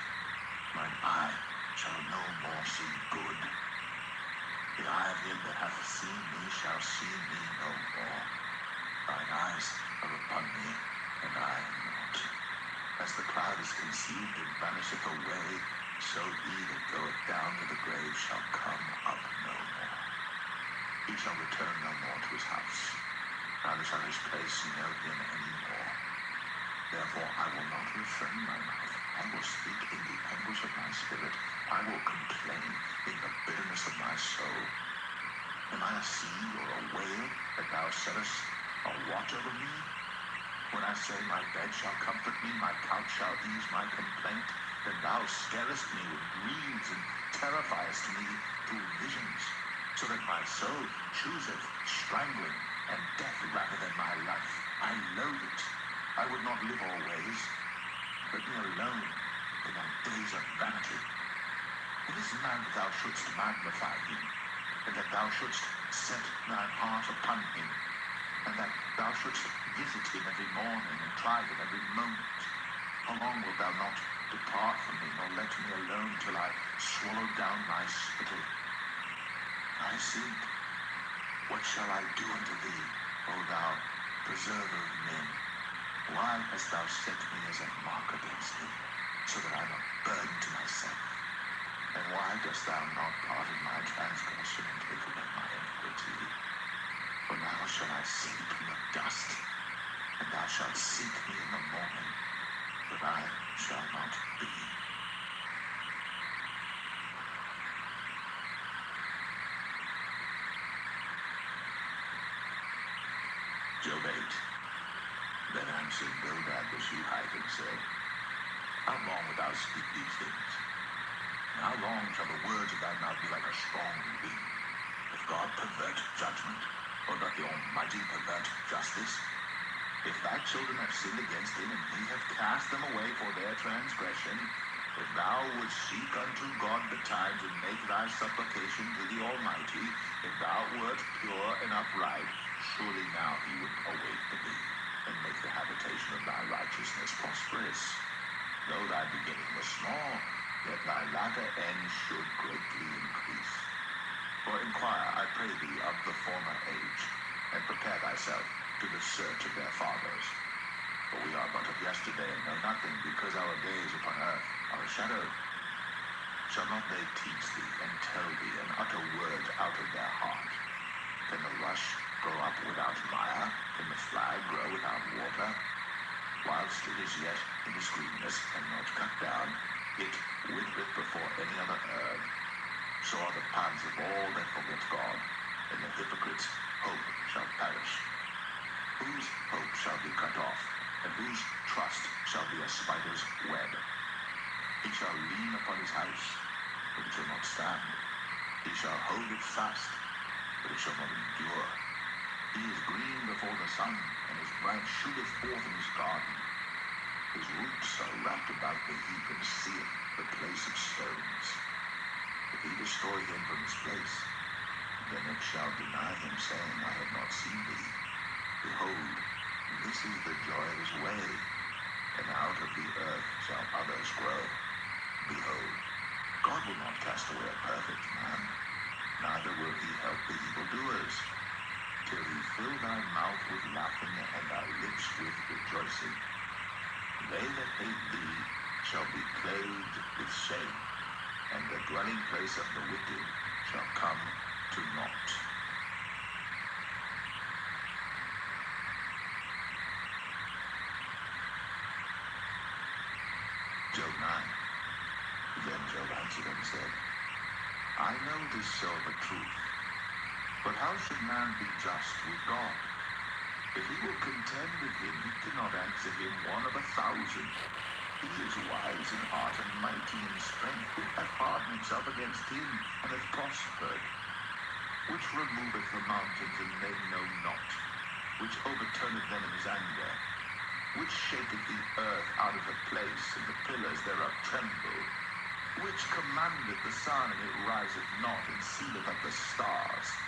Mine eye shall no more see good. The eye of him that hath seen me shall see me no more. Thine eyes are upon me, and I am not. As the cloud is concealed and vanisheth away, so he that goeth down to the grave shall come up no more. He shall return no more to his house, neither shall his place know him any more. Therefore I will not refrain my mouth. I will speak in the anguish of my spirit. I will complain in the bitterness of my soul. Am I a sea or a whale that thou settest a watch over me? When I say my bed shall comfort me, my couch shall ease my complaint, then thou scarest me with dreams and terrifiest me through visions, so that my soul chooseth strangling and death rather than my life. I loathe it. I would not live always. Let me alone in my days of vanity. It is man that thou shouldst magnify him, and that thou shouldst set thine heart upon him, and that thou shouldst visit him every morning and try him every moment. How long wilt thou not depart from me, nor let me alone till I swallow down my spittle? I sink. What shall I do unto thee, O thou preserver of men? Why hast thou set me as a mark against thee, so that I am a burden to myself? And why dost thou not pardon my transgression and take away my iniquity? For now shall I sink in the dust, and thou shalt seek me in the morning, but I shall not be. Job 8. Then answered Bildad the Shuhite and said, How long wilt thou speak these things? And how long shall the words of thy mouth be like a strong wind? If God pervert judgment, or doth the Almighty pervert justice? If thy children have sinned against him, and he hath cast them away for their transgression, if thou wouldst seek unto God betimes, and make thy supplication to the Almighty, if thou wert pure and upright, surely now he would await thee, and make the habitation of thy righteousness prosperous. Though thy beginning was small, yet thy latter end should greatly increase. For inquire, I pray thee, of the former age, and prepare thyself to the search of their fathers. For we are but of yesterday, and know nothing, because our days upon earth are a shadow. Shall not they teach thee, and tell thee, and utter words out of their heart? Can the rush grow up without mire? Can the flag grow without water? Whilst it is yet in its greenness, and not cut down, it withereth before any other herb. So are the paths of all that forget God, and the hypocrite's hope shall perish. Whose hope shall be cut off, and whose trust shall be a spider's web? He shall lean upon his house, but it shall not stand. He shall hold it fast, but it shall not endure. He is green before the sun, and his branch shooteth forth in his garden. His roots are wrapped about the heap, and seeth the place of stones. If he destroy him from his place, then it shall deny him, saying, I have not seen thee. Behold, this is the joy of his way, and out of the earth shall others grow. Behold, God will not cast away a perfect man, neither will he help the evildoers, till he fill thy mouth with laughing, and thy lips with rejoicing. They that hate thee shall be clothed with shame, and the dwelling place of the wicked shall come to naught. Job 9. Then Job answered and said, I know this so of a truth, but how should man be just with God? If he will contend with him, he cannot answer him 1 of 1,000. He is wise in heart and mighty in strength. Who hath hardened himself against him, and hath prospered? which removeth the mountains, and they know not, which overturneth them in his anger, which shaketh the earth out of her place, and the pillars thereof tremble, which commandeth the sun, and it riseth not, and sealeth up the stars,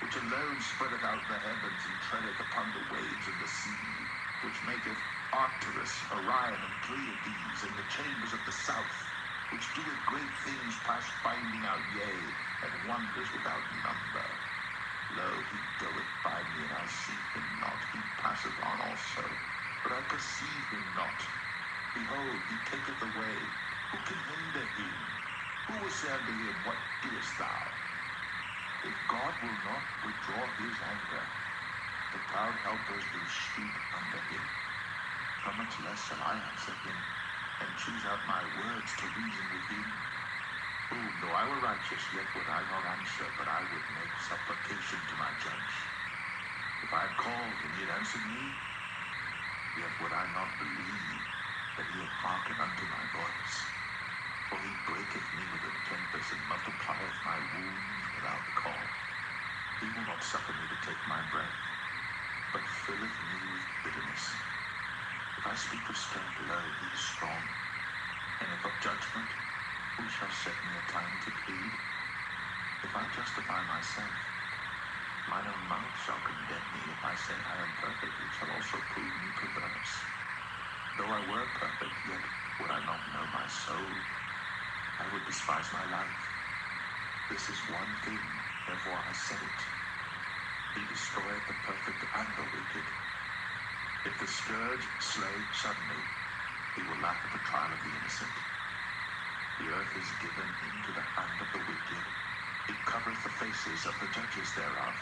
which alone spreadeth out the heavens, and treadeth upon the waves of the sea, which maketh Arcturus, Orion, and Pleiades, and the chambers of the south, which doeth great things past finding out, yea, and wonders without number. Lo, he goeth by me, and I see him not. He passeth on also, but I perceive him not. Behold, he taketh away. Who can hinder him? Who will say unto him, what doest thou? If God will not withdraw his anger, the proud helpers do stoop under him. How much less shall I answer him, and choose out my words to reason with him? Oh, though I were righteous, yet would I not answer, but I would make supplication to my judge. If I had called, and he had answered me, yet would I not believe that he had hearkened unto my voice. For he breaketh me with a tempest, and multiplieth my wounds without cause. He will not suffer me to take my breath, but filleth me with bitterness. If I speak of strength, lo, he is strong. And if of judgment, who shall set me a time to plead? If I justify myself, mine own mouth shall condemn me. If I say I am perfect, it shall also prove me perverse. Though I were perfect, yet would I not know my soul. I would despise my life. This is one thing, therefore I said it. He destroyeth the perfect and the wicked. If the scourge slay suddenly, he will laugh at the trial of the innocent. The earth is given into the hand of the wicked. It covereth the faces of the judges thereof.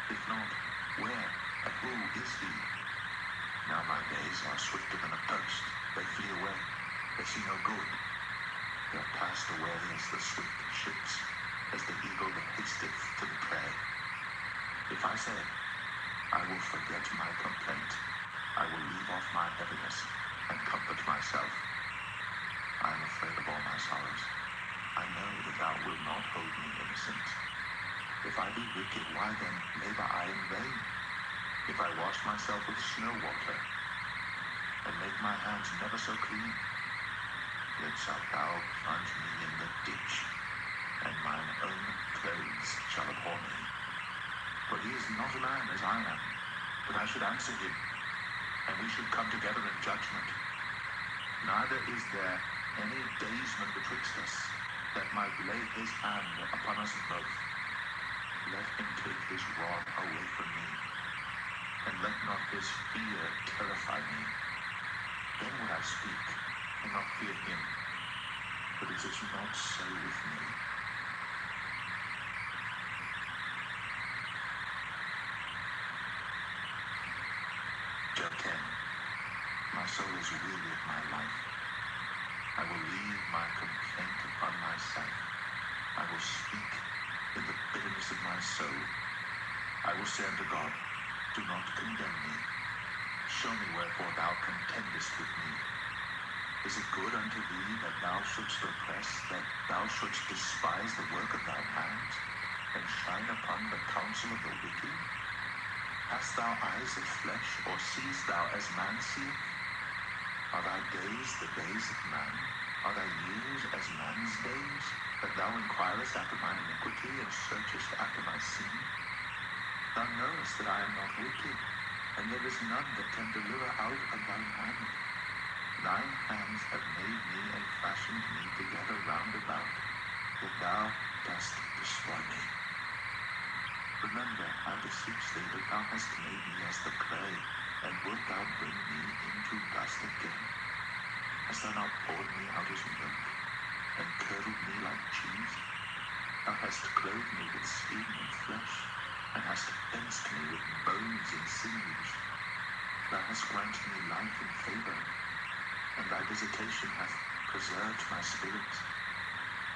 If not, where and who is he? Now my days are swifter than a post. They flee away. They see no good. They are passed away as the swift ships, as the eagle that hasteth to the prey. If I say, I will forget my complaint, I will leave off my heaviness, and comfort myself. I am afraid of all my sorrows. I know that thou wilt not hold me innocent. If I be wicked, why then labor I in vain? If I wash myself with snow water, and make my hands never so clean, yet shalt thou plunge me in the ditch, and mine own clothes shall abhor me. For he is not a man as I am, but I should answer him, and we should come together in judgment. Neither is there any daysman betwixt us, that might lay his hand upon us both. Let him take his rod away from me, and let not his fear terrify me. Then would I speak, and not fear him. But it is not so with me. Chapter 10. My soul is weary of my life. I will leave my complaint upon myself. I will speak in the bitterness of my soul. I will say unto God, do not condemn me. Show me wherefore thou contendest with me. Is it good unto thee that thou shouldst oppress, that thou shouldst despise the work of thine hands, and shine upon the counsel of the wicked? Hast thou eyes of flesh, or seest thou as man seeth? Are thy days the days of man? Are thy years as man's days? That thou inquirest after mine iniquity, and searchest after my sin? Thou knowest that I am not wicked, and there is none that can deliver out of thine hand. Thine hands have made me and fashioned me together round about, that thou dost destroy me. Remember, I beseech thee, that thou hast made me as the clay, and wilt thou bring me into dust again? Hast thou not poured me out as milk, and curdled me like cheese? Thou hast clothed me with skin and flesh, and hast fenced me with bones and sinews. Thou hast granted me life and favor, and thy visitation hath preserved my spirit.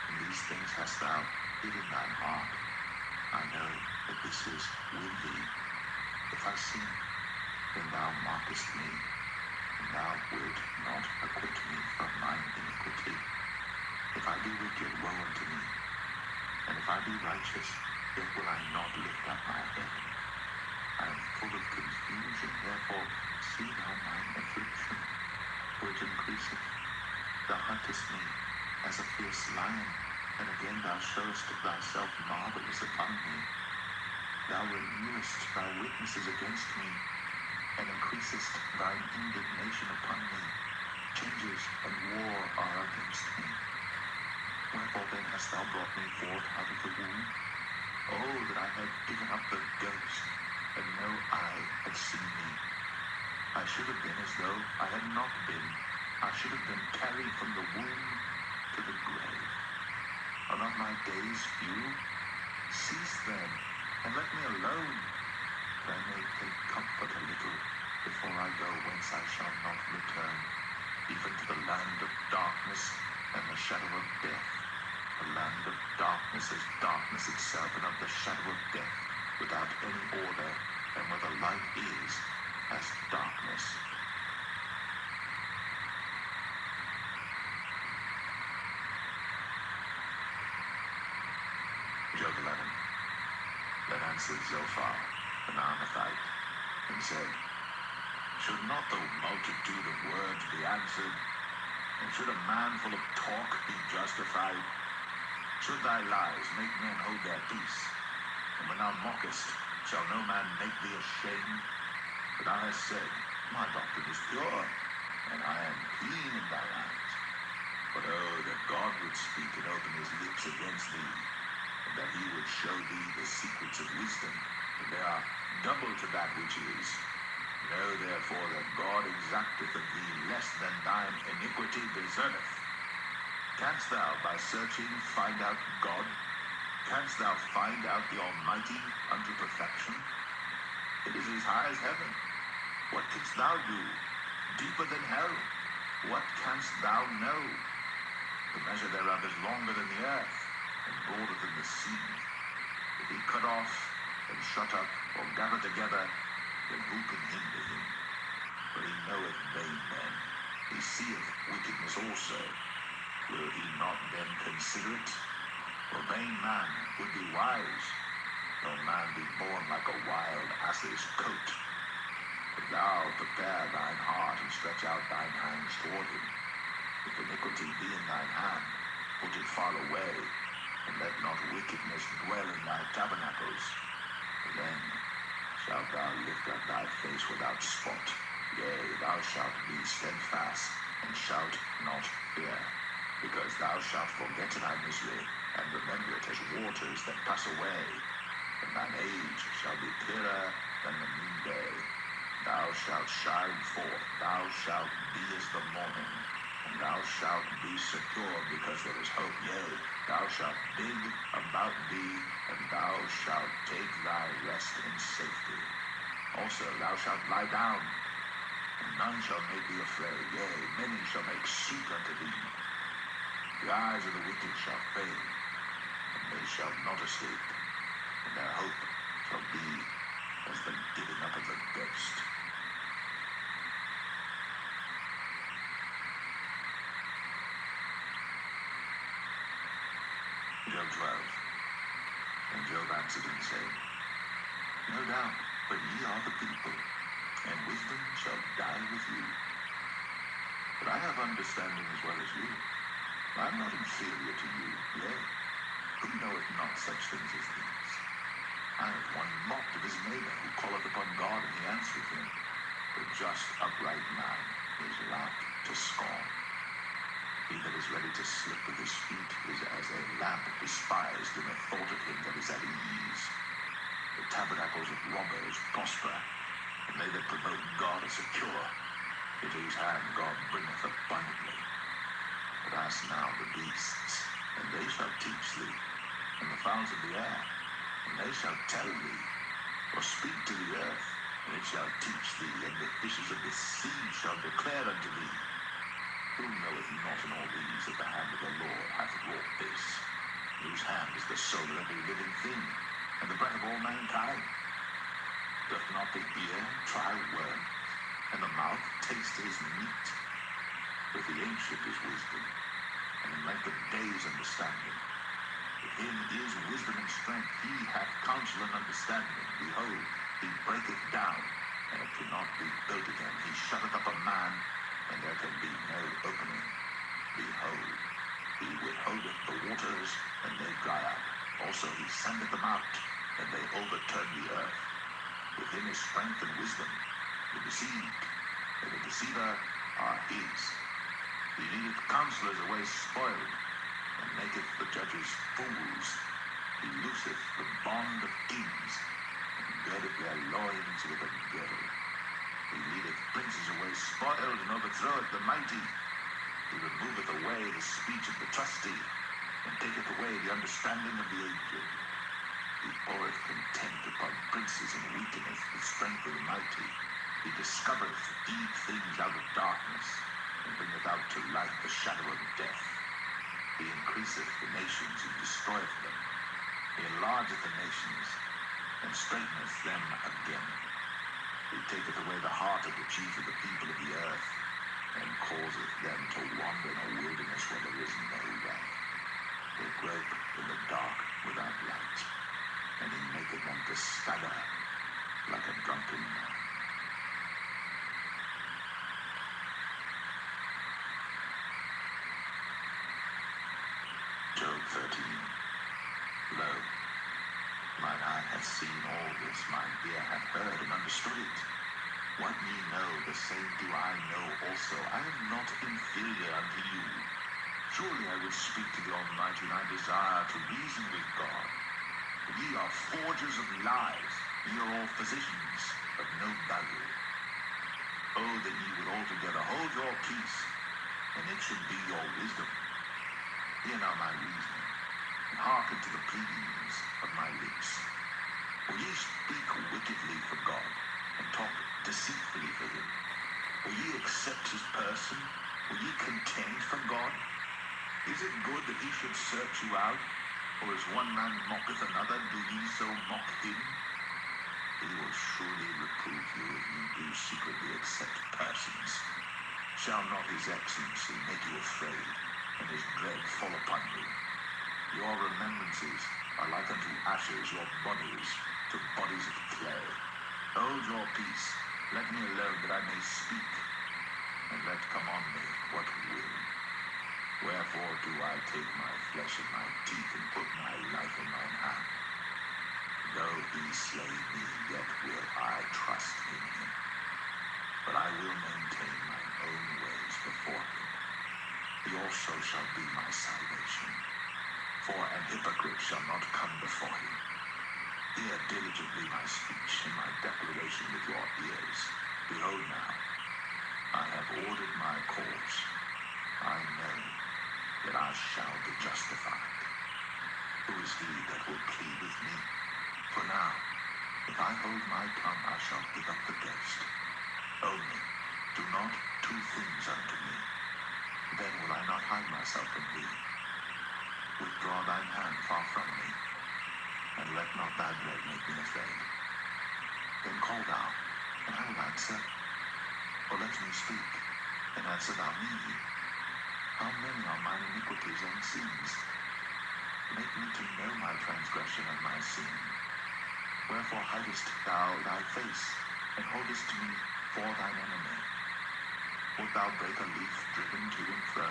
And these things hast thou hid in thine heart. I know that this is with thee. If I sin, then thou mockest me, and thou wilt not acquit me from mine iniquity. If I be wicked, woe unto me, and if I be righteous, yet will I not lift up my head. I am full of confusion, therefore see thou mine affliction, for it increaseth. Thou huntest me as a fierce lion, and again thou showest thyself marvelous upon me. Thou renewest thy witnesses against me, and increasest thine indignation upon me. Changes and war are against me. Wherefore then hast thou brought me forth out of the womb? Oh, that I had given up the ghost, and no eye had seen me. I should have been as though I had not been. I should have been carried from the womb to the grave. Are not my days few? Cease then, and let me alone, that I may take comfort a little before I go whence I shall not return, even to the land of darkness and the shadow of death. The land of darkness is darkness itself, and of the shadow of death, without any order, and where the light is as darkness. Job 11. Then answered Zophar, the Naamathite, and said, Should not the multitude of words be answered? And should a man full of talk be justified? Should thy lies make men hold their peace? And when thou mockest, shall no man make thee ashamed? For thou hast said, My doctrine is pure, and I am clean in thine eyes. But oh, that God would speak and open his lips against thee, and that he would show thee the secrets of wisdom, and they are double to that which is. Know therefore that God exacteth of thee less than thine iniquity deserveth. Canst thou by searching find out God? Canst thou find out the Almighty unto perfection? It is as high as heaven. What canst thou do? Deeper than hell. What canst thou know? The measure thereof is longer than the earth, and broader than the sea. If he cut off, and shut up, or gather together, then who can hinder him? For he knoweth vain men. He seeth wickedness also. Will he not then consider it? For vain man would be wise, though man be born like a wild ass's coat. But thou prepare thine heart, and stretch out thine hands toward him. If iniquity be in thine hand, put it far away, and let not wickedness dwell in thy tabernacles. For then shalt thou lift up thy face without spot. Yea, thou shalt be steadfast, and shalt not fear. Because thou shalt forget thy misery, and remember it as waters that pass away. And thine age shall be clearer than the noonday. Thou shalt shine forth, thou shalt be as the morning. And thou shalt be secure, because there is hope. Yea, thou shalt dig about thee, and thou shalt take thy rest in safety. Also thou shalt lie down, and none shall make thee afraid. Yea, many shall make suit unto thee. The eyes of the wicked shall fail, and they shall not escape, and their hope shall be as the giving up of the ghost. Job 12. And Job answered and said, No doubt, but ye are the people, and wisdom shall die with you. But I have understanding as well as you. I am not inferior to you, yea, who knoweth not such things as these? I have one mocked of his neighbor, who calleth upon God, and he answereth him. The just upright man is laughed to scorn. He that is ready to slip with his feet is as a lamp despised in the thought of him that is at ease. The tabernacles of robbers prosper, and they that provoke God are secure. Into whose hand God bringeth abundantly. But ask now the beasts, and they shall teach thee, and the fowls of the air, and they shall tell thee. Or speak to the earth, and it shall teach thee, and the fishes of the sea shall declare unto thee. Who knoweth not in all these that the hand of the Lord hath wrought this? In whose hand is the soul of every living thing, and the breath of all mankind? Doth not the ear try worms, and the mouth taste his meat? With the ancient is wisdom, and in length of days understanding. The with him is wisdom and strength. He hath counsel and understanding. Behold, he breaketh down, and it cannot be built again. He shutteth up a man, and there can be no opening. Behold, he withholdeth the waters, and they dry up. Also he sendeth them out, and they overturn the earth. With him is strength and wisdom. The deceived and the deceiver are his. He leadeth counselors away spoiled, and maketh the judges fools. He looseth the bond of kings, and girdeth their loins with a girdle. He leadeth princes away spoiled, and overthroweth the mighty. He removeth away the speech of the trusty, and taketh away the understanding of the aged. He poureth contempt upon princes, and weakeneth the strength of the mighty. He discovereth deep things out of darkness, and bringeth out to light the shadow of death. He increaseth the nations, and destroyeth them. He enlargeth the nations, and straighteneth them again. He taketh away the heart of the chief of the people of the earth, and causeth them to wander in a wilderness where there is no way. They grope in the dark without light, and he maketh them to stagger like a drunken man. Job 13. Lo, mine eye hath seen all this, mine ear hath heard and understood it. What ye know, the same do I know also. I am not inferior unto you. Surely I would speak to the Almighty, and I desire to reason with God. But ye are forgers of lies, ye are all physicians of no value. Oh, that ye would altogether hold your peace, and it should be your wisdom. Hear now my reasoning, and hearken to the pleadings of my lips. Will ye speak wickedly for God, and talk deceitfully for him? Will ye accept his person? Will ye contend for God? Is it good that he should search you out? Or as one man mocketh another, do ye so mock him? He will surely reprove you if ye do secretly accept persons. Shall not his excellency make you afraid, and his dread fall upon you? Your remembrances are like unto ashes, your bodies to bodies of clay. Hold your peace, let me alone that I may speak, and let come on me what will. Wherefore do I take my flesh in my teeth, and put my life in mine hand? Though he slay me, yet will I trust in him. But I will maintain mine own ways before him. He also shall be my salvation. For an hypocrite shall not come before him. Hear diligently my speech, and my declaration with your ears. Behold now, I have ordered my cause. I know that I shall be justified. Who is he that will plead with me? For now, if I hold my tongue, I shall give up the ghost. Only do not two things unto me. Then will I not hide myself from thee. Withdraw thine hand far from me, and let not thy dread make me afraid. Then call thou, and I will answer. Or let me speak, and answer thou me. How many are mine iniquities and sins? Make me to know my transgression and my sin. Wherefore hidest thou thy face, and holdest me for thine enemy? Wilt thou break a leaf driven to and fro?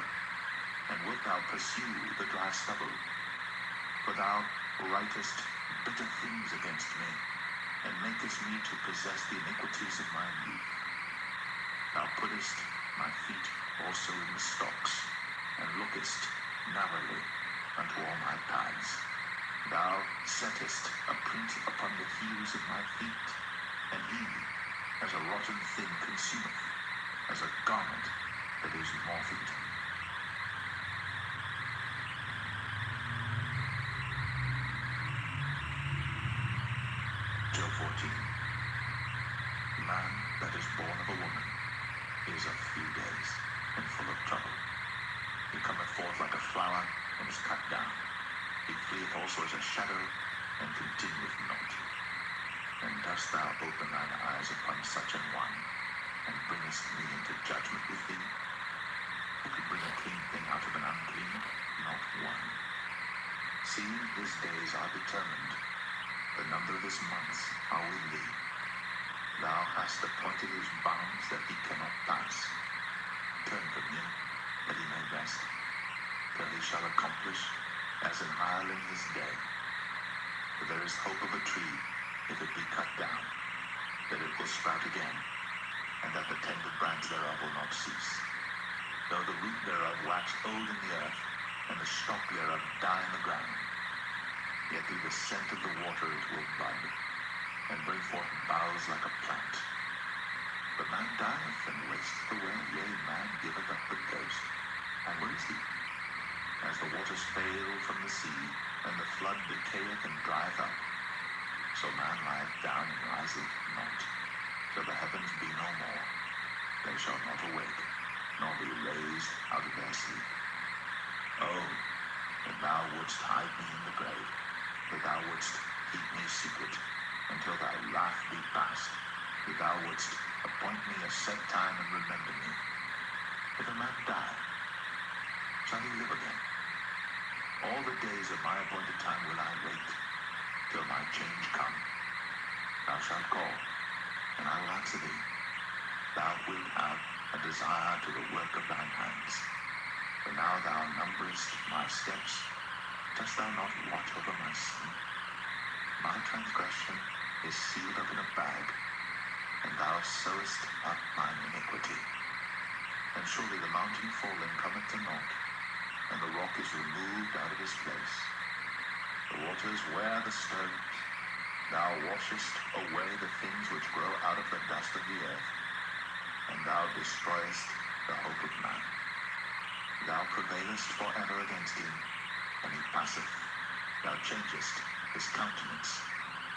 And wilt thou pursue the dry stubble? For thou writest bitter things against me, and makest me to possess the iniquities of my youth. Thou puttest my feet also in the stocks, and lookest narrowly unto all my paths. Thou settest a print upon the heels of my feet, and he, as a rotten thing, consumeth, as a garment that is moth-eaten. Job 14. Man that is born of a woman is of few days, and full of trouble. He cometh forth like a flower, and is cut down. He fleeth also as a shadow, and continueth not. And dost thou open thine eyes upon such an one, and bringest me into judgment with thee? Who can bring a clean thing out of an unclean? Not one. seeing his days are determined, the number of his months are with thee. Thou hast appointed his bounds that he cannot pass. Turn from him, that he may rest, till he shall accomplish as an hireling his day. For there is hope of a tree, if it be cut down, that it will sprout again, and that the tender branch thereof will not cease. Though the root thereof wax old in the earth, and the stalk thereof die in the ground, yet through the scent of the water it will bud, and bring forth boughs like a plant. But man dieth and wasteth away, yea, man giveth up the ghost. And where is he? As the waters fail from the sea, and the flood decayeth and drieth up, so man lieth down and riseth not, till the heavens be no more. They shall not awake, nor be raised out of their sleep. Oh, that thou wouldst hide me in the grave, that thou wouldst keep me secret, until thy wrath be past, that thou wouldst appoint me a set time and remember me. If a man die, shall he live again? All the days of my appointed time will I wait, till my change come. Thou shalt call, and I will answer thee. Thou wilt have a desire to the work of thine hands. For now thou numberest my steps, dost thou not watch over my sin? My transgression is sealed up in a bag, and thou sewest up mine iniquity. And surely the mountain fallen cometh to naught, and the rock is removed out of his place. The waters wear the stones. Thou washest away the things which grow out of the dust of the earth, and thou destroyest the hope of man. Thou prevailest forever against him, and he passeth. Thou changest his countenance,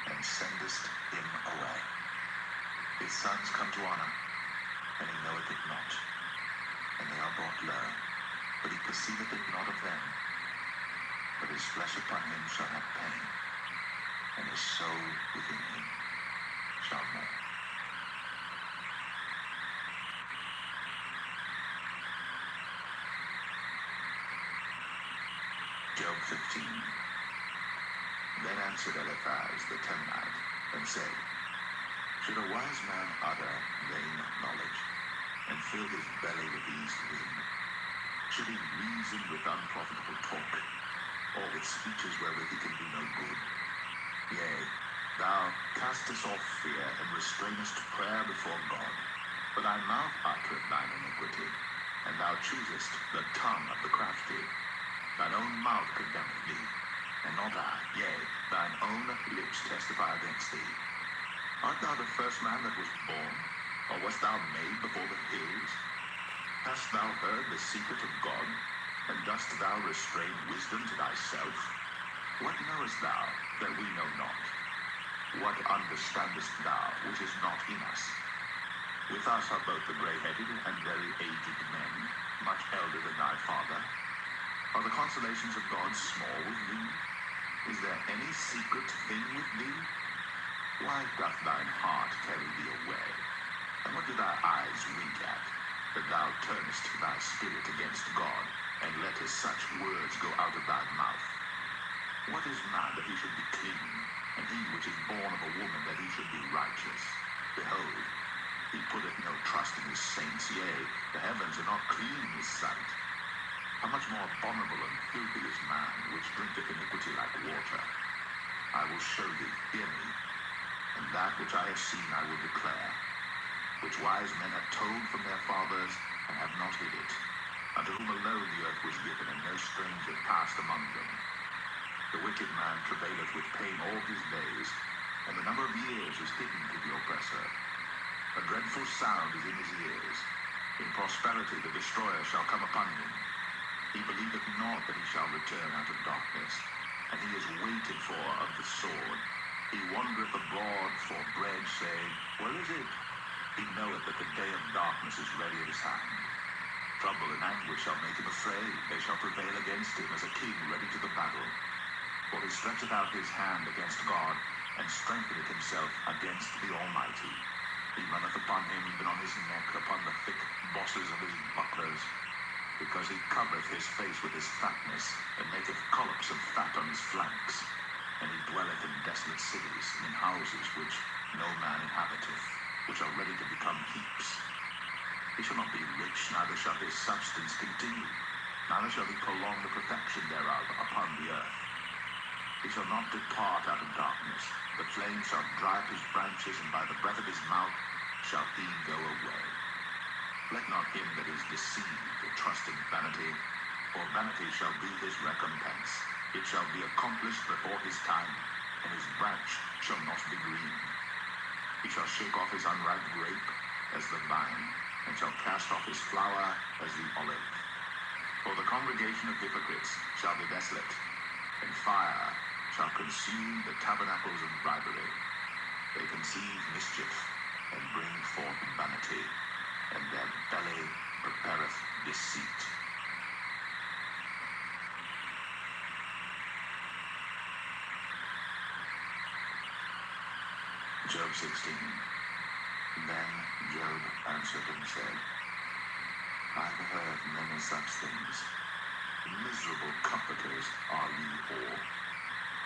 and sendest him away. His sons come to honor, and he knoweth it not, and they are brought low, but he perceiveth it not of them. But his flesh upon him shall have pain, and his soul within him shall mourn. Job 15. Then answered Eliphaz the Temanite, and said, Should a wise man utter vain knowledge, and fill his belly with eased wind? Should he reason with unprofitable talk, or with speeches wherewith he can do no good? Yea, thou castest off fear, and restrainest prayer before God. For thy mouth uttereth thine iniquity, and thou choosest the tongue of the crafty. Thine own mouth condemneth thee, and not I. Yea, thine own lips testify against thee. Art thou the first man that was born, or wast thou made before the hills? Hast thou heard the secret of God, and dost thou restrain wisdom to thyself? What knowest thou that we know not? What understandest thou which is not in us? With us are both the grey-headed and very aged men, much elder than thy father. Are the consolations of God small with thee? Is there any secret thing with thee? Why doth thine heart carry thee away? And what do thy eyes wink at, that thou turnest thy spirit against God, and lettest such words go out of thy mouth? What is man that he should be clean, and he which is born of a woman that he should be righteous? Behold, he putteth no trust in his saints, yea, the heavens are not clean in his sight. How much more abominable and filthy is man, which drinketh iniquity like water? I will show thee, hear me, and that which I have seen I will declare, which wise men have told from their fathers, and have not hid it, unto whom alone the earth was given, and no stranger passed among them. The wicked man travaileth with pain all his days, and the number of years is hidden to the oppressor. A dreadful sound is in his ears. In prosperity the destroyer shall come upon him. He believeth not that he shall return out of darkness, and he is waited for of the sword. He wandereth abroad for bread, saying, Where is it? He knoweth that the day of darkness is ready at his hand. Trouble and anguish shall make him afraid. They shall prevail against him as a king ready to the battle. For he stretcheth out his hand against God, and strengtheneth himself against the Almighty. He runneth upon him, even on his neck, upon the thick bosses of his bucklers. because he covereth his face with his fatness, and maketh collops of fat on his flanks. And he dwelleth in desolate cities, and in houses which no man inhabiteth, which are ready to become heaps. He shall not be rich, neither shall his substance continue, neither shall he prolong the perfection thereof upon the earth. He shall not depart out of darkness. The flame shall dry up his branches, and by the breath of his mouth shall he go away. Let not him that is deceived trust in vanity, for vanity shall be his recompense. It shall be accomplished before his time, and his branch shall not be green. He shall shake off his unripe grape as the vine, and shall cast off his flower as the olive. For the congregation of hypocrites shall be desolate, and fire shall consume the tabernacles of bribery. They conceive mischief, and bring forth vanity, and their belly prepareth deceit. Job 16. Then Job answered and said, I've heard many such things. Miserable comforters are ye all.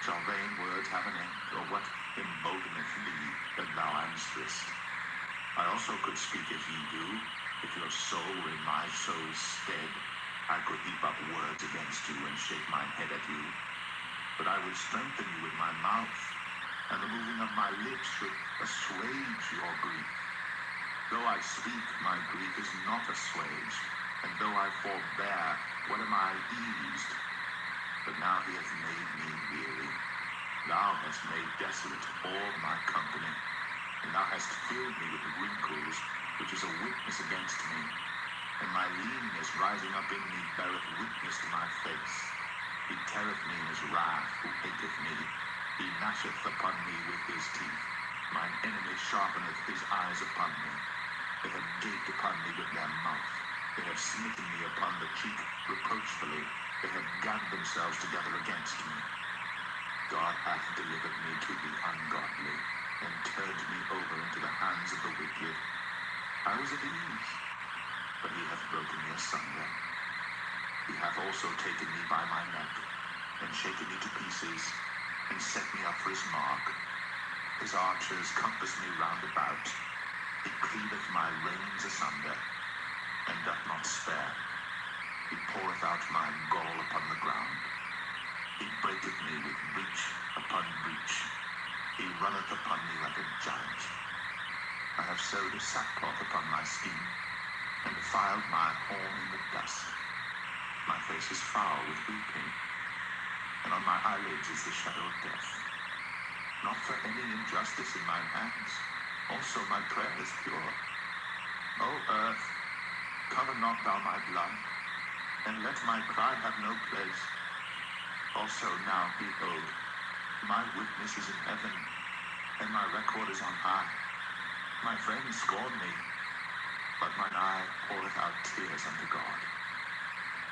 Shall vain words have an end, or what emboldeneth thee that thou answerest? I also could speak as ye do, if your soul were in my soul's stead. I could heap up words against you and shake mine head at you. But I would strengthen you with my mouth, and the moving of my lips should assuage your grief. Though I speak, my grief is not assuaged, and though I forbear, what am I eased? But now he hath made me weary. Thou hast made desolate all my company, and thou hast filled me with wrinkles, which is a witness against me. And my leanness rising up in me beareth witness to my face. He teareth me in his wrath, who hateth me. He gnasheth upon me with his teeth. Mine enemy sharpeneth his eyes upon me. They have gaped upon me with their mouth. They have smitten me upon the cheek reproachfully. They have gathered themselves together against me. God hath delivered me to the ungodly, and turned me over into the hands of the wicked. I was at ease, but he hath broken me asunder. He hath also taken me by my neck, and shaken me to pieces, and set me up for his mark. His archers compass me round about. He cleaveth my reins asunder, and doth not spare. He poureth out my gall upon the ground. He breaketh me with breach upon breach. He runneth upon me like a giant. I have sewed a sackcloth upon my skin, and defiled my horn in the dust. My face is foul with weeping, and on my eyelids is the shadow of death. Not for any injustice in mine hands, also my prayer is pure. O earth, cover not thou my blood, and let my cry have no place. Also now, behold, my witness is in heaven, and my record is on high. My friends scorn me, but mine eye poureth out tears unto God.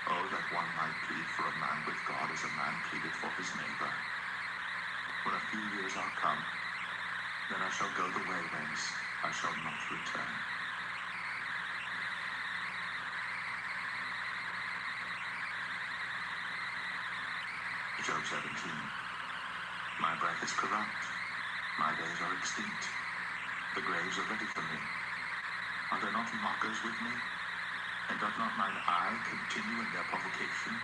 Oh, that one might plead for a man with God as a man pleadeth for his neighbor. When a few years are come, then I shall go the way whence I shall not return. Job 17. My breath is corrupt. My days are extinct. The graves are ready for me. Are there not mockers with me? And doth not mine eye continue in their provocation?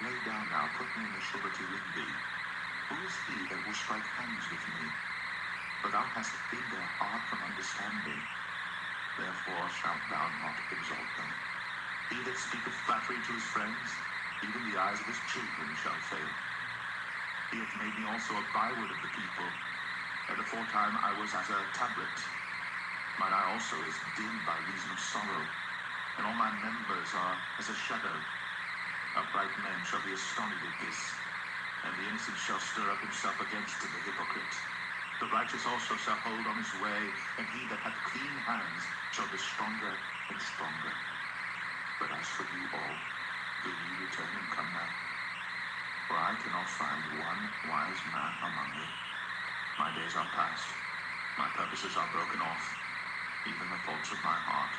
Lay down now, put me in a surety with thee. Who is he that will strike hands with me? For thou hast hid their heart from understanding. Therefore shalt thou not exalt them. He that speaketh flattery to his friends, even the eyes of his children shall fail. He hath made me also a byword of the people. At aforetime I was as a tablet. Mine eye also is dim by reason of sorrow, and all my members are as a shadow. Upright men shall be astonished at this, and the innocent shall stir up himself against the hypocrite. The righteous also shall hold on his way, and he that hath clean hands shall be stronger and stronger. But as for you all, do ye return and come now? For I cannot find one wise man among you. My days are past, my purposes are broken off, even the thoughts of my heart.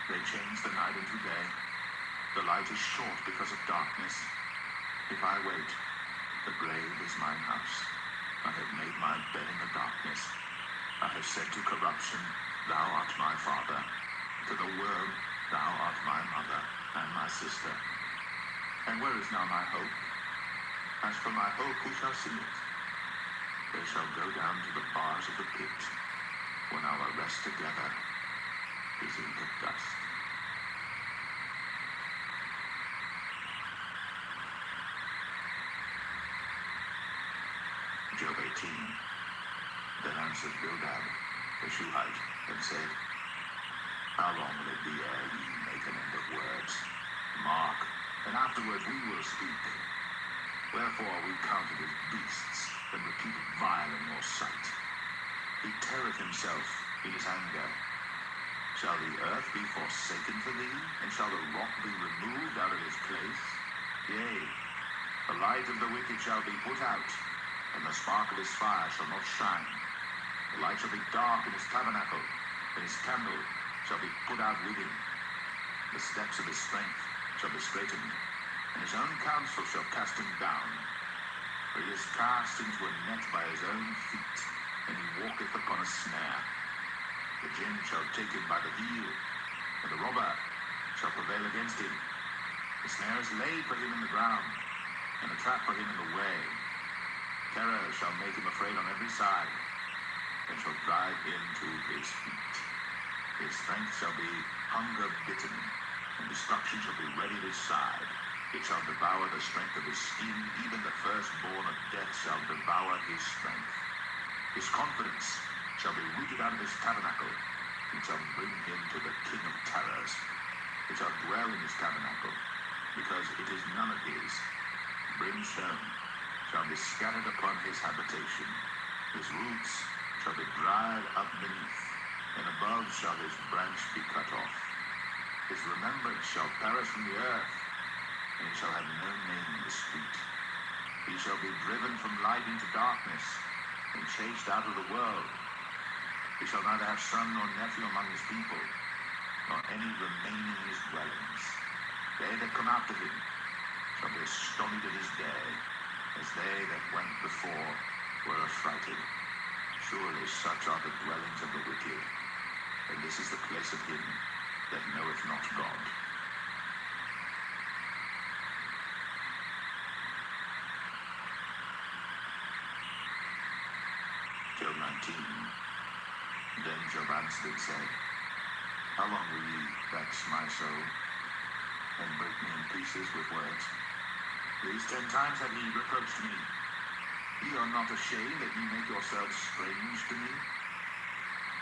They change the night into day, light is short because of darkness. If I wait, the grave is mine house. I have made my bed in the darkness. I have said to corruption, thou art my father. To the worm, thou art my mother and my sister. And where is now my hope? As for my hope, who shall see it? They shall go down to the bars of the pit, when our rest together is in the dust. Job 18. Then answered Bildad the Shuhite, and said, How long will it be ere ye make an end of words? Mark, and afterward we will speak. Wherefore we counted as beasts, and reputed vile in your sight. He teareth himself in his anger. Shall the earth be forsaken for thee, and shall the rock be removed out of his place? Yea, the light of the wicked shall be put out, and the spark of his fire shall not shine. The light shall be dark in his tabernacle, and his candle shall be put out with him. The steps of his strength shall be straightened, and his own counsel shall cast him down. For he is cast into a net by his own feet, and he walketh upon a snare. The gin shall take him by the heel, and the robber shall prevail against him. The snare is laid for him in the ground, and a trap for him in the way. Terror shall make him afraid on every side, and shall drive him to his feet. His strength shall be hunger bitten, and destruction shall be ready at his side. It shall devour the strength of his skin, even the firstborn of death shall devour his strength. His confidence shall be rooted out of his tabernacle, and shall bring him to the king of terrors. It shall dwell in his tabernacle, because it is none of his. Brimstone shall be scattered upon his habitation. His roots shall be dried up beneath, and above shall his branch be cut off. His remembrance shall perish from the earth, and he shall have no name in the street. He shall be driven from light into darkness, and chased out of the world. He shall neither have son nor nephew among his people, nor any remaining in his dwellings. They that come after him shall be astonished at his day, as they that went before were affrighted. Surely such are the dwellings of the wicked, and this is the place of him that knoweth not God. Job 19. Then Job answered and said, How long will ye vex my soul, and break me in pieces with words? These 10 times have ye reproached me. Ye are not ashamed that ye make yourselves strange to me?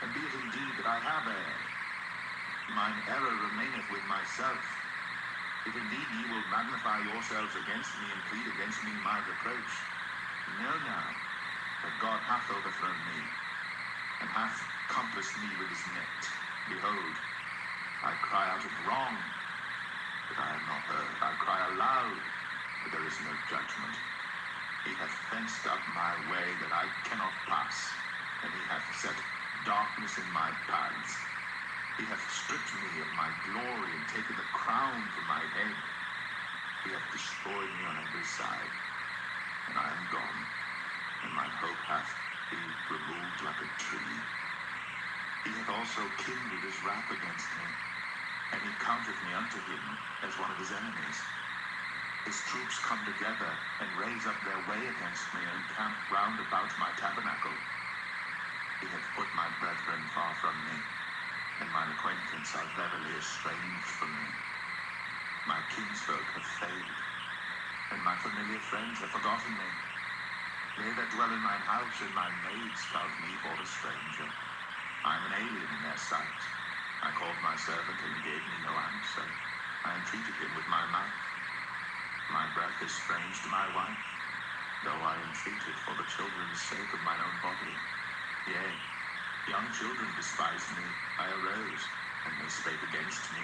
And be it indeed that I have erred, mine error remaineth with myself. If indeed ye will magnify yourselves against me, and plead against me my reproach, know now that God hath overthrown me, and hath compassed me with his net. Behold, I cry out of wrong, but I am not heard. I cry aloud, but there is no judgment. He hath fenced up my way that I cannot pass, and he hath set darkness in my paths. He hath stripped me of my glory, and taken the crown from my head. He hath destroyed me on every side, and I am gone, and my hope hath been removed like a tree. He hath also kindled his wrath against me, and he counteth me unto him as one of his enemies. His troops come together, and raise up their way against me, and camp round about my tabernacle. He hath put my brethren far from me, and mine acquaintance are verily estranged from me. My kinsfolk have failed, and my familiar friends have forgotten me. They that dwell in mine house, and my maids count me for a stranger. I am an alien in their sight. I called my servant, and he gave me no answer. I entreated him with my mouth. My breath is strange to my wife, though I entreated for the children's sake of mine own body. Yea, young children despised me. I arose, and they spake against me.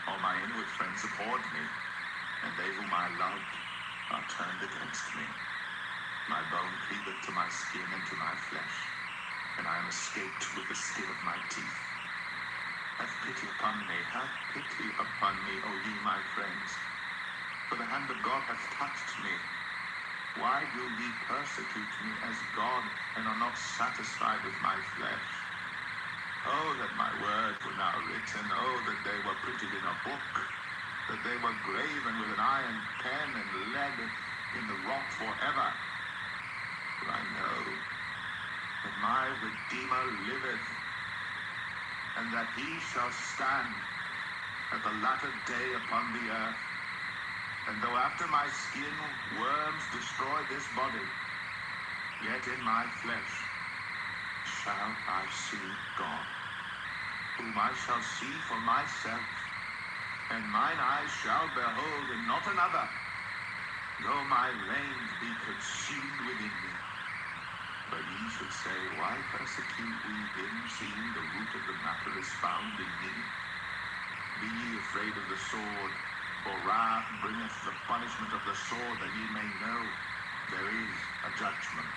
All my inward friends abhorred me, and they whom I loved are turned against me. My bone cleaveth to my skin and to my flesh, and I am escaped with the skin of my teeth. Have pity upon me, have pity upon me, O ye my friends, for the hand of God hath touched me. Why will ye persecute me as God, and are not satisfied with my flesh? Oh, that my words were now written, oh, that they were printed in a book, that they were graven with an iron pen and lead in the rock forever. For I know that my Redeemer liveth, and that he shall stand at the latter day upon the earth. And though after my skin worms destroy this body, yet in my flesh shall I see God, whom I shall see for myself, and mine eyes shall behold, and not another, though my reins be consumed within me. But ye should say, why persecute we him, seeing the root of the matter is found in me? Be ye afraid of the sword, for wrath bringeth the punishment of the sword, that ye may know there is a judgment.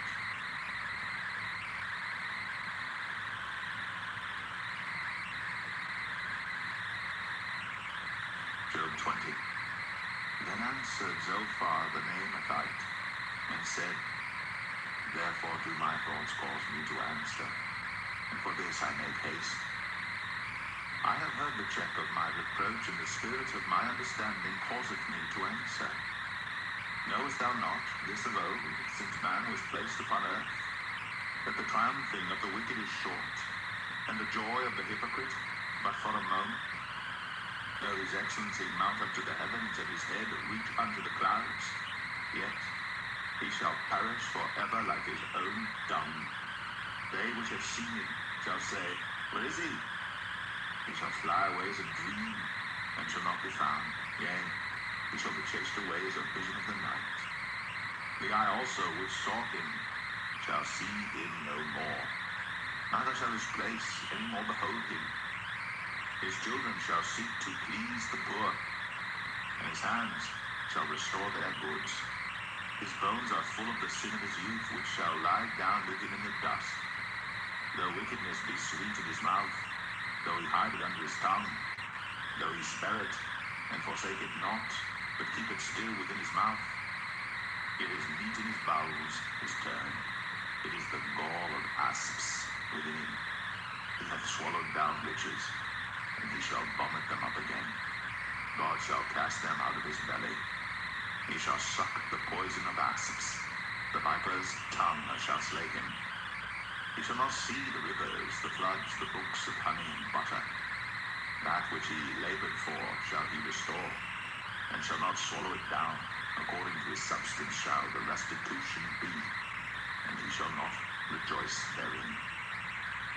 Job 20. Then answered Zophar the Naamathite, and said, therefore do my thoughts cause me to answer, and for this I make haste. I have heard the check of my reproach, and the spirit of my understanding causeth me to answer. Knowest thou not this of old, since man was placed upon earth, that the triumphing of the wicked is short, and the joy of the hypocrite but for a moment? Though his excellency mount up to the heavens, and his head reach unto the clouds, yet he shall perish forever like his own dung. They which have seen him shall say, where is he? He shall fly away as a dream, and shall not be found. Yea, he shall be chased away as a vision of the night. The eye also which saw him shall see him no more. Neither shall his place any more behold him. His children shall seek to please the poor, and his hands shall restore their goods. His bones are full of the sin of his youth, which shall lie down with him in the dust. Though wickedness be sweet in his mouth, though he hide it under his tongue, though he spare it, and forsake it not, but keep it still within his mouth, it is meat in his bowels, his turn. It is the gall of asps within him. He hath swallowed down riches, and he shall vomit them up again. God shall cast them out of his belly. He shall suck the poison of asps. The viper's tongue shall slay him. He shall not see the rivers, the floods, the brooks of honey and butter. That which he labored for shall he restore, and shall not swallow it down. According to his substance shall the restitution be, and he shall not rejoice therein.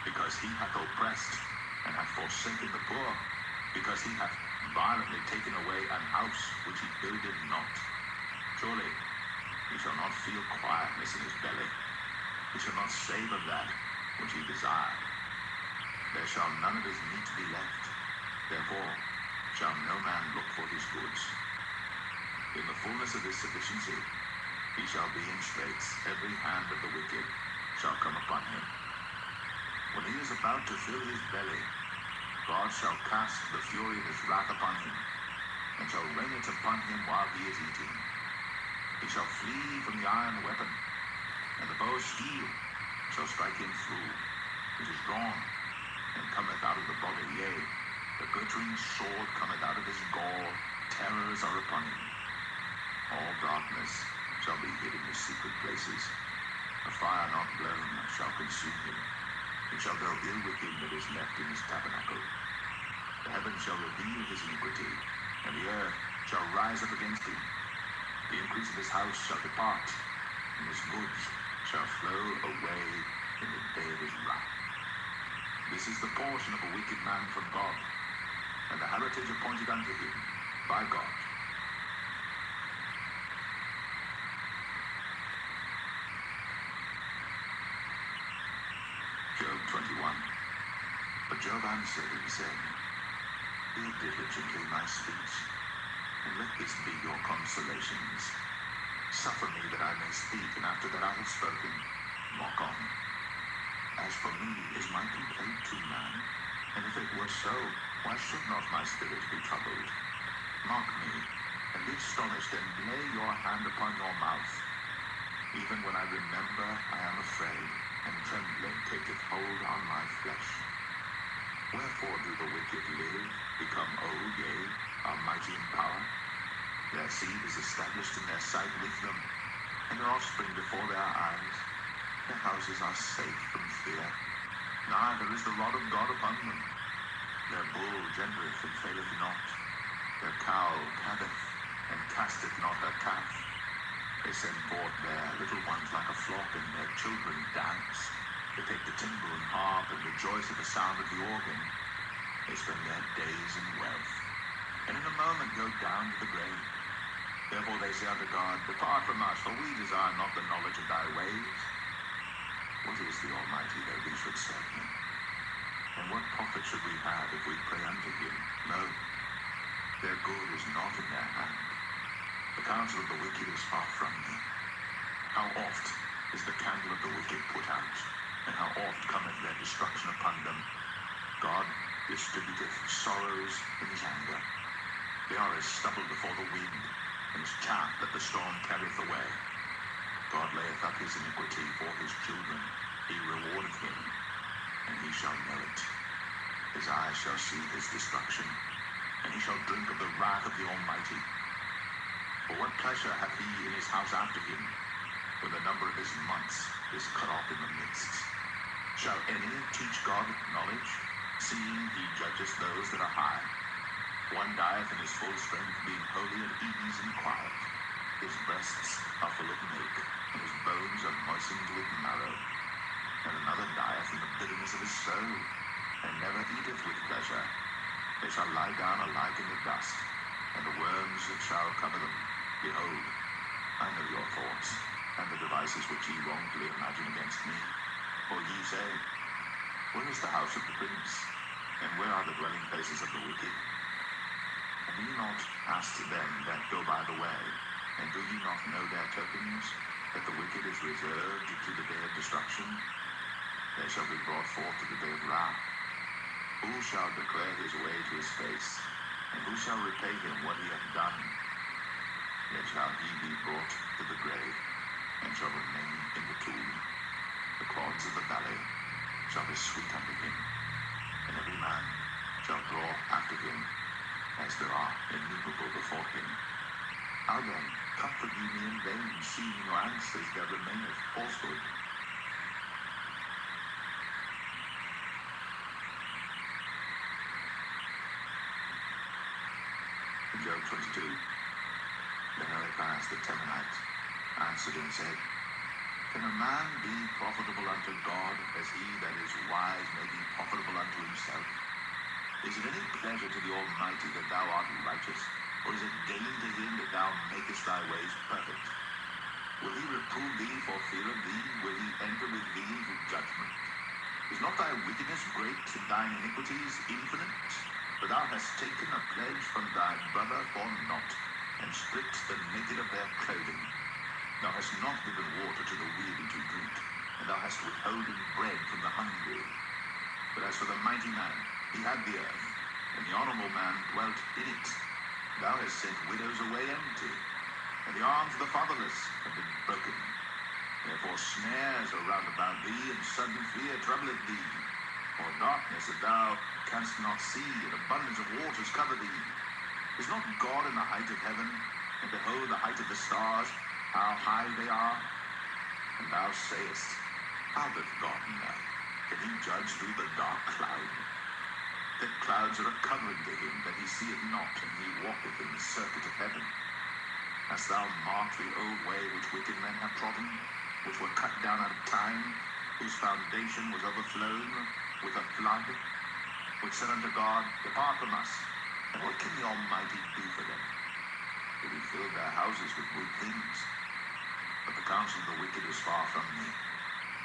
Because he hath oppressed, and hath forsaken the poor, because he hath violently taken away an house which he builded not. Surely he shall not feel quietness in his belly. He shall not save of that which he desired. There shall none of his meat be left. Therefore shall no man look for his goods. In the fullness of his sufficiency he shall be in straits. Every hand of the wicked shall come upon him. When he is about to fill his belly, God shall cast the fury of his wrath upon him, and shall rain it upon him while he is eating. He shall flee from the iron weapon, and the bow of steel shall strike him through. It is drawn, and cometh out of the body, yea, the glittering sword cometh out of his gall. Terrors are upon him. All darkness shall be hid in his secret places. A fire not blown shall consume him. It shall go ill with him that is left in his tabernacle. The heavens shall reveal his iniquity, and the earth shall rise up against him. The increase of his house shall depart, and his goods shall flow away in the day of his wrath. This is the portion of a wicked man from God, and the heritage appointed unto him by God. Job 21. But Job answered and said, hear diligently my speech, and let this be your consolations. Suffer me that I may speak, and after that I have spoken, walk on. As for me, is my complaint to man? And if it were so, why should not my spirit be troubled? Mark me, and be astonished, and lay your hand upon your mouth. Even when I remember, I am afraid, and trembling taketh hold on my flesh. Wherefore do the wicked live, become old, yea, are mighty in power? Their seed is established in their sight with them, and their offspring before their eyes. Their houses are safe from fear. Nay, there is the rod of God upon them. Their bull gendereth and faileth not. Their cow calveth, and casteth not her calf. They send forth their little ones like a flock, and their children dance. They take the timbrel and harp, and rejoice at the sound of the organ. They spend their days in wealth, and in a moment go down to the grave. Therefore they say unto God, Depart from us, for we desire not the knowledge of thy ways. What is the Almighty that we should serve him? And what profit should we have if we pray unto him? No, their good is not in their hand. The counsel of the wicked is far from me. How oft is the candle of the wicked put out, and how oft cometh their destruction upon them? God distributeth sorrows in his anger. They are as stubble before the wind, and as chaff that the storm carrieth away. God layeth up his iniquity for his children. He rewardeth him, and he shall know it. His eyes shall see his destruction, and he shall drink of the wrath of the Almighty. For what pleasure hath he in his house after him, when the number of his months is cut off in the midst? Shall any teach God knowledge, seeing he judgeth those that are high? One dieth in his full strength, being wholly at ease and quiet. His breasts are full of milk, and his bones are moistened with marrow. And another dieth in the bitterness of his soul, and never eateth with pleasure. They shall lie down alike in the dust, and the worms shall cover them. Behold, I know your thoughts, and the devices which ye wrongfully imagine against me. For ye say, Where is the house of the prince? And where are the dwelling places of the wicked? Have ye not asked them that go by the way, and do ye not know their tokens, that the wicked is reserved to the day of destruction? They shall be brought forth to the day of wrath. Who shall declare his way to his face, and who shall repay him what he hath done? Yet shall he be brought to the grave, and shall remain in the tomb. The clods of the valley shall be sweet unto him, and every man shall draw after him, as there are innumerable before him. How then comfort ye me in vain, seeing in your answers there remaineth falsehood? Job 22. Then Eliphaz the Temanite answered and said, Can a man be profitable unto God, as he that is wise may be profitable unto himself? Is it any pleasure to the Almighty that thou art righteous, or is it gain to him that thou makest thy ways perfect? Will he reprove thee for fear of thee? Will he enter with thee into judgment? Is not thy wickedness great, and thine iniquities infinite? For thou hast taken a pledge from thy brother for naught, and stripped the naked of their clothing. Thou hast not given water to the weary to drink, and thou hast withholden bread from the hungry. But as for the mighty man, he had the earth, and the honorable man dwelt in it. Thou hast sent widows away empty, and the arms of the fatherless have been broken. Therefore snares are round about thee, and sudden fear troubleth thee. For darkness that thou canst not see, and abundance of waters cover thee. Is not God in the height of heaven? And behold the height of the stars, how high they are? And thou sayest, How doth God know? Can he judge through the dark cloud? That clouds are a covering to him, that he seeth not, and he walketh in the circuit of heaven. Hast thou marked the old way which wicked men have trodden, which were cut down out of time, whose foundation was overflown with a flood, which said unto God, Depart from us, and what can the Almighty do for them? For he filled their houses with good things. But the counsel of the wicked is far from me.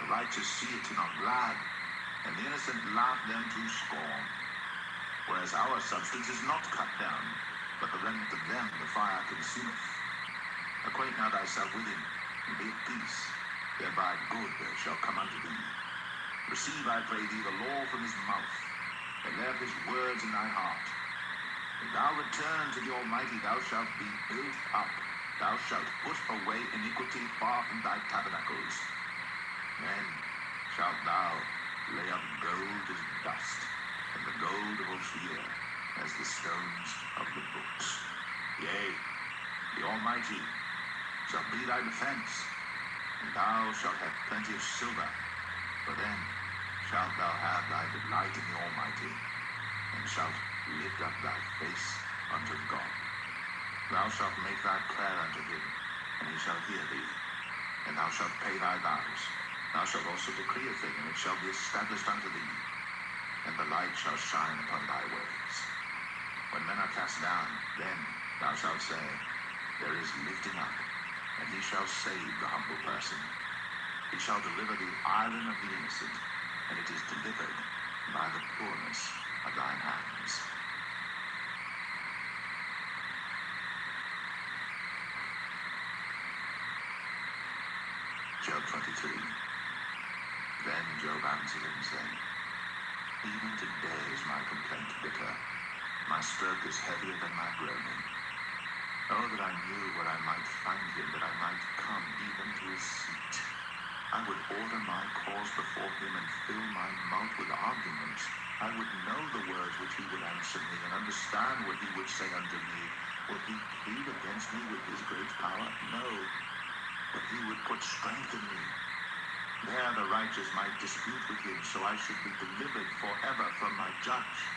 The righteous see it and are glad, and the innocent laugh them to scorn. Whereas our substance is not cut down, but the remnant of them the fire consumeth. Acquaint now thyself with him, and be at peace. Thereby good shall come unto thee. Receive, I pray thee, the law from his mouth, and lay up his words in thy heart. If thou return to the Almighty, thou shalt be built up. Thou shalt put away iniquity far from thy tabernacles. Then shalt thou lay up gold as dust, and the gold of Ophir as the stones of the books. Yea, the Almighty shall be thy defense, and thou shalt have plenty of silver, for then shalt thou have thy delight in the Almighty, and shalt lift up thy face unto God. Thou shalt make thy prayer unto him, and he shall hear thee, and thou shalt pay thy vows. Thou shalt also decree a thing, and it shall be established unto thee, and the light shall shine upon thy ways. When men are cast down, then thou shalt say, there is lifting up, and he shall save the humble person. He shall deliver the island of the innocent, and it is delivered by the poorness of thine hands. Job 23. Then Job answered and said, even today is my complaint bitter. My stroke is heavier than my groaning. Oh, that I knew where I might find him, that I might come even to his seat. I would order my cause before him and fill my mouth with arguments. I would know the words which he would answer me, and understand what he would say unto me. Would he plead against me with his great power? No, but he would put strength in me. There the righteous might dispute with him, so I should be delivered forever from my judge.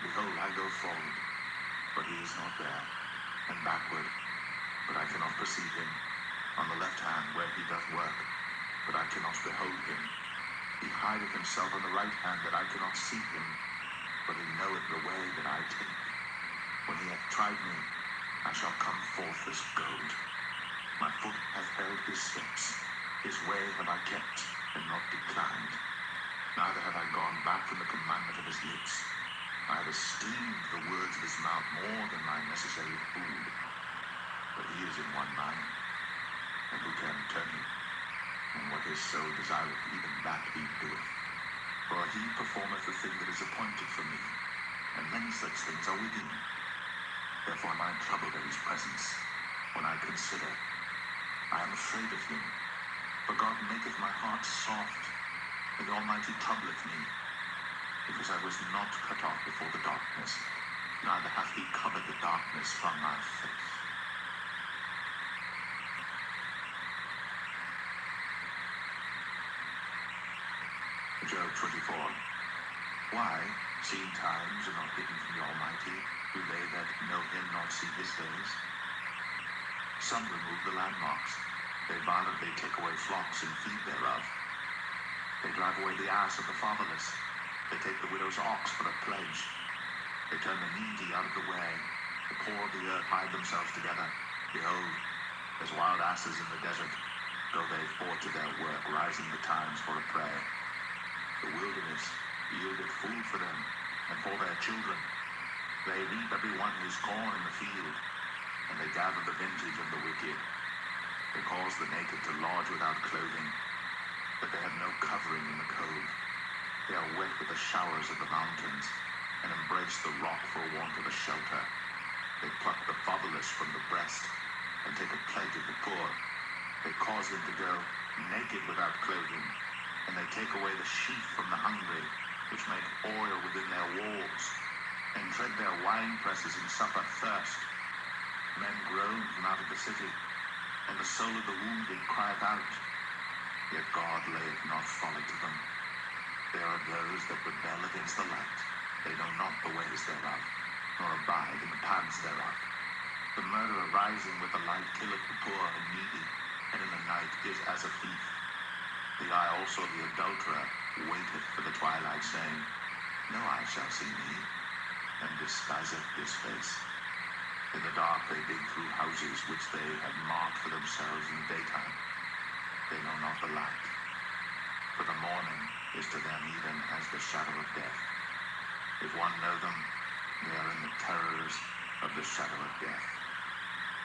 Behold, I go forward, but he is not there, and backward, but I cannot perceive him. On the left hand where he doth work, but I cannot behold him. He hideth himself on the right hand, that I cannot see him, but he knoweth the way that I take. When he hath tried me, I shall come forth as gold. My foot hath held his steps. His way have I kept, and not declined. Neither have I gone back from the commandment of his lips. I have esteemed the words of his mouth more than my necessary food. But he is in one mind, and who can turn him? And what his soul desireth, even that he doeth. For he performeth the thing that is appointed for me, and many such things are with him. Therefore am I troubled at his presence. When I consider, I am afraid of him. For God maketh my heart soft, and the Almighty troubleth me, because I was not cut off before the darkness, neither hath he covered the darkness from my face. Job 24. Why, seeing times are not hidden from the Almighty, do they that know him not see his days? Some remove the landmarks. They violently take away flocks and feed thereof. They drive away the ass of the fatherless. They take the widow's ox for a pledge. They turn the needy out of the way. The poor of the earth hide themselves together. Behold, as wild asses in the desert, go they forth to their work, rising betimes for a prey. The wilderness yieldeth food for them, and for their children. They reap every one his corn in the field, and they gather the vintage of the wicked. They cause the naked to lodge without clothing, that they have no covering in the cold. They are wet with the showers of the mountains, and embrace the rock for want of a shelter. They pluck the fatherless from the breast, and take a pledge of the poor. They cause them to go naked without clothing, and they take away the sheaf from the hungry, which make oil within their walls, and tread their wine presses and suffer thirst. Men groan from out of the city, and the soul of the wounded crieth out. Yet God layeth not folly to them. They are of those that rebel against the light. They know not the ways thereof, nor abide in the paths thereof. The murderer rising with the light killeth the poor and needy, and in the night is as a thief. The eye also of the adulterer waiteth for the twilight, saying, no eye shall see me, and disguiseth his face. In the dark they dig through houses which they have marked for themselves in the daytime. They know not the light, for the morning is to them even as the shadow of death. If one know them, they are in the terrors of the shadow of death.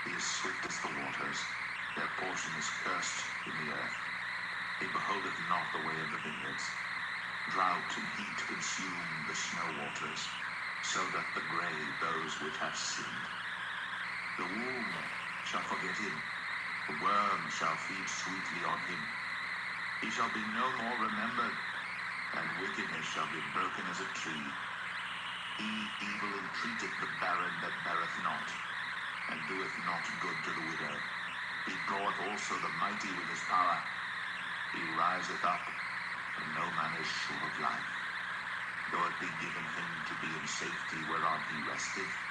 He is swift as the waters, their portion is cursed in the earth. He beholdeth not the way of the vineyards. Drought and heat consume the snow waters, so doth the grave those which have sinned. The womb shall forget him, the worm shall feed sweetly on him. He shall be no more remembered, and wickedness shall be broken as a tree. He evil entreateth the barren that beareth not, and doeth not good to the widow. He draweth also the mighty with his power. He riseth up, and no man is sure of life. Though it be given him to be in safety whereon he resteth,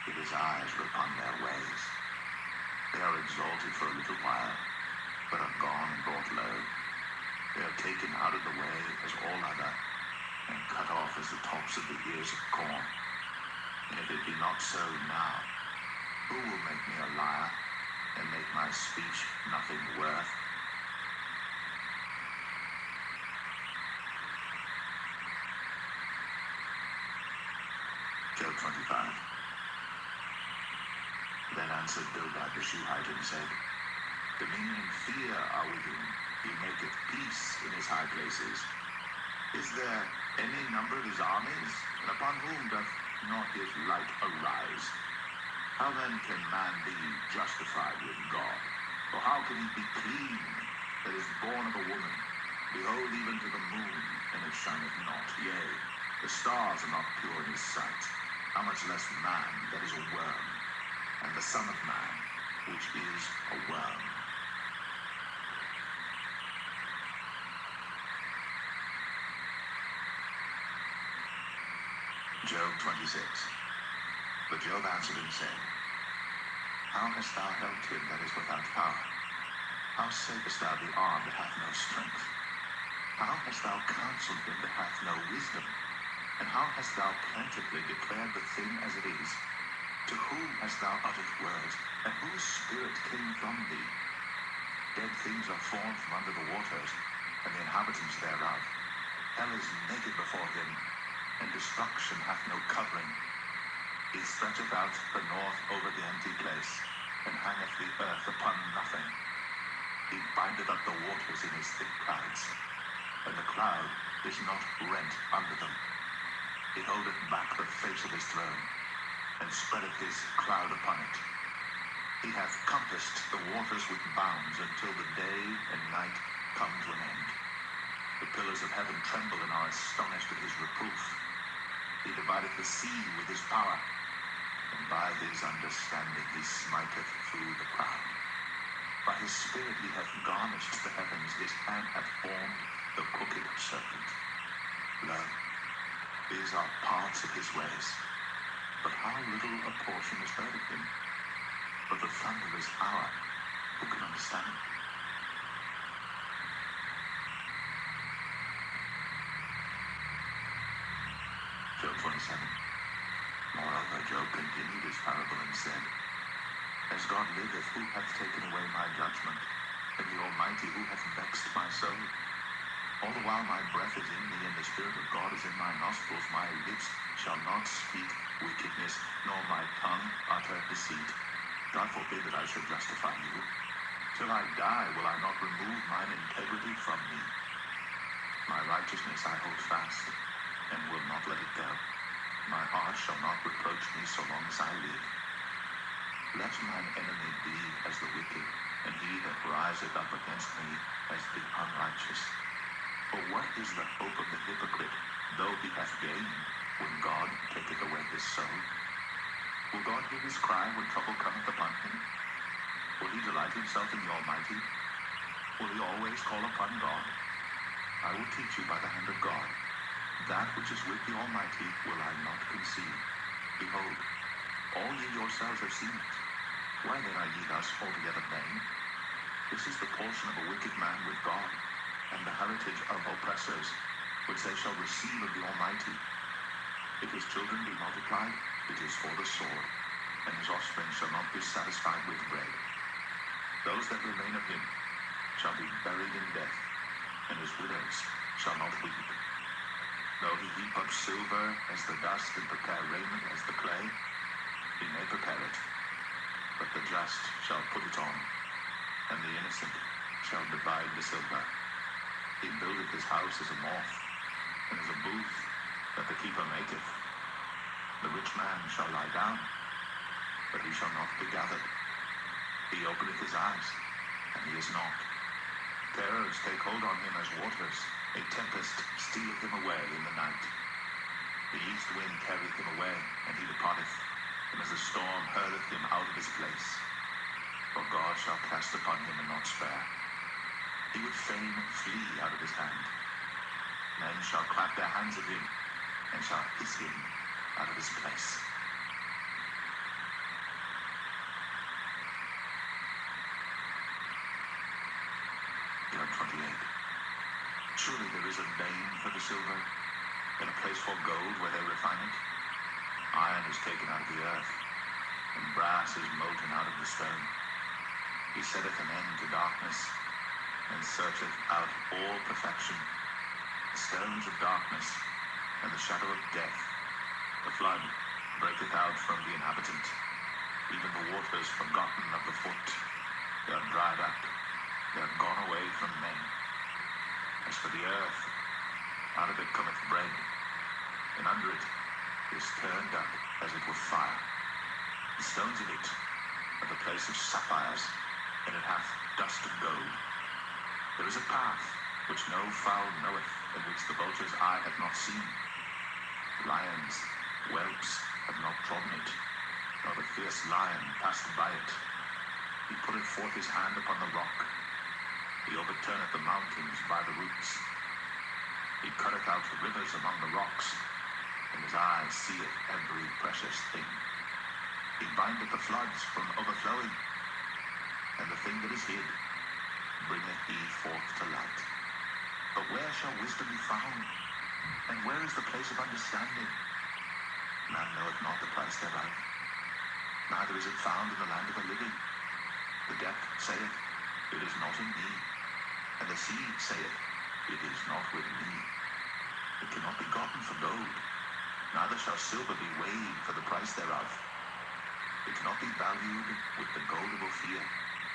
yet his eyes are upon their ways. They are exalted for a little while, but are gone and brought low. They are taken out of the way as all other, and cut off as the tops of the ears of corn. And if it be not so now, who will make me a liar, and make my speech nothing worth? Job 25. Then answered Bildad the Shuhite and said, Dominion and fear are with him. He maketh peace in his high places. Is there any number of his armies? And upon whom doth not his light arise? How then can man be justified with God? Or how can he be clean that is born of a woman? Behold, even to the moon, and it shineth not. Yea, the stars are not pure in his sight. How much less man that is a worm, and the Son of Man, which is a worm. Job 26. But Job answered and said, How hast thou helped him that is without power? How savest thou the arm that hath no strength? How hast thou counseled him that hath no wisdom? And how hast thou plentifully declared the thing as it is? To whom hast thou uttered words, and whose spirit came from thee? Dead things are formed from under the waters, and the inhabitants thereof. Hell is naked before him, and destruction hath no covering. He stretcheth out the north over the empty place, and hangeth the earth upon nothing. He bindeth up the waters in his thick clouds, and the cloud is not rent under them. He holdeth back the face of his throne, and spreadeth his cloud upon it. He hath compassed the waters with bounds until the day and night come to an end. The pillars of heaven tremble and are astonished at his reproof. He divideth the sea with his power, and by his understanding he smiteth through the proud. By his spirit he hath garnished the heavens, his hand hath formed the crooked serpent. Lo, these are parts of his ways, but how little a portion is heard of him. But the thunder of his hour, who can understand? Job 27. Moreover, Job continued his parable and said, As God liveth, who hath taken away my judgment, and the Almighty, who hath vexed my soul? All the while my breath is in me, and the Spirit of God is in my nostrils, my lips shall not speak wickedness, nor my tongue utter deceit. God forbid that I should justify you. Till I die will I not remove mine integrity from me. My righteousness I hold fast, and will not let it go. My heart shall not reproach me so long as I live. Let mine enemy be as the wicked, and he that riseth up against me as the unrighteous. For what is the hope of the hypocrite, though he hath gained, when God taketh away his soul? Will God hear his cry when trouble cometh upon him? Will he delight himself in the Almighty? Will he always call upon God? I will teach you by the hand of God. That which is with the Almighty will I not conceive. Behold, all ye yourselves have seen it. Why then are ye thus altogether vain? This is the portion of a wicked man with God, and the heritage of oppressors, which they shall receive of the Almighty. If his children be multiplied, it is for the sword, and his offspring shall not be satisfied with bread. Those that remain of him shall be buried in death, and his widows shall not weep. Though he heap up silver as the dust, and prepare raiment as the clay, he may prepare it, but the just shall put it on, and the innocent shall divide the silver. He buildeth his house as a moth, and is a booth that the keeper maketh. The rich man shall lie down, but he shall not be gathered. He openeth his eyes, and he is not. Terrors take hold on him as waters. A tempest stealeth him away in the night. The east wind carrieth him away, and he departeth, and as a storm hurleth him out of his place. For God shall cast upon him and not spare. He would fain flee out of his hand. Men shall clap their hands at him, and shall hiss him out of his place. Job 28. Surely there is a vein for the silver, and a place for gold where they refine it. Iron is taken out of the earth, and brass is molten out of the stone. He setteth an end to darkness, and searcheth out all perfection. The stones of darkness, and the shadow of death. The flood breaketh out from the inhabitant, even the waters forgotten of the foot. They are dried up, they are gone away from men. As for the earth, out of it cometh bread, and under it is turned up as it were fire. The stones of it are the place of sapphires, and it hath dust of gold. There is a path which no fowl knoweth, and which the vulture's eye hath not seen. Lions, whelps have not trodden it, nor the fierce lion passed by it. He putteth forth his hand upon the rock. He overturneth the mountains by the roots. He cutteth out the rivers among the rocks, and his eye seeth every precious thing. He bindeth the floods from overflowing, and the thing that is hid bringeth he forth to light. But where shall wisdom be found? And where is the place of understanding? Man knoweth not the price thereof, neither is it found in the land of the living. The depth saith, it is not in me, and the sea saith, it is not with me. It cannot be gotten for gold, neither shall silver be weighed for the price thereof. It cannot be valued with the gold of Ophir,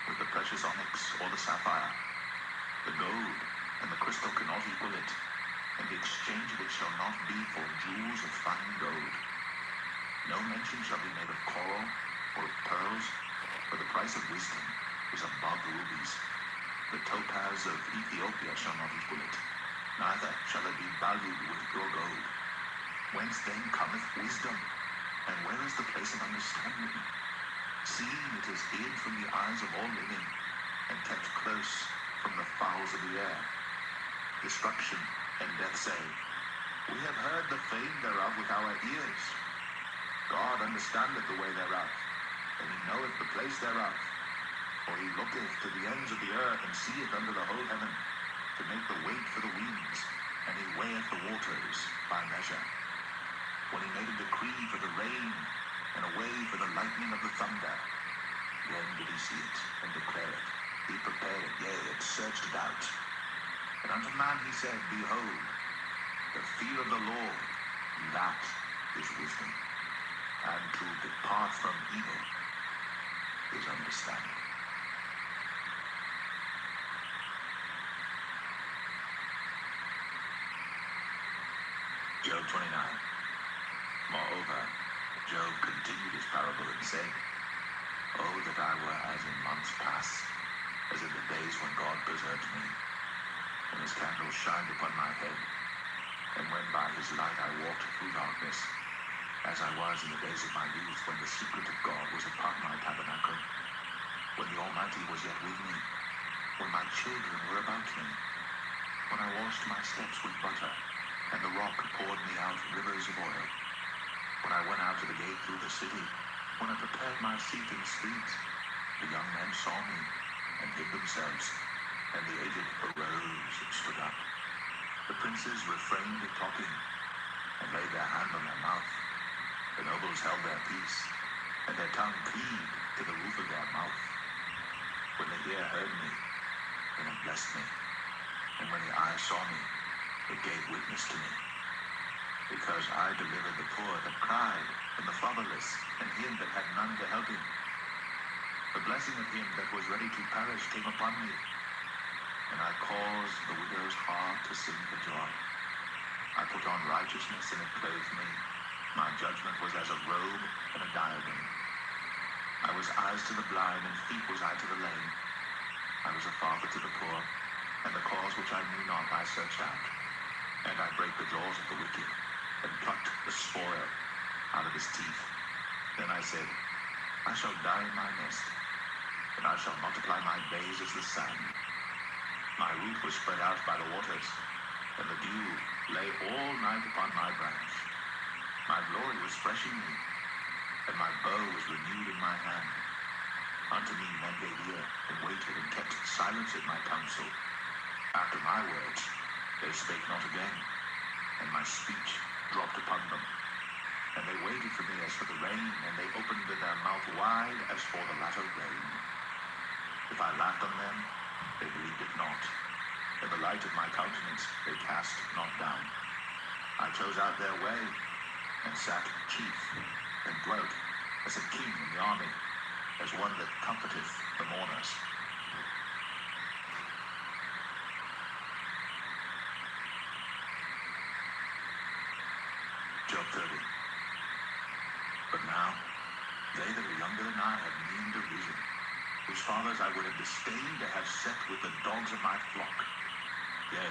with the precious onyx or the sapphire. The gold and the crystal cannot equal it, and the exchange of it shall not be for jewels of fine gold. No mention shall be made of coral or of pearls, for the price of wisdom is above rubies. The topaz of Ethiopia shall not equal it, neither shall it be valued with pure gold. Whence then cometh wisdom, and where is the place of understanding? Seeing it is hid from the eyes of all living, and kept close from the fowls of the air. Destruction and death say, we have heard the fame thereof with our ears. God understandeth the way thereof, and he knoweth the place thereof. For he looketh to the ends of the earth, and seeth under the whole heaven, to make the weight for the winds, and he weigheth the waters by measure. When he made a decree for the rain, and a way for the lightning of the thunder, then did he see it, and declare it. He prepared it, yea, it searched it out. And unto man he said, behold, the fear of the Lord, that is wisdom, and to depart from evil is understanding. Job 29. Moreover, Job continued his parable and said, oh, that I were as in months past, as in the days when God preserved me, when his candle shined upon my head, and when by his light I walked through darkness, as I was in the days of my youth, when the secret of God was upon my tabernacle, when the Almighty was yet with me, when my children were about me, when I washed my steps with butter, and the rock poured me out rivers of oil, when I went out to the gate through the city, when I prepared my seat in the street, the young men saw me and hid themselves, and the aged arose and stood up. The princes refrained talking, and laid their hand on their mouth. The nobles held their peace, and their tongue cleaved to the roof of their mouth. When the ear heard me, then it blessed me, and when the eye saw me, it gave witness to me. Because I delivered the poor that cried, and the fatherless, and him that had none to help him. The blessing of him that was ready to perish came upon me, and I caused the widow's heart to sing for joy. I put on righteousness, and it clothed me. My judgment was as a robe and a diadem. I was eyes to the blind, and feet was I to the lame. I was a father to the poor, and the cause which I knew not I searched out. And I brake the jaws of the wicked, and plucked the spoil out of his teeth. Then I said, I shall die in my nest, and I shall multiply my days as the sand. My root was spread out by the waters, and the dew lay all night upon my branch. My glory was fresh in me, and my bow was renewed in my hand. Unto me men gave ear, and waited, and kept silence at my counsel. After my words they spake not again, and my speech dropped upon them. And they waited for me as for the rain, and they opened their mouth wide as for the latter rain. If I laughed on them, they believed it not. In the light of my countenance they cast not down. I chose out their way, and sat chief, and dwelt as a king in the army, as one that comforteth the mourners. Job 30. But now, they that are younger than I have mean derision, whose fathers I would have disdained to have set with the dogs of my flock. Yea,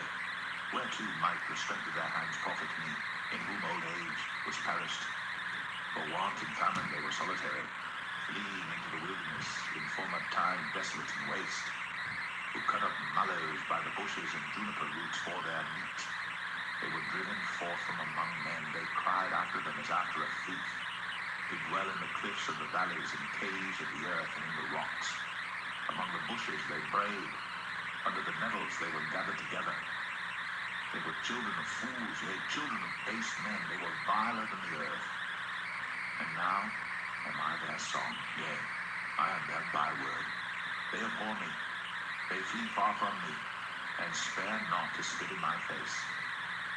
whereto might the strength of their hands profit me, in whom old age was perished? For want and famine they were solitary, fleeing into the wilderness, in former time desolate and waste, who cut up mallows by the bushes and juniper roots for their meat. They were driven forth from among men, they cried after them as after a thief. They dwell in the cliffs of the valleys, in caves of the earth and in the rocks. Among the bushes they brayed, under the nettles they were gathered together. They were children of fools, yea, children of base men, they were viler than the earth. And now am I their song, yea, I am their byword. They abhor me, they flee far from me, and spare not to spit in my face.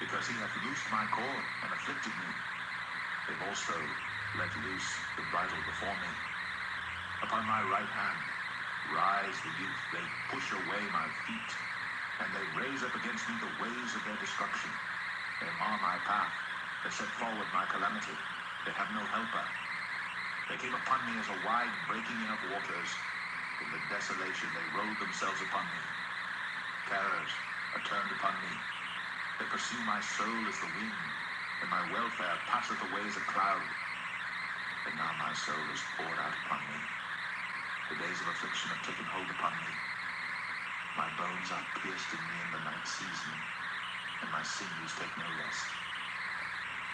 Because he hath loosed my cord and afflicted me, they've also let loose the bridle before me. Upon my right hand rise the youth, they push away my feet, and they raise up against me the ways of their destruction. They mar my path, they set forward my calamity, they have no helper. They came upon me as a wide breaking in of waters. In the desolation they rolled themselves upon me. Terrors are turned upon me. They pursue my soul as the wind, and my welfare passeth away as a cloud. And now my soul is poured out upon me. The days of affliction have taken hold upon me. My bones are pierced in me in the night season, and my sinews take no rest.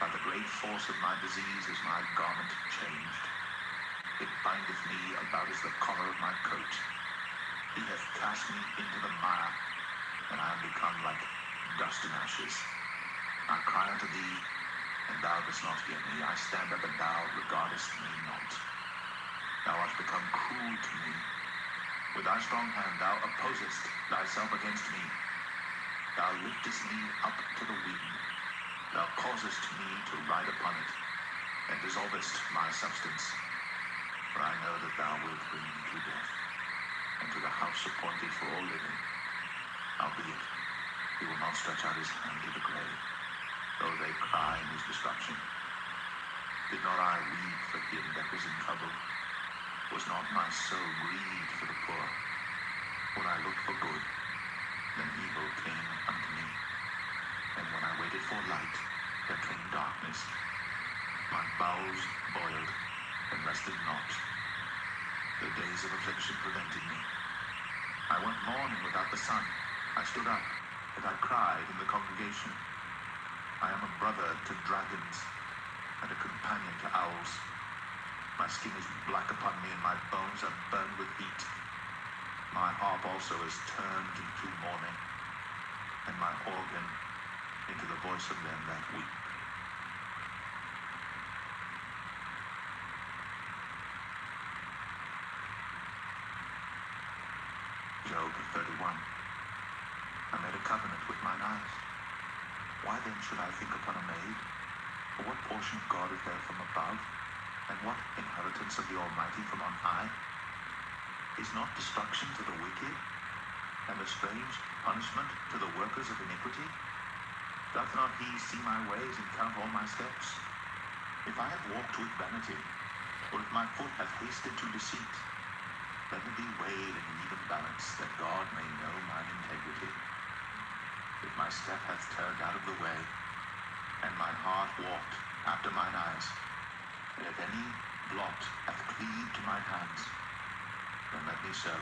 By the great force of my disease is my garment changed. It bindeth me about as the collar of my coat. He hath cast me into the mire, and I am become like dust and ashes. I cry unto thee, and thou dost not hear me. I stand up, and thou regardest me not. Thou art become cruel to me. With thy strong hand thou opposest thyself against me. Thou liftest me up to the wind. Thou causest me to ride upon it, and dissolvest my substance. For I know that thou wilt bring me to death, and to the house appointed for all living. Howbeit, he will not stretch out his hand to the grave, though they cry in his destruction. Did not I weep for him that was in trouble? Was not my soul grieved for the poor? When I looked for good, then evil came unto me. And when I waited for light, there came darkness. My bowels boiled and rested not. The days of affliction prevented me. I went mourning without the sun. I stood up, and I cried in the congregation. I am a brother to dragons, and a companion to owls. My skin is black upon me, and my bones are burned with heat. My harp also is turned into mourning, and my organ into the voice of them that weep. Job 31. I made a covenant with mine eyes. Why then should I think upon a maid? For what portion of God is there from above? And what inheritance of the Almighty from on high? Is not destruction to the wicked, and a strange punishment to the workers of iniquity? Doth not he see my ways and count all my steps? If I have walked with vanity, or if my foot hath hasted to deceit, let it be weighed in an even balance, that God may know mine integrity. If my step hath turned out of the way, and mine heart walked after mine eyes, and if any blot hath cleaved to mine hands, then let me sow,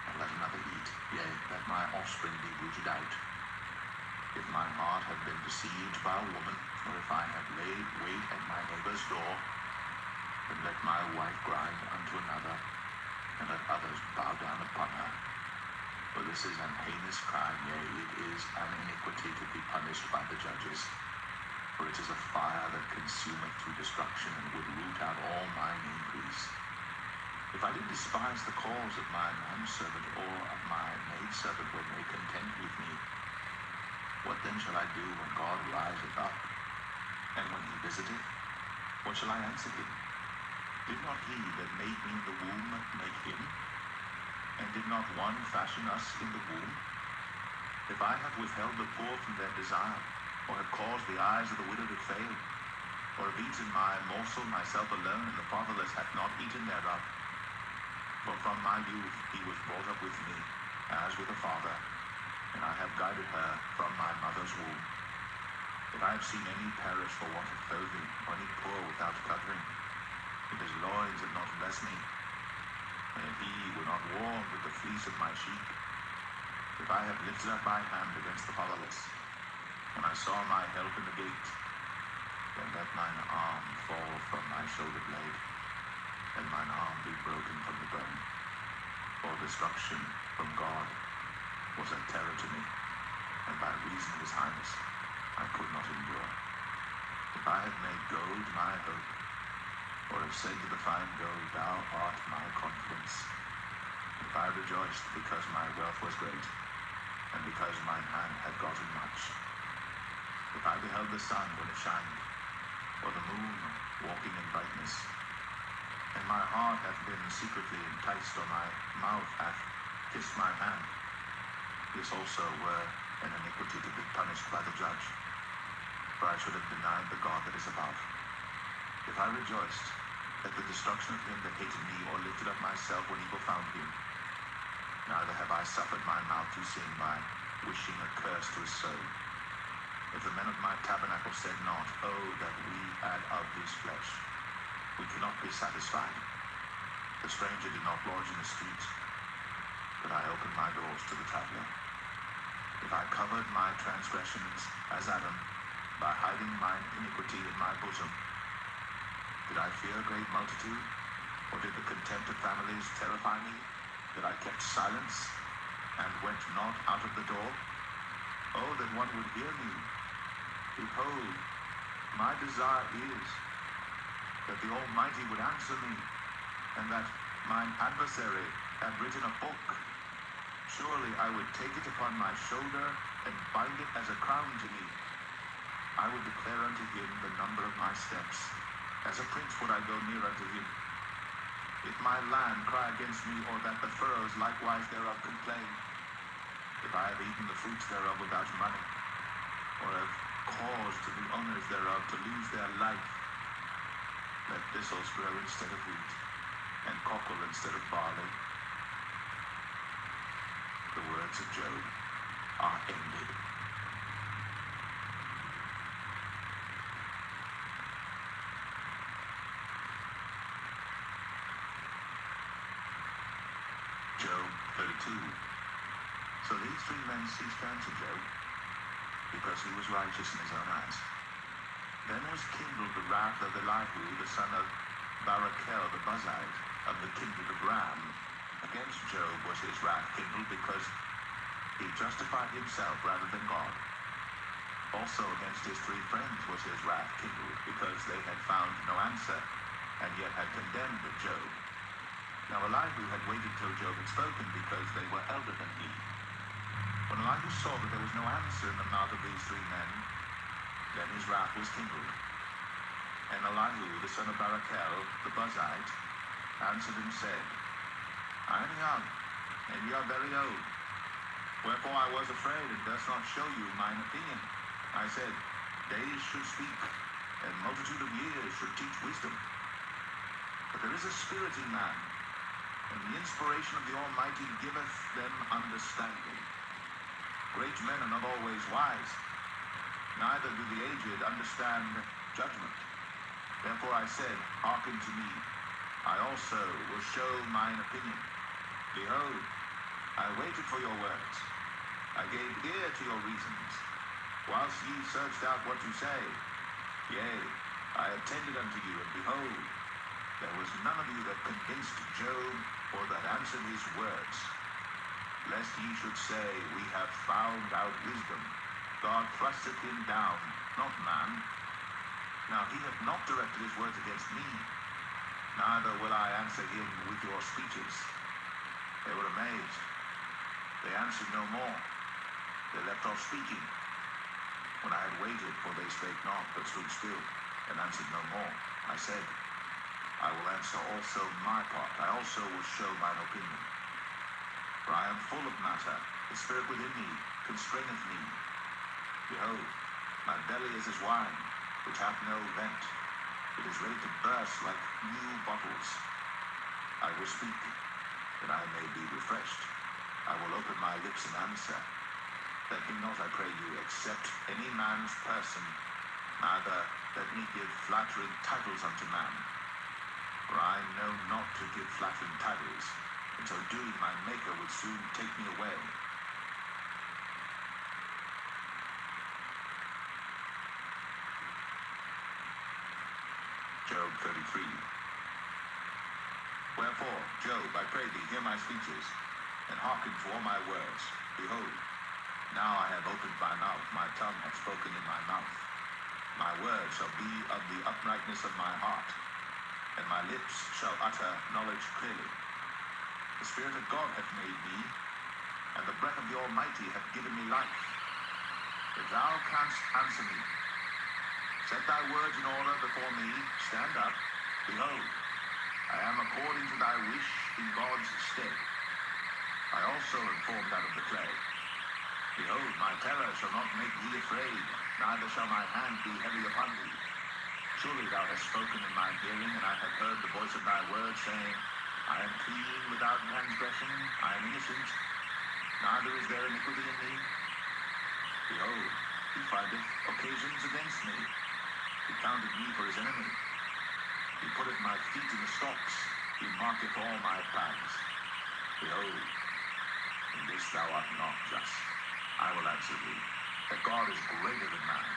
and let another eat, yea, let my offspring be rooted out. If mine heart have been deceived by a woman, or if I have laid wait at my neighbor's door, then let my wife grind unto another, and let others bow down upon her. For this is an heinous crime, yea, it is an iniquity to be punished by the judges. For it is a fire that consumeth through destruction, and would root out all mine increase. If I did despise the cause of my manservant, or of my maidservant, when they contend with me, what then shall I do when God riseth up? And when he visiteth, what shall I answer him? Did not he that made me in the womb make him? And did not one fashion us in the womb? If I have withheld the poor from their desire, or have caused the eyes of the widow to fail, or have eaten my morsel myself alone, and the fatherless hath not eaten thereof, for from my youth he was brought up with me, as with a father, and I have guided her from my mother's womb. If I have seen any perish for want of clothing, or any poor without covering, if his loins have not blessed me, and if he were not warmed with the fleece of my sheep, if I have lifted up my hand against the fatherless, and I saw my help in the gate, then let mine arm fall from my shoulder blade, and mine arm be broken from the bone. For destruction from God was a terror to me, and by reason of his highness I could not endure. If I have made gold my hope, or have said to the fine gold, thou art my confidence, if I rejoiced because my wealth was great, and because mine hand had gotten much, if I beheld the sun when it shined, or the moon walking in brightness, and my heart hath been secretly enticed, or my mouth hath kissed my hand, this also were an iniquity to be punished by the judge, for I should have denied the God that is above. If I rejoiced at the destruction of him that hated me, or lifted up myself when evil found him, neither have I suffered my mouth to sin by wishing a curse to his soul. If the men of my tabernacle said not, oh, that we had of his flesh, we cannot be satisfied. The stranger did not lodge in the streets, but I opened my doors to the traveler. If I covered my transgressions as Adam, by hiding mine iniquity in my bosom, did I fear a great multitude, or did the contempt of families terrify me, that I kept silence, and went not out of the door? Oh, that one would hear me! Behold, my desire is that the Almighty would answer me, and that mine adversary had written a book. Surely I would take it upon my shoulder, and bind it as a crown to me. I would declare unto him the number of my steps. As a prince would I go near unto him. If my land cry against me, or that the furrows likewise thereof complain, if I have eaten the fruits thereof without money, or have caused the owners thereof to lose their life, let thistles grow instead of wheat, and cockle instead of barley. The words of Job are ended. Job 32. So these three men ceased to answer Job, because he was righteous in his own eyes. Then was kindled the wrath of Elihu, the son of Barachel the Buzite, of the kindred of Ram. Against Job was his wrath kindled, because he justified himself rather than God. Also against his three friends was his wrath kindled, because they had found no answer, and yet had condemned Job. Now Elihu had waited till Job had spoken, because they were elder than he. When Elihu saw that there was no answer in the mouth of these three men, then his wrath was kindled. And Elihu, the son of Barachel, the Buzite, answered and said, I am young, and ye are very old. Wherefore I was afraid, and durst not show you mine opinion. I said, days should speak, and multitude of years should teach wisdom. But there is a spirit in man, and the inspiration of the Almighty giveth them understanding. Great men are not always wise, neither do the aged understand judgment. Therefore I said, hearken to me, I also will show mine opinion. Behold, I waited for your words, I gave ear to your reasons, whilst ye searched out what to say. Yea, I attended unto you, and behold, there was none of you that convinced Job, or that answered his words. Lest ye should say, we have found out wisdom. God thrusteth him down, not man. Now he hath not directed his words against me, neither will I answer him with your speeches. They were amazed. They answered no more. They left off speaking. When I had waited, for they spake not, but stood still, and answered no more, I said, I will answer also my part. I also will show mine opinion. For I am full of matter. The spirit within me constraineth me. Behold, my belly is as wine, which hath no vent. It is ready to burst like new bottles. I will speak, that I may be refreshed. I will open my lips and answer. Let me not, I pray you, accept any man's person, neither let me give flattering titles unto man. For I know not to give flattering titles, and so doing my Maker would soon take me away. Job 33. Wherefore, Job, I pray thee, hear my speeches, and hearken to all my words. Behold, now I have opened my mouth, my tongue hath spoken in my mouth. My words shall be of the uprightness of my heart, and my lips shall utter knowledge clearly. The Spirit of God hath made me, and the breath of the Almighty hath given me life. If thou canst answer me, set thy words in order before me, stand up, behold, I am according to thy wish in God's stead. I also am formed out of the clay. Behold, my terror shall not make thee afraid, neither shall my hand be heavy upon thee. Surely thou hast spoken in my hearing, and I have heard the voice of thy word, saying, I am clean without transgression, I am innocent, neither is there iniquity in me. Behold, he findeth occasions against me. He counted me for his enemy. He putteth my feet in the stocks. He marketh all my paths. Behold, in this thou art not just. I will answer thee, that God is greater than man.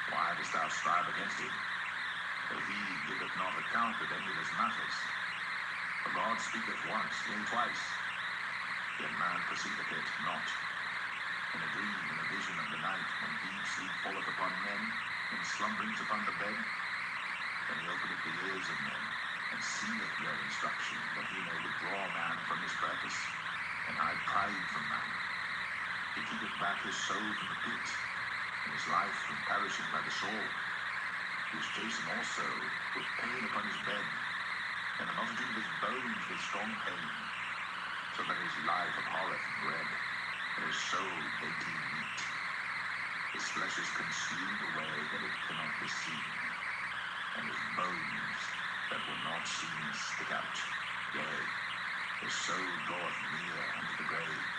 Why dost thou strive against him? For he giveth not account of any of his matters. For God speaketh once, yea, twice, yet man perceiveth it not. In a dream, in a vision of the night, when deep sleep falleth upon men, in slumberings upon the bed, then he openeth the ears of men, and seeth their instruction, that he may withdraw man from his purpose, and hide pride from man. He keepeth back his soul from the pit, and his life from perishing by the sword. He is chastened also with pain upon his bed, and the multitude of his bones with strong pain, so that his life abhorreth bread, and his soul dainty meat. His flesh is consumed away that it cannot be seen, and his bones that will not seen stick out. Yea, his soul draweth near unto the grave,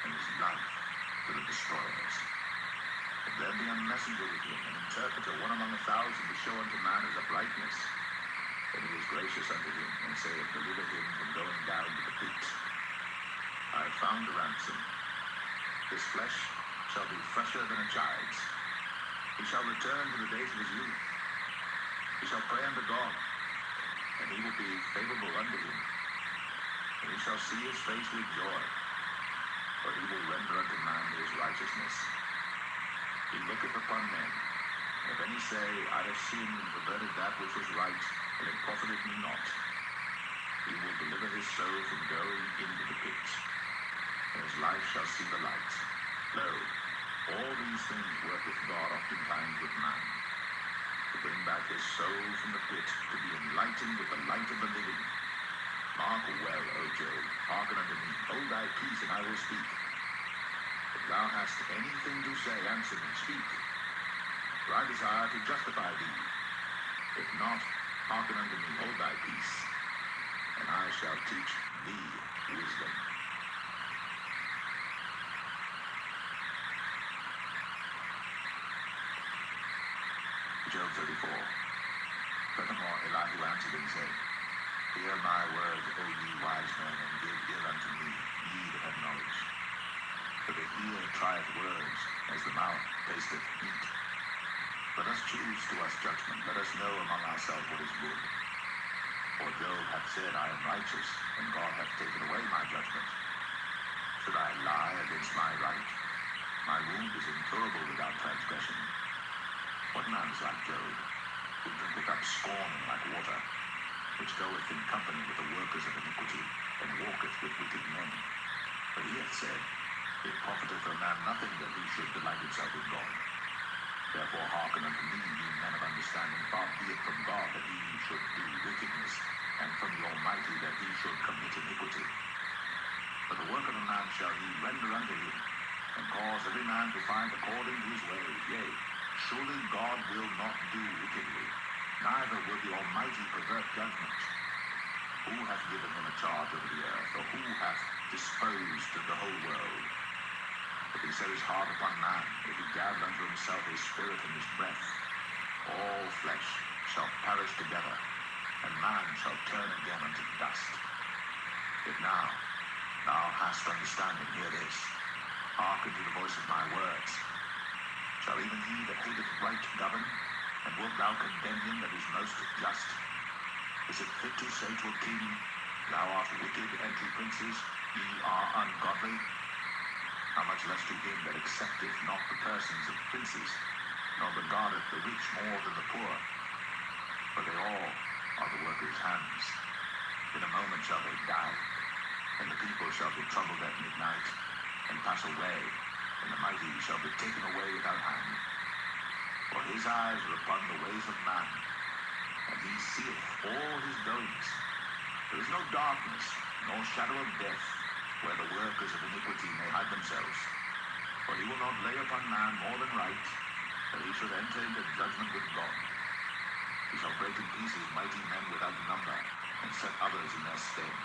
and his life to the destroyers. If there be a messenger with him, an interpreter, one among 1,000, to show unto man his uprightness, then he is gracious unto him, and saith, deliver him from going down to the pit. I have found a ransom. His flesh shall be fresher than a child's. He shall return to the days of his youth. He shall pray unto God, and he will be favorable unto him. And he shall see his face with joy, for he will render unto man his righteousness. He looketh upon men, and if any say, I have sinned and perverted that which was right, and it profited me not, he will deliver his soul from going into the pit, and his life shall see the light. Lo, all these things worketh God oftentimes with man, to bring back his soul from the pit, to be enlightened with the light of the living. Mark well, O Job, hearken unto me, hold thy peace, and I will speak. If thou hast anything to say, answer me, speak. For I desire to justify thee. If not, hearken unto me, hold thy peace, and I shall teach thee wisdom. Job 34. Furthermore, Elihu answered and said, Hear my words, O ye wise men, and give ear unto me, ye that have knowledge. For the ear trieth words, as the mouth tasteth meat. Let us choose to us judgment, let us know among ourselves what is good. For Job hath said, I am righteous, and God hath taken away my judgment. Should I lie against my right? My wound is incurable without transgression. What man is like Job, who drinketh up scorn like water, which goeth in company with the workers of iniquity, and walketh with wicked men? For he hath said, It profiteth a man nothing that he should delight himself in God. Therefore hearken unto me, ye men of understanding, far be it from God that he should do wickedness, and from the Almighty that he should commit iniquity. For the work of a man shall he render unto him, and cause every man to find according to his ways. Yea, surely God will not do wickedly, neither will the Almighty pervert judgment. Who hath given him a charge over the earth, or who hath disposed of the whole world? If he set his heart upon man, if he gather unto himself his spirit and his breath, all flesh shall perish together, and man shall turn again unto dust. If now thou hast understanding, hear this, hearken to the voice of my words. Shall even he that hateth right govern? And wilt thou condemn him that is most just? Is it fit to say to a king, Thou art wicked, and to princes, Ye are ungodly? How much less to him that accepteth not the persons of princes, nor regardeth the rich more than the poor? For they all are the work of his hands. In a moment shall they die, and the people shall be troubled at midnight, and pass away, and the mighty shall be taken away without hand. For his eyes are upon the ways of man, and he seeth all his goings. There is no darkness, nor shadow of death, where the workers of iniquity may hide themselves. For he will not lay upon man more than right, that he should enter into judgment with God. He shall break in pieces mighty men without number, and set others in their stead.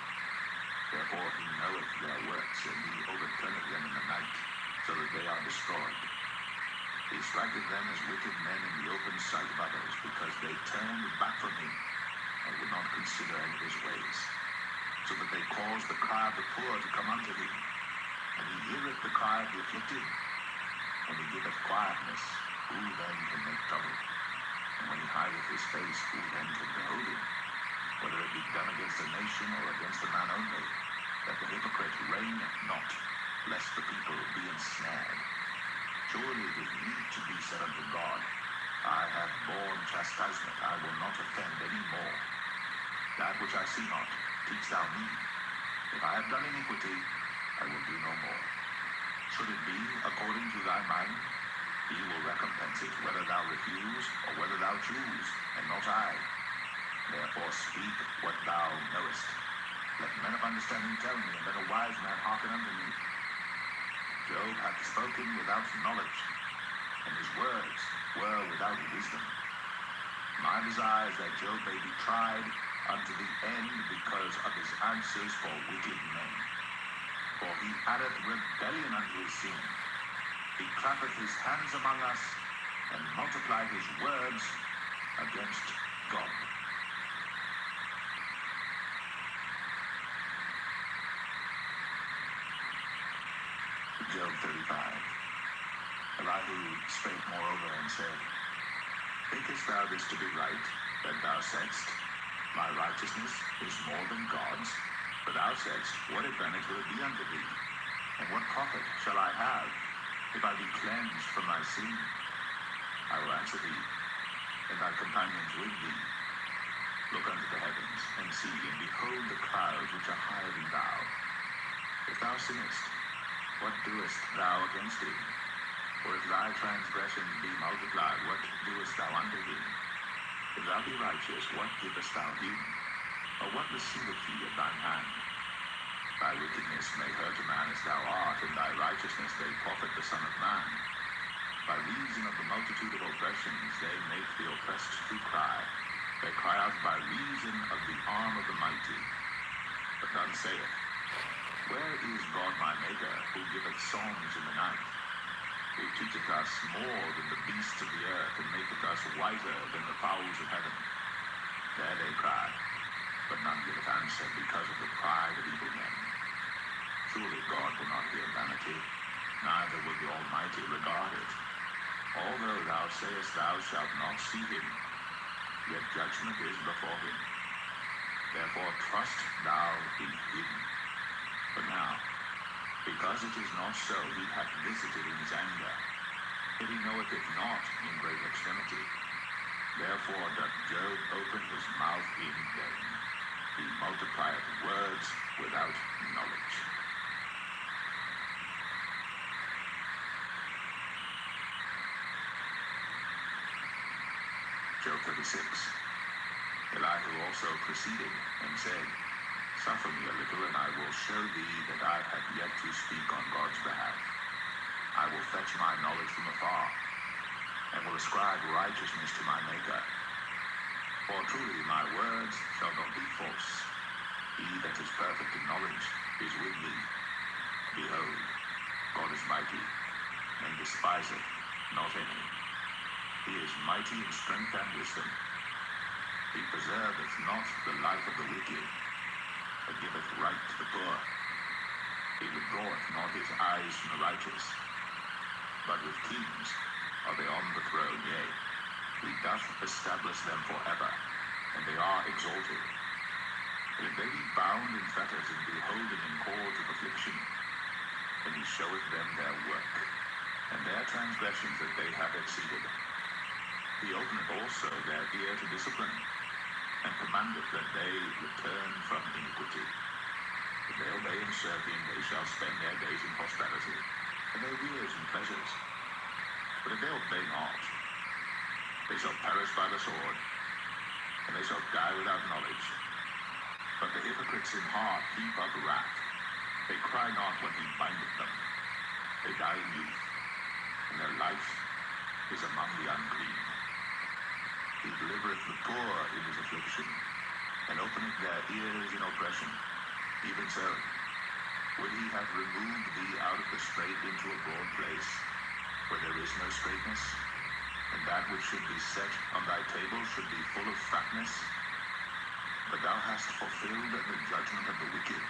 Therefore he knoweth their works, and he overturneth them in the night, so that they are destroyed. He striketh them as wicked men in the open sight of others, because they turned back from him, and would not consider any of his ways. So that they cause the cry of the poor to come unto him, and he heareth the cry of the afflicted. When he giveth quietness, who then can make trouble? And when he hideth his face, who then can behold him? Whether it be done against a nation or against a man only, that the hypocrite reign not, lest the people be ensnared. Surely it is meet to be said unto God, I have borne chastisement, I will not offend any more. That which I see not, teach thou me. If I have done iniquity, I will do no more. Should it be according to thy mind, he will recompense it, whether thou refuse, or whether thou choose, and not I. Therefore speak what thou knowest. Let men of understanding tell me, and let a wise man hearken unto me. Job hath spoken without knowledge, and his words were without wisdom. My desire is that Job may be tried unto the end because of his answers for wicked men. For he addeth rebellion unto his sin. He clappeth his hands among us, and multiplied his words against God. Job 35. Elihu spake moreover and said, Thinkest thou this to be right, that thou saidst, My righteousness is more than God's? For thou saidst, What advantage will it be unto thee? And what profit shall I have, if I be cleansed from my sin? I will answer thee, and thy companions with thee. Look unto the heavens, and see, and behold the clouds which are higher than thou. If thou sinnest, what doest thou against him? For if thy transgressions be multiplied, what doest thou unto him? If thou be righteous, what givest thou him? Or what receiveth he at thine hand? Thy wickedness may hurt a man as thou art, and thy righteousness may profit the Son of Man. By reason of the multitude of oppressions, they make the oppressed to cry. They cry out by reason of the arm of the mighty. But none saith, Where is God my Maker, who giveth songs in the night? Who teacheth us more than the beasts of the earth, and maketh us wiser than the fowls of heaven? There they cry, but none giveth answer, because of the pride of evil men. Surely God will not hear vanity, neither will the Almighty regard it. Although thou sayest thou shalt not see him, yet judgment is before him. Therefore trust thou in him. But now, because it is not so, he hath visited in his anger, yet he knoweth it not in great extremity. Therefore doth Job open his mouth in vain. He multiplieth words without knowledge. Job 36. Elihu also proceeded and said, Suffer me a little, and I will show thee that I have yet to speak on God's behalf. I will fetch my knowledge from afar, and will ascribe righteousness to my Maker. For truly my words shall not be false. He that is perfect in knowledge is with me. Behold, God is mighty, and despiseth not any. He is mighty in strength and wisdom. He preserveth not the life of the wicked, but giveth right to the poor. He withdraweth not his eyes from the righteous, but with kings are they on the throne, yea, he doth establish them forever, and they are exalted. And if they be bound in fetters and be holden in cords of affliction, then he showeth them their work, and their transgressions that they have exceeded. He openeth also their ear to discipline, and commandeth that they return from iniquity. If they obey and serve him, they shall spend their days in prosperity, and their years in pleasures. But if they obey not, they shall perish by the sword, and they shall die without knowledge. But the hypocrites in heart heap up wrath. They cry not when he bindeth them. They die in youth, and their life is among the unclean. He delivereth the poor in his affliction, and openeth their ears in oppression. Even so, would he have removed thee out of the strait into a broad place, where there is no straightness, and that which should be set on thy table should be full of fatness? But thou hast fulfilled the judgment of the wicked.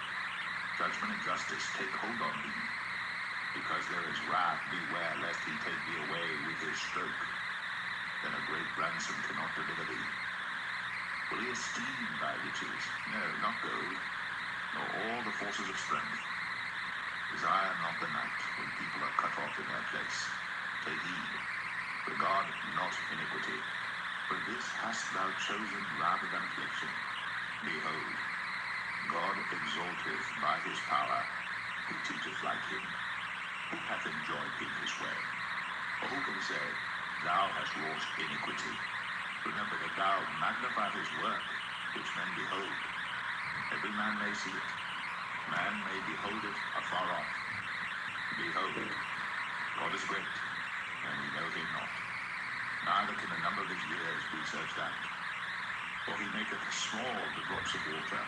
Judgment and justice take hold on thee. Because there is wrath, beware lest he take thee away with his stroke. Then a great ransom cannot deliver thee. Will he esteem thy riches? No, not gold, nor all the forces of strength. Desire not the night, when people are cut off in their place. Take heed, regard not iniquity, for this hast thou chosen rather than affliction. Behold, God exalteth by his power, who teacheth like him. Who hath enjoyed him his way? Or who can say, Thou hast wrought iniquity? Remember that thou magnify his work, which men behold. Every man may see it. Man may behold it afar off. Behold, God is great, and we know him not. Neither can the number of his years be searched out. For he maketh small the drops of water,